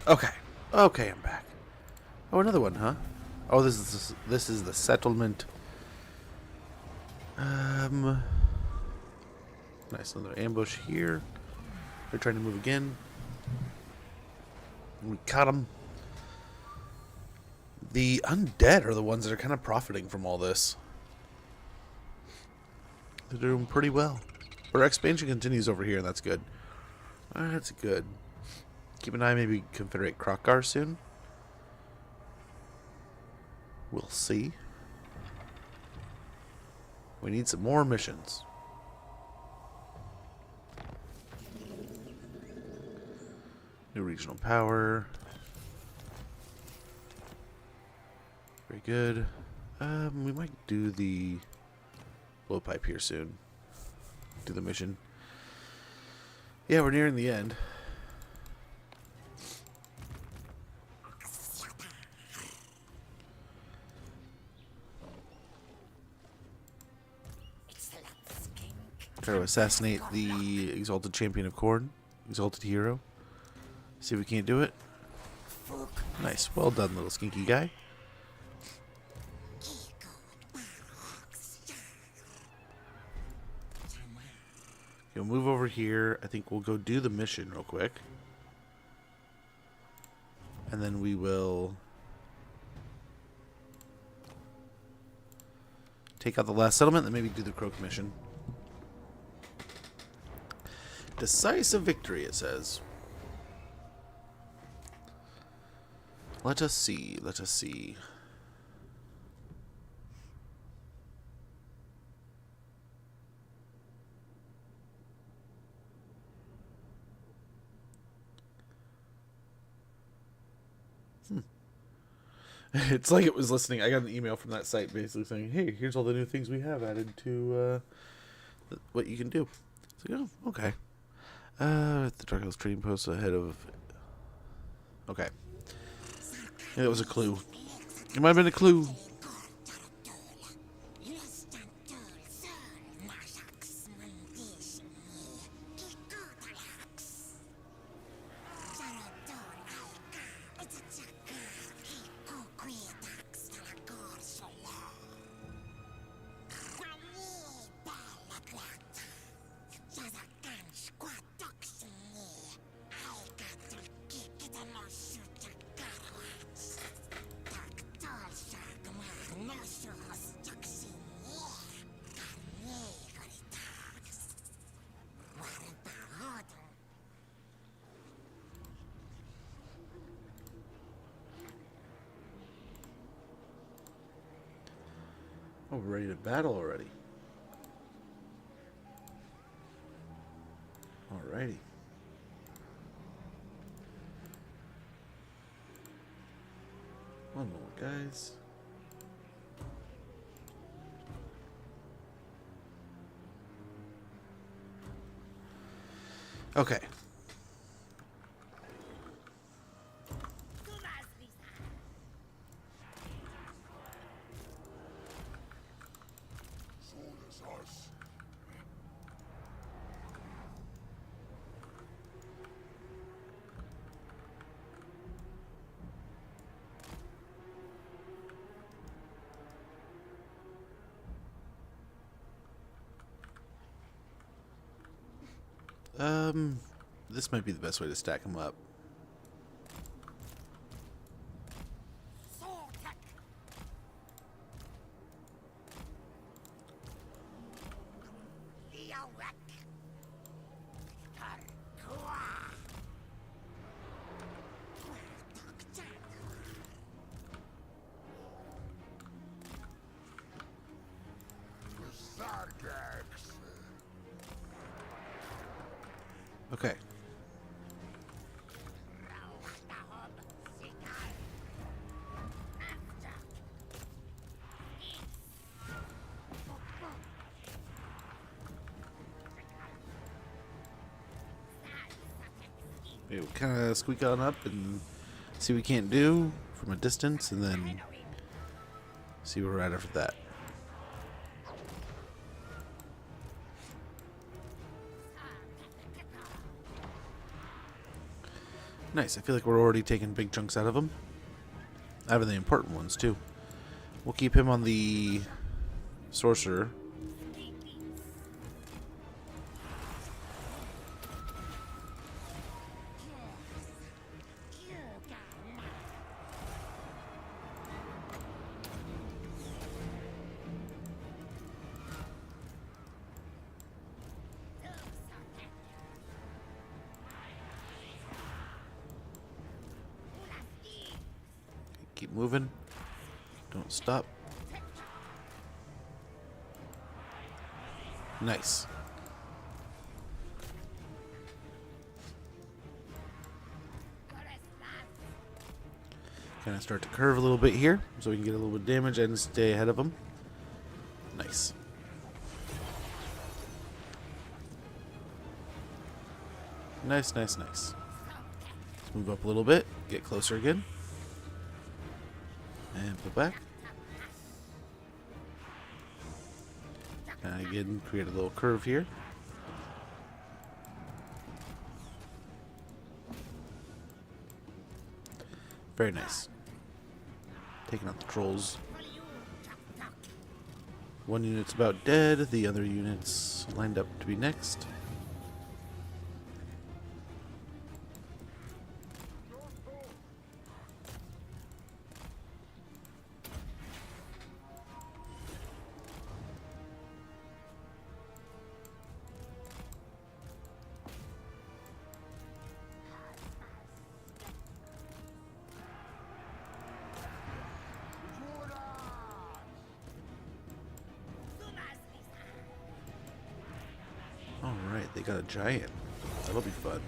Okay. Okay, I'm back. Oh, another one, huh? Oh, this is the settlement. Nice, another ambush here. They're trying to move again. We cut them. The undead are the ones that are kind of profiting from all this. They're doing pretty well. But our expansion continues over here, and that's good. That's good. Keep an eye, maybe Confederate Krokgar soon. We'll see. We need some more missions. New regional power. Very good. We might do the blowpipe here soon. Do the mission. Yeah, we're nearing the end. Try to assassinate the Exalted Champion of Corn. Exalted Hero. See if we can't do it. Nice. Well done, little skinky guy. You'll move over here. I think we'll go do the mission real quick. And then we will take out the last settlement and maybe do the Croak mission. Decisive victory, it says. Let us see. Let us see. It's like it was listening. I got an email from that site basically saying, hey, here's all the new things we have added to what you can do. It's like, oh, okay. The Dark trading post ahead of... Okay. Yeah, that was a clue. It might have been a clue. Oh, we're ready to battle already. Alrighty. One more, guys. Okay. This might be the best way to stack them up. Okay. We'll kind of squeak on up and see what we can't do from a distance, and then see where we're at after that. Nice. I feel like we're already taking big chunks out of him. Out of the important ones, too. We'll keep him on the sorcerer. Keep moving. Don't stop. Nice. Kind of start to curve a little bit here so we can get a little bit of damage and stay ahead of them. Nice. Nice, nice, nice. Let's move up a little bit, get closer again. And pull back. Again, create a little curve here. Very nice. Taking out the trolls. One unit's about dead, the other unit's lined up to be next. Alright, they got a giant. That'll be fun.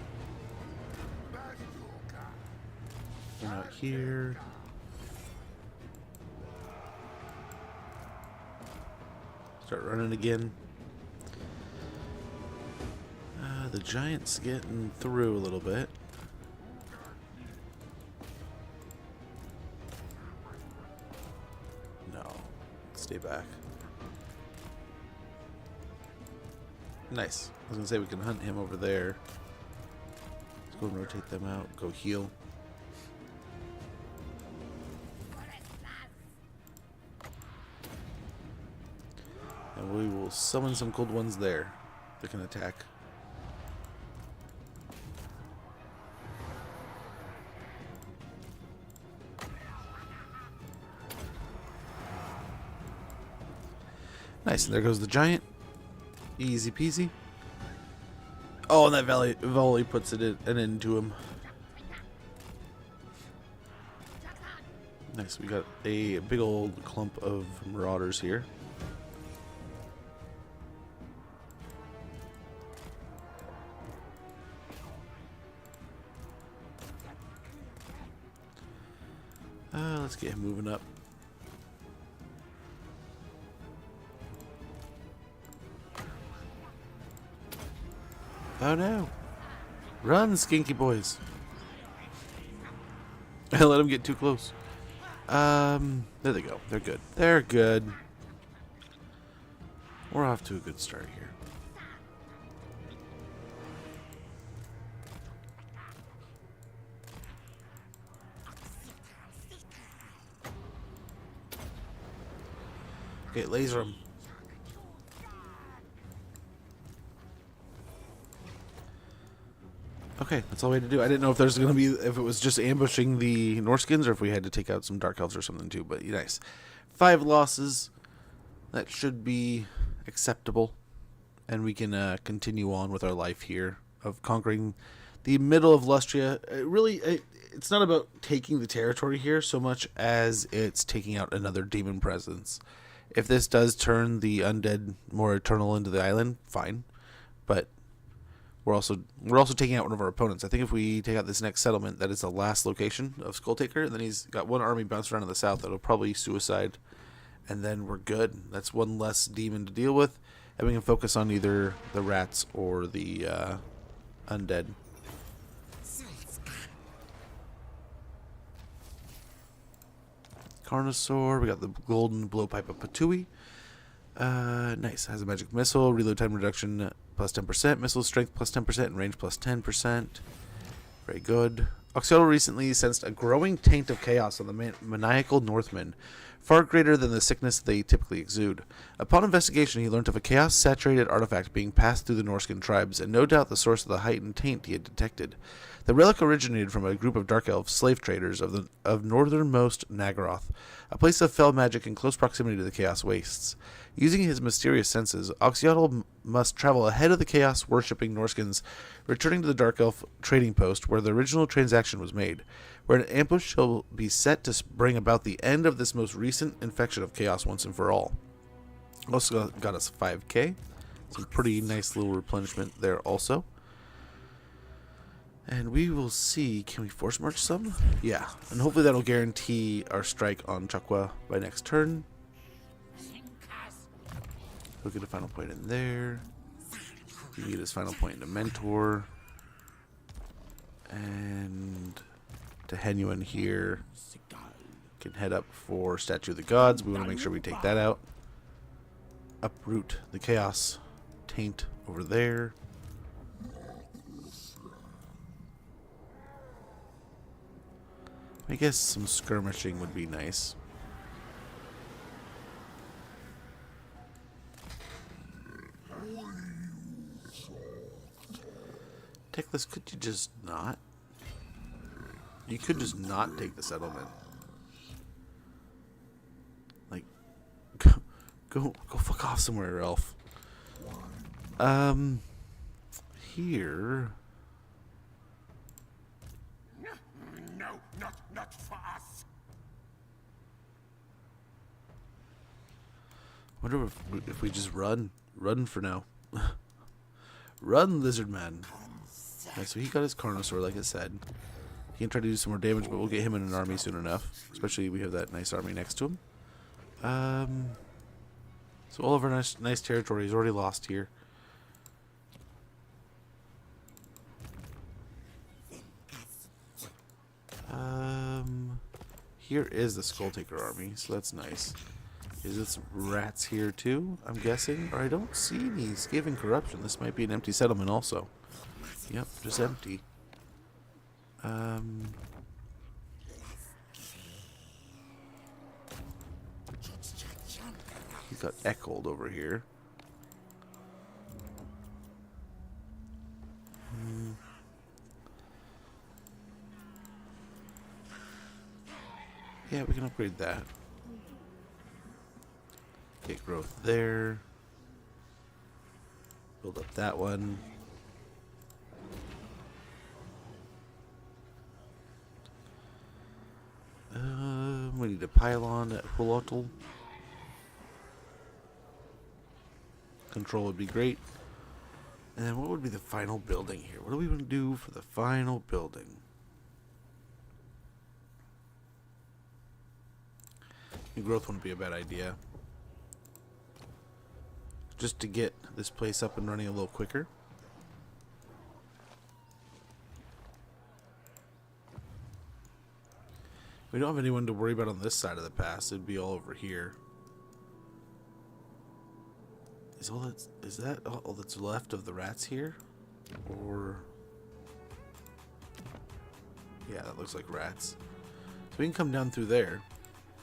One out here. Start running again. The giant's getting through a little bit. No. Stay back. Nice. I was gonna say we can hunt him over there. Let's go and rotate them out. Go heal. And we will summon some cold ones there that can attack. Nice. And there goes the giant. Easy peasy. Oh, and that volley puts an end to him. Nice. We got a big old clump of marauders here. Let's get him moving up. Oh no. Run, skinky boys. I let them get too close. There they go. They're good. They're good. We're off to a good start here. Okay, laser them. Okay, that's all we had to do. I didn't know if there's going to be, if it was just ambushing the Norskins or if we had to take out some Dark Elves or something too, but nice. 5 losses. That should be acceptable. And we can continue on with our life here of conquering the middle of Lustria. It's not about taking the territory here so much as it's taking out another demon presence. If this does turn the undead more eternal into the island, fine. But we're also taking out one of our opponents. I think if we take out this next settlement, that is the last location of Skulltaker, and then he's got one army bounced around in the south that'll probably suicide, and then we're good. That's one less demon to deal with, and we can focus on either the rats or the undead. Carnosaur, we got the golden blowpipe of Patui. Nice. Has a magic missile, reload time reduction plus 10%, missile strength plus 10%, and range plus 10%. Very good. Oxyotl recently sensed a growing taint of chaos on the maniacal Northmen, far greater than the sickness they typically exude. Upon investigation, he learned of a chaos-saturated artifact being passed through the Norscan tribes, and no doubt the source of the heightened taint he had detected. The relic originated from a group of Dark Elf slave traders of northernmost Nagaroth, a place of fell magic in close proximity to the Chaos Wastes. Using his mysterious senses, Oxyotl must travel ahead of the chaos-worshipping Norskins, returning to the Dark Elf trading post where the original transaction was made, where an ambush shall be set to bring about the end of this most recent infection of chaos once and for all. Also got us 5k. Some pretty nice little replenishment there also. And we will see, can we force march some? Yeah, and hopefully that'll guarantee our strike on Chakwa by next turn. We'll get a final point in there. We get his final point into Mentor. And to Henuan here. Can head up for Statue of the Gods. We want to make sure we take that out. Uproot the Chaos Taint over there. I guess some skirmishing would be nice. Techless, could you just not? You could just not take the settlement. Like, go fuck off somewhere, Elf. Here. No, not for us. Wonder if we just run for now. Run, Lizard Man. Okay, so he got his Carnosaur, like I said. He can try to do some more damage, but we'll get him in an army soon enough. Especially we have that nice army next to him. So all of our nice territory is already lost here. Here is the Skull Taker army, so that's nice. Is it some rats here too, I'm guessing? Or I don't see any Skaven corruption. This might be an empty settlement also. Yep, just empty. He's got Echold over here. Yeah, we can upgrade that. Get growth there. Build up that one. We need a pylon at Homeland. Control would be great. And then what would be the final building here? What do we want to do for the final building? The growth wouldn't be a bad idea. Just to get this place up and running a little quicker. We don't have anyone to worry about on this side of the pass. It'd be all over here. Is that all that's left of the rats here? Or yeah, that looks like rats. So we can come down through there.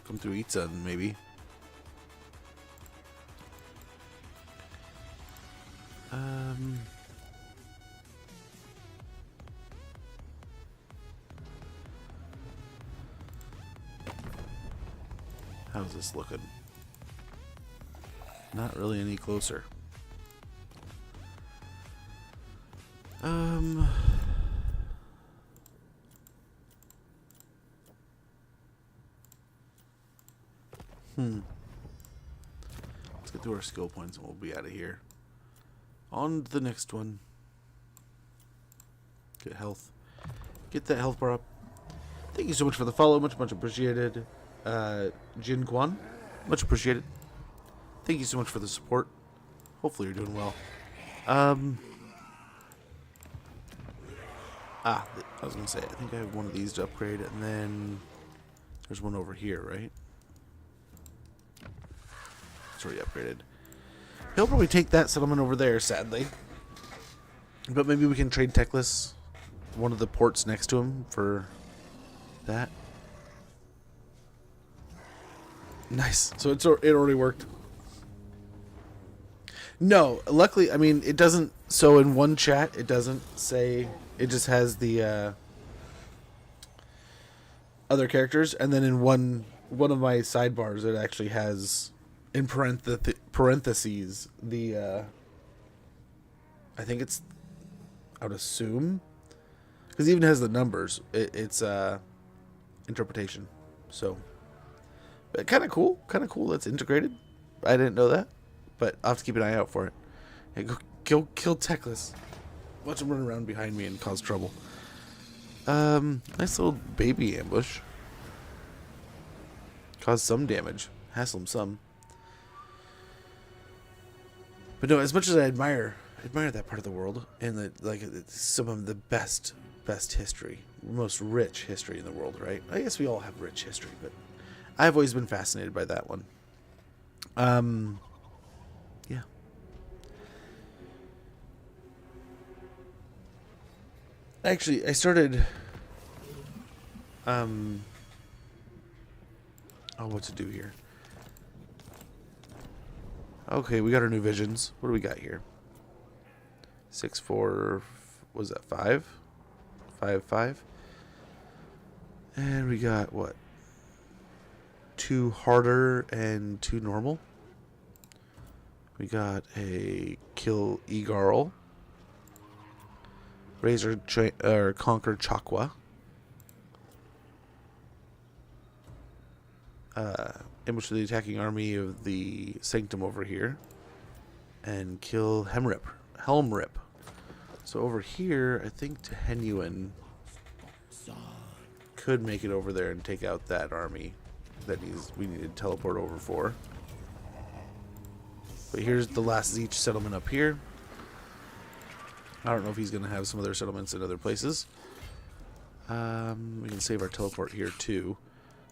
Come through Itza maybe. How's this looking? Not really any closer. Let's get through our skill points and we'll be out of here. On to the next one. Get health. Get that health bar up. Thank you so much for the follow. Much appreciated. Jin Kwan. Much appreciated. Thank you so much for the support. Hopefully you're doing well. I was going to say, I think I have one of these to upgrade, and then there's one over here, right? It's already upgraded. He'll probably take that settlement over there, sadly. But maybe we can trade Techless one of the ports next to him for that. Nice. So it already worked. No, luckily, I mean, it doesn't. So in one chat, it doesn't say. It just has the other characters, and then in one of my sidebars, it actually has in parentheses the. I think it's. I would assume, because it even has the numbers. It's interpretation. So. Kind of cool. That's integrated. I didn't know that, but I'll have to keep an eye out for it. Hey, go kill Teclis. Watch him run around behind me and cause trouble. Nice little baby ambush. Cause some damage. Hassle him some. But no, as much as I admire that part of the world, and it's some of the best history, most rich history in the world, right? I guess we all have rich history, but I've always been fascinated by that one. Yeah. Actually, I started. Oh, what to do here? Okay, we got our new visions. What do we got here? 6, 4. Was that 5? 5, 5. And we got what? 2 harder and 2 normal. We got a kill Egarl, Razor or Conquer Chakwa, ambush the attacking army of the Sanctum over here, and kill Helmrip. So over here, I think Tehenuan could make it over there and take out that army that we need to teleport over for. But here's the last Zeech settlement up here. I don't know if he's going to have some other settlements in other places. We can save our teleport here too.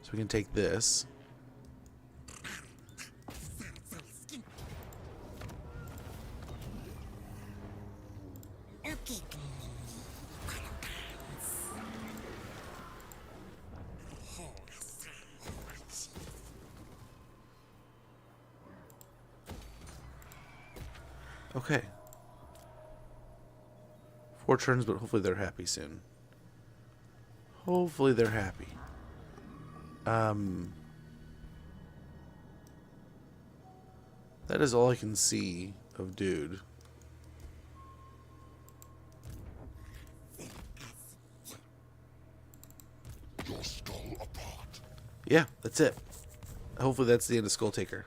So we can take this. Okay. 4 turns, but hopefully they're happy soon. Hopefully they're happy. That is all I can see of dude. Your skull apart. Yeah, that's it. Hopefully that's the end of Skull Taker.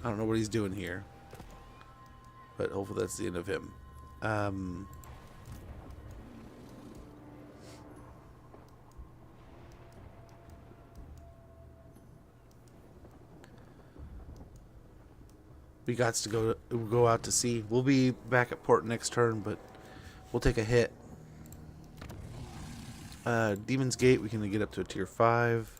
I don't know what he's doing here, but hopefully that's the end of him. We got to go out to sea. We'll be back at port next turn, but we'll take a hit. Demon's Gate, we can get up to a tier 5.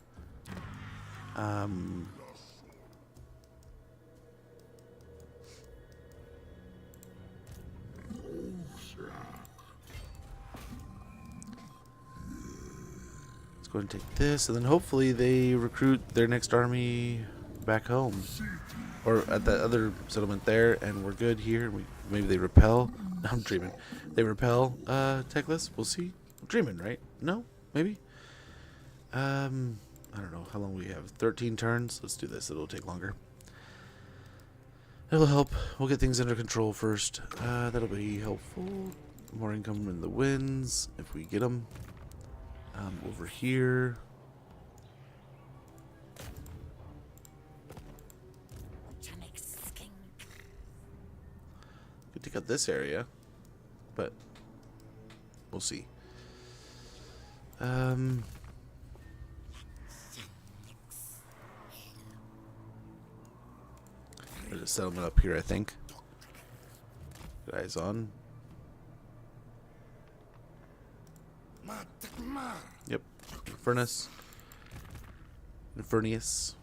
Let's go and take this, and then hopefully they recruit their next army back home, or at that other settlement there, and we're good here. Maybe they repel. I'm dreaming. They repel Teclis. We'll see. I'm dreaming, right? No, maybe. I don't know how long we have. 13 turns. Let's do this. It'll take longer. It'll help. We'll get things under control first. That'll be helpful. More income in the winds if we get them. Over here. Could take out this area, but we'll see. There's a settlement up here, I think. Good eyes on. Yep. Furnace. Infernius.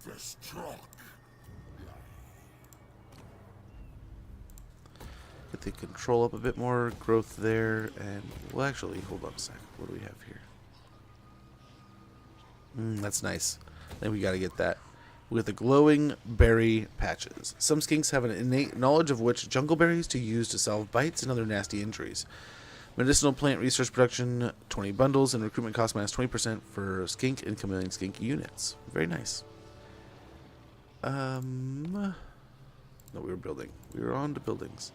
Destruct. Get the control up a bit more, growth there, and well, actually, hold on a sec. What do we have here? That's nice. I think we got to get that. We get the glowing berry patches. Some skinks have an innate knowledge of which jungle berries to use to solve bites and other nasty injuries. Medicinal plant research production, 20 bundles, and recruitment cost minus 20% for skink and chameleon skink units. Very nice. No, we were building. We were on to buildings.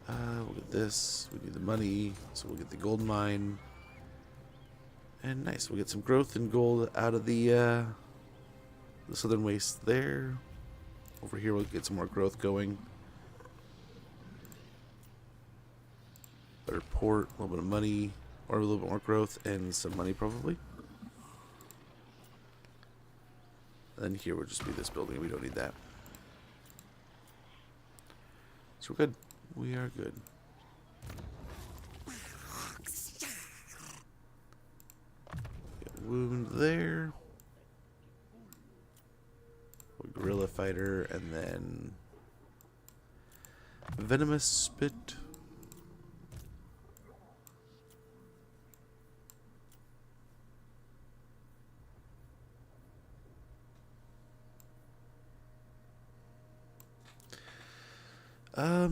We'll get this. We need the money, so we'll get the gold mine. And nice, we'll get some growth and gold out of the southern waste there. Over here, we'll get some more growth going. Better port, a little bit of money, or a little bit more growth, and some money probably. And then here will just be this building. We don't need that. So we're good. We are good. Get wound there. Gorilla fighter, and then venomous spit.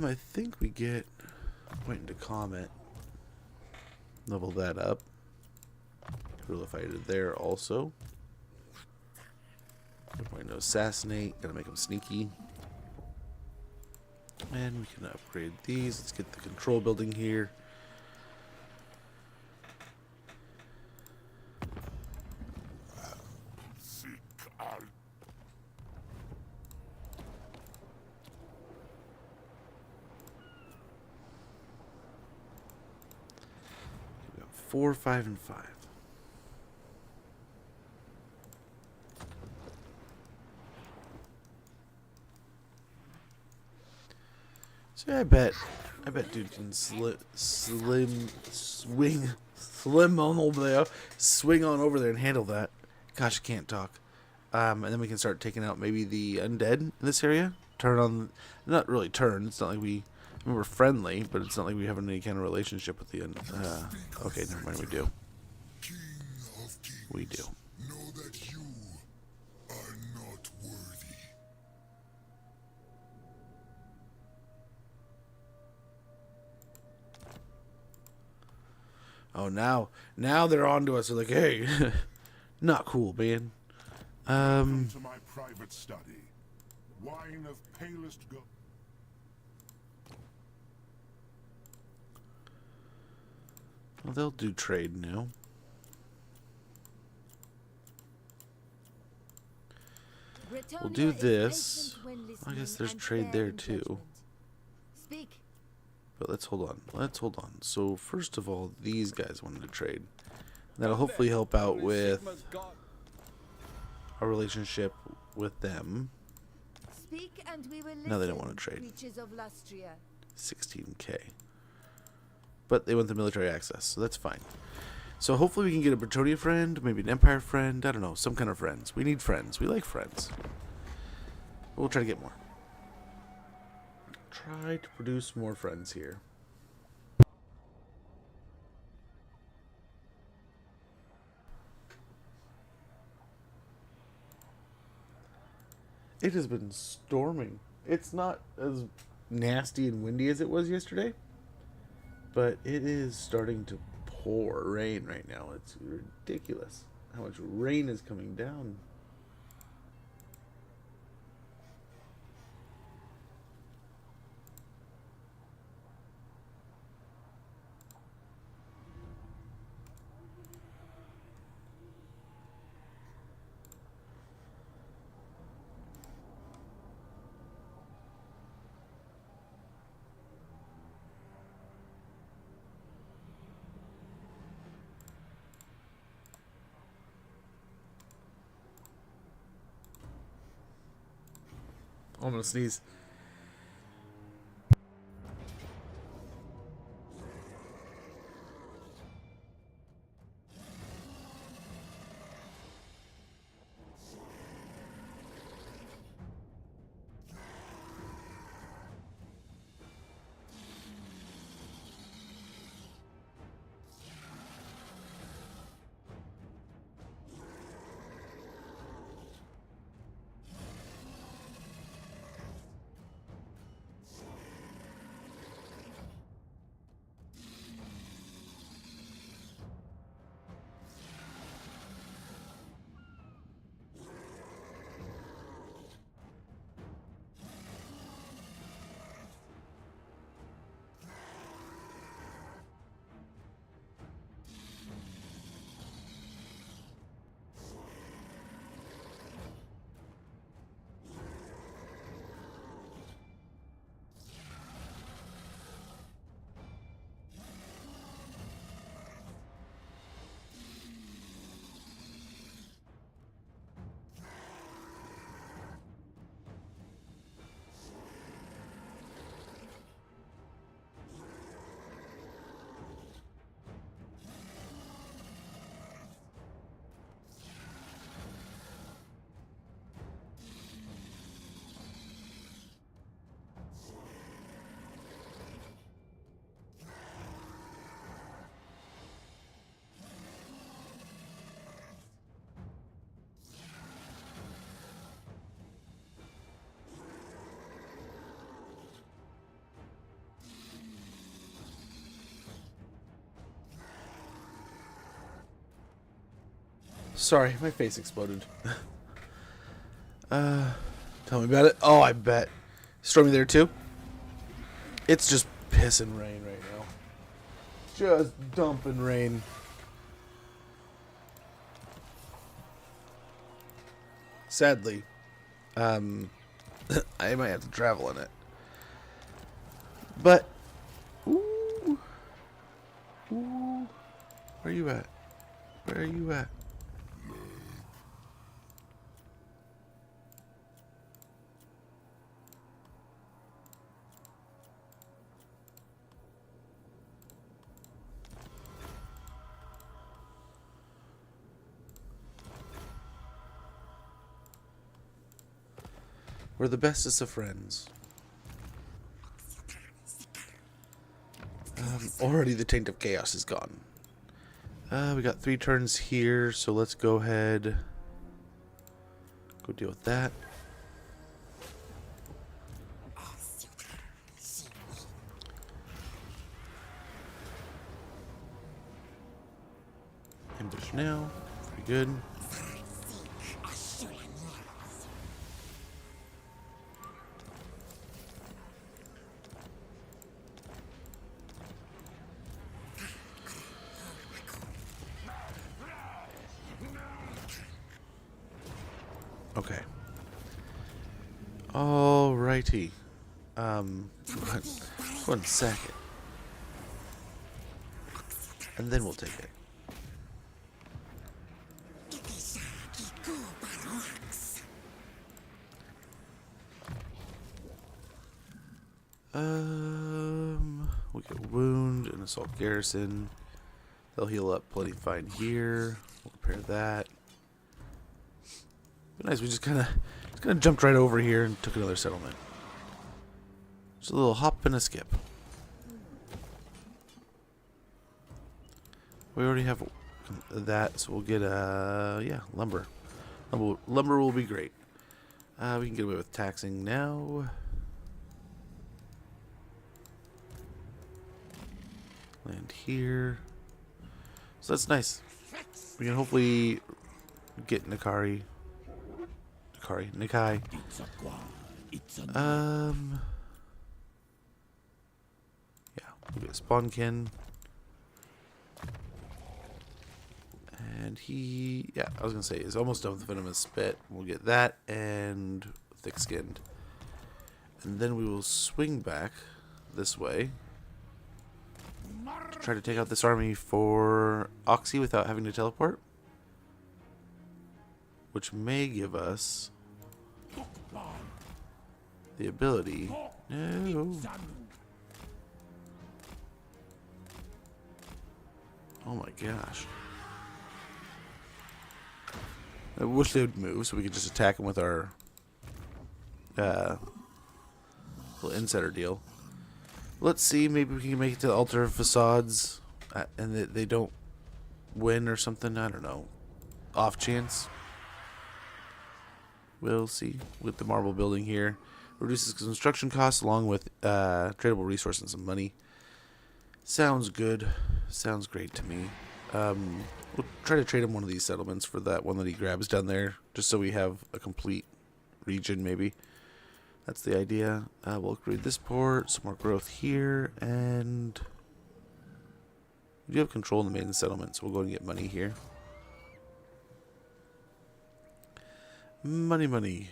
I think we get Point to Comet. Level that up. Gorilla fighter there also. Point to assassinate. Gotta make them sneaky. And we can upgrade these. Let's get the control building here. Seek out. We got 4, 5, and 5. See, I bet dude can swing on over there and handle that. Gosh, I can't talk. And then we can start taking out maybe the undead in this area. Turn on, not really turn. It's not like we, I mean, we're friendly, but it's not like we have any kind of relationship with the okay, never mind, we do. King of kings. We do. Know that you are not worthy. Oh, now they're on to us. They're like, hey, not cool, man. Come to my private study. Wine of palest gold. Well, they'll do trade now. We'll do this. I guess there's trade there too. Speak. But let's hold on. Let's hold on. So first of all, these guys wanted to trade. That'll hopefully help out with our relationship with them. Speak and we will No, they don't listen, want to trade. creatures of Lustria. 16k. But they want the military access, so that's fine. So hopefully we can get a Bretonia friend, maybe an Empire friend, I don't know, some kind of friends. We need friends. We like friends. We'll try to get more. Try to produce more friends here. It has been storming. It's not as nasty and windy as it was yesterday, but it is starting to pour rain right now. It's ridiculous how much rain is coming down. I'm gonna sneeze. Sorry, my face exploded. Tell me about it. Oh, I bet. Stormy there too? It's just pissing rain right now. Just dumping rain. Sadly, I might have to travel in it. But, ooh, where are you at? Where are you at? We're the bestest of friends. Already the taint of chaos is gone. We got 3 turns here, so let's go ahead. Go deal with that. Ambush now. Pretty good. Okay. Alrighty. One second. And then we'll take it. We get wound and assault garrison. They'll heal up plenty fine here. We'll repair that. But nice, we just kind of jumped right over here and took another settlement. Just a little hop and a skip. We already have that, so we'll get yeah, lumber. Lumber will be great. We can get away with taxing now. Land here. So that's nice. We can hopefully get Nikai. Yeah, we'll get Spawnkin. And he, yeah, I was gonna say, is almost done with Venomous Spit. We'll get that and Thick Skinned. And then we will swing back this way. Try to take out this army for Oxy without having to teleport. Which may give us the ability. No. Oh my gosh. I wish they would move so we could just attack them with our little insider deal. Let's see, maybe we can make it to the Altar of Facades and they don't win or something. I don't know. Off chance. We'll see. With the marble building here. Reduces construction costs along with tradable resources and some money. Sounds good. Sounds great to me. We'll try to trade him one of these settlements for that one that he grabs down there. Just so we have a complete region maybe. That's the idea. We'll upgrade this port. Some more growth here. And we do have control in the main settlement. So we'll go and get money here. Money.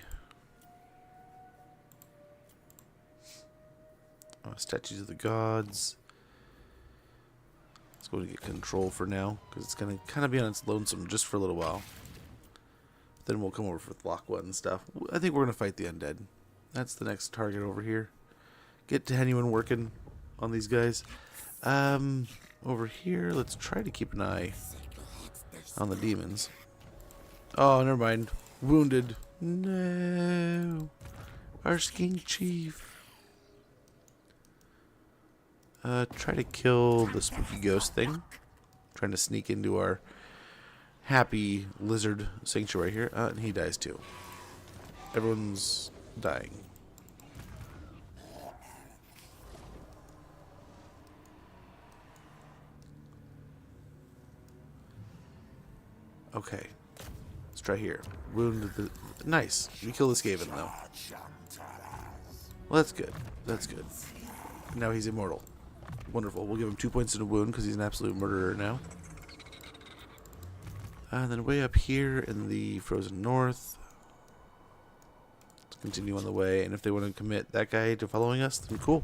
Statues of the gods. Let's go and get control for now, because it's going to kind of be on its lonesome just for a little while. Then we'll come over for Thlockwa and stuff. I think we're going to fight the undead. That's the next target over here. Get Tehuan working on these guys. Over here, let's try to keep an eye on the demons. Oh, never mind. Wounded. No. Our skink chief. Try to kill the spooky ghost thing. Trying to sneak into our happy lizard sanctuary here. And he dies too. Everyone's dying. Okay. try here. Wound the... Nice. We kill this Skaven, though. Well, that's good. That's good. Now he's immortal. Wonderful. We'll give him 2 points in a wound because he's an absolute murderer now. And then way up here in the frozen north. Let's continue on the way. And if they want to commit that guy to following us, then cool.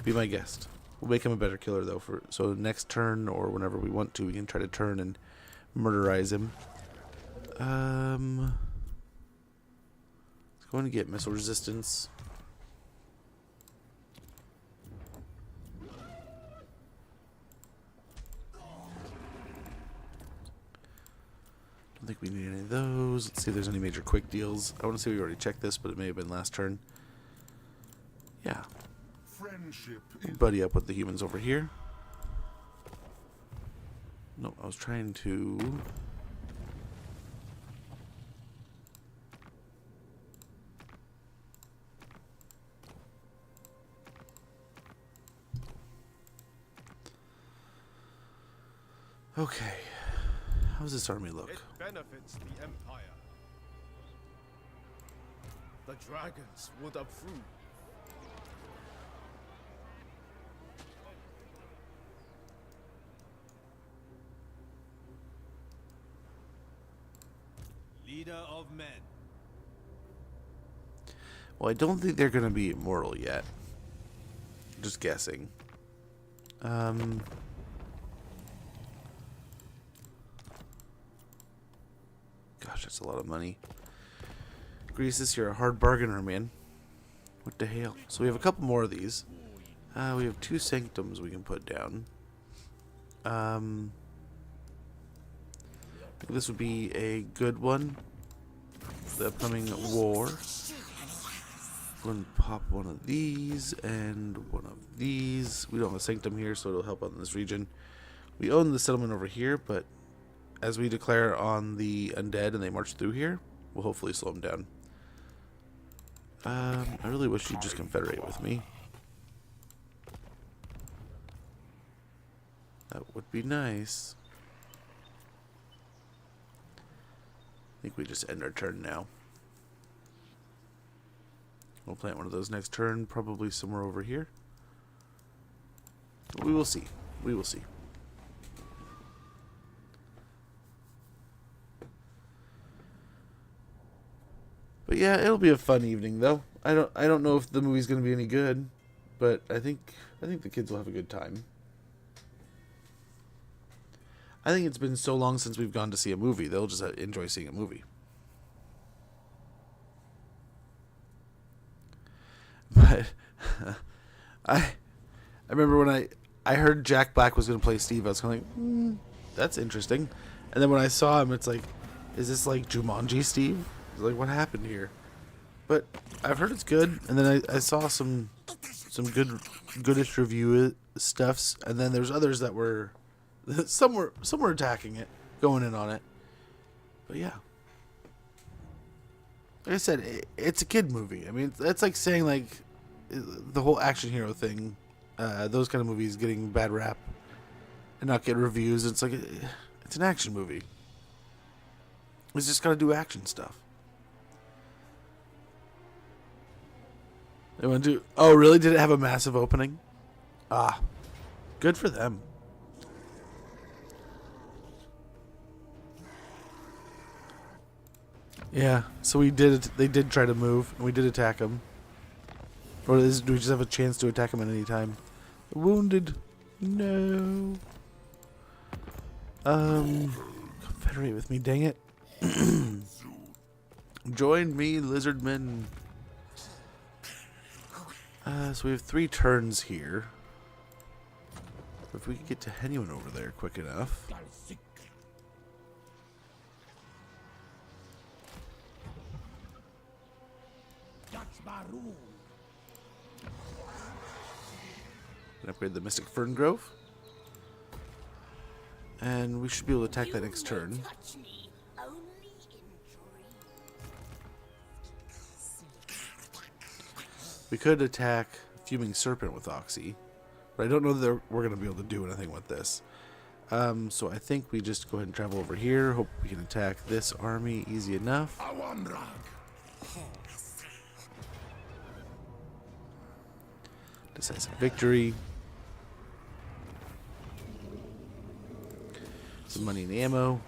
Be my guest. We'll make him a better killer, though. So next turn or whenever we want to, we can try to turn and murderize him. Let's go and get missile resistance. I don't think we need any of those. Let's see if there's any major quick deals. I want to say we already checked this, but it may have been last turn. Yeah. Friendship is Buddy up with the humans over here. No, I was trying to... Okay. How does this army look? It benefits the Empire. The dragons would approve. Leader of men. Well, I don't think they're going to be immortal yet. Just guessing. Gosh, that's a lot of money. Greasus, you're a hard bargainer, man. What the hell? So we have a couple more of these. We have 2 sanctums we can put down. I think this would be a good one for the upcoming war. We're going to pop one of these and one of these. We don't have a sanctum here, so it'll help out in this region. We own the settlement over here, but as we declare on the undead and they march through here, we'll hopefully slow them down. I really wish you'd just confederate with me. That would be nice. I think we just end our turn now. We'll plant one of those next turn, probably somewhere over here. But we will see. We will see. But yeah, it'll be a fun evening though. I don't know if the movie's going to be any good, but I think the kids will have a good time. I think it's been so long since we've gone to see a movie, they'll just enjoy seeing a movie. But I remember when I heard Jack Black was going to play Steve, I was kind of like, that's interesting. And then when I saw him, it's like, is this like Jumanji Steve? Like, what happened here? But I've heard it's good, and then I saw some goodish review stuffs, and then there's others that were some were attacking it, going in on it. But yeah, like I said, it's a kid movie. I mean, it's like saying like the whole action hero thing, those kind of movies getting bad rap and not get reviews. It's like it's an action movie. It's just got to do action stuff. They want to do... Oh, really? Did it have a massive opening? Ah. Good for them. Yeah, so we did... They did try to move, and we did attack them. Or do we just have a chance to attack them at any time? Wounded. No. Confederate with me, dang it. Join me, lizardmen. So we have 3 turns here. If we could get to anyone over there quick enough. And upgrade the Mystic Fern Grove. And we should be able to attack that next turn. We could attack Fuming Serpent with Oxy, but I don't know that we're going to be able to do anything with this. So I think we just go ahead and travel over here. Hope we can attack this army easy enough. Decisive victory. Some money and ammo.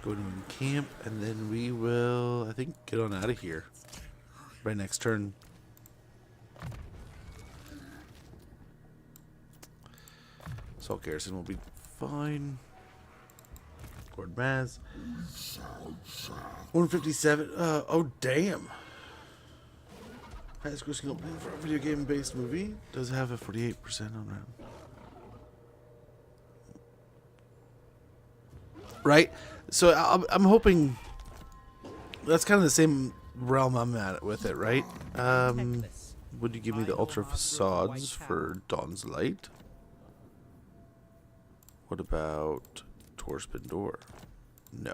Go to camp, and then we will, I think, get on out of here by next turn. Assault garrison will be fine. Lord Maz. 157. Oh, damn. Highest grossing opening for a video game based movie. Does have a 48% on round. Right? So I'm hoping that's kind of the same realm I'm at with it, right? Would you give me the Ultra Facades for Dawn's Light? What about Tor Spindor? No.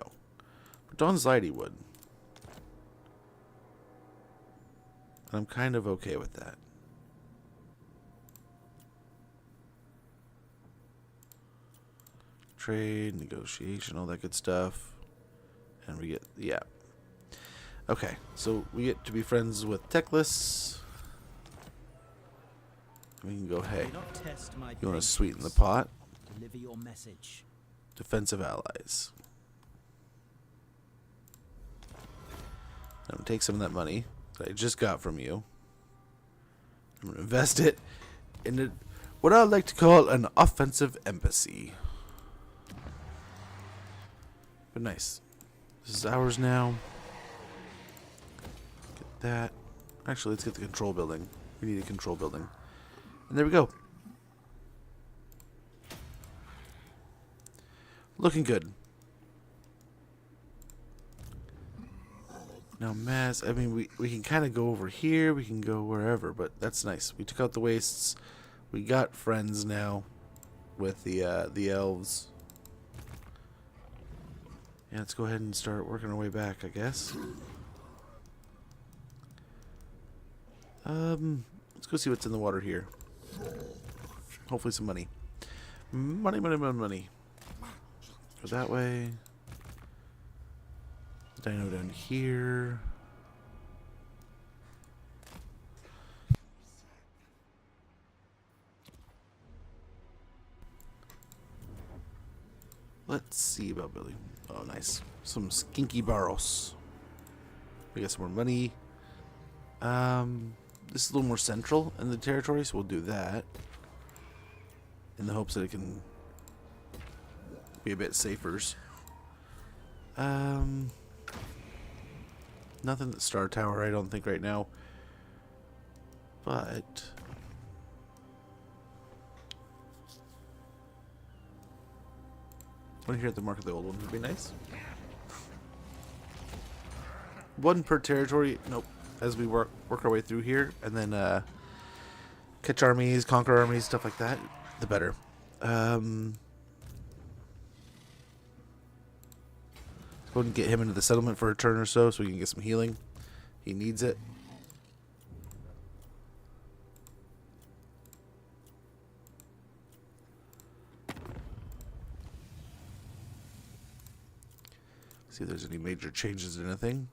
For Dawn's Light he would. And I'm kind of okay with that. Trade, negotiation, all that good stuff. And we get, yeah. Okay, so we get to be friends with Teclis. We can go, hey, you want to sweeten the pot? Deliver your message. Defensive allies. I'm going to take some of that money that I just got from you. I'm going to invest it in what I like to call an offensive embassy. But nice. This is ours now. Get that. Actually, let's get the control building. We need a control building. And there we go. Looking good. Now, Maz, I mean, we can kind of go over here. We can go wherever, but that's nice. We took out the wastes. We got friends now with the elves. Yeah, let's go ahead and start working our way back, I guess. Let's go see what's in the water here. Hopefully some money. Money, money, money, money. Go that way. Dino down here. Let's see about building. Oh, nice. Some skinky barros. We got some more money. This is a little more central in the territory, so we'll do that. In the hopes that it can be a bit safer. Nothing at Star Tower, I don't think, right now. But one here at the Mark of the Old One would be nice. One per territory. Nope. As we work our way through here, and then catch armies, conquer armies, stuff like that, the better. Let's go ahead and get him into the settlement for a turn or so we can get some healing. He needs it. See if there's any major changes or anything.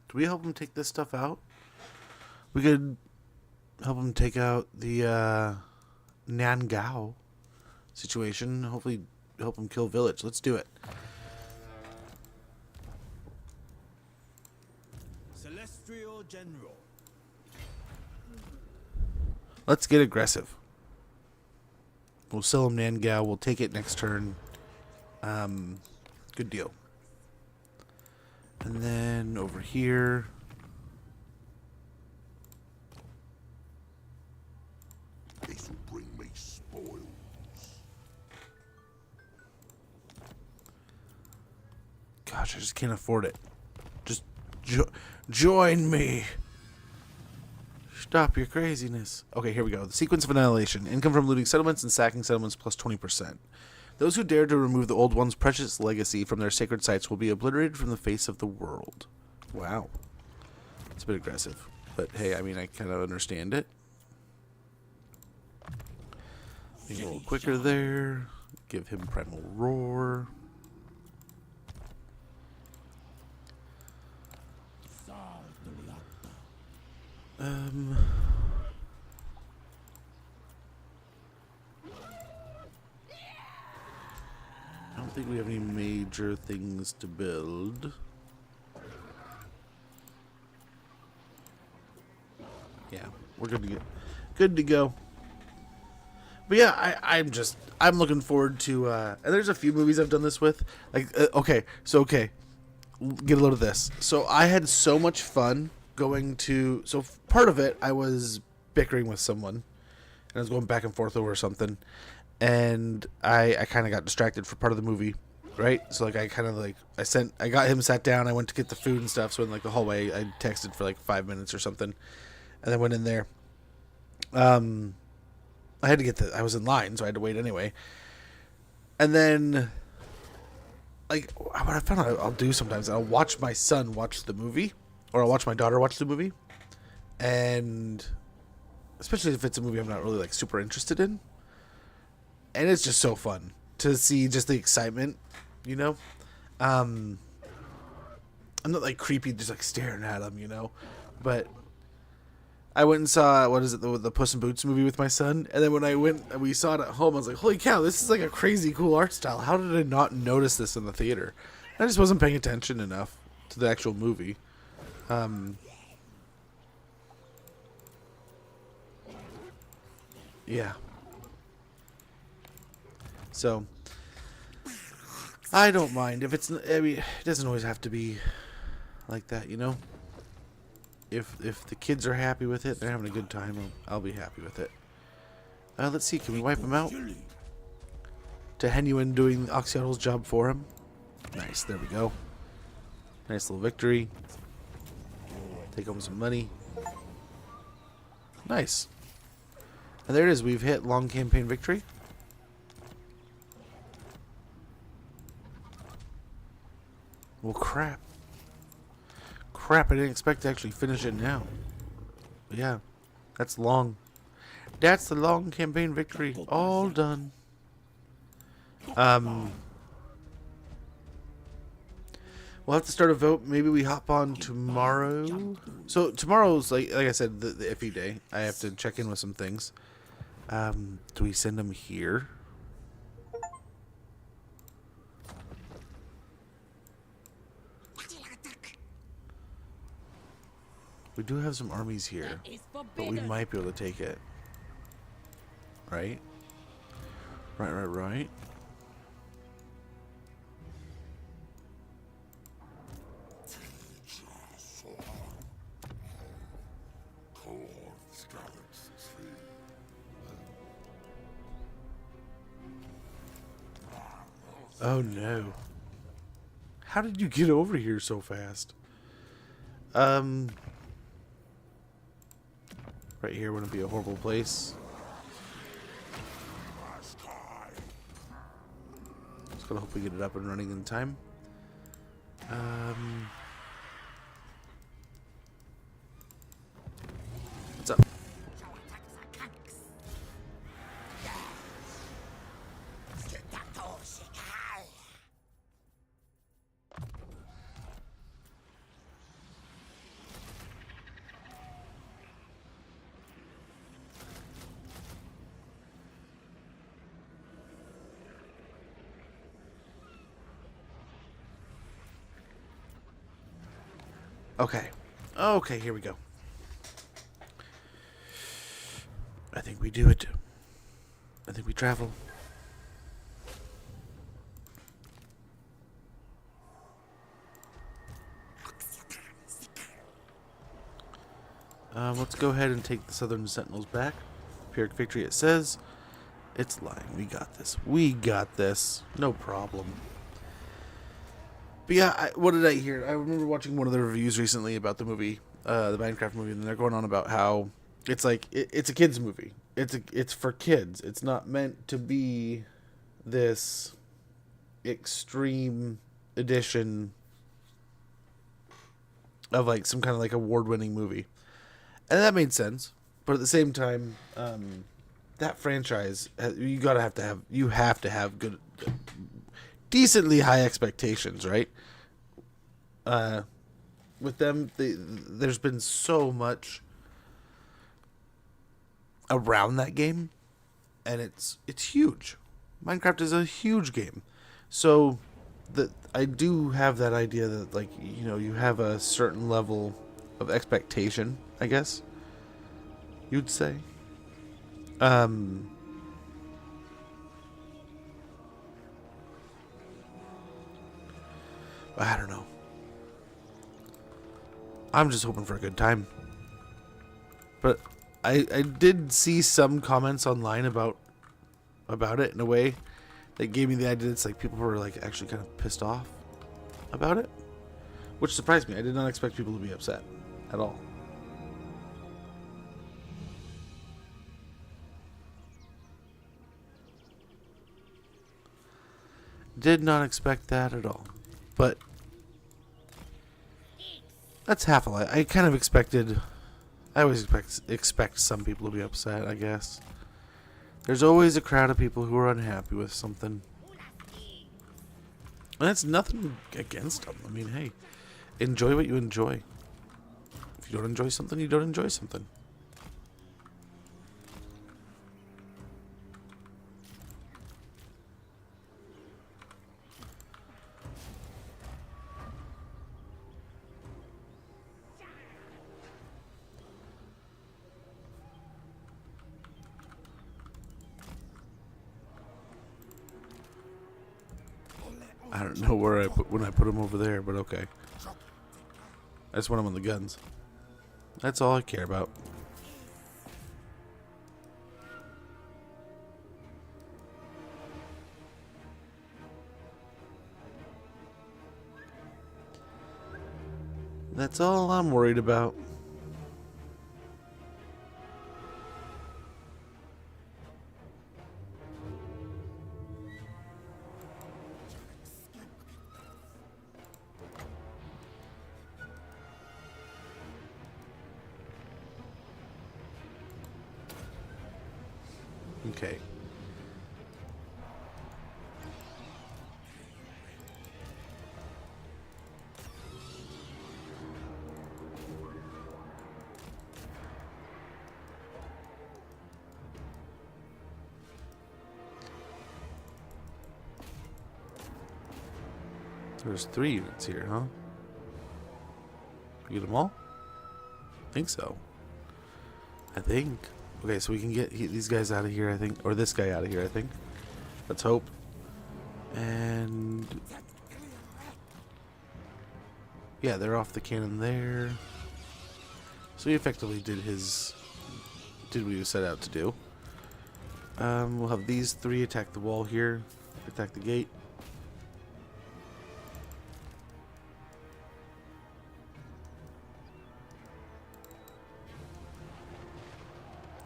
Do we help him take this stuff out? We could help him take out the Nangao situation. Hopefully help him kill village. Let's do it. Celestial General. Let's get aggressive. We'll sell him Nangao. We'll take it next turn. Good deal. And then over here, spoils. Gosh, I just can't afford it. Just join me. Stop your craziness. Okay, here we go. The sequence of annihilation. Income from looting settlements and sacking settlements plus 20%. Those who dare to remove the old one's precious legacy from their sacred sites will be obliterated from the face of the world. Wow. It's a bit aggressive. But hey, I mean, I kind of understand it. Be a little quicker there. Give him primal roar. I don't think we have any major things to build. Yeah, we're good to go. But yeah, I'm looking forward to and there's a few movies I've done this with. Like okay, get a load of this. So I had so much fun going to, so part of it I was bickering with someone and I was going back and forth over something, and I kind of got distracted for part of the movie, right? So like I kind of like I got him sat down, I went to get the food and stuff, so in like the hallway I texted for like 5 minutes or something, and then went in there. I had to get I was in line, so I had to wait anyway. And then, like, what I found out I'll do sometimes, I'll watch my son watch the movie, or I'll watch my daughter watch the movie, and especially if it's a movie I'm not really, like, super interested in, and it's just so fun to see just the excitement, you know? I'm not, like, creepy, just, like, staring at them, you know? But I went and saw, what is it, the Puss in Boots movie with my son, and then when I went and we saw it at home, I was like, holy cow, this is like a crazy cool art style. How did I not notice this in the theater? I just wasn't paying attention enough to the actual movie. Yeah. So, I don't mind. If it's, I mean, it doesn't always have to be like that, you know? If the kids are happy with it, they're having a good time, I'll be happy with it. Let's see, can we wipe him out? Tehenuan doing Oxyotl's job for him. Nice, there we go. Nice little victory. Take home some money. Nice. And there it is, we've hit long campaign victory. Well, crap. Crap, I didn't expect to actually finish it now. But yeah, that's long. That's the long campaign victory. All done. We'll have to start a vote. Maybe we hop on tomorrow. So tomorrow's, like I said, the iffy day. I have to check in with some things. Do we send them here? We do have some armies here, but we might be able to take it. Right? Right. Oh no. How did you get over here so fast? Right here wouldn't be a horrible place. Just gotta hope we get it up and running in time. What's up? Okay, here we go. I think we do it. I think we travel. Let's go ahead and take the Southern Sentinels back. Pyrrhic victory, it says. It's lying. We got this. We got this. No problem. But yeah, what did I hear? I remember watching one of the reviews recently about the movie, the Minecraft movie, and they're going on about how it's like it's a kids movie. It's for kids. It's not meant to be this extreme edition of like some kind of like award-winning movie, and that made sense. But at the same time, that franchise you have to have good, decently high expectations, right? With them, there's been so much around that game, and it's huge. Minecraft is a huge game, so that I do have that idea that, like, you know, you have a certain level of expectation, I guess you'd say. I don't know. I'm just hoping for a good time. But I did see some comments online about it in a way that gave me the idea that it's like people were like actually kind of pissed off about it, which surprised me. I did not expect people to be upset at all. Did not expect that at all. But that's half a lie. I kind of expected... I always expect some people to be upset, I guess. There's always a crowd of people who are unhappy with something. And that's nothing against them. I mean, hey, enjoy what you enjoy. If you don't enjoy something, you don't enjoy something. I don't know where when I put them over there, but okay. I just want them on the guns. That's all I care about. That's all I'm worried about. Okay. There's 3 units here, huh? You get them all? I think so. I think. Okay, so we can get these guys out of here, I think. Or this guy out of here, I think. Let's hope. And... yeah, they're off the cannon there. So he effectively did what he was set out to do. We'll have these 3 attack the wall here. Attack the gate.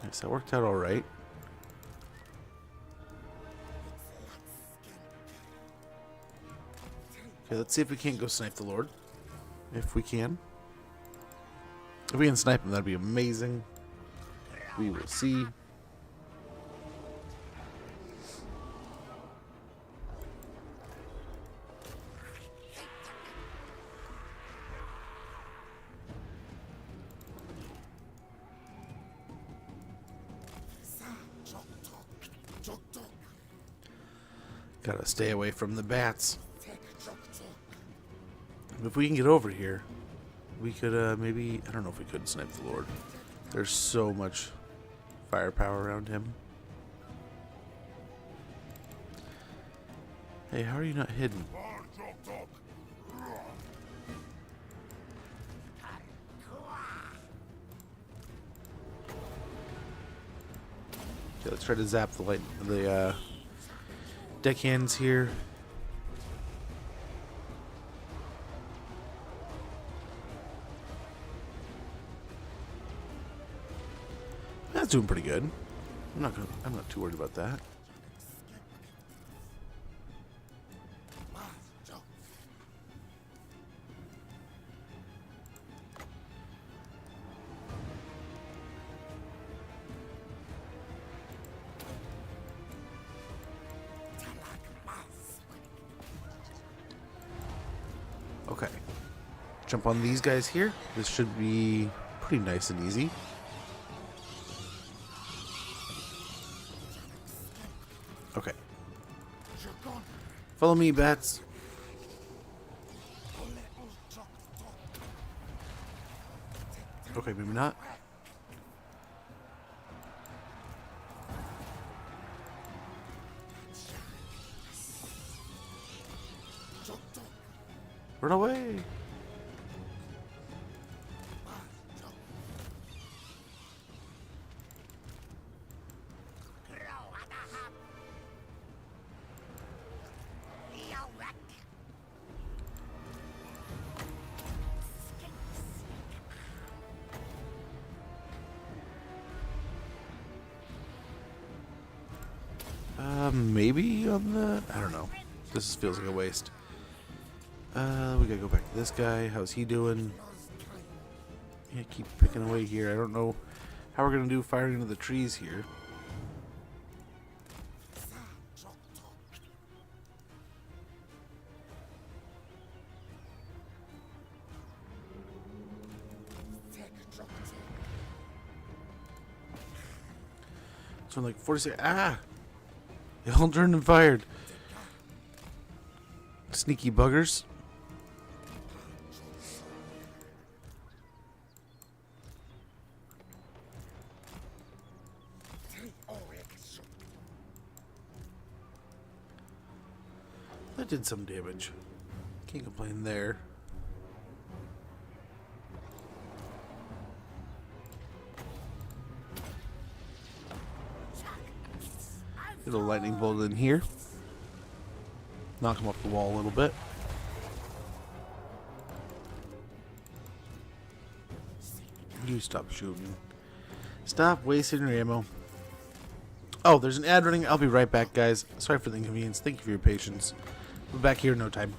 Yes, that worked out all right. Okay, let's see if we can't go snipe the Lord. If we can. If we can snipe him, that'd be amazing. We will see. Gotta stay away from the bats. If we can get over here, we could maybe... I don't know if we could snipe the Lord. There's so much firepower around him. Hey, how are you not hidden? Okay, let's try to zap the deckhands here. That's doing pretty good. I'm not too worried about that. Okay. Jump on these guys here. This should be pretty nice and easy. Okay. Follow me, bats. Okay, maybe not. Run away. Maybe on the... I don't know. This feels like a waste. We gotta go back to this guy. How's he doing? Yeah, keep picking away here. I don't know how we're gonna do firing into the trees here. So I'm like 46. Ah! They all turned and fired. Sneaky buggers. That did some damage. Can't complain there. Little lightning bolt in here. Knock him off the wall a little bit. You stop shooting. Stop wasting your ammo. Oh, there's an ad running. I'll be right back, guys. Sorry for the inconvenience. Thank you for your patience. We'll be back here in no time.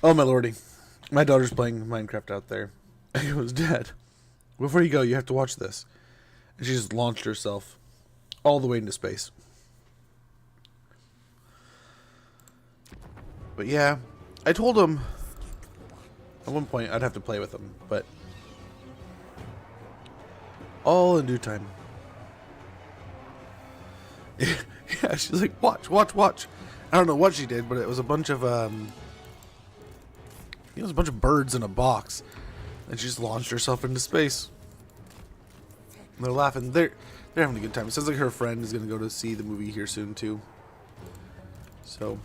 Oh my lordy. My daughter's playing Minecraft out there. And goes, Dad, before you go, you have to watch this. And she just launched herself all the way into space. But yeah, I told him at one point I'd have to play with him, but all in due time. Yeah, she's like, watch. I don't know what she did, but it was a bunch of it was a bunch of birds in a box, and she just launched herself into space. And they're laughing. They're having a good time. It sounds like her friend is gonna go to see the movie here soon too. So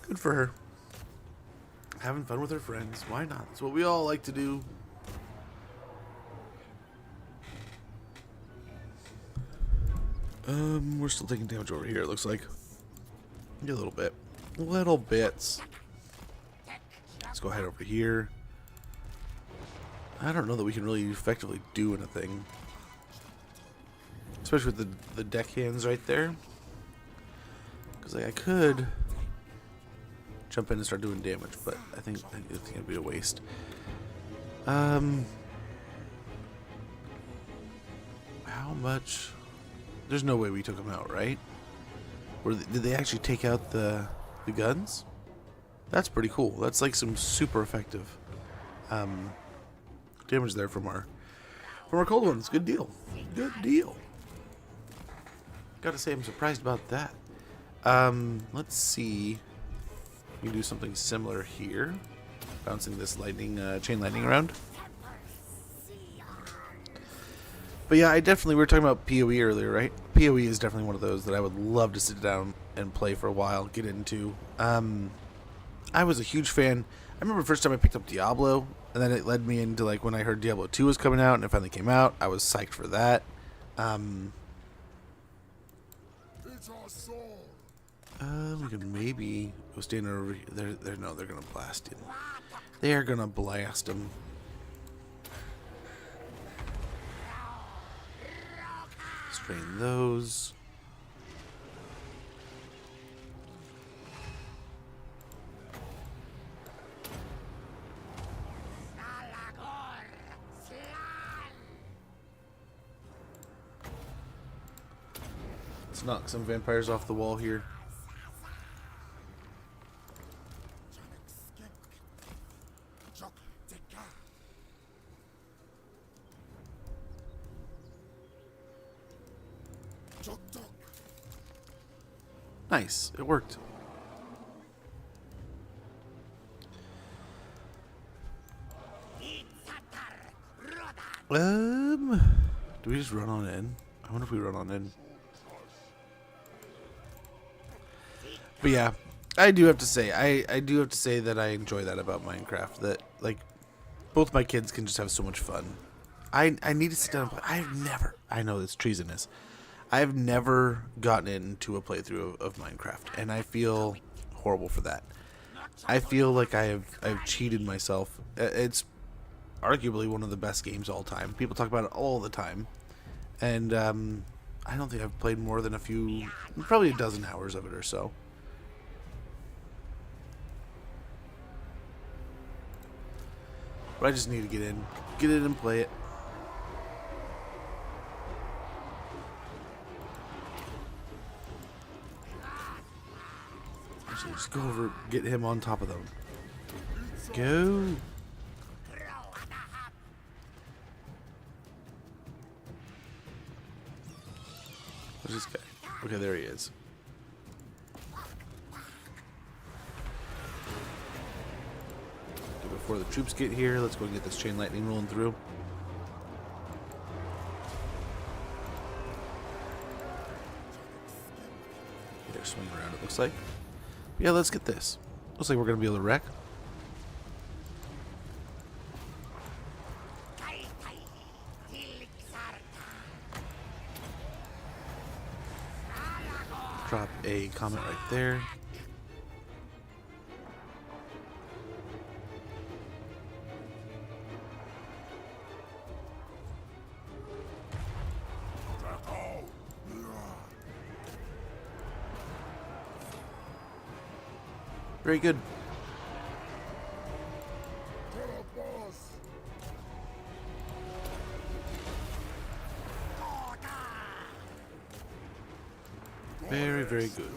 good for her. Having fun with her friends. Why not? That's what we all like to do. We're still taking damage over here, it looks like. A little bit. Little bits. Let's go head over here. I don't know that we can really effectively do anything. Especially with the deckhands right there. Because like I could jump in and start doing damage, but I think it'd be a waste. How much? There's no way we took them out, right? Did they actually take out the guns? That's pretty cool. That's like some super effective damage there from our cold ones. Good deal. Good deal. Gotta say I'm surprised about that. Let's see. We can do something similar here. Bouncing this chain lightning around. But yeah, we were talking about PoE earlier, right? PoE is definitely one of those that I would love to sit down and play for a while, get into. I was a huge fan. I remember the first time I picked up Diablo, and then it led me into like when I heard Diablo 2 was coming out, and it finally came out. I was psyched for that. It's our soul. We could maybe go stand over here. No, they're gonna blast him. They are gonna blast him. Strain those. Let's knock some vampires off the wall here. Nice, it worked. Do we just run on in? I wonder if we run on in. But yeah, I do have to say, I do have to say that I enjoy that about Minecraft. That like, both my kids can just have so much fun. I need to sit down and play. I know it's treasonous. I've never gotten into a playthrough of Minecraft, and I feel horrible for that. I feel like I've cheated myself. It's arguably one of the best games of all time. People talk about it all the time, and I don't think I've played more than probably a dozen hours of it or so. But I just need to get in and play it. Actually, just go over, get him on top of them. Go. Where's this guy? Okay, there he is. Before the troops get here, let's go and get this chain lightning rolling through. They're swinging around, it looks like. Yeah, let's get this. Looks like we're going to be able to wreck. Drop a comment right there. Very good. Very, very good.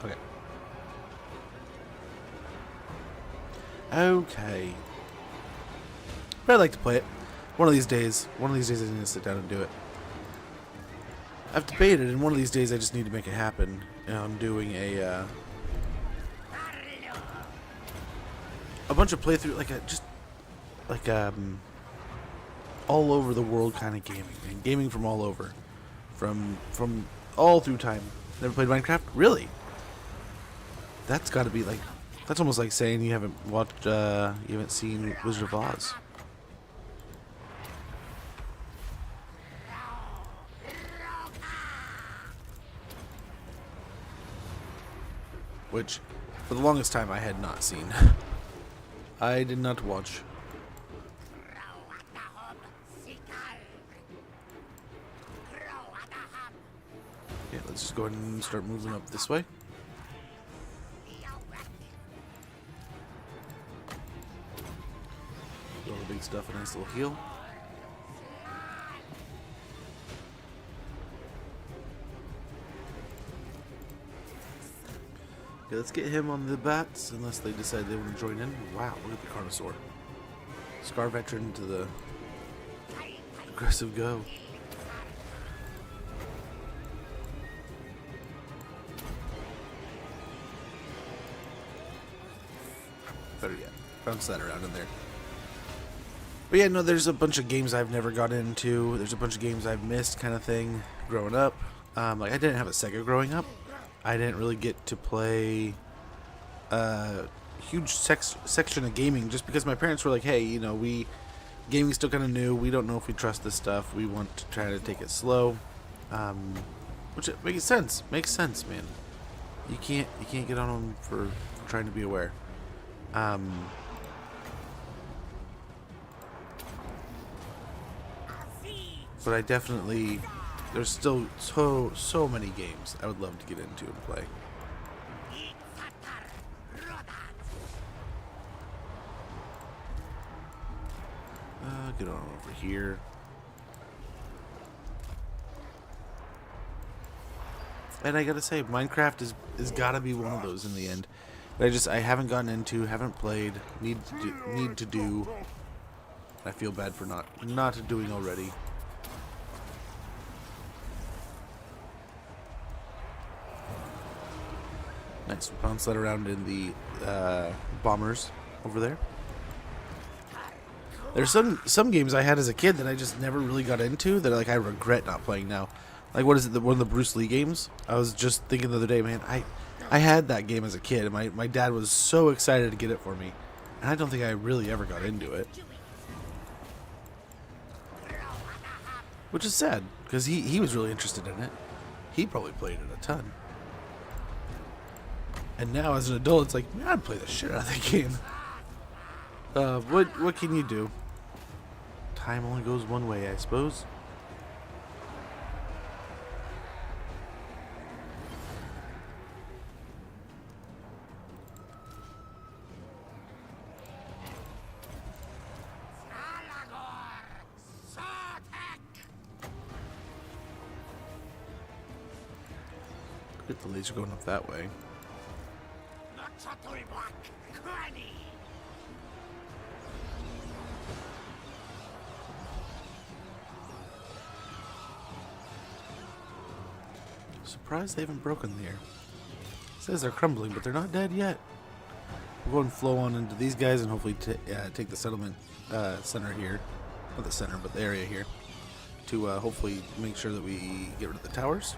Okay. Okay. But I'd like to play it. One of these days I need to sit down and do it. I've debated, and one of these days I just need to make it happen. And I'm doing a bunch of playthrough, like all over the world kind of gaming, and gaming from all over, from all through time. Never played Minecraft? Really? That's got to be like, that's almost like saying you haven't watched, you haven't seen Wizard of Oz. Which, for the longest time, I had not seen. I did not watch. Yeah, let's just go ahead and start moving up this way. All the big stuff, a nice little heal. Okay, let's get him on the bats, unless they decide they want to join in. Wow, look at the Carnosaur. Scar veteran to the aggressive go. Better yet, bounce that around in there. But yeah, no, there's a bunch of games I've never got into. There's a bunch of games I've missed, kind of thing, growing up. Like, I didn't have a Sega growing up. I didn't really get to play a huge section of gaming just because my parents were like, hey, you know, gaming's still kind of new. We don't know if we trust this stuff. We want to try to take it slow. Which makes sense. Makes sense, man. You can't get on them for trying to be aware. But I definitely, there's still so many games I would love to get into and play. Get on over here. And I gotta say, Minecraft is gotta be one of those in the end. But I haven't gotten into, haven't played, need to do. I feel bad for not doing already. Nice, bounce that around in the bombers over there. There's some games I had as a kid that I just never really got into that I regret not playing now. Like, what is it? One of the Bruce Lee games? I was just thinking the other day, man, I had that game as a kid, and my dad was so excited to get it for me, and I don't think I really ever got into it. Which is sad, because he was really interested in it. He probably played it a ton. And now, as an adult, it's like, man, I'd play the shit out of that game. What can you do? Time only goes one way, I suppose. Get the laser going up that way. Surprised they haven't broken there. It says they're crumbling, but they're not dead yet. We'll go and flow on into these guys and hopefully take the settlement center here. Not the center, but the area here. To hopefully make sure that we get rid of the towers.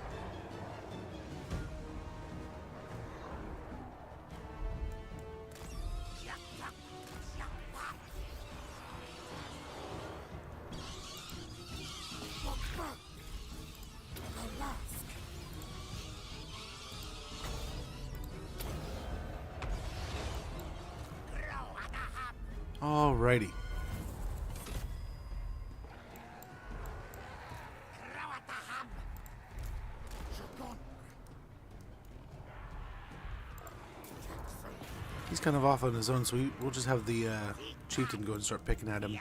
Alrighty. He's kind of off on his own, so we'll just have the chieftain go and start picking at him.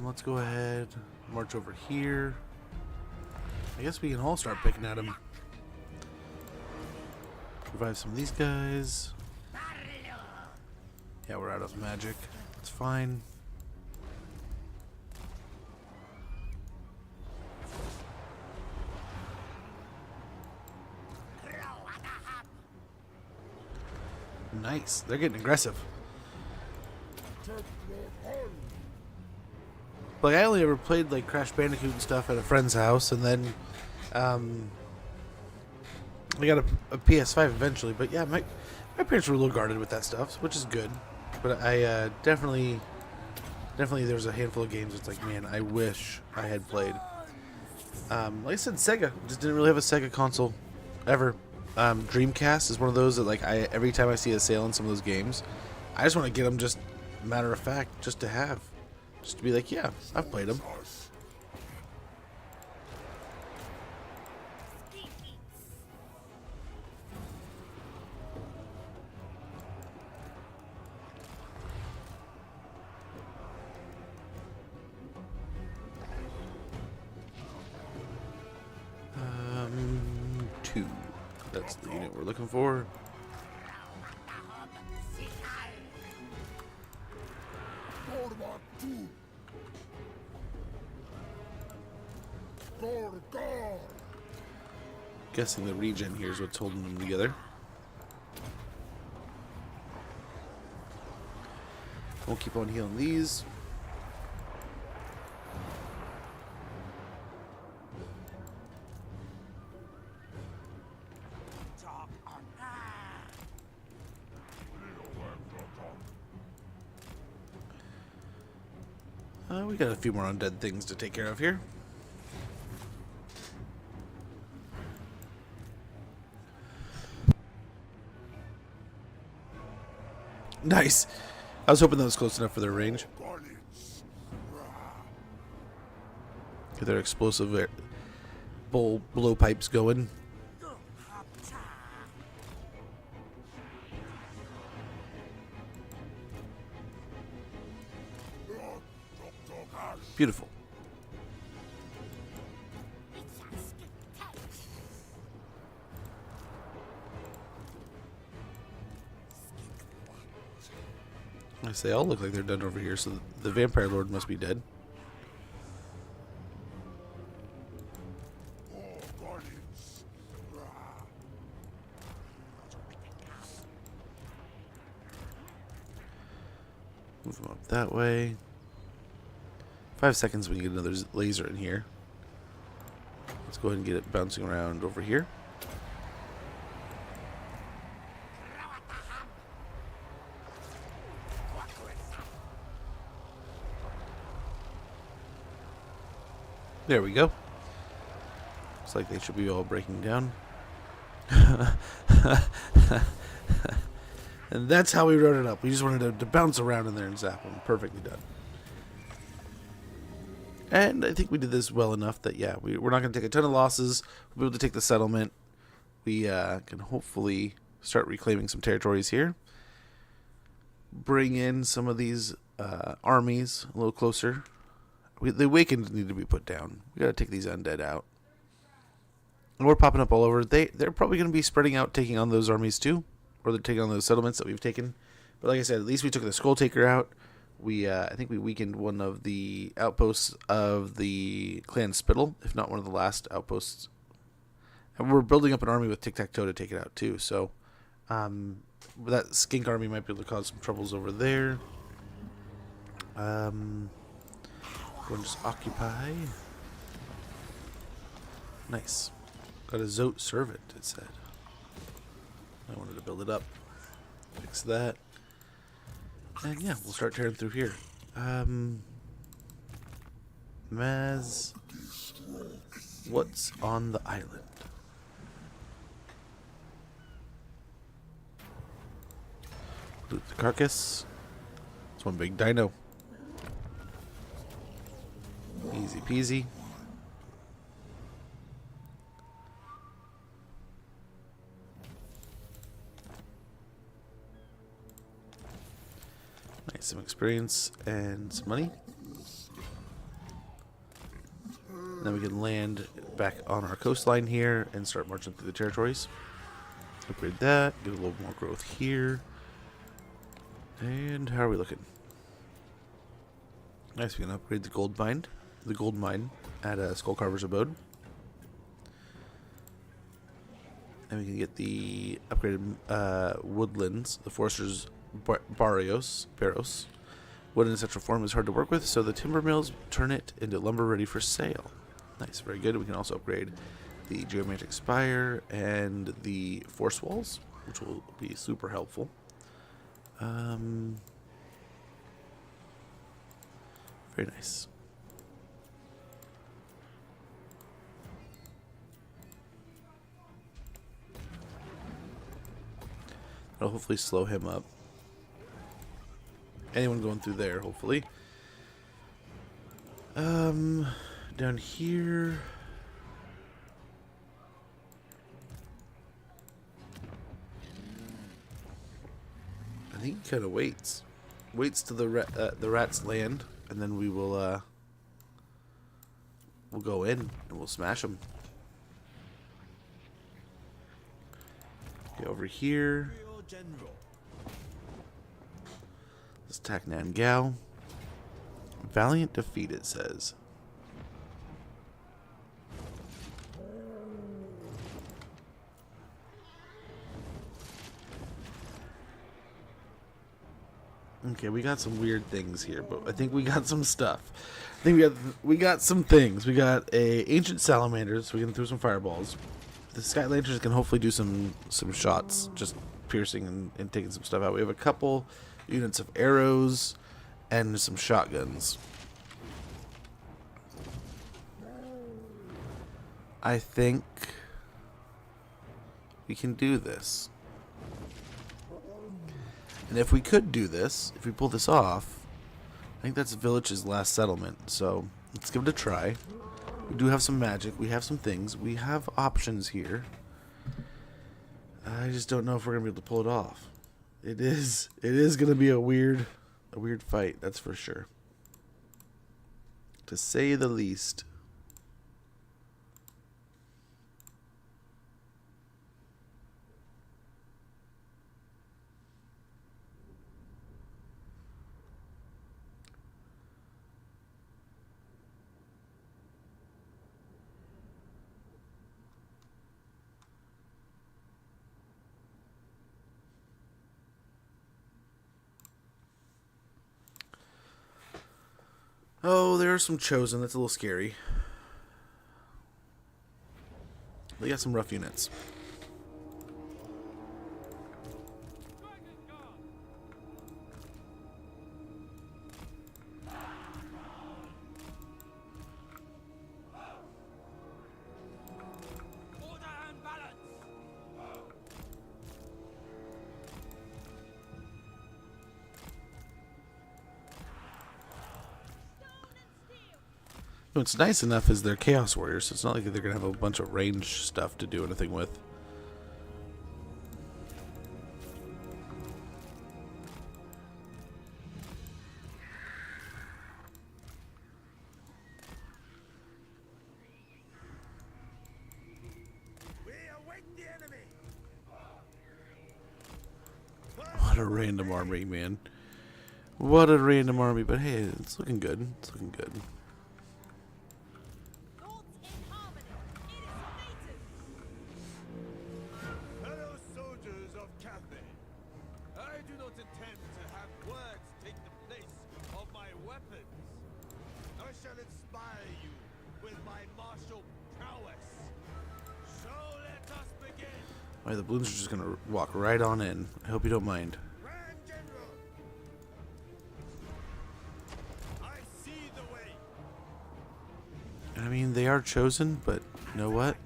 Let's go ahead, march over here. I guess we can all start picking at him. Revive some of these guys. Yeah, we're out of magic. It's fine. Nice. They're getting aggressive. Like, I only ever played like Crash Bandicoot and stuff at a friend's house, and then we got a PS5 eventually. But yeah, my parents were a little guarded with that stuff, which is good. But I definitely there's a handful of games. It's like, man, I wish I had played. Like I said, Sega just didn't really have a Sega console ever. Dreamcast is one of those that, like, every time I see a sale on some of those games, I just want to get them, just matter of fact, just to have, just to be like, yeah, I've played them. Two. That's the unit we're looking for. Guessing the regen here is what's holding them together. We'll keep on healing these. We got a few more undead things to take care of here. Nice. I was hoping that was close enough for their range. Get their explosive blowpipes going. Beautiful. I say all look like they're done over here, so the vampire lord must be dead. Move them up that way. 5 seconds, we can get another laser in here. Let's go ahead and get it bouncing around over here. There we go. Looks like they should be all breaking down. And that's how we wrote it up. We just wanted to bounce around in there and zap them. Perfectly done. And I think we did this well enough that, yeah, we're not going to take a ton of losses. We'll be able to take the settlement. We can hopefully start reclaiming some territories here. Bring in some of these armies a little closer. The Awakened need to be put down. We got to take these undead out. And we're popping up all over. They're probably going to be spreading out, taking on those armies too. Or they're taking on those settlements that we've taken. But like I said, at least we took the Skull Taker out. I think we weakened one of the outposts of the Clan Spittle, if not one of the last outposts. And we're building up an army with Tic-Tac-Toe to take it out too. So that Skink army might be able to cause some troubles over there. Go and just occupy. Nice. Got a Zote Servant, it said. I wanted to build it up. Fix that. And yeah, we'll start tearing through here. Maz, what's on the island? Loot the carcass. It's one big dino. Easy peasy. Nice, some experience and some money. Then we can land back on our coastline here and start marching through the territories. Upgrade that, get a little more growth here. And how are we looking? Nice, we can upgrade the gold mine at Skullcarver's Abode. And we can get the upgraded woodlands, the Forester's Barros. Wood in its natural form is hard to work with, so the timber mills turn it into lumber ready for sale. Nice, very good. We can also upgrade the geomantic spire and the force walls, which will be super helpful. Very nice. That'll hopefully slow him up. Anyone going through there, hopefully. Down here. I think he kind of waits. Waits till the rats land, and then we will we'll go in and we'll smash them. Okay, over here. Let's attack Nangao. Valiant defeat, it says. Okay, we got some weird things here, but I think we got some stuff. I think we got some things. We got a ancient salamander, so we can throw some fireballs. The sky lanterns can hopefully do some shots, just piercing and taking some stuff out. We have a couple units of arrows and some shotguns. I think we can do this. And if we could do this, if we pull this off, I think that's the village's last settlement. So let's give it a try. We do have some magic. We have some things. We have options here. I just don't know if we're gonna be able to pull it off. It is gonna be a weird fight. That's for sure. To say the least. Oh, there are some chosen. That's a little scary. They got some rough units. What's nice enough is they're Chaos Warriors, so it's not like they're going to have a bunch of range stuff to do anything with. What a random army, man. What a random army, but hey, it's looking good. It's looking good. Alright, the balloons are just gonna walk right on in. I hope you don't mind. I mean, they are chosen, but you know what?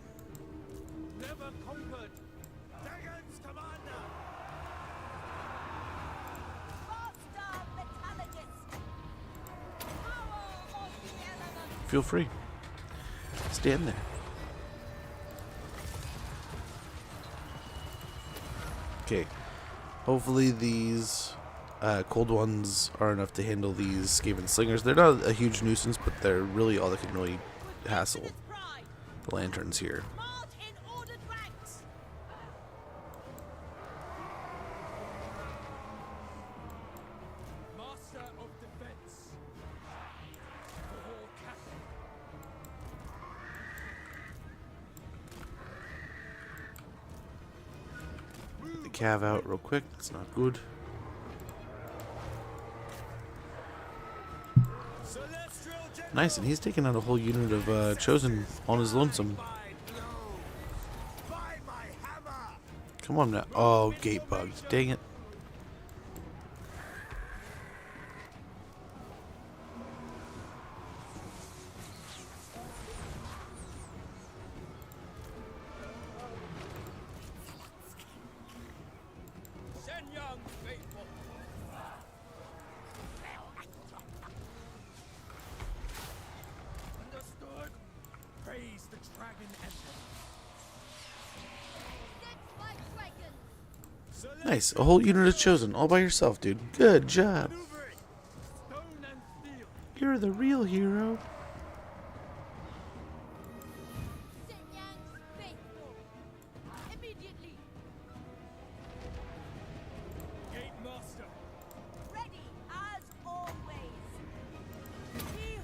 Feel free. Stand there. Okay. Hopefully these Cold ones are enough to handle these Skaven slingers. They're not a huge nuisance, but they're really all that can really hassle the lanterns here. The cav out real quick. It's not good. Nice, and he's taking out a whole unit of Chosen on his lonesome. Come on now. Oh, gate bugs. Dang it. Nice, a whole unit of Chosen all by yourself, dude. Good job. You're the real hero.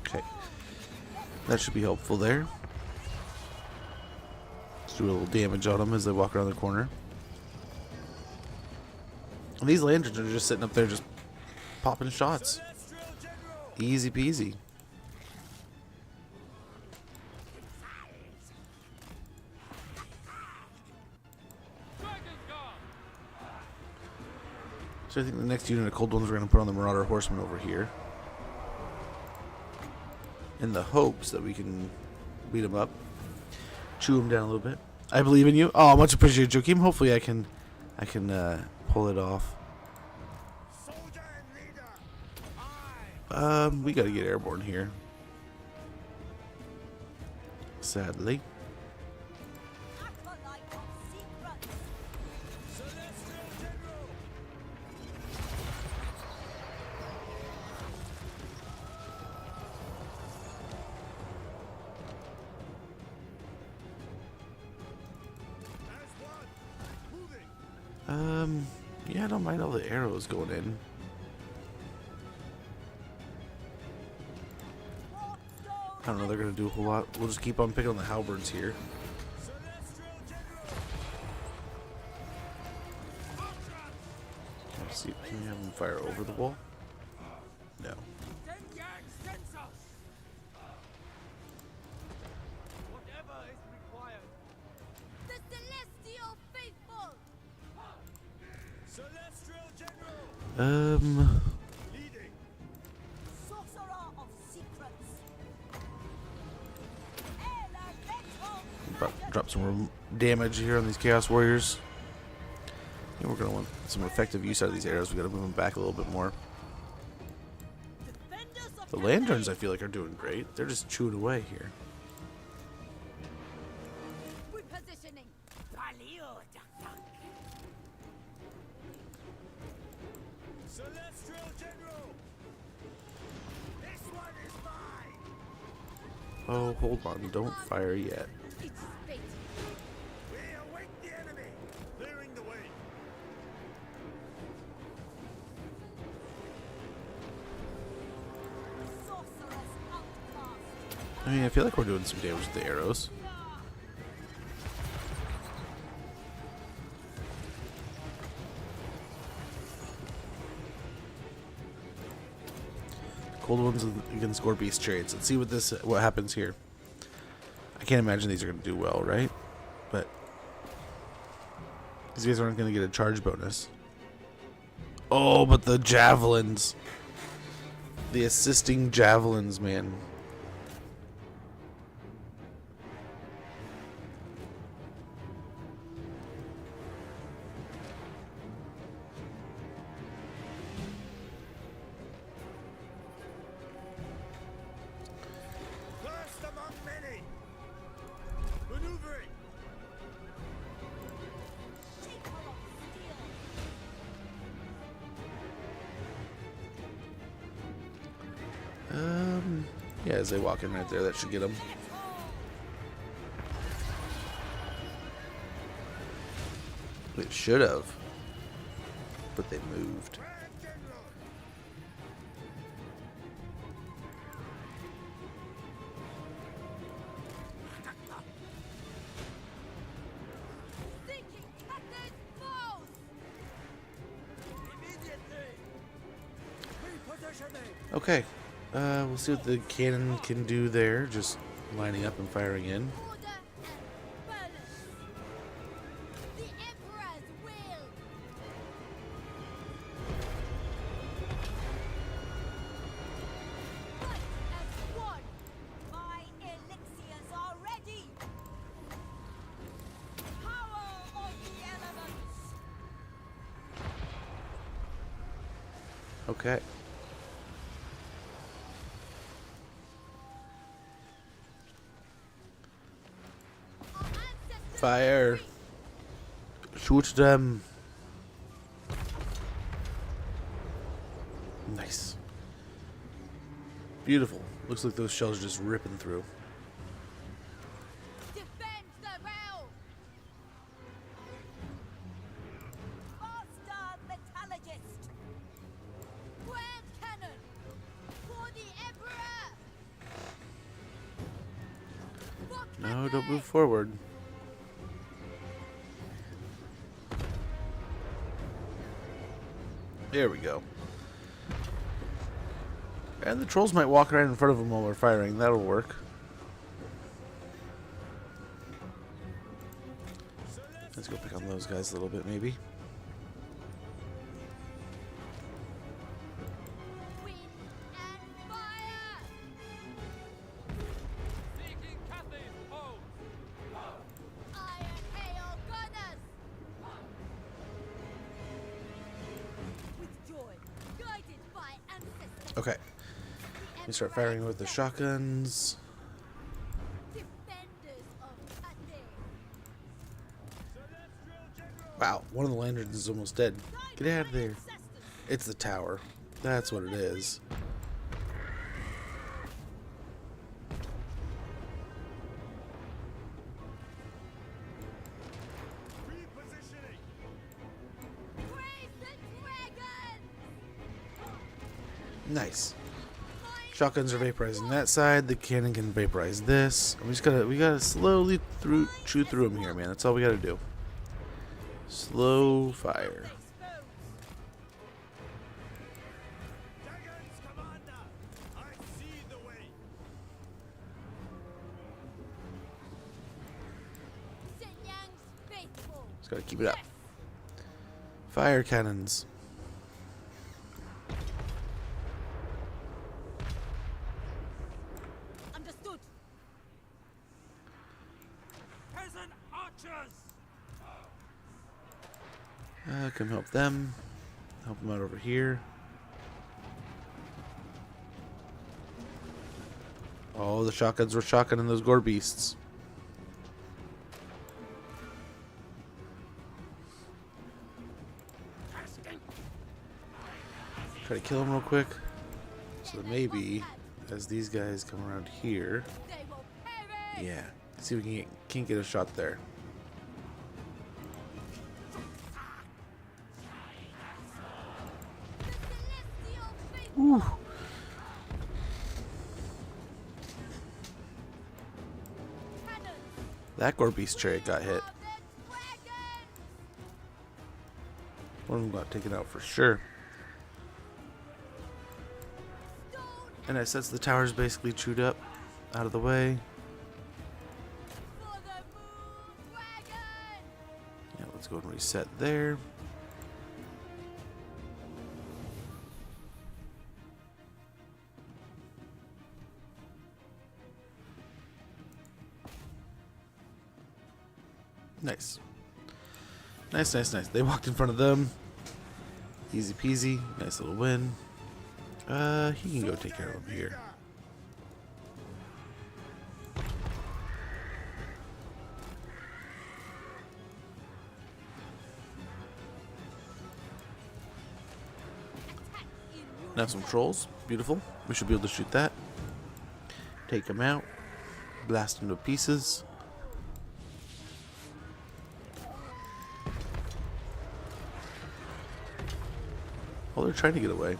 Okay, that should be helpful there. Let's do a little damage on them as they walk around the corner. And these lanterns are just sitting up there just popping shots. Easy peasy. So I think the next unit of cold ones we're going to put on the Marauder Horsemen over here. In the hopes that we can beat them up. Chew them down a little bit. I believe in you. Oh, much appreciated, Joakim. Hopefully I can pull it off. We gotta get airborne here. Sadly. Yeah, I don't mind all the arrows going in. I don't know, they're gonna do a whole lot. We'll just keep on picking on the halberds here. Let's see, can we have them fire over the wall? No. Drop some more damage here on these Chaos Warriors. I think we're gonna want some effective use out of these arrows. We gotta move them back a little bit more. The lanterns, I feel like, are doing great. They're just chewing away here. Oh, hold on. Don't fire yet. I mean, I feel like we're doing some damage with the arrows. Cold ones against Scorpius chariots. Let's see what happens here. I can't imagine these are going to do well, right? But these guys aren't going to get a charge bonus. Oh, but the javelins. The assisting javelins, man. Yeah, as they walk in right there, that should get them. It should have, but they moved. Okay, we'll see what the cannon can do there, just lining up and firing in. Okay. Fire. Shoot them. Nice. Beautiful. Looks like those shells are just ripping through. Defend the rail. Master metallurgist. Grand cannon for the Emperor. No, don't move forward. There we go. And the trolls might walk right in front of them while we're firing. That'll work. Let's go pick on those guys a little bit, maybe. Wind and fire. Iron hail gunners. With joy, guided by ancestors. Okay. We start firing with the shotguns. Defenders of Ate. Wow, one of the lanterns is almost dead. Get out of there. It's the tower. That's what it is. Praise the dragon. Nice. Shotguns are vaporizing that side. The cannon can vaporize this. And we gotta slowly chew through them here, man. That's all we gotta do. Slow fire. Dragons, Commander! I see the way! Shenyang's faithful. Just gotta keep it up. Fire cannons. Understood. Peasant archers! Come help them. Help them out over here. Oh, the shotguns were shotgunning those gore beasts. Try to kill him real quick. So that maybe, as these guys come around here, They will perish. yeah, see if we can't get a shot there. The celestial faithful. Cannons That gore beast chariot got hit. of the dragon. One of them got taken out for sure. Stone And I sense the tower's basically chewed up, out of the way. for the moon dragon. Yeah, let's go and reset there. Nice. Nice, nice, nice. They walked in front of them. Easy peasy. Nice little win. He can go take care of him here. Attack in Now some trolls. Beautiful. We should be able to shoot that. Take him out. Blast him to pieces. Oh, they're trying to get away.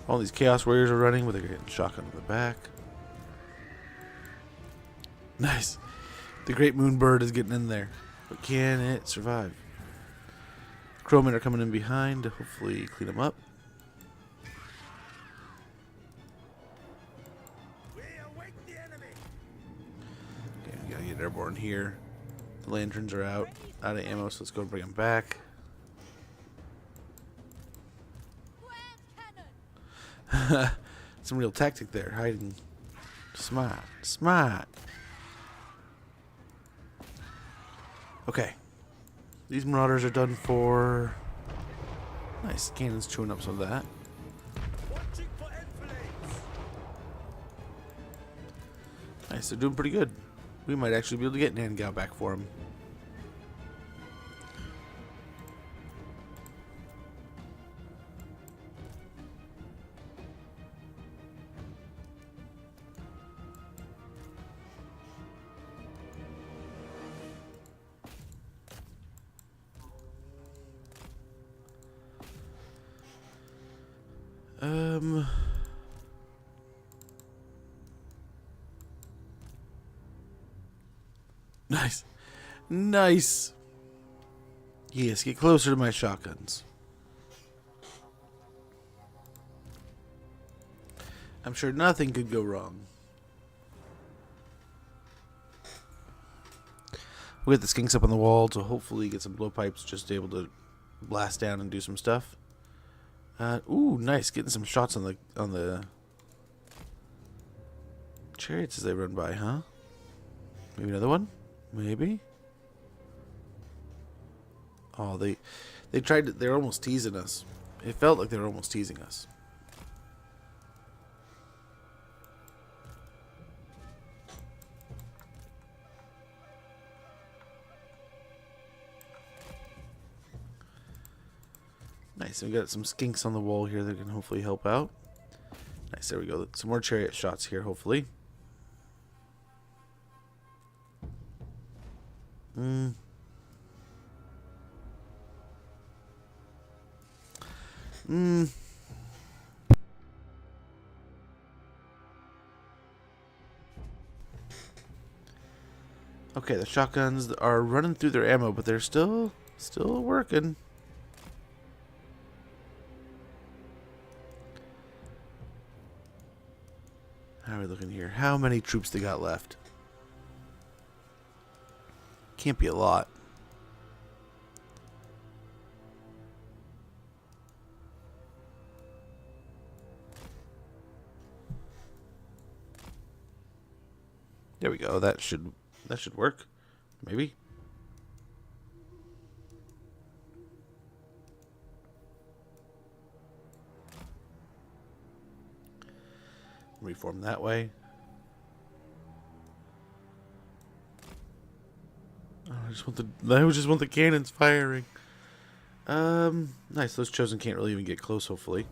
All these Chaos Warriors are running, but they're getting shotgun in the back. Nice. The Great Moonbird is getting in there. But can it survive? Crowmen are coming in behind to hopefully clean them up. Okay, we gotta get airborne here. The lanterns are out of ammo, so let's go and bring them back. Grand cannon. Some real tactic there, hiding. Smart, smart. Okay. These marauders are done for. Nice. Cannon's chewing up some of that. Nice. They're doing pretty good. We might actually be able to get Nangao back for him. Nice. Nice. Yes, get closer to my shotguns. I'm sure nothing could go wrong. We'll get the skinks up on the wall to hopefully get some blowpipes just able to blast down and do some stuff. Ooh, nice. Getting some shots on the chariots as they run by, huh? Maybe another one? Maybe. Oh, they tried to, they're almost teasing us. It felt like they were almost teasing us. Nice. We got some skinks on the wall here that can hopefully help out. Nice. There we go. Some more chariot shots here, hopefully. Okay, the shotguns are running through their ammo, but they're still working. How are we looking here? How many troops they got left? Can't be a lot. There we go. That should work. Maybe. Reform that way. Oh, I just want the cannons firing. Nice. Those chosen can't really even get close. Hopefully.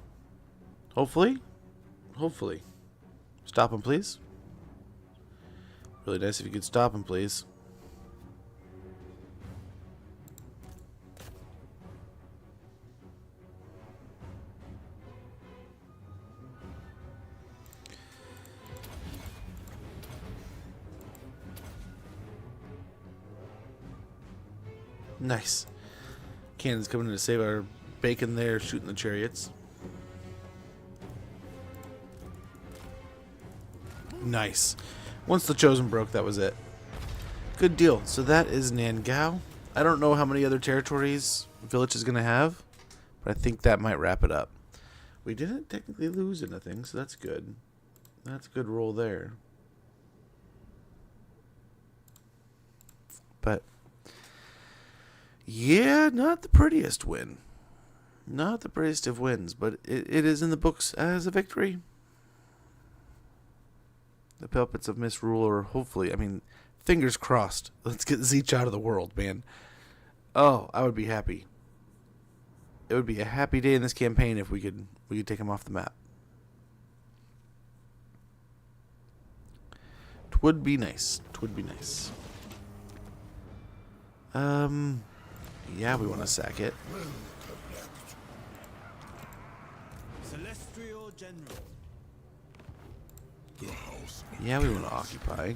Stop them, please. Really nice if you could stop him, please. Nice. Cannon's coming in to save our bacon there, shooting the chariots. Nice. Once the chosen broke, that was it. Good deal. So that is Nangao. I don't know how many other territories Village is going to have, but I think that might wrap it up. We didn't technically lose anything, so that's good. That's a good roll there. But yeah, not the prettiest win. Not the prettiest of wins, but it is in the books as a victory. The puppets of misrule are hopefully, I mean, fingers crossed. Let's get Zeech out of the world, man. Oh, I would be happy. It would be a happy day in this campaign if we could take him off the map. Twould be nice. Twould be nice. Yeah, we want to sack it. Celestial General. Yeah, we want to occupy.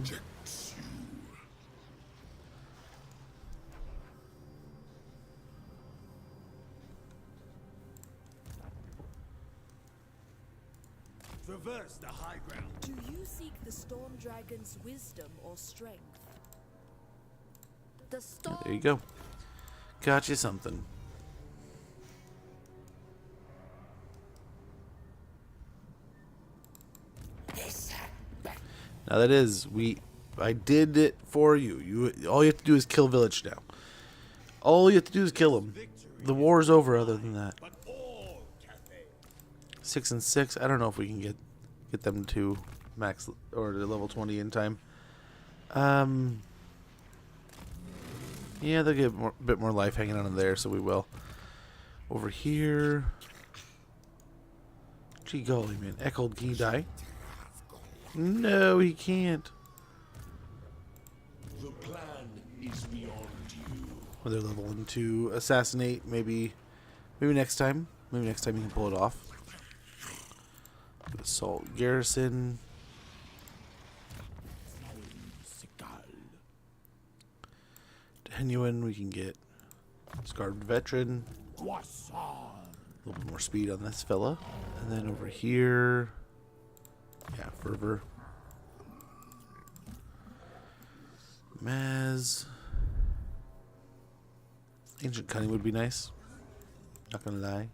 Traverse the high ground. Do you seek the Storm Dragon's wisdom or strength? The storm. There you go. Got you something. Now that is, I did it for you. All you have to do is kill village now. All you have to do is kill him. The war is over. Other than that, 6 and 6. I don't know if we can get them to max or to level 20 in time. Yeah, they'll get a bit more life hanging on in there, so we will. Over here. Gee golly, man. Echoed, can you die? No, he can't. The plan is beyond you. Well, they're leveling to assassinate. Maybe next time. Maybe next time you can pull it off. Assault garrison. Genuine, we can get Scarred Veteran. A little bit more speed on this fella. And then over here, yeah, Fervor. Maz. Ancient Cunning would be nice. Not gonna lie.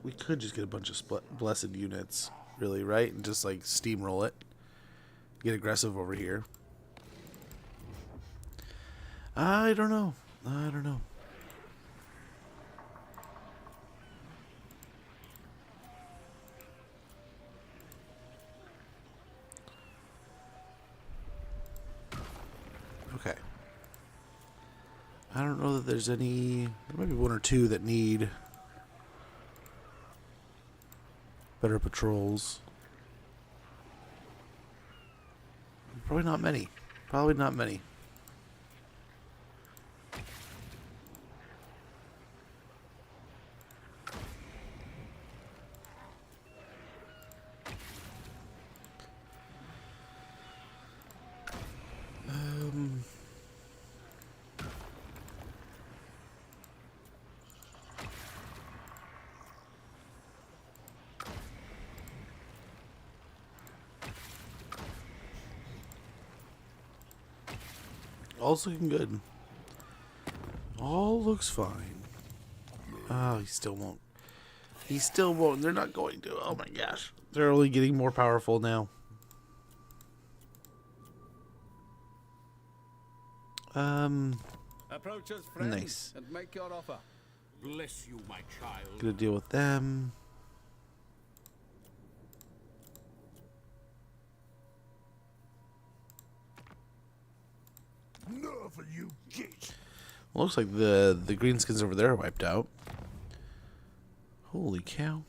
We could just get a bunch of blessed units, really, right? And just like steamroll it. Get aggressive over here. I don't know. I don't know. Okay. I don't know that there's any... There might be one or two that need better patrols. Probably not many. Probably not many. All's looking good. All looks fine. Oh, he still won't. He still won't. They're not going to. Oh my gosh. They're only getting more powerful now. Approach us, friend, Nice. and make your offer. Bless you, my child. Gonna deal with them. Never you get. Well, looks like the greenskins over there are wiped out. Holy cow.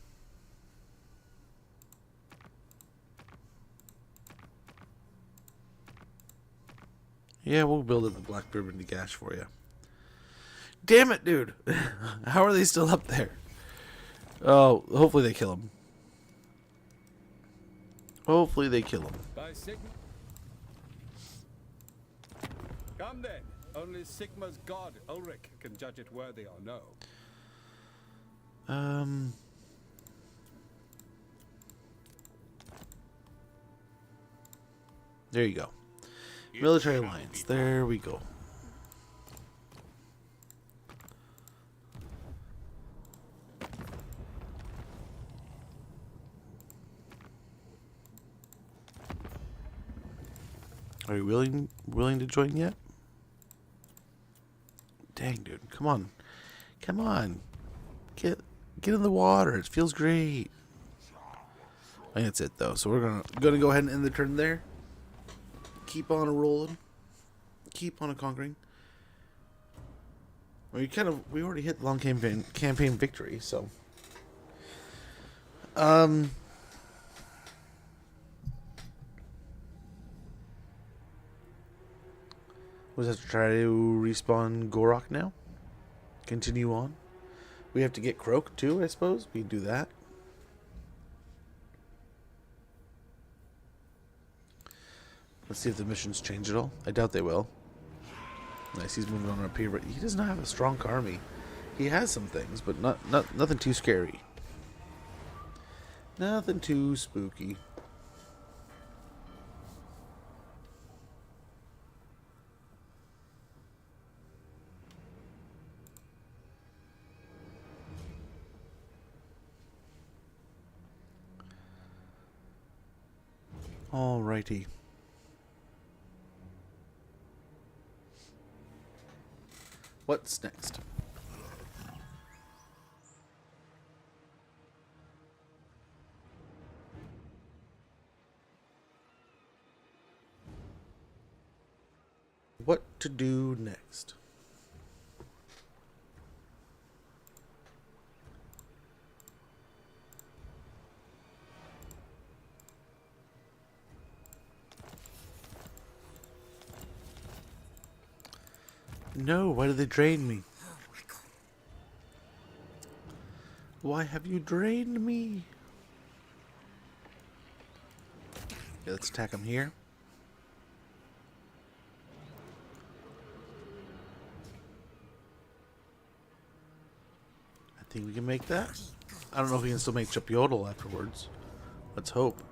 Yeah, we'll build up the Black Ribbon to Gash for you. Damn it, dude. How are they still up there? Oh, hopefully they kill him. Hopefully they kill him. By Sigma. Come then. Only Sigma's god, Ulrich, can judge it worthy or no. There you go. Military alliance. There we go. Are you willing to join yet? Dang, dude. Come on. Come on. Get in the water. It feels great. I think that's it though. So we're gonna go ahead and end the turn there. Keep on rolling. Keep on conquering. We already hit the long campaign victory, so we'll have to try to respawn Gorok now. Continue on. We have to get Croak too, I suppose. We can do that. Let's see if the missions change at all. I doubt they will. Nice, he's moving on up here, but he does not have a strong army. He has some things, but nothing too scary. Nothing too spooky. Alrighty. What's next? What to do next? No, why did they drain me? Why have you drained me? Okay, let's attack him here. I think we can make that. I don't know if we can still make Oxyotl afterwards. Let's hope.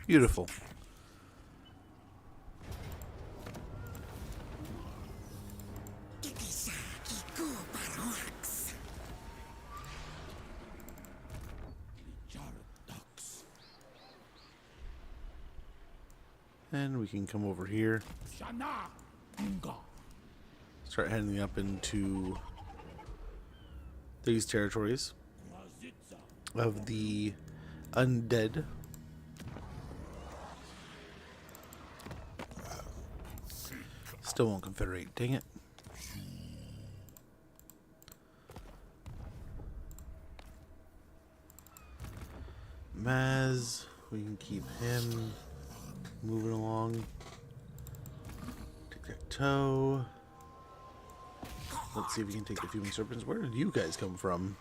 Beautiful. And we can come over here. Start heading up into these territories of the undead. Still won't confederate, dang it. Maz, we can keep him moving along. Tic-tac-toe. Let's see if we can take the fuming serpents. Where did you guys come from?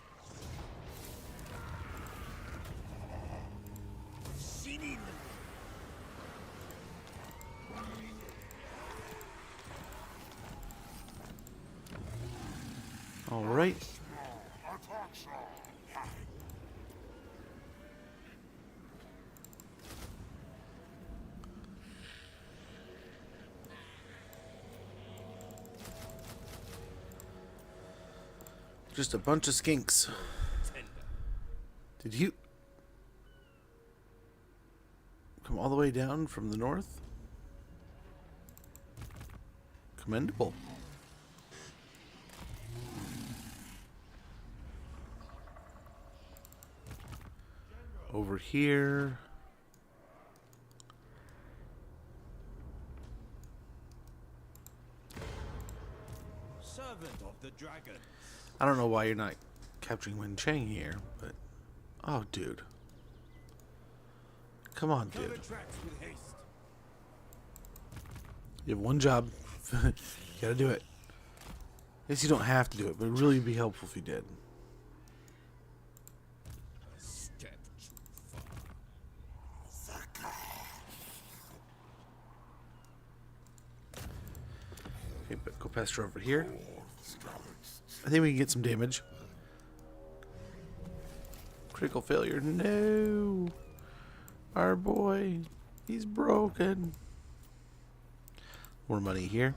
All right. Just a bunch of skinks. Did you come all the way down from the north? Commendable. Over here. Servant of the dragon. I don't know why you're not capturing Wen Chang here, but oh, dude. Come on, dude. Cover tracks with haste. You have one job. You gotta do it. I guess you don't have to do it, but it'd really be helpful if you did. Step too far. Okay, but go past her over here. I think we can get some damage. Critical failure. No. Our boy. He's broken. More money here.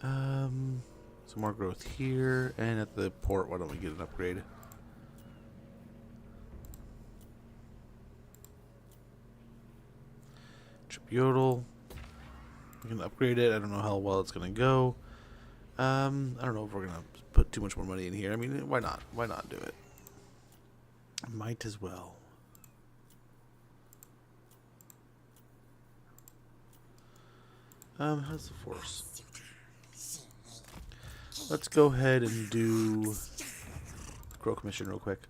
Some more growth here. And at the port, why don't we get an upgrade? Oxyotl. We can upgrade it. I don't know how well it's going to go. I don't know if we're going to put too much more money in here. I mean, why not? Why not do it? Might as well. How's the force? Let's go ahead and do Croak mission real quick.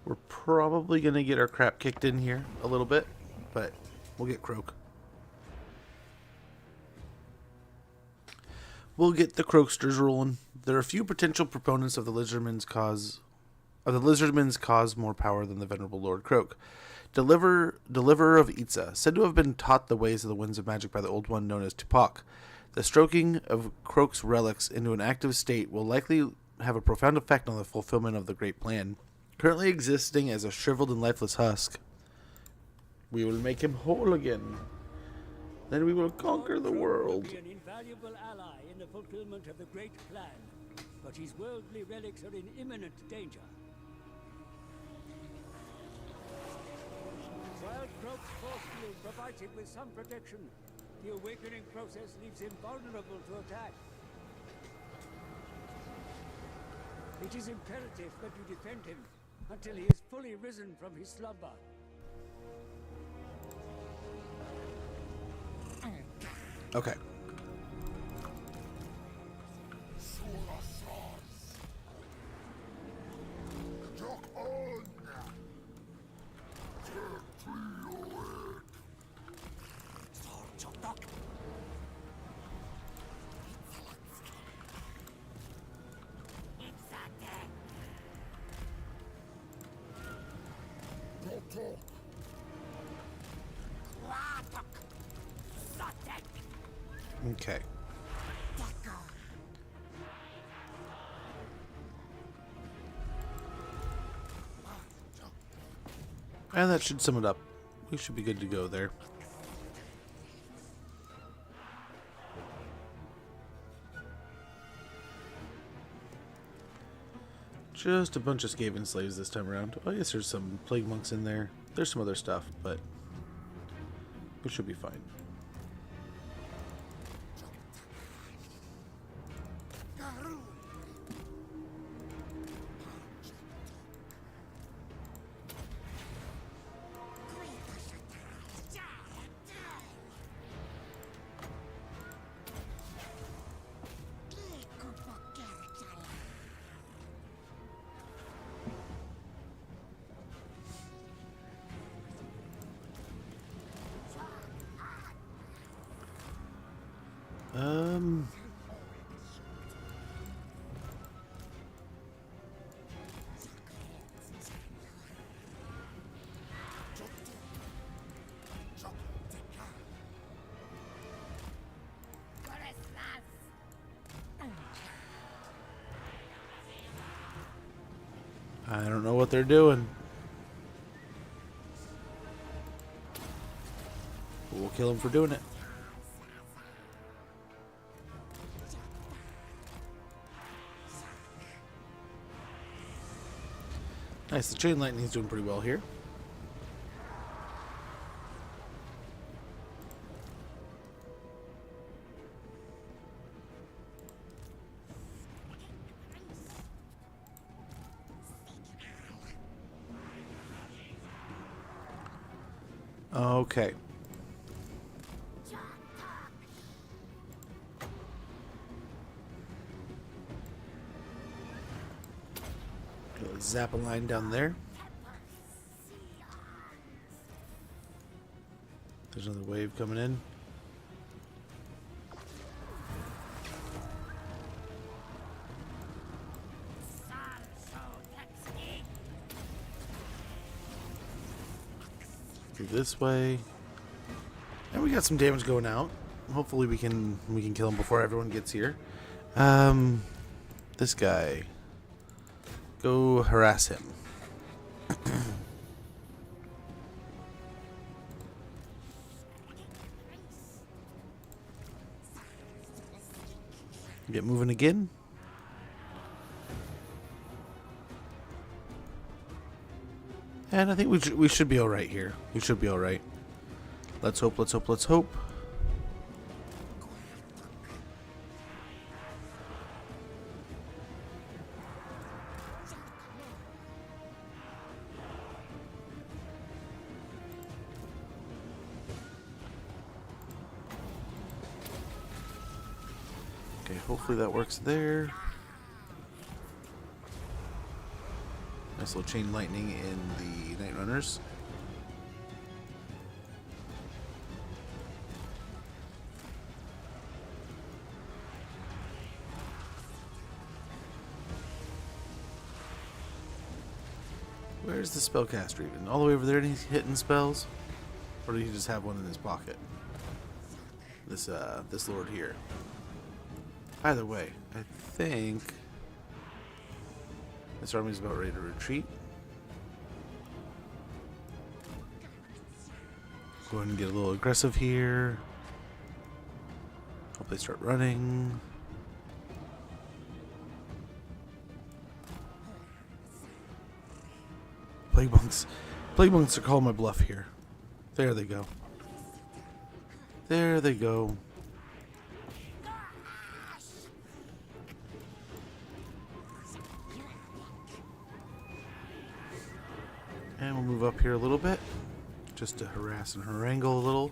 We're probably going to get our crap kicked in here a little bit, but we'll get Croak. We'll get the Croaksters rolling. There are a few potential proponents of the Lizardman's cause more power than the venerable Lord Croak. Deliverer of Itza, said to have been taught the ways of the winds of magic by the Old One known as Tupac. The stroking of Croak's relics into an active state will likely have a profound effect on the fulfillment of the great plan. Currently existing as a shriveled and lifeless husk, we will make him whole again. Then we will conquer the world. Be an invaluable ally in the fulfillment of the great plan, but his worldly relics are in imminent danger. While Croak's force field provides him with some protection, the awakening process leaves him vulnerable to attack. It is imperative that you defend him until he is fully risen from his slumber. Okay. Okay. And that should sum it up. We should be good to go there. Just a bunch of Skaven slaves this time around. Oh, I guess there's some plague monks in there. There's some other stuff, but we should be fine. I don't know what they're doing. But we'll kill them for doing it. Nice, the chain lightning's doing pretty well here. Okay. Zap a line down there. There's another wave coming in. Through this way. And we got some damage going out. Hopefully we can kill him before everyone gets here. This guy. Go harass him. Get moving again. And I think we should be all right here. We should be all right. Let's hope. Let's hope. Let's hope. Okay, hopefully that works there. Nice little chain lightning in the Night Runners. Where's the spellcaster even? All the way over there and he's hitting spells? Or did he just have one in his pocket? This lord here. Either way, I think this army's about ready to retreat. Go ahead and get a little aggressive here. Hope they start running. Plague monks. Plague monks are calling my bluff here. There they go. There they go. And we'll move up here a little bit, just to harass and harangue a little.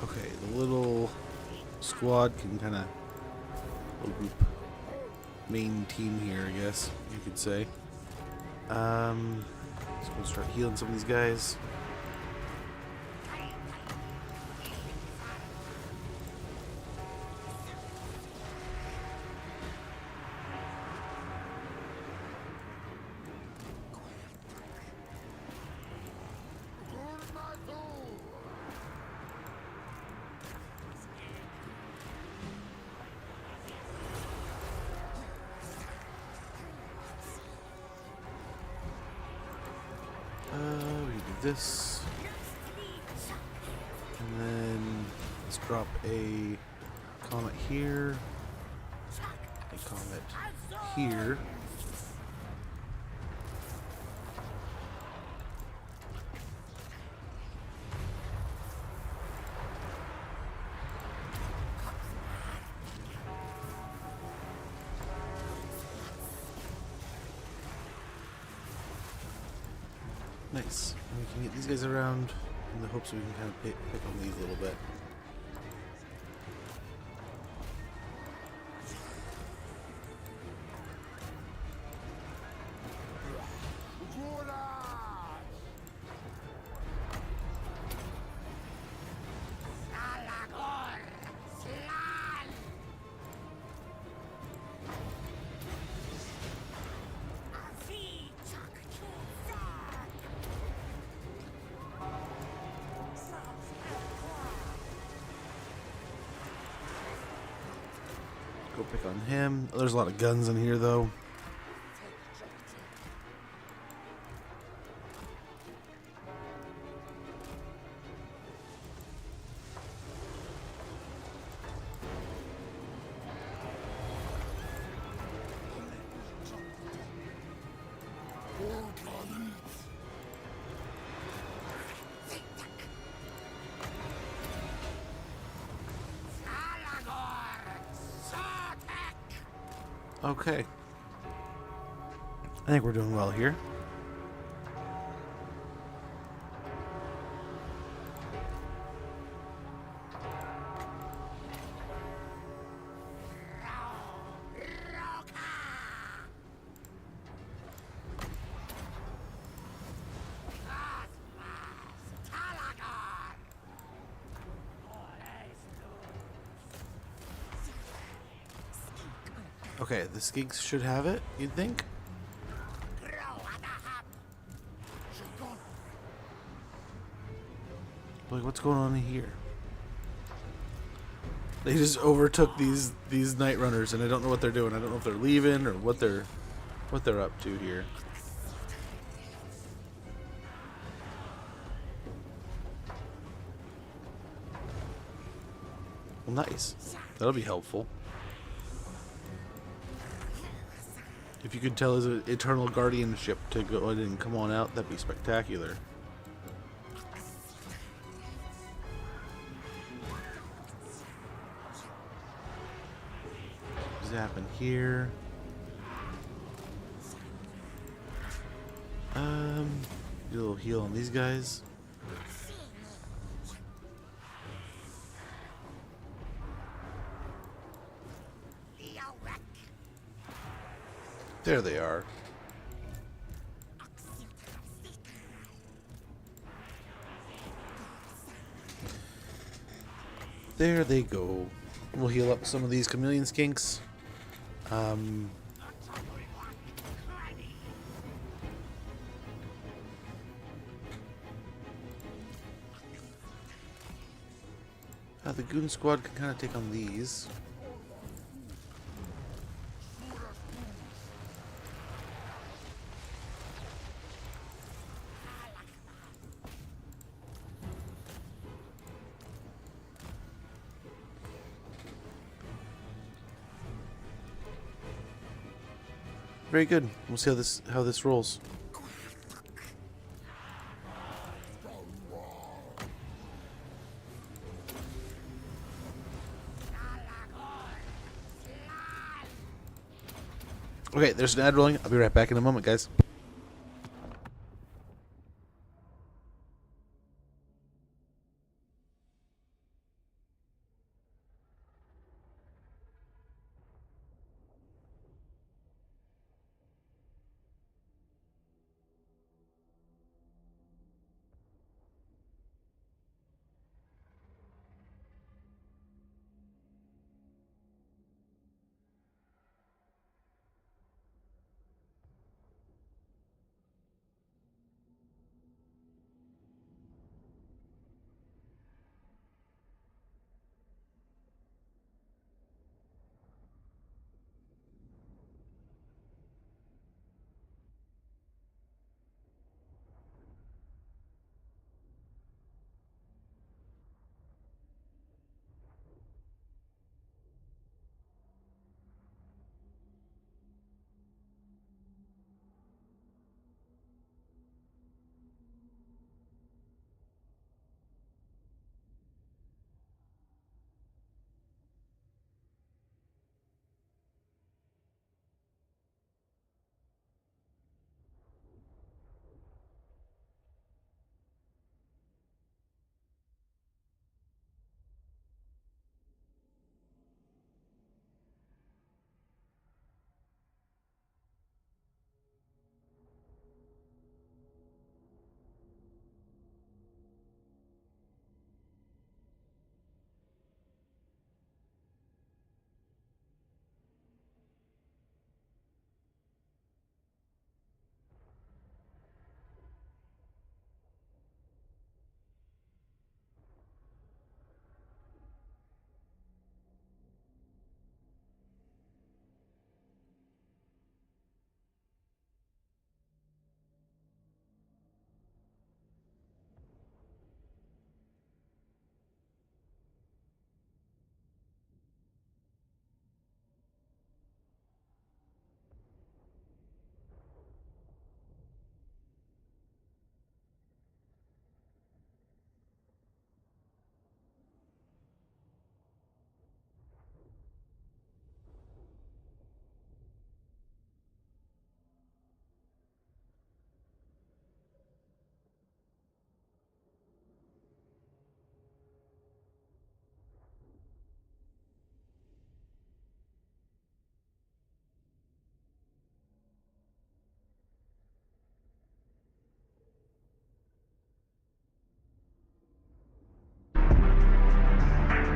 Okay, the little squad can kind of, little group, main team here, I guess you could say. So we'll start healing some of these guys. We do this, and then let's drop a comet here, a comet here. Nice. And we can get these guys around in the hopes we can kind of pick on these a little bit. Go pick on him. There's a lot of guns in here, though. Okay. I think we're doing well here. Okay, the skinks should have it, you'd think. Like, what's going on here? They just overtook these night runners, and I don't know what they're doing. I don't know if they're leaving or what they're up to here. Well, nice. That'll be helpful. If you could tell his eternal guardianship to go ahead and come on out, that'd be spectacular. Zap in here. Do a little heal on these guys. There they are. There they go. We'll heal up some of these chameleon skinks. The goon squad can kind of take on these. Very good. We'll see how this rolls. Okay, there's an ad rolling. I'll be right back in a moment, guys.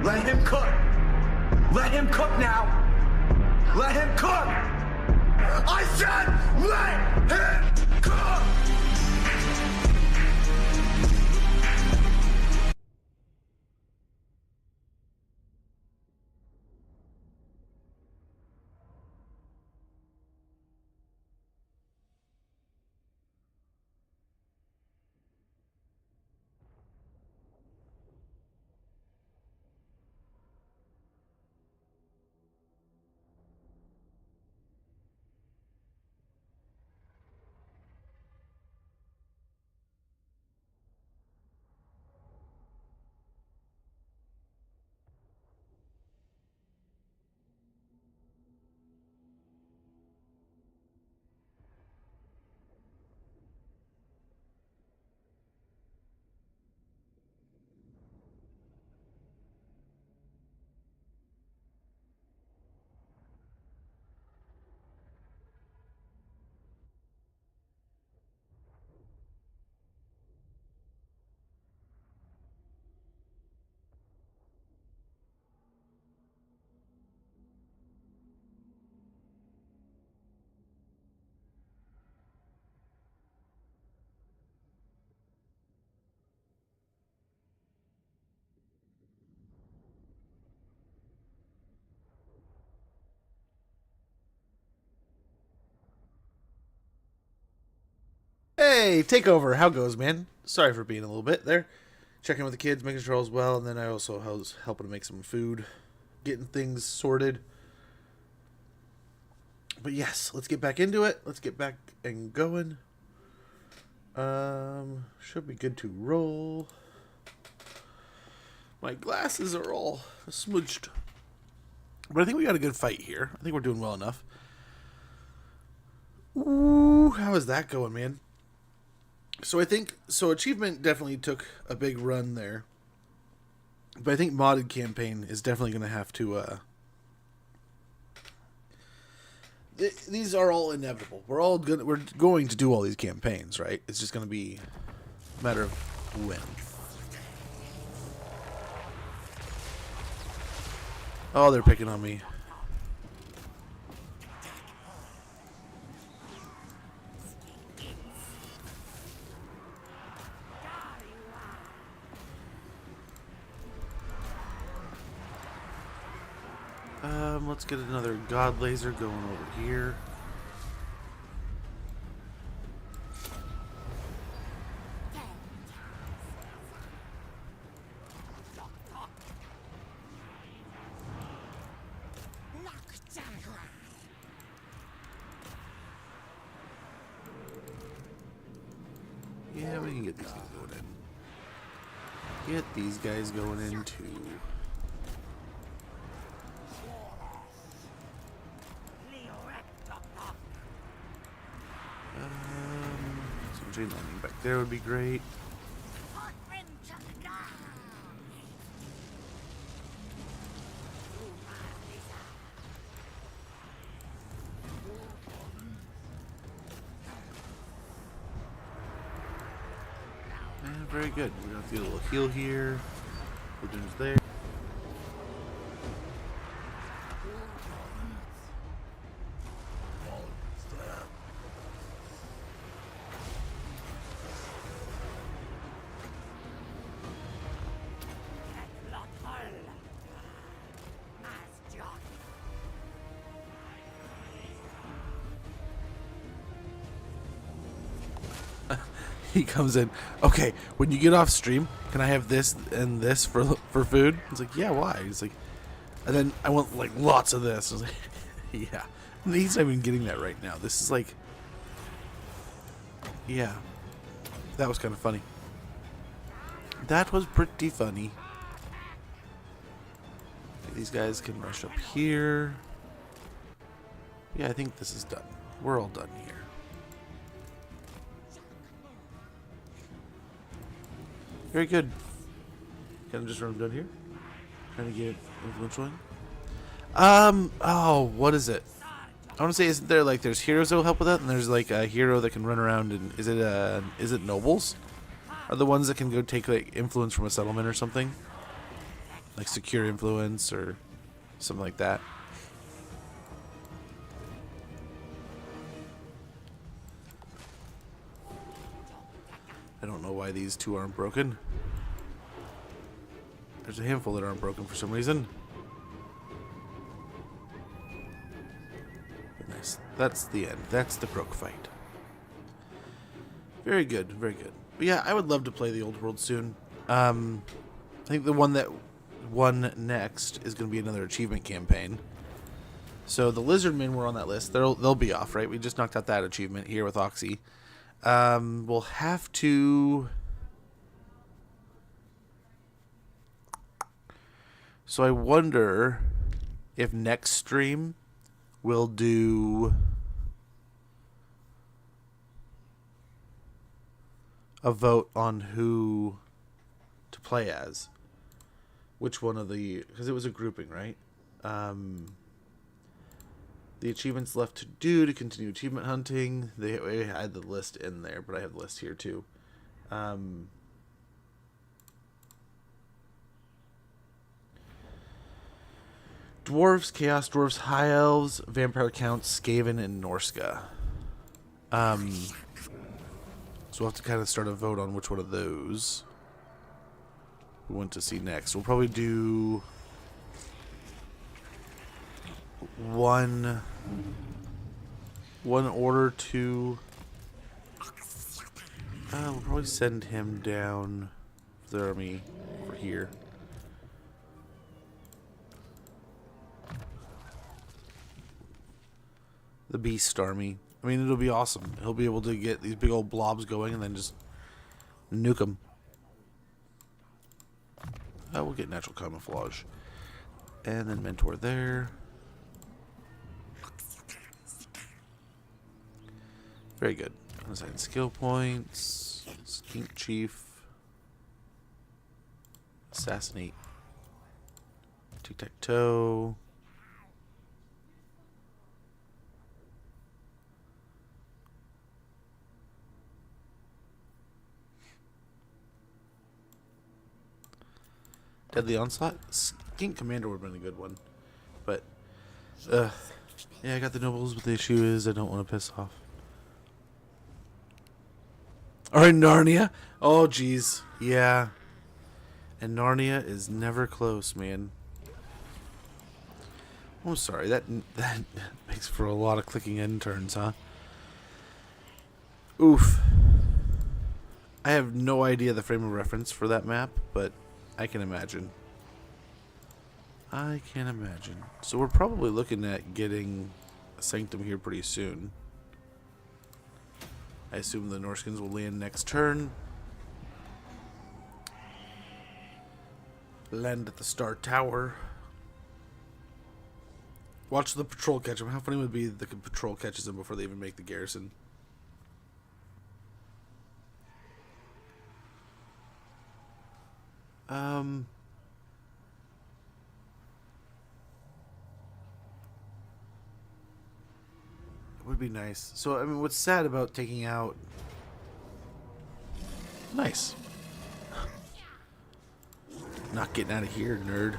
Let him cook! Let him cook now! Let him cook! I said let him cook! Hey, take over. How goes, man? Sorry for being a little bit there. Checking with the kids, making sure all's well, and then I also was helping to make some food, getting things sorted. But yes, let's get back into it. Let's get back and going. Should be good to roll. My glasses are all smudged. But I think we got a good fight here. I think we're doing well enough. Ooh, how is that going, man? So I think, achievement definitely took a big run there. But I think modded campaign is definitely going to have to, these are all inevitable. We're going to do all these campaigns, right? It's just going to be a matter of when. Oh, they're picking on me. Let's get another god laser going over here. Yeah, we can get these guys going in. Get these guys going in too. Some chain lightning back there would be great. Very good. We're going to do a little heal here. Legion's there. He comes in. Okay, when you get off stream, can I have this and this for food? He's like, yeah, why? He's like, and then I want like lots of this. I was like, yeah. And he's not even getting that right now. This is like, yeah. That was kind of funny. That was pretty funny. These guys can rush up here. Yeah, I think this is done. We're all done here. Very good. Kind of just run down here. Trying to get influential in. Oh, what is it? I want to say, isn't there like there's heroes that will help with that, and there's like a hero that can run around and is it nobles? Are the ones that can go take like influence from a settlement or something? Like secure influence or something like that. I don't know why these two aren't broken. There's a handful that aren't broken for some reason. But nice. That's the end. That's the broke fight. Very good. Very good. But yeah, I would love to play the old world soon. I think the one that won next is going to be another achievement campaign. So the Lizardmen were on that list. They'll be off, right? We just knocked out that achievement here with Oxy. We'll have to. So I wonder if next stream we'll do a vote on who to play as. Which one of the, because it was a grouping, right? The achievements left to do to continue achievement hunting. They had the list in there, but I have the list here too. Dwarves, Chaos Dwarves, High Elves, Vampire Counts, Skaven, and Norska. So we'll have to kind of start a vote on which one of those we want to see next. We'll probably do one order to We'll probably send him down for the army over here. The Beast Army. I mean, it'll be awesome. He'll be able to get these big old blobs going and then just nuke them. We'll get natural camouflage. And then Mentor there. Very good. Assign skill points. Skink Chief. Assassinate. Tic-tac-toe. Deadly Onslaught? Skink Commander would have been a good one. But, yeah, I got the nobles, but the issue is I don't want to piss off. Alright, Narnia. Oh, jeez. Yeah. And Narnia is never close, man. Oh, sorry. That makes for a lot of clicking end turns, huh? Oof. I have no idea the frame of reference for that map, but I can imagine. I can imagine. So we're probably looking at getting a Sanctum here pretty soon. I assume the Norskins will land next turn. Land at the Star Tower. Watch the patrol catch them. How funny would it be if the patrol catches them before they even make the garrison? It would be nice. So, I mean, what's sad about taking out... Nice. Not getting out of here, nerd.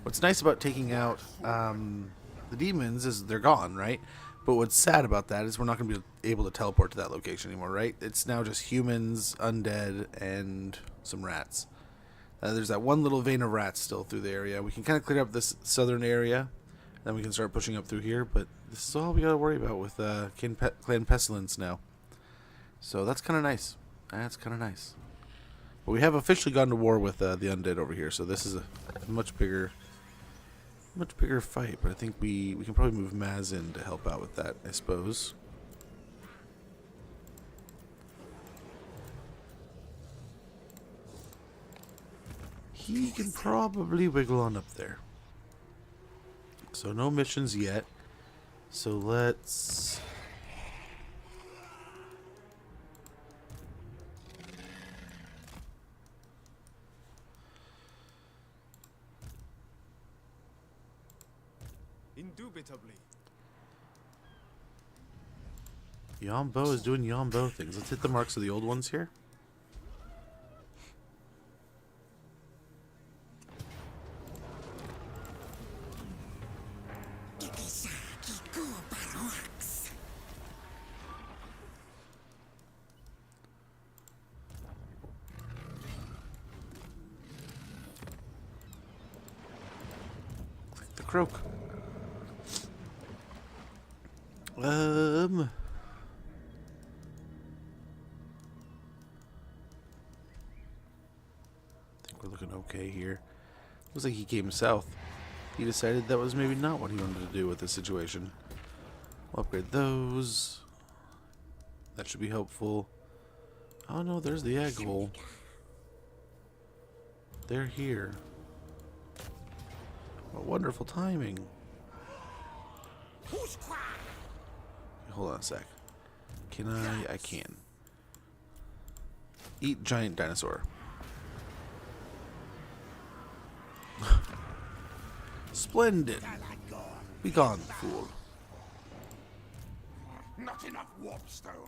What's nice about taking out the demons is they're gone, right? But what's sad about that is we're not going to be able to teleport to that location anymore, right? It's now just humans, undead, and some rats. There's that one little vein of rats still through the area. We can kind of clear up this southern area, then we can start pushing up through here. But this is all we got to worry about with Clan Pestilence now. So that's kind of nice. That's kind of nice. But we have officially gone to war with the undead over here, so this is a much bigger fight. But I think we can probably move Maz in to help out with that, I suppose. He can probably wiggle on up there. So no missions yet. So let's... Indubitably. Yombo is doing Yombo things. Let's hit the marks of the old ones here. Click the croak. I think we're looking okay here. Looks like he came south. He decided that was maybe not what he wanted to do with this situation. We'll upgrade those. That should be helpful. Oh no, there's the egg hole. They're here. What wonderful timing. Hold on a sec. Can I? I can. Eat giant dinosaur. Splendid. Be gone, fool. Not enough warpstone.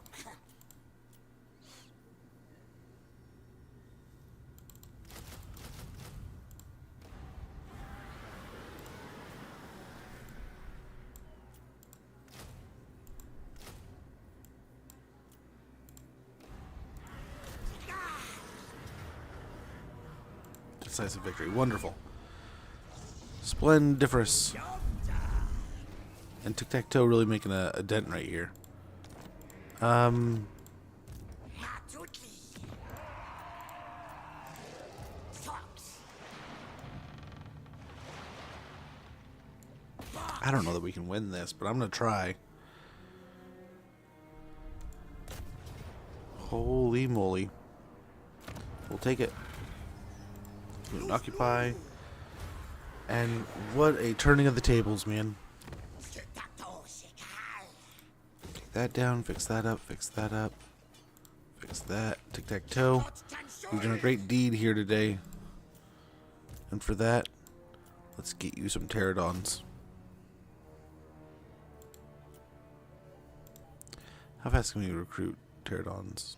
Decisive victory. Wonderful. Splendiferous. And Tic-Tac-Toe really making a dent right here. I don't know that we can win this, but I'm going to try. Holy moly. We'll take it. We'll occupy. And what a turning of the tables, man. Take that down, fix that up, fix that up. Fix that. Tic-tac-toe. We've done a great deed here today. And for that, let's get you some pterodons. How fast can we recruit pterodons?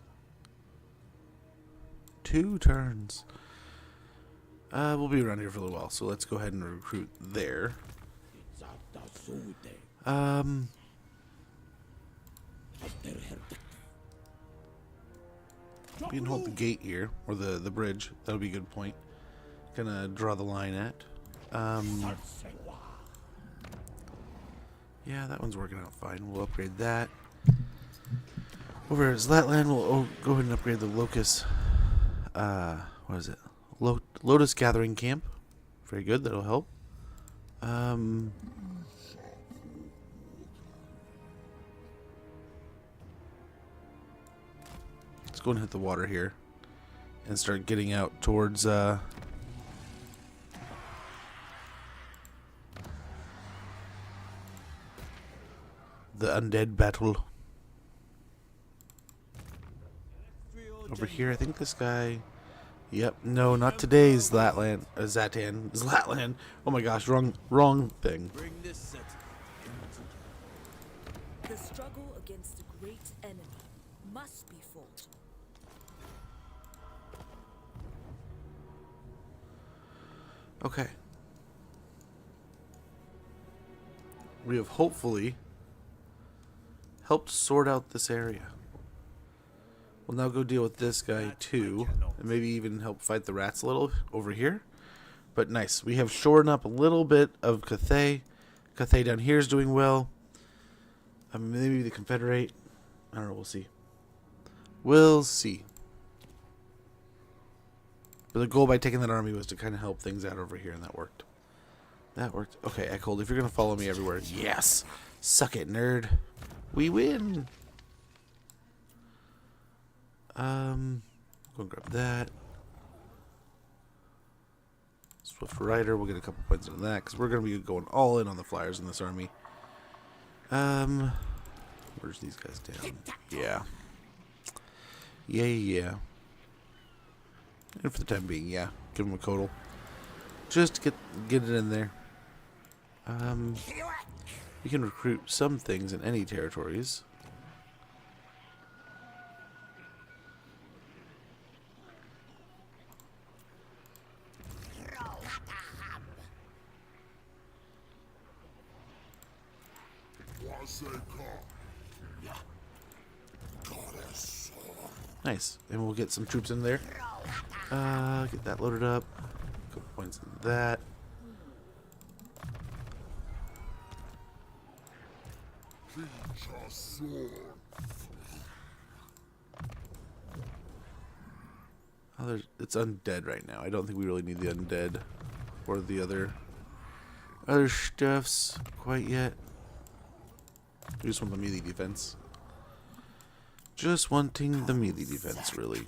2 turns. We'll be around here for a little while, so let's go ahead and recruit there. We can hold the gate here, or the bridge. That'll be a good point. Gonna draw the line at. Yeah, that one's working out fine. We'll upgrade that. Over at Zlatland, we'll go ahead and upgrade the Locust. What is it? Lotus Gathering Camp. Very good. That'll help. Let's go and hit the water here and start getting out towards the undead battle. Over here, I think this guy. Yep, no, not today's Zlatland. Zlatland. Oh my gosh, wrong thing. The struggle against a great enemy must be fought. Okay. We have hopefully helped sort out this area. We'll now go deal with this guy too, and maybe even help fight the rats a little over here. But nice. We have shored up a little bit of Cathay. Cathay down here is doing well. Maybe the Confederate. I don't know. We'll see. We'll see. But the goal by taking that army was to kind of help things out over here, and that worked. That worked. Okay, Echold, if you're going to follow me everywhere. Yes! Suck it, nerd. We win! Go and grab that. Swift Rider, we'll get a couple points into that, because we're going to be going all in on the flyers in this army. Where's these guys down? Yeah. Yeah. And for the time being, yeah. Give them a Codal. Just to get it in there. We can recruit some things in any territories. Nice. And we'll get some troops in there. Get that loaded up. A couple points in that. Oh, it's undead right now. I don't think we really need the undead or the other stuffs quite yet. We just want the melee defense. Just wanting the melee defense, really.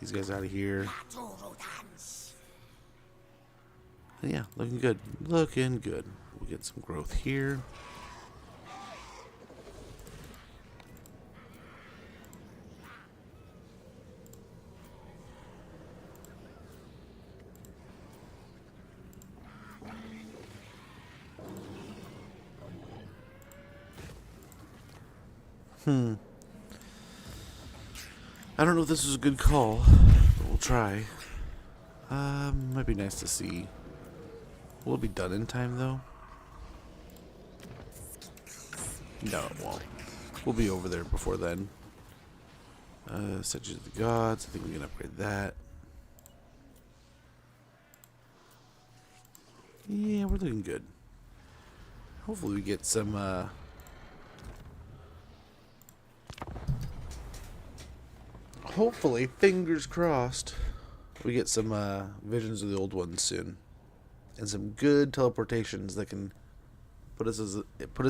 These guys out of here. And yeah, looking good. Looking good. We'll get some growth here. I don't know if this was a good call, but we'll try. Might be nice to see. Will it be done in time, though? No, it won't. We'll be over there before then. Such as the gods. I think we can upgrade that. Yeah, we're looking good. Hopefully we get some hopefully, fingers crossed, we get some visions of the old ones soon. And some good teleportations that can put us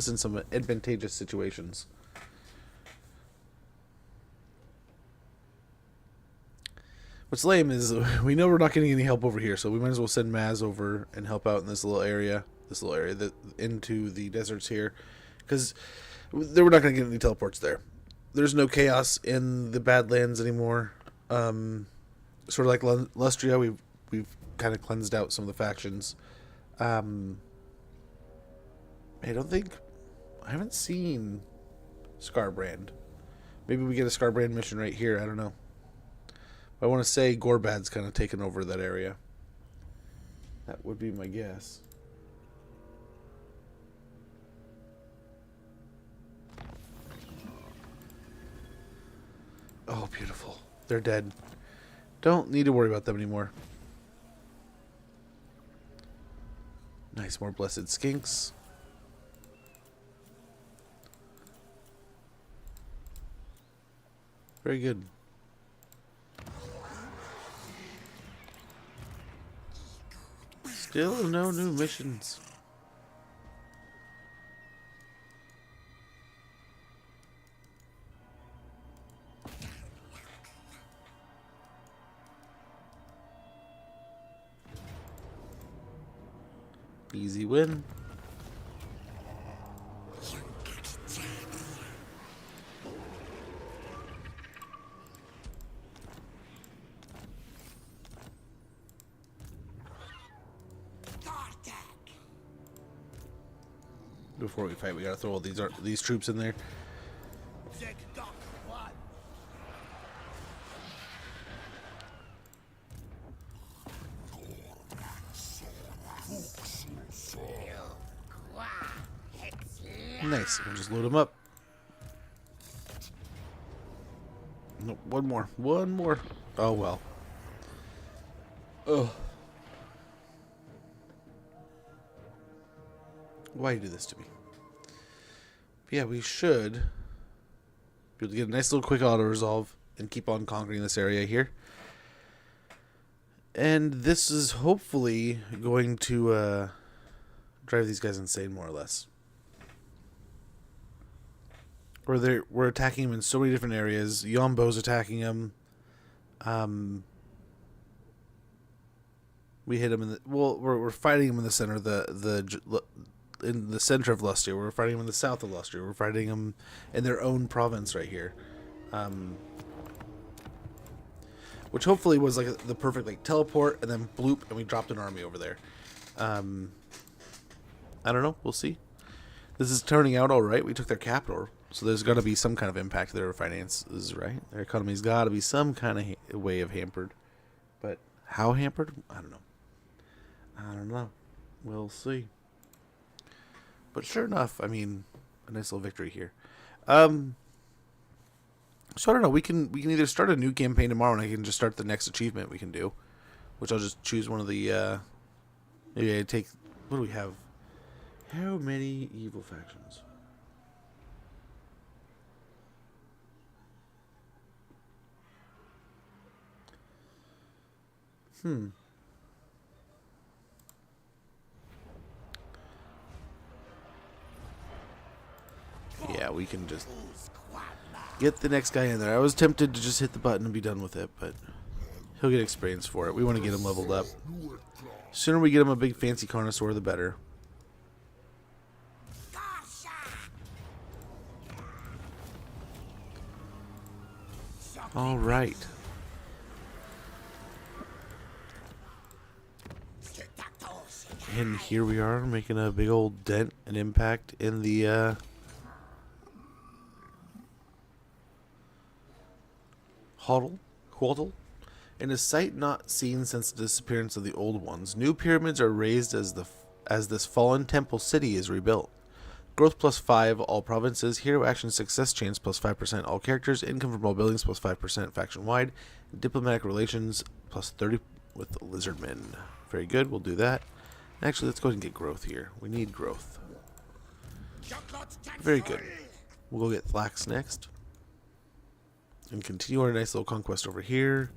in some advantageous situations. What's lame is we know we're not getting any help over here, so we might as well send Maz over and help out in this little area that into the deserts here, because we're not going to get any teleports there. There's no chaos in the Badlands anymore. Sort of like Lustria, we've kind of cleansed out some of the factions. I haven't seen Scarbrand. Maybe we get a Scarbrand mission right here. I don't know. But I want to say Gorbad's kind of taken over that area. That would be my guess. Oh, beautiful. They're dead. Don't need to worry about them anymore. Nice, more blessed skinks. Very good. Still no new missions. Easy win. Before we fight, we gotta throw all these troops in there. Nice. We'll just load them up. Nope, one more. One more. Oh well. Ugh. Why you do this to me? But yeah, we should be able to get a nice little quick auto resolve and keep on conquering this area here. And this is hopefully going to drive these guys insane, more or less. We're attacking them in so many different areas. Yombo's attacking them. We hit them in the we're fighting them in the center of in the center of Lustria. We're fighting them in the south of Lustria. We're fighting them in their own province right here. Which hopefully was like the perfect teleport, and then bloop, and we dropped an army over there. I don't know. We'll see. This is turning out all right. We took their capital, so there's got to be some kind of impact to their finances, right? Their economy's got to be some kind of way of hampered. But how hampered? I don't know. I don't know. We'll see. But sure enough, I mean, a nice little victory here. So I don't know. We can either start a new campaign tomorrow, and I can just start the next achievement we can do, which I'll just choose one of the. Maybe I take. What do we have? How many evil factions? Yeah, we can just get the next guy in there. I was tempted to just hit the button and be done with it, but he'll get experience for it. We want to get him leveled up. The sooner we get him a big fancy connoisseur, the better. All right. And here we are, making a big old dent and impact in the Homeland. In a site not seen since the disappearance of the old ones, new pyramids are raised as this fallen temple city is rebuilt. Growth +5 all provinces, hero action success chance +5% all characters, income from all buildings +5% faction wide, diplomatic relations +30 with the lizardmen. Very good, we'll do that. Actually, let's go ahead and get growth here. We need growth. Very good. We'll go get flax next. And continue our nice little conquest over here.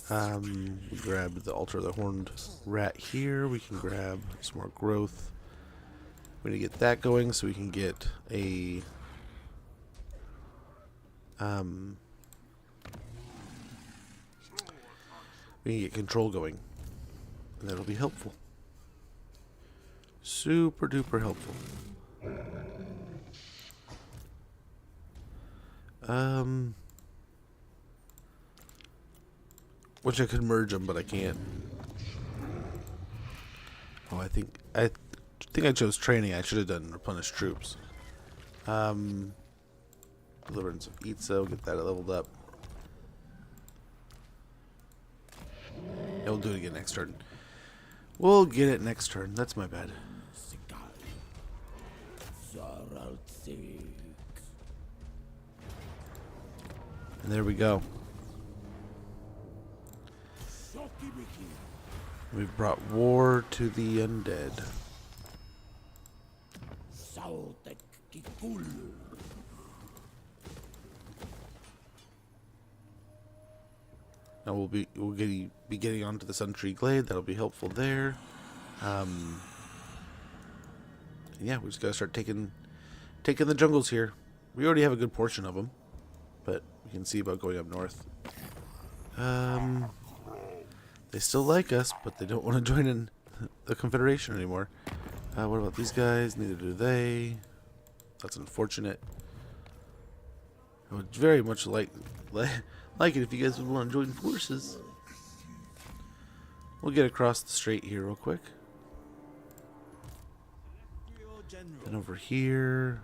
We grab the altar of the horned rat here. We can grab some more growth. We're going to get that going so we can get a... we can get control going. And that'll be helpful. Super duper helpful. Wish I could merge them, but I can't. Oh, I think I chose training. I should have done replenish troops. Deliverance of Itzo, get that leveled up. Yeah, we'll do it again next turn. We'll get it next turn. That's my bad. And there we go. We've brought war to the undead. Now we'll be getting onto the Suntree Glade. That'll be helpful there. Yeah, we just gotta start taking the jungles here. We already have a good portion of them, but we can see about going up north. They still like us, but they don't want to join in the Confederation anymore. What about these guys? Neither do they. That's unfortunate. I would very much like it if you guys would want to join forces. We'll get across the strait here real quick. And over here.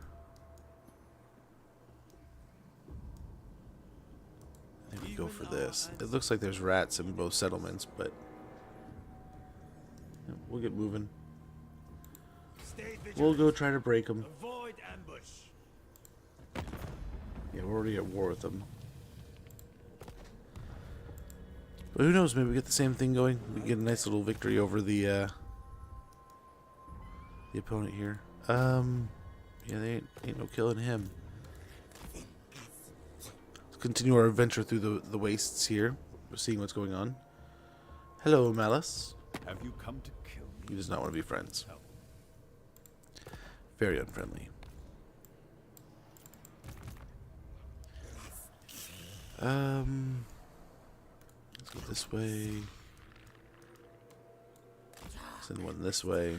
I think we go for this. It looks like there's rats in both settlements, but yeah, we'll get moving. We'll go try to break them. Yeah, we're already at war with them. But who knows, maybe we get the same thing going. We get a nice little victory over the opponent here. Yeah, they ain't no killing him. Let's continue our adventure through the wastes here. We're seeing what's going on. Hello, Malice. Have you come to kill me? He does not want to be friends. Very unfriendly. Let's go this way. Send one this way.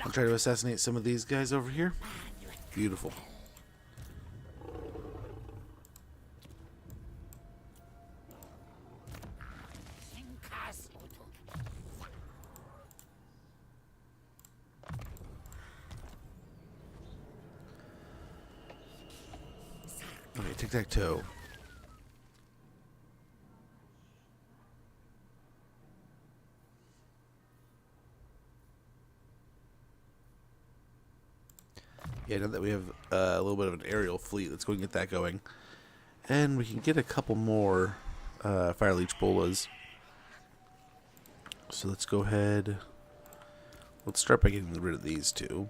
I'll try to assassinate some of these guys over here. Beautiful. Okay, tic-tac-toe. Yeah, now that we have a little bit of an aerial fleet, let's go and get that going. And we can get a couple more Fire Leech Bolas. So let's go ahead. Let's start by getting rid of these two.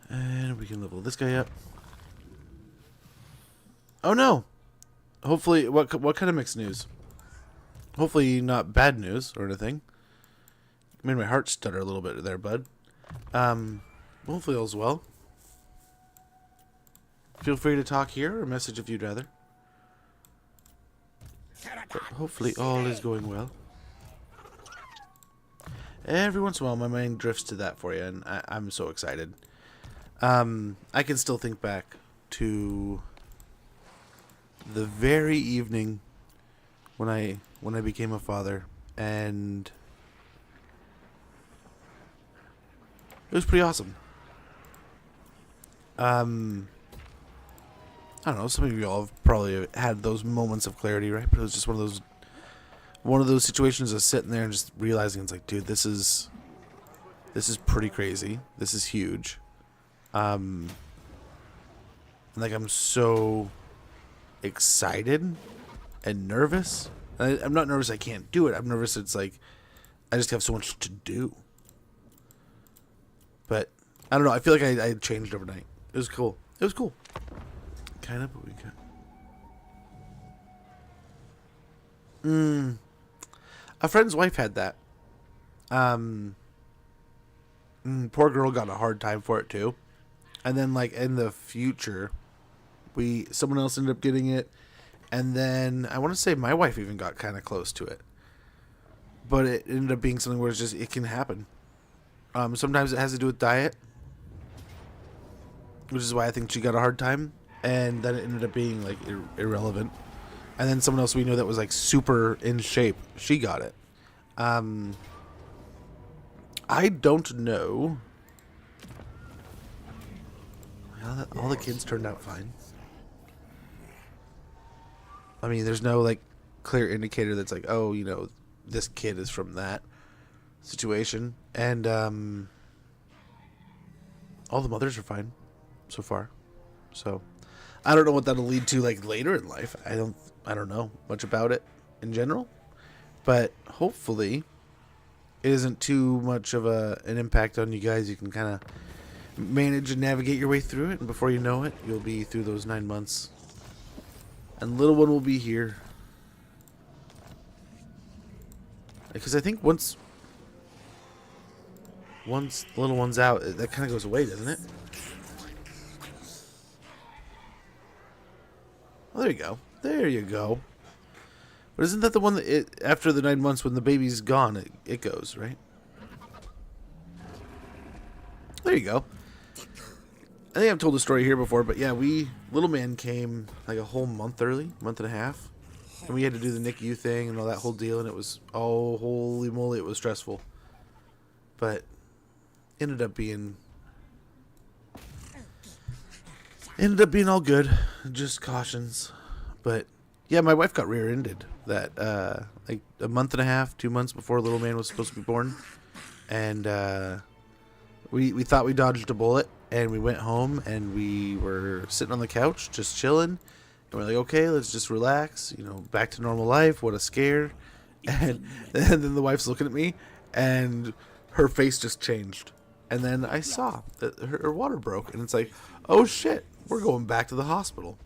And we can level this guy up. Oh no! Hopefully, what kind of mixed news? Hopefully not bad news or anything. Made my heart stutter a little bit there, bud. Hopefully all's well. Feel free to talk here or message if you'd rather. But hopefully all is going well. Every once in a while my mind drifts to that for you, and I'm so excited. I can still think back to the very evening when I became a father, and it was pretty awesome. I don't know, some of you all have probably had those moments of clarity, right? But it was just one of those situations of sitting there and just realizing it's like, dude, this is pretty crazy. This is huge. And like I'm so excited and nervous. I'm not nervous I can't do it. I'm nervous it's like I just have so much to do. But I don't know. I feel like I changed overnight. It was cool. It was cool. Kind of, but we got. A friend's wife had that. Poor girl got a hard time for it too. And then like in the future, someone else ended up getting it. And then I want to say my wife even got kind of close to it. But it ended up being something where it's just, it can happen. Sometimes it has to do with diet, which is why I think she got a hard time. And then it ended up being like irrelevant. And then someone else we know that was like super in shape, she got it. I don't know. All the kids turned out fine. I mean, there's no like clear indicator that's like, oh, you know, this kid is from that situation. And all the mothers are fine so far. So I don't know what that'll lead to like later in life. I don't know much about it in general, but hopefully it isn't too much of an impact on you guys. You can kind of manage and navigate your way through it, and before you know it, you'll be through those 9 months, and little one will be here. Because I think once the little one's out, that kind of goes away, doesn't it? Well, there you go. There you go. But isn't that the one that after the 9 months when the baby's gone, it goes, right? There you go. I think I've told the story here before, but yeah, little man came like a whole month early, month and a half. And we had to do the NICU thing and all that whole deal, and it was, oh, holy moly, it was stressful. But ended up being all good, just cautions. But yeah, my wife got rear-ended that like a month and a half, 2 months before little man was supposed to be born, and we thought we dodged a bullet, and we went home and we were sitting on the couch just chilling, and we're like, okay, let's just relax, you know, back to normal life. What a scare! And then the wife's looking at me, and her face just changed, and then I saw that her water broke, and it's like, oh shit, we're going back to the hospital.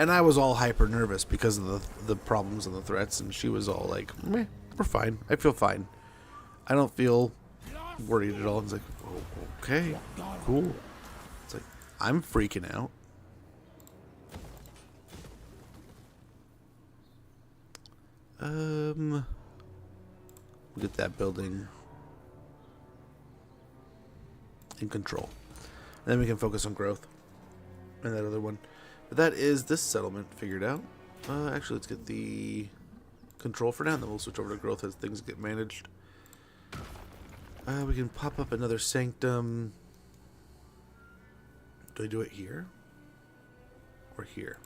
And I was all hyper nervous because of the problems and the threats, and she was all like, meh, we're fine. I feel fine. I don't feel worried at all. It's like, oh, okay, cool. It's like, I'm freaking out. We'll get that building in control. And then we can focus on growth. And that other one. But that is this settlement figured out. Actually, let's get the control for now, and then we'll switch over to growth as things get managed. We can pop up another sanctum. Do I do it here? Or here?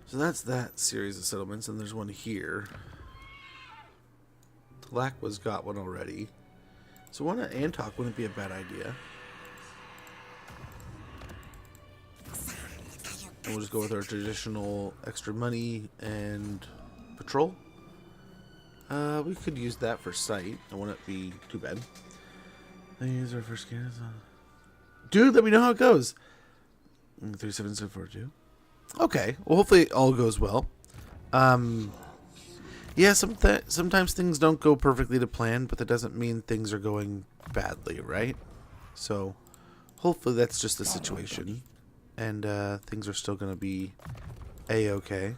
So that's that series of settlements, and there's one here. Tlacwa's got one already. So one at Antok wouldn't be a bad idea. And we'll just go with our traditional extra money and patrol. We could use that for sight. It wouldn't be too bad. I use our first scan. Dude, let me know how it goes. 37742. Okay. Well, hopefully it all goes well. Yeah, sometimes things don't go perfectly to plan, but that doesn't mean things are going badly, right? So, hopefully that's just the situation, and things are still going to be A-okay.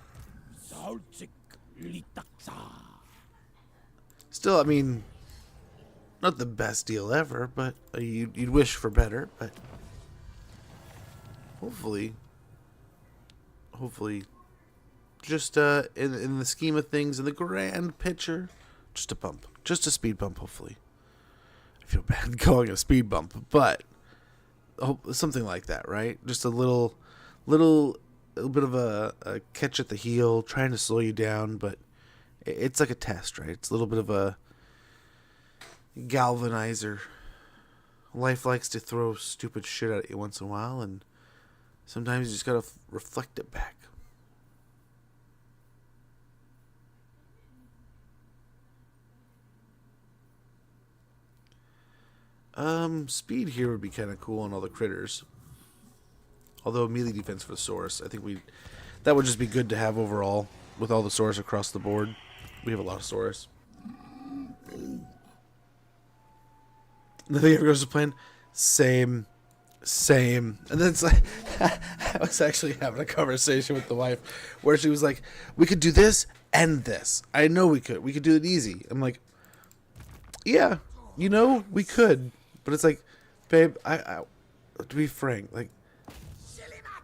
Still, I mean, not the best deal ever, but you'd wish for better, but hopefully, just in the scheme of things, in the grand picture, just a bump, just a speed bump. Hopefully, I feel bad calling it a speed bump, but something like that, right? Just a little little bit of a catch at the heel, trying to slow you down, but it's like a test, right? It's a little bit of a galvanizer. Life likes to throw stupid shit at you once in a while, and sometimes you just gotta reflect it back. Speed here would be kind of cool on all the critters. Although melee defense for the Saurus, I think that would just be good to have overall with all the Saurus across the board. We have a lot of Saurus. Nothing ever goes to plan. Same. And then it's like, I was actually having a conversation with the wife where she was like, we could do this and this. I know we could. We could do it easy. I'm like, yeah, we could. But it's like, babe, I to be frank, like,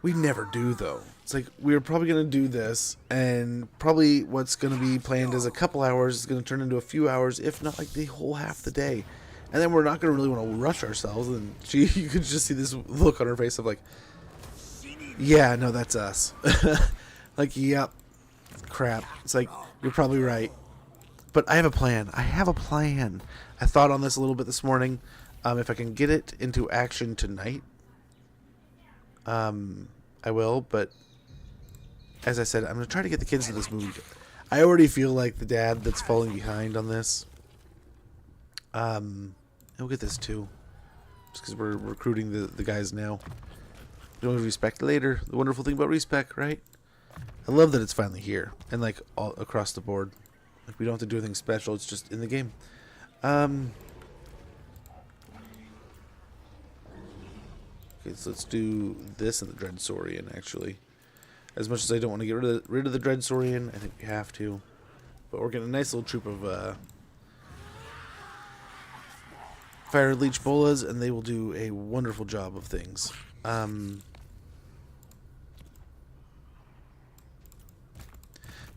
we never do, though. It's like, we're probably going to do this, and probably what's going to be planned as a couple hours is going to turn into a few hours, if not, like, the whole half the day. And then we're not going to really want to rush ourselves, and you could just see this look on her face of, like, yeah, no, that's us. Like, yep, crap. It's like, you're probably right. But I have a plan. I thought on this a little bit this morning. If I can get it into action tonight, I will, but as I said, I'm going to try to get the kids to this movie. I already feel like the dad that's falling behind on this. We'll get this too, just because we're recruiting the guys now. You don't respect later. The wonderful thing about respect, right? I love that it's finally here, and like all across the board. Like, we don't have to do anything special, it's just in the game. Okay, so let's do this and the Dreadsaurian, actually. As much as I don't want to get rid of the Dreadsaurian, I think we have to. But we're getting a nice little troop of Fire Leech Bolas, and they will do a wonderful job of things. But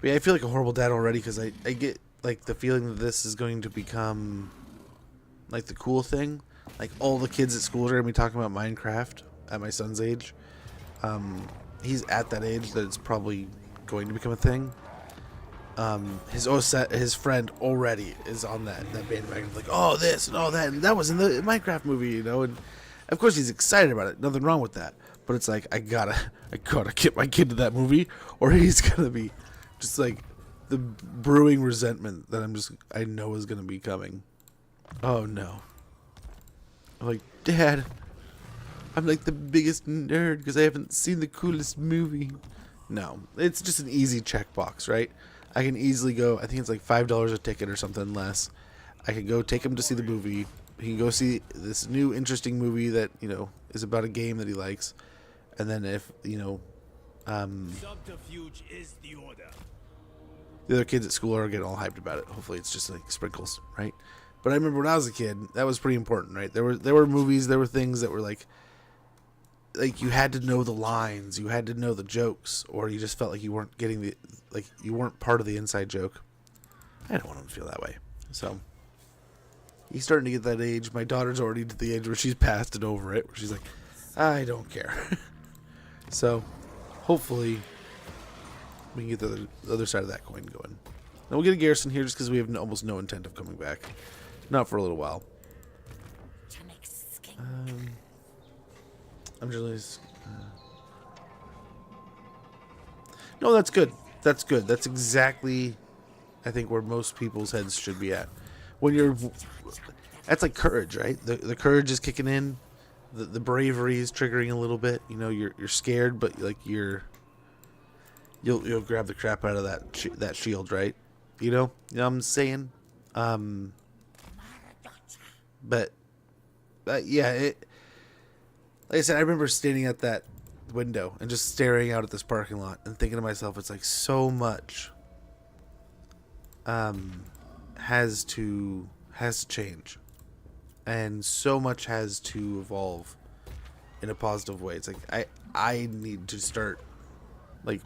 yeah, I feel like a horrible dad already, because I get like the feeling that this is going to become like the cool thing. Like, all the kids at school are going to be talking about Minecraft at my son's age. He's at that age that it's probably going to become a thing. His friend already is on that bandwagon. Like, oh, this and all that. And that was in the Minecraft movie, And of course he's excited about it. Nothing wrong with that. But it's like, I gotta get my kid to that movie, or he's going to be just like the brewing resentment that I know is going to be coming. Oh, no. I'm like, Dad, I'm like the biggest nerd because I haven't seen the coolest movie. No, it's just an easy checkbox, right? I can easily go, I think it's like $5 a ticket or something less. I can go take him to see the movie. He can go see this new interesting movie that, is about a game that he likes. And then if, Subterfuge is the order. The other kids at school are getting all hyped about it. Hopefully it's just like sprinkles, right? But I remember when I was a kid, that was pretty important, right? There were movies, there were things that were like you had to know the lines, you had to know the jokes, or you just felt like you weren't getting you weren't part of the inside joke. I don't want him to feel that way. So he's starting to get that age. My daughter's already to the age where she's past it, over it, where she's like, I don't care. So hopefully we can get the other side of that coin going. Now we'll get a garrison here just because we have almost no intent of coming back. Not for a little while. I'm just... No, that's good. That's good. That's exactly, I think, where most people's heads should be at. When you're... That's like courage, right? The courage is kicking in. The bravery is triggering a little bit. You're scared, but like you'll grab the crap out of that shield, right? You know what I'm saying? But yeah, like I said, I remember standing at that window and just staring out at this parking lot and thinking to myself, it's like so much has to change, and so much has to evolve in a positive way. It's like I need to start, like,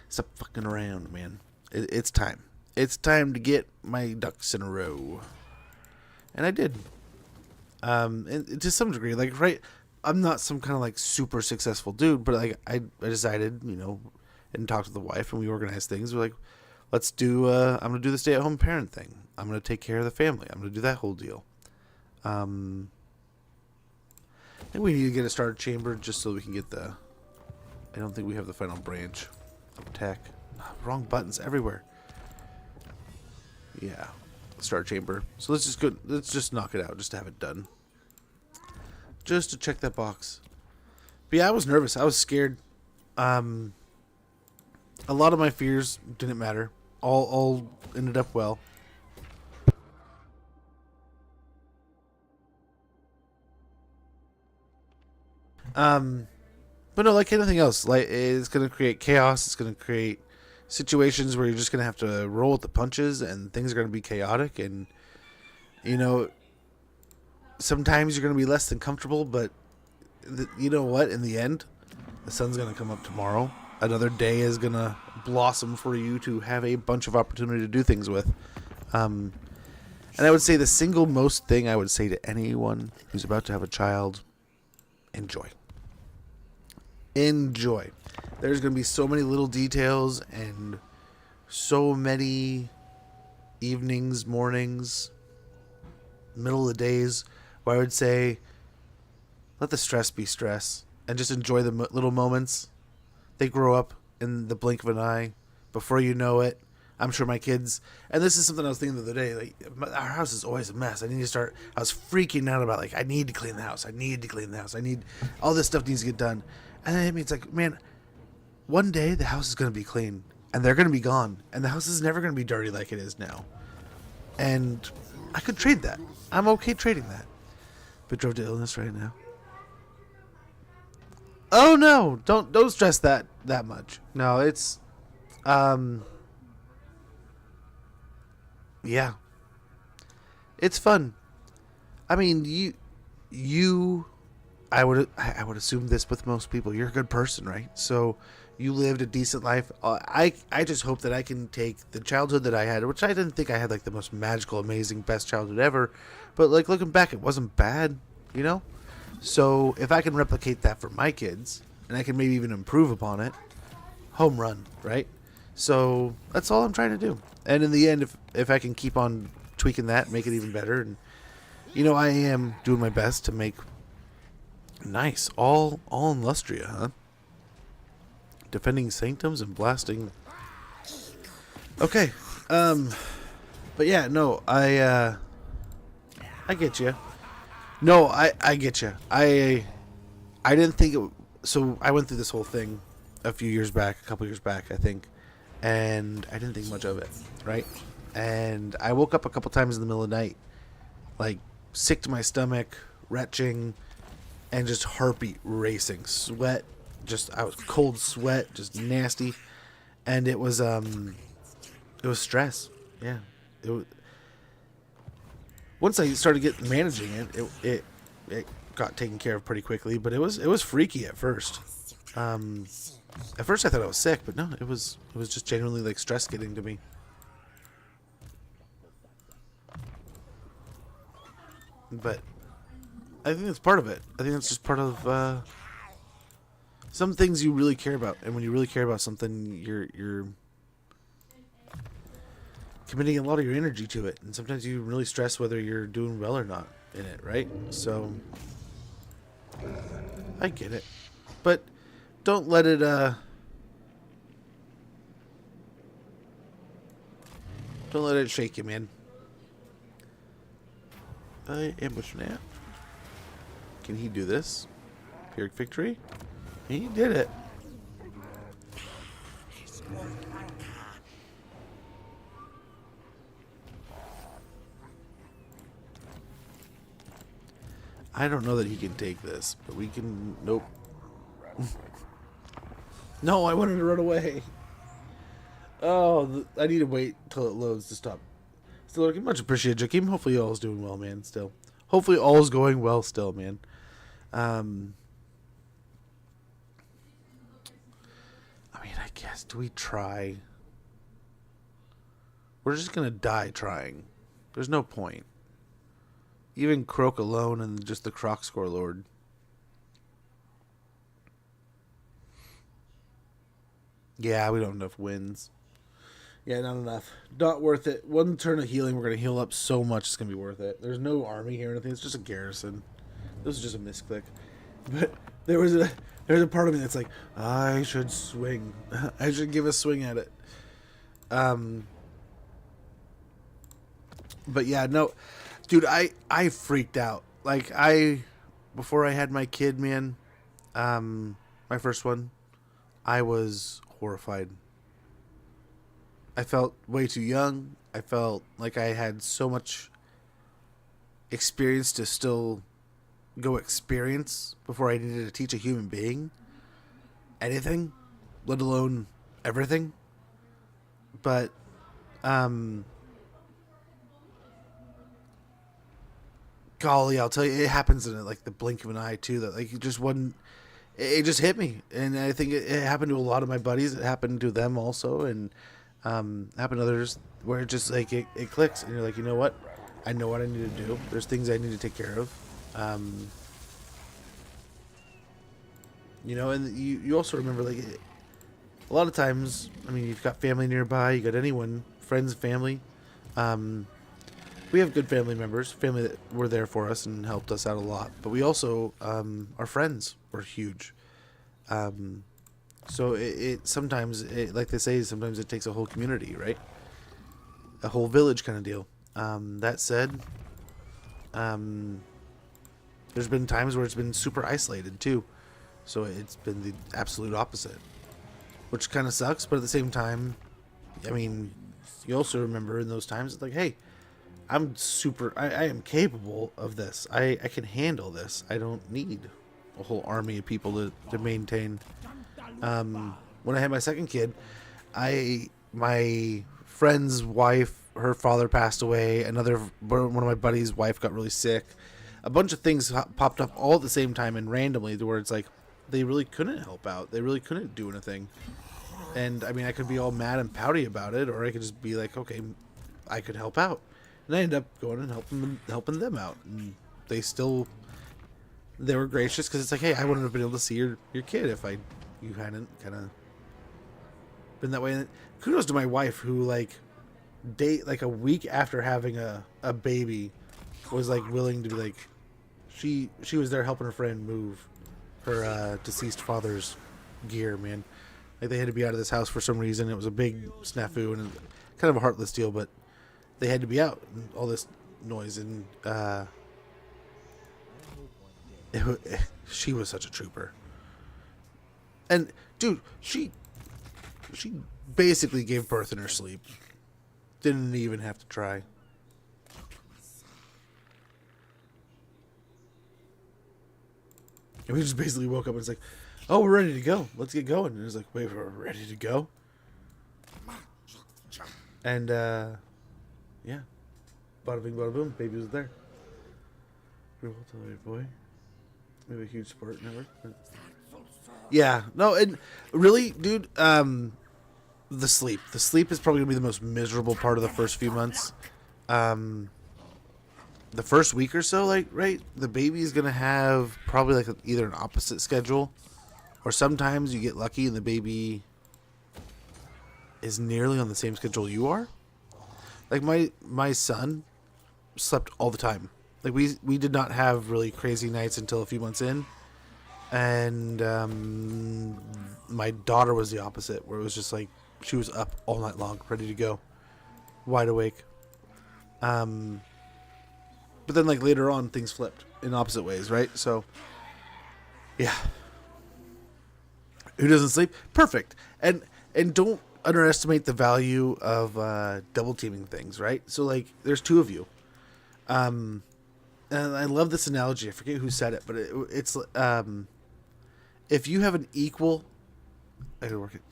stop fucking around, man. It's time. It's time to get my ducks in a row. And I did. And to some degree, like, right, I'm not some kind of like super successful dude, but like I decided, you know, and talked to the wife and we organized things. We're like, let's do, I'm going to do the stay-at-home parent thing. I'm going to take care of the family. I'm going to do that whole deal. I think we need to get a starter chamber just so we can get the, I don't think we have the final branch of tech. Wrong buttons everywhere. Yeah, starter chamber. So let's just knock it out just to have it done. Just to check that box. But yeah, I was nervous. I was scared. A lot of my fears didn't matter. All ended up well. But no, like anything else, like it's gonna create chaos. It's gonna create situations where you're just gonna have to roll with the punches, and things are gonna be chaotic. And you know, sometimes you're gonna be less than comfortable, but you know what? In the end, the sun's gonna come up tomorrow. Another day is gonna blossom for you to have a bunch of opportunity to do things with. And I would say the single most thing I would say to anyone who's about to have a child: enjoy. Enjoy. There's going to be so many little details and so many evenings, mornings, middle of the days where I would say let the stress be stress and just enjoy the little moments. They grow up in the blink of an eye. Before you know it, I'm sure my kids, and this is something I was thinking the other day, like, our house is always a mess. I was freaking out about, like, I need to clean the house. All this stuff needs to get done. And then it's like, man, one day the house is going to be clean and they're going to be gone and the house is never going to be dirty like it is now. And I could trade that. I'm okay trading that. But drove to illness right now. Oh no, don't stress that much. No, it's yeah. It's fun. I mean, I would assume this with most people. You're a good person, right? So you lived a decent life. I just hope that I can take the childhood that I had, which I didn't think I had like the most magical, amazing, best childhood ever, but like looking back, it wasn't bad, you know? So if I can replicate that for my kids, and I can maybe even improve upon it, home run, right? So that's all I'm trying to do. And in the end, if I can keep on tweaking that, make it even better, and you know, I am doing my best to make nice, all in Lustria, huh? Defending sanctums and blasting. Okay, but yeah, no, I get you. No, I get you. I didn't think it. So I went through this whole thing a couple years back, I think, and I didn't think much of it, right? And I woke up a couple times in the middle of the night, like sick to my stomach, retching, and just heartbeat racing, sweat, I was cold sweat, just nasty, and it was stress, yeah. It was, once I started managing it got taken care of pretty quickly, but it was freaky at first. At first I thought I was sick, but no, it was just genuinely like stress getting to me. But I think that's part of it. I think that's just part of some things you really care about, and when you really care about something, you're committing a lot of your energy to it, and sometimes you really stress whether you're doing well or not in it, right? So I get it, but don't let it shake you, man. Ambush nap. Can he do this? Pyrrhic victory? He did it. I don't know that he can take this, but we can. Nope. No, I wanted to run away. Oh, I need to wait till it loads to stop. Still looking, much appreciated, Jakeem. Hopefully all is doing well, man. Still, hopefully all is going well, still, man. I mean, I guess, do we try? We're just gonna die trying. There's no point. Even Croak alone and just the Croc Score Lord. Yeah, we don't have enough wins. Yeah, not enough. Not worth it. One turn of healing, we're going to heal up so much, it's going to be worth it. There's no army here or anything. It's just a garrison. This is just a misclick. But there's a part of me that's like, I should swing. I should give a swing at it. But yeah, no. Dude, I freaked out. Like, before I had my kid, man, my first one, I was horrified. I felt way too young. I felt like I had so much experience to still go experience before I needed to teach a human being anything, let alone everything. But, golly, I'll tell you, it happens in like the blink of an eye too. That like it just hit me, and I think it happened to a lot of my buddies. It happened to them also, and happened to others where it just like it clicks, and you're like, you know what? I know what I need to do. There's things I need to take care of. You know, and you also remember like a lot of times. I mean, you've got family nearby. You got anyone, friends, family. We have good family members, family that were there for us and helped us out a lot. But we also, our friends were huge. So it sometimes, like they say, sometimes it takes a whole community, right? A whole village kind of deal. That said, there's been times where it's been super isolated too. So it's been the absolute opposite, which kind of sucks. But at the same time, I mean, you also remember in those times, it's like, hey, I am capable of this. I can handle this. I don't need a whole army of people to maintain. When I had my second kid, my friend's wife, her father passed away. One of my buddy's wife got really sick. A bunch of things popped up all at the same time and randomly, to where it's like they really couldn't help out. They really couldn't do anything. And I mean, I could be all mad and pouty about it, or I could just be like, okay, I could help out. And I ended up going and helping them out. And they were gracious, because it's like, hey, I wouldn't have been able to see your kid if you hadn't kind of been that way. And kudos to my wife, who like a week after having a baby was like willing to be like, she was there helping her friend move her deceased father's gear, man. Like, they had to be out of this house for some reason. It was a big snafu and kind of a heartless deal, but they had to be out, and all this noise, and she was such a trooper. And dude, she basically gave birth in her sleep. Didn't even have to try. And we just basically woke up and it's like, oh, we're ready to go. Let's get going. And it was like, wait, we're ready to go? And yeah, bada bing, bada boom, baby was there. Real boy. We have a huge support network. Yeah, no, and really, dude, the sleep is probably gonna be the most miserable part of the first few months. The first week or so, like, right, the baby is gonna have probably like either an opposite schedule, or sometimes you get lucky and the baby is nearly on the same schedule you are. Like my son slept all the time. Like we did not have really crazy nights until a few months in, and my daughter was the opposite, where it was just like she was up all night long, ready to go, wide awake. But then like later on, things flipped in opposite ways, right? So yeah, who doesn't sleep? Perfect. And don't underestimate the value of double teaming things, right? So like there's two of you. And I love this analogy. I forget who said it, but it's if you have an equal, I gotta work it.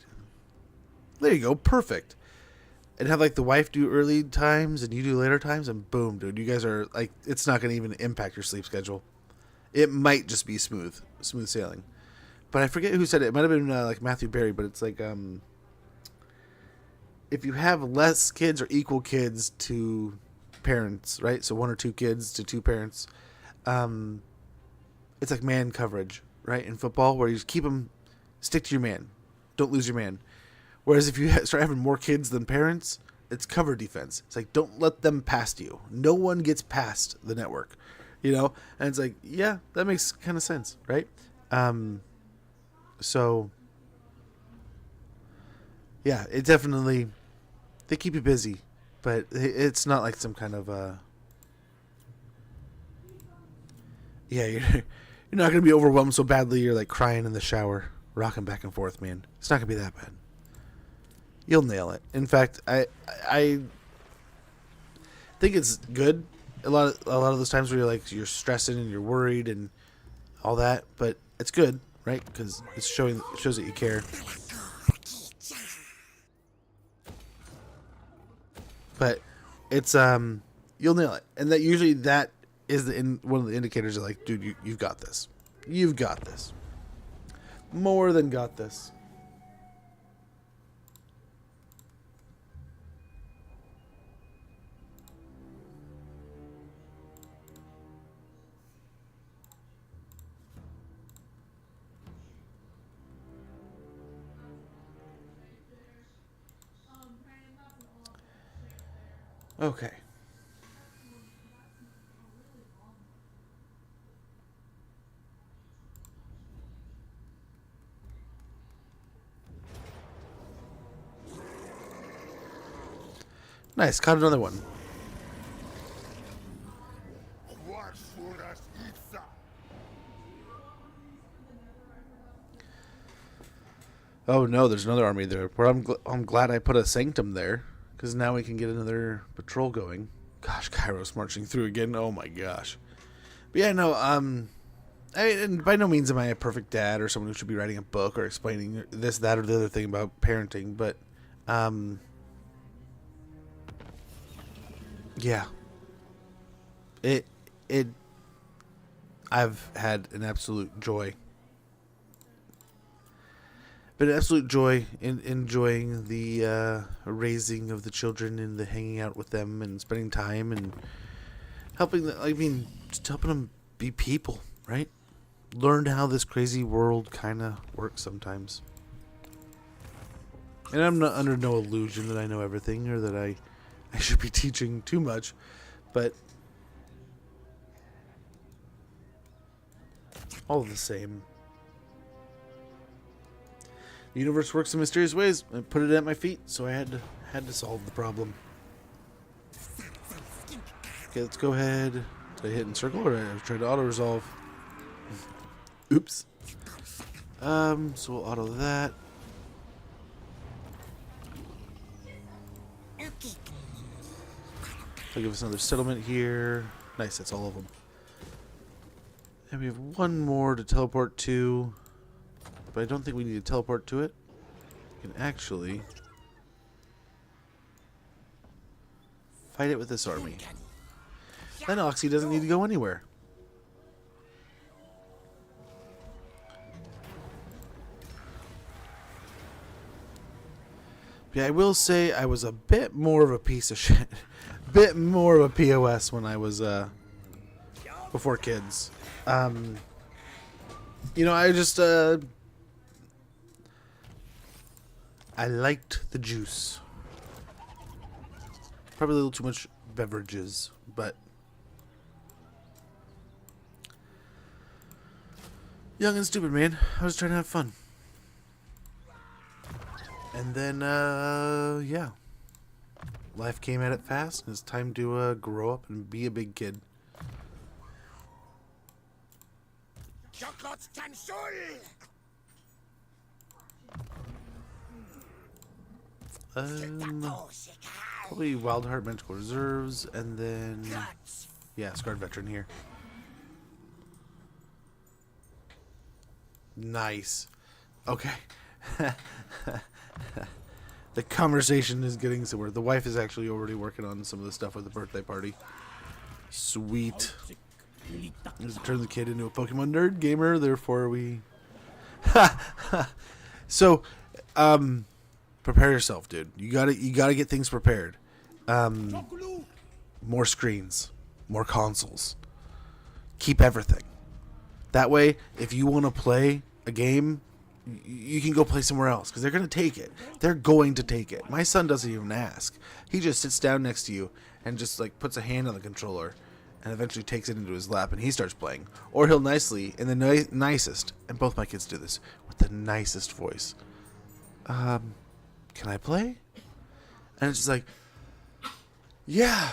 There you go, perfect. And have like the wife do early times and you do later times, and boom, dude, you guys are like, it's not gonna even impact your sleep schedule. It might just be smooth sailing. But I forget who said it. It might have been like Matthew Berry, but it's like if you have less kids or equal kids to parents, right? So one or two kids to two parents. It's like man coverage, right? In football, where you just keep them, stick to your man, don't lose your man. Whereas if you start having more kids than parents, it's cover defense. It's like, don't let them past you. No one gets past the network, you know? And it's like, yeah, that makes kind of sense, right? So, yeah, it definitely, they keep you busy, but it's not like some kind of, yeah, you're not going to be overwhelmed so badly you're like crying in the shower, rocking back and forth, man. It's not going to be that bad. You'll nail it. In fact, I think it's good. A lot of those times where you're stressing and you're worried and all that, but it's good, right? Because it shows that you care. But it's you'll nail it, and that usually that is one of the indicators of like, dude, you've got this. You've got this. More than got this. Okay. Nice, caught another one. Oh no, there's another army there. But I'm glad I put a sanctum there, because now we can get another patrol going. Gosh, Kairos marching through again. Oh my gosh. But yeah, no, and by no means am I a perfect dad or someone who should be writing a book or explaining this, that, or the other thing about parenting. But yeah, I've had an absolute joy. Been an absolute joy in enjoying the raising of the children and the hanging out with them and spending time and helping them. I mean, just helping them be people, right? Learn how this crazy world kind of works sometimes. And I'm not under no illusion that I know everything or that I should be teaching too much, but all the same. The universe works in mysterious ways. I put it at my feet, so I had to solve the problem. Okay, let's go ahead. Did I hit encircle or did I try to auto resolve? Oops. So we'll auto that. I'll give us another settlement here. Nice, that's all of them. And we have one more to teleport to. But I don't think we need to teleport to it. We can actually fight it with this army. Then Oxy doesn't need to go anywhere. Yeah, I will say I was a bit more of a piece of shit. Bit more of a POS when I was before kids. You know, I just I liked the juice. Probably a little too much beverages, but young and stupid, man. I was trying to have fun. And then, yeah. Life came at it fast, and it's time to grow up and be a big kid. Probably Wild Heart Magical Reserves, and then yeah, Scarred Veteran here. Nice. Okay. The conversation is getting somewhere. The wife is actually already working on some of the stuff with the birthday party. Sweet. Just turn the kid into a Pokemon nerd gamer, therefore we so prepare yourself, dude. You gotta get things prepared. More screens, more consoles. Keep everything. That way, if you want to play a game, you can go play somewhere else because they're going to take it. They're going to take it. My son doesn't even ask. He just sits down next to you and just like puts a hand on the controller and eventually takes it into his lap and he starts playing. Or he'll nicely, in the nicest, and both my kids do this, with the nicest voice. Can I play? And it's just like, yeah,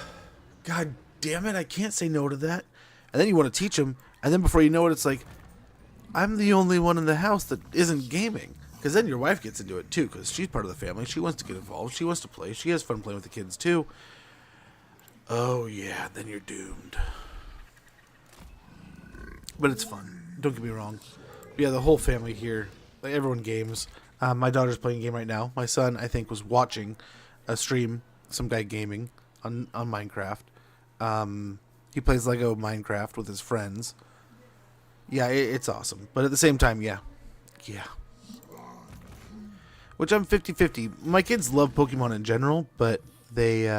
God damn it, I can't say no to that. And then you want to teach them, and then before you know it, it's like, I'm the only one in the house that isn't gaming. Because then your wife gets into it too, because she's part of the family. She wants to get involved. She wants to play. She has fun playing with the kids too. Oh yeah, then you're doomed. But it's fun. Don't get me wrong. Yeah, the whole family here, like everyone games. My daughter's playing a game right now. My son, I think, was watching a stream, some guy gaming on Minecraft. He plays Lego Minecraft with his friends. Yeah, it's awesome. But at the same time, yeah. Which I'm 50-50. My kids love Pokemon in general, but they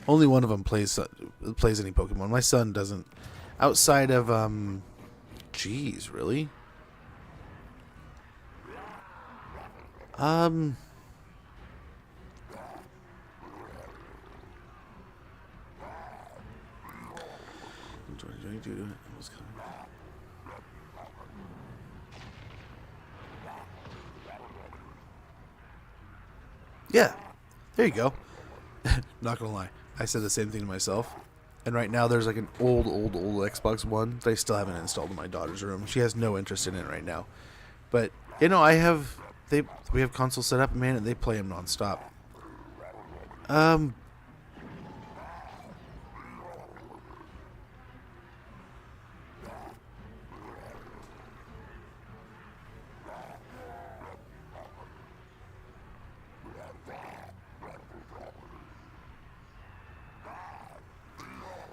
only one of them plays any Pokemon. My son doesn't. Outside of jeez, really? Yeah, there you go. Not gonna lie, I said the same thing to myself. And right now there's like an old Xbox One that I still haven't installed in my daughter's room. She has no interest in it right now. But you know, we have consoles set up, man, and they play them nonstop.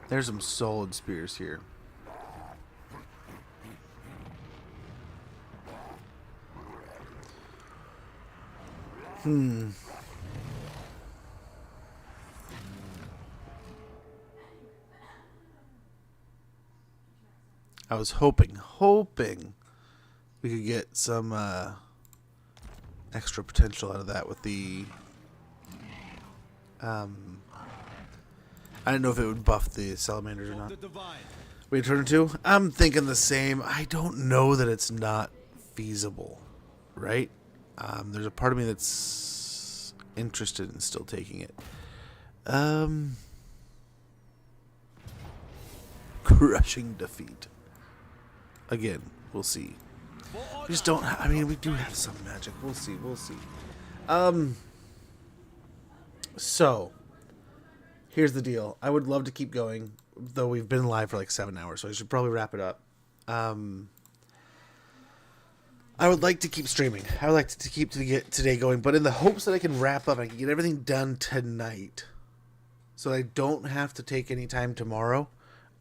There's some solid spears here. I was hoping we could get some extra potential out of that with the I don't know if it would buff the salamanders or not. Wait, turn 2? I'm thinking the same. I don't know that it's not feasible, right? There's a part of me that's interested in still taking it. Crushing defeat. Again, we'll see. We just don't. I mean, we do have some magic. We'll see. So, here's the deal. I would love to keep going, though we've been live for like 7 hours, so I should probably wrap it up. I would like to keep streaming. I would like to keep today going, but in the hopes that I can wrap up, I can get everything done tonight, so I don't have to take any time tomorrow.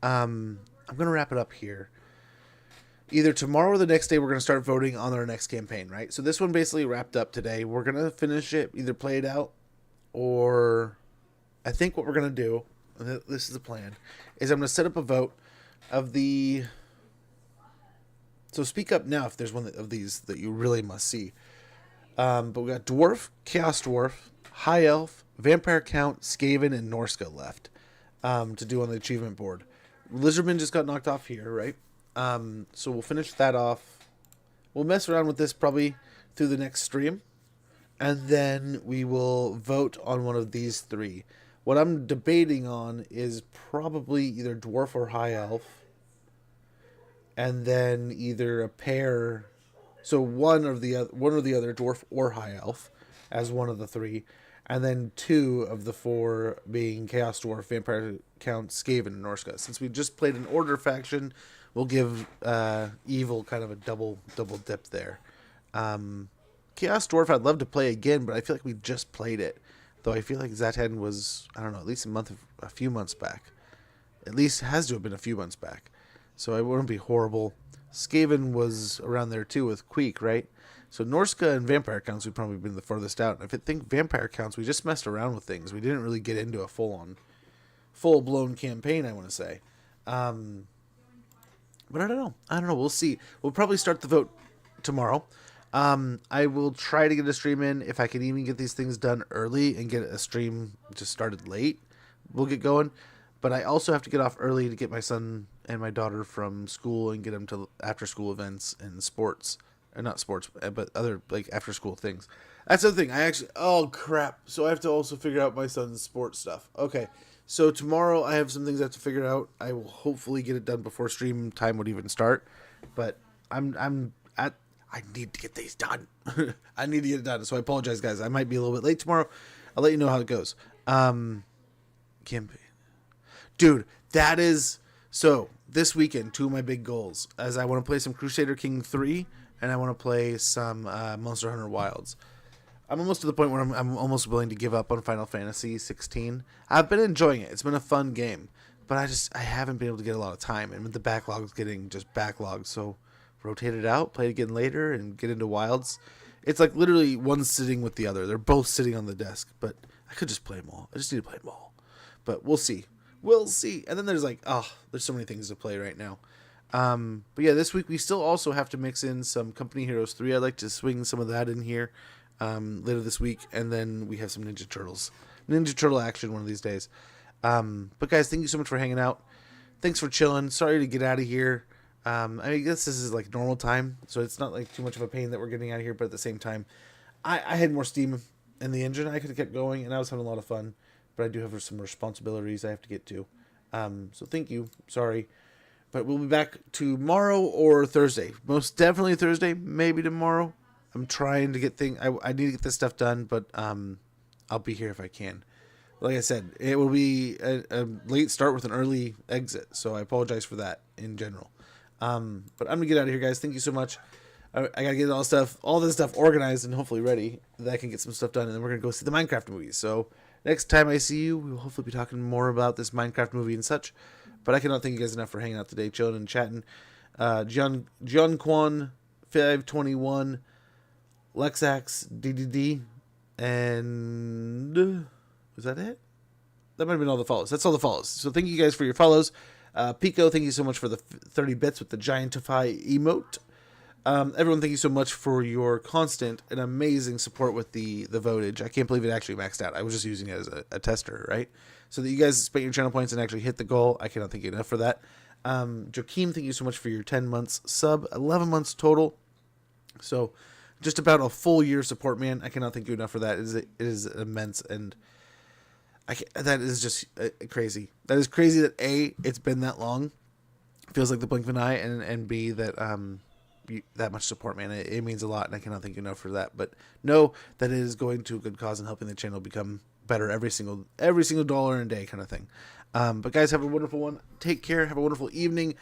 I'm going to wrap it up here. Either tomorrow or the next day, we're going to start voting on our next campaign, right? So this one basically wrapped up today. We're going to finish it, either play it out, or I think what we're going to do, this is the plan, is I'm going to set up a vote of the... So speak up now if there's one of these that you really must see. But we got Dwarf, Chaos Dwarf, High Elf, Vampire Count, Skaven, and Norska left to do on the achievement board. Lizardman just got knocked off here, right? So we'll finish that off. We'll mess around with this probably through the next stream. And then we will vote on one of these three. What I'm debating on is probably either Dwarf or High Elf. And then either a pair, so one or the other, Dwarf or High Elf, as one of the three, and then 2 of the 4 being Chaos Dwarf, Vampire Count, Skaven, and Norska. Since we just played an Order faction, we'll give Evil kind of a double dip there. Chaos Dwarf I'd love to play again, but I feel like we just played it. Though I feel like Zaten was, I don't know, at least a few months back. At least has to have been a few months back. So it wouldn't be horrible. Skaven was around there too with Queek, right? So Norska and Vampire Counts would probably been the furthest out. And I think Vampire Counts, we just messed around with things. We didn't really get into a full-blown campaign, I want to say. But I don't know. We'll see. We'll probably start the vote tomorrow. I will try to get a stream in. If I can even get these things done early and get a stream just started late, we'll get going. But I also have to get off early to get my son and my daughter from school and get them to after school events and sports. Or not sports, but other like after school things. That's the thing. Oh crap. So I have to also figure out my son's sports stuff. Okay. So tomorrow I have some things I have to figure out. I will hopefully get it done before stream time would even start. But I need to get these done. I need to get it done. So I apologize, guys. I might be a little bit late tomorrow. I'll let you know how it goes. Campaign. Dude, that is... So, this weekend, two of my big goals. As I want to play some Crusader King 3, and I want to play some Monster Hunter Wilds. I'm almost to the point where I'm almost willing to give up on Final Fantasy 16. I've been enjoying it. It's been a fun game. But I haven't been able to get a lot of time. And with the backlogs getting just backlogged, so rotate it out, play it again later, and get into Wilds. It's like literally one sitting with the other. They're both sitting on the desk. But I could just play them all. I just need to play them all. But we'll see. We'll see. And then there's there's so many things to play right now. But yeah, this week we still also have to mix in some Company Heroes 3. I'd like to swing some of that in here later this week. And then we have some Ninja Turtles. Ninja Turtle action one of these days. But guys, thank you so much for hanging out. Thanks for chilling. Sorry to get out of here. I guess this is like normal time, so it's not like too much of a pain that we're getting out of here. But at the same time, I had more steam in the engine. I could have kept going, and I was having a lot of fun. But I do have some responsibilities I have to get to. So thank you. Sorry. But we'll be back tomorrow or Thursday. Most definitely Thursday, maybe tomorrow. I'm trying to get I need to get this stuff done, but I'll be here if I can. Like I said, it will be a late start with an early exit, so I apologize for that in general. But I'm going to get out of here, guys. Thank you so much. I got to get all this stuff organized and hopefully ready that I can get some stuff done, and then we're going to go see the Minecraft movies. So next time I see you, we will hopefully be talking more about this Minecraft movie and such. But I cannot thank you guys enough for hanging out today, chilling and chatting. John Quan 521, Lexax DDD, and was that it? That might have been all the follows. That's all the follows. So thank you guys for your follows. Pico, thank you so much for the 30 bits with the Giantify emote. Everyone, thank you so much for your constant and amazing support with the votage. I can't believe it actually maxed out. I was just using it as a tester, right? So that you guys spent your channel points and actually hit the goal. I cannot thank you enough for that. Joaquim, thank you so much for your 10 months sub, 11 months total. So just about a full year support, man. I cannot thank you enough for that. It is immense, and that is just crazy. That is crazy that A, it's been that long. Feels like the blink of an eye, and B, that that much support, man. It means a lot, and I cannot thank you enough for that. But know that it is going to a good cause and helping the channel become better every single dollar in a day kind of thing. But guys, have a wonderful one. Take care. Have a wonderful evening.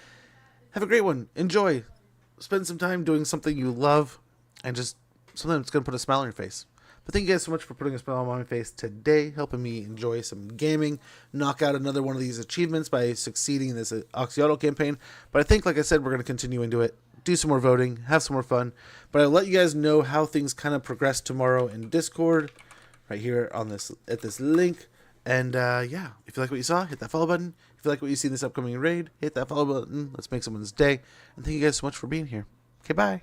Have a great one. Enjoy. Spend some time doing something you love, and just something that's going to put a smile on your face. But thank you guys so much for putting a smile on my face today, helping me enjoy some gaming, knock out another one of these achievements by succeeding in this Oxyotl campaign. But I think, like I said, we're going to continue into it, do some more voting, have some more fun. But I'll let you guys know how things kind of progress tomorrow in Discord, right here on at this link. And yeah, if you like what you saw, hit that follow button. If you like what you see in this upcoming raid, hit that follow button. Let's make someone's day. And thank you guys so much for being here. Okay, bye.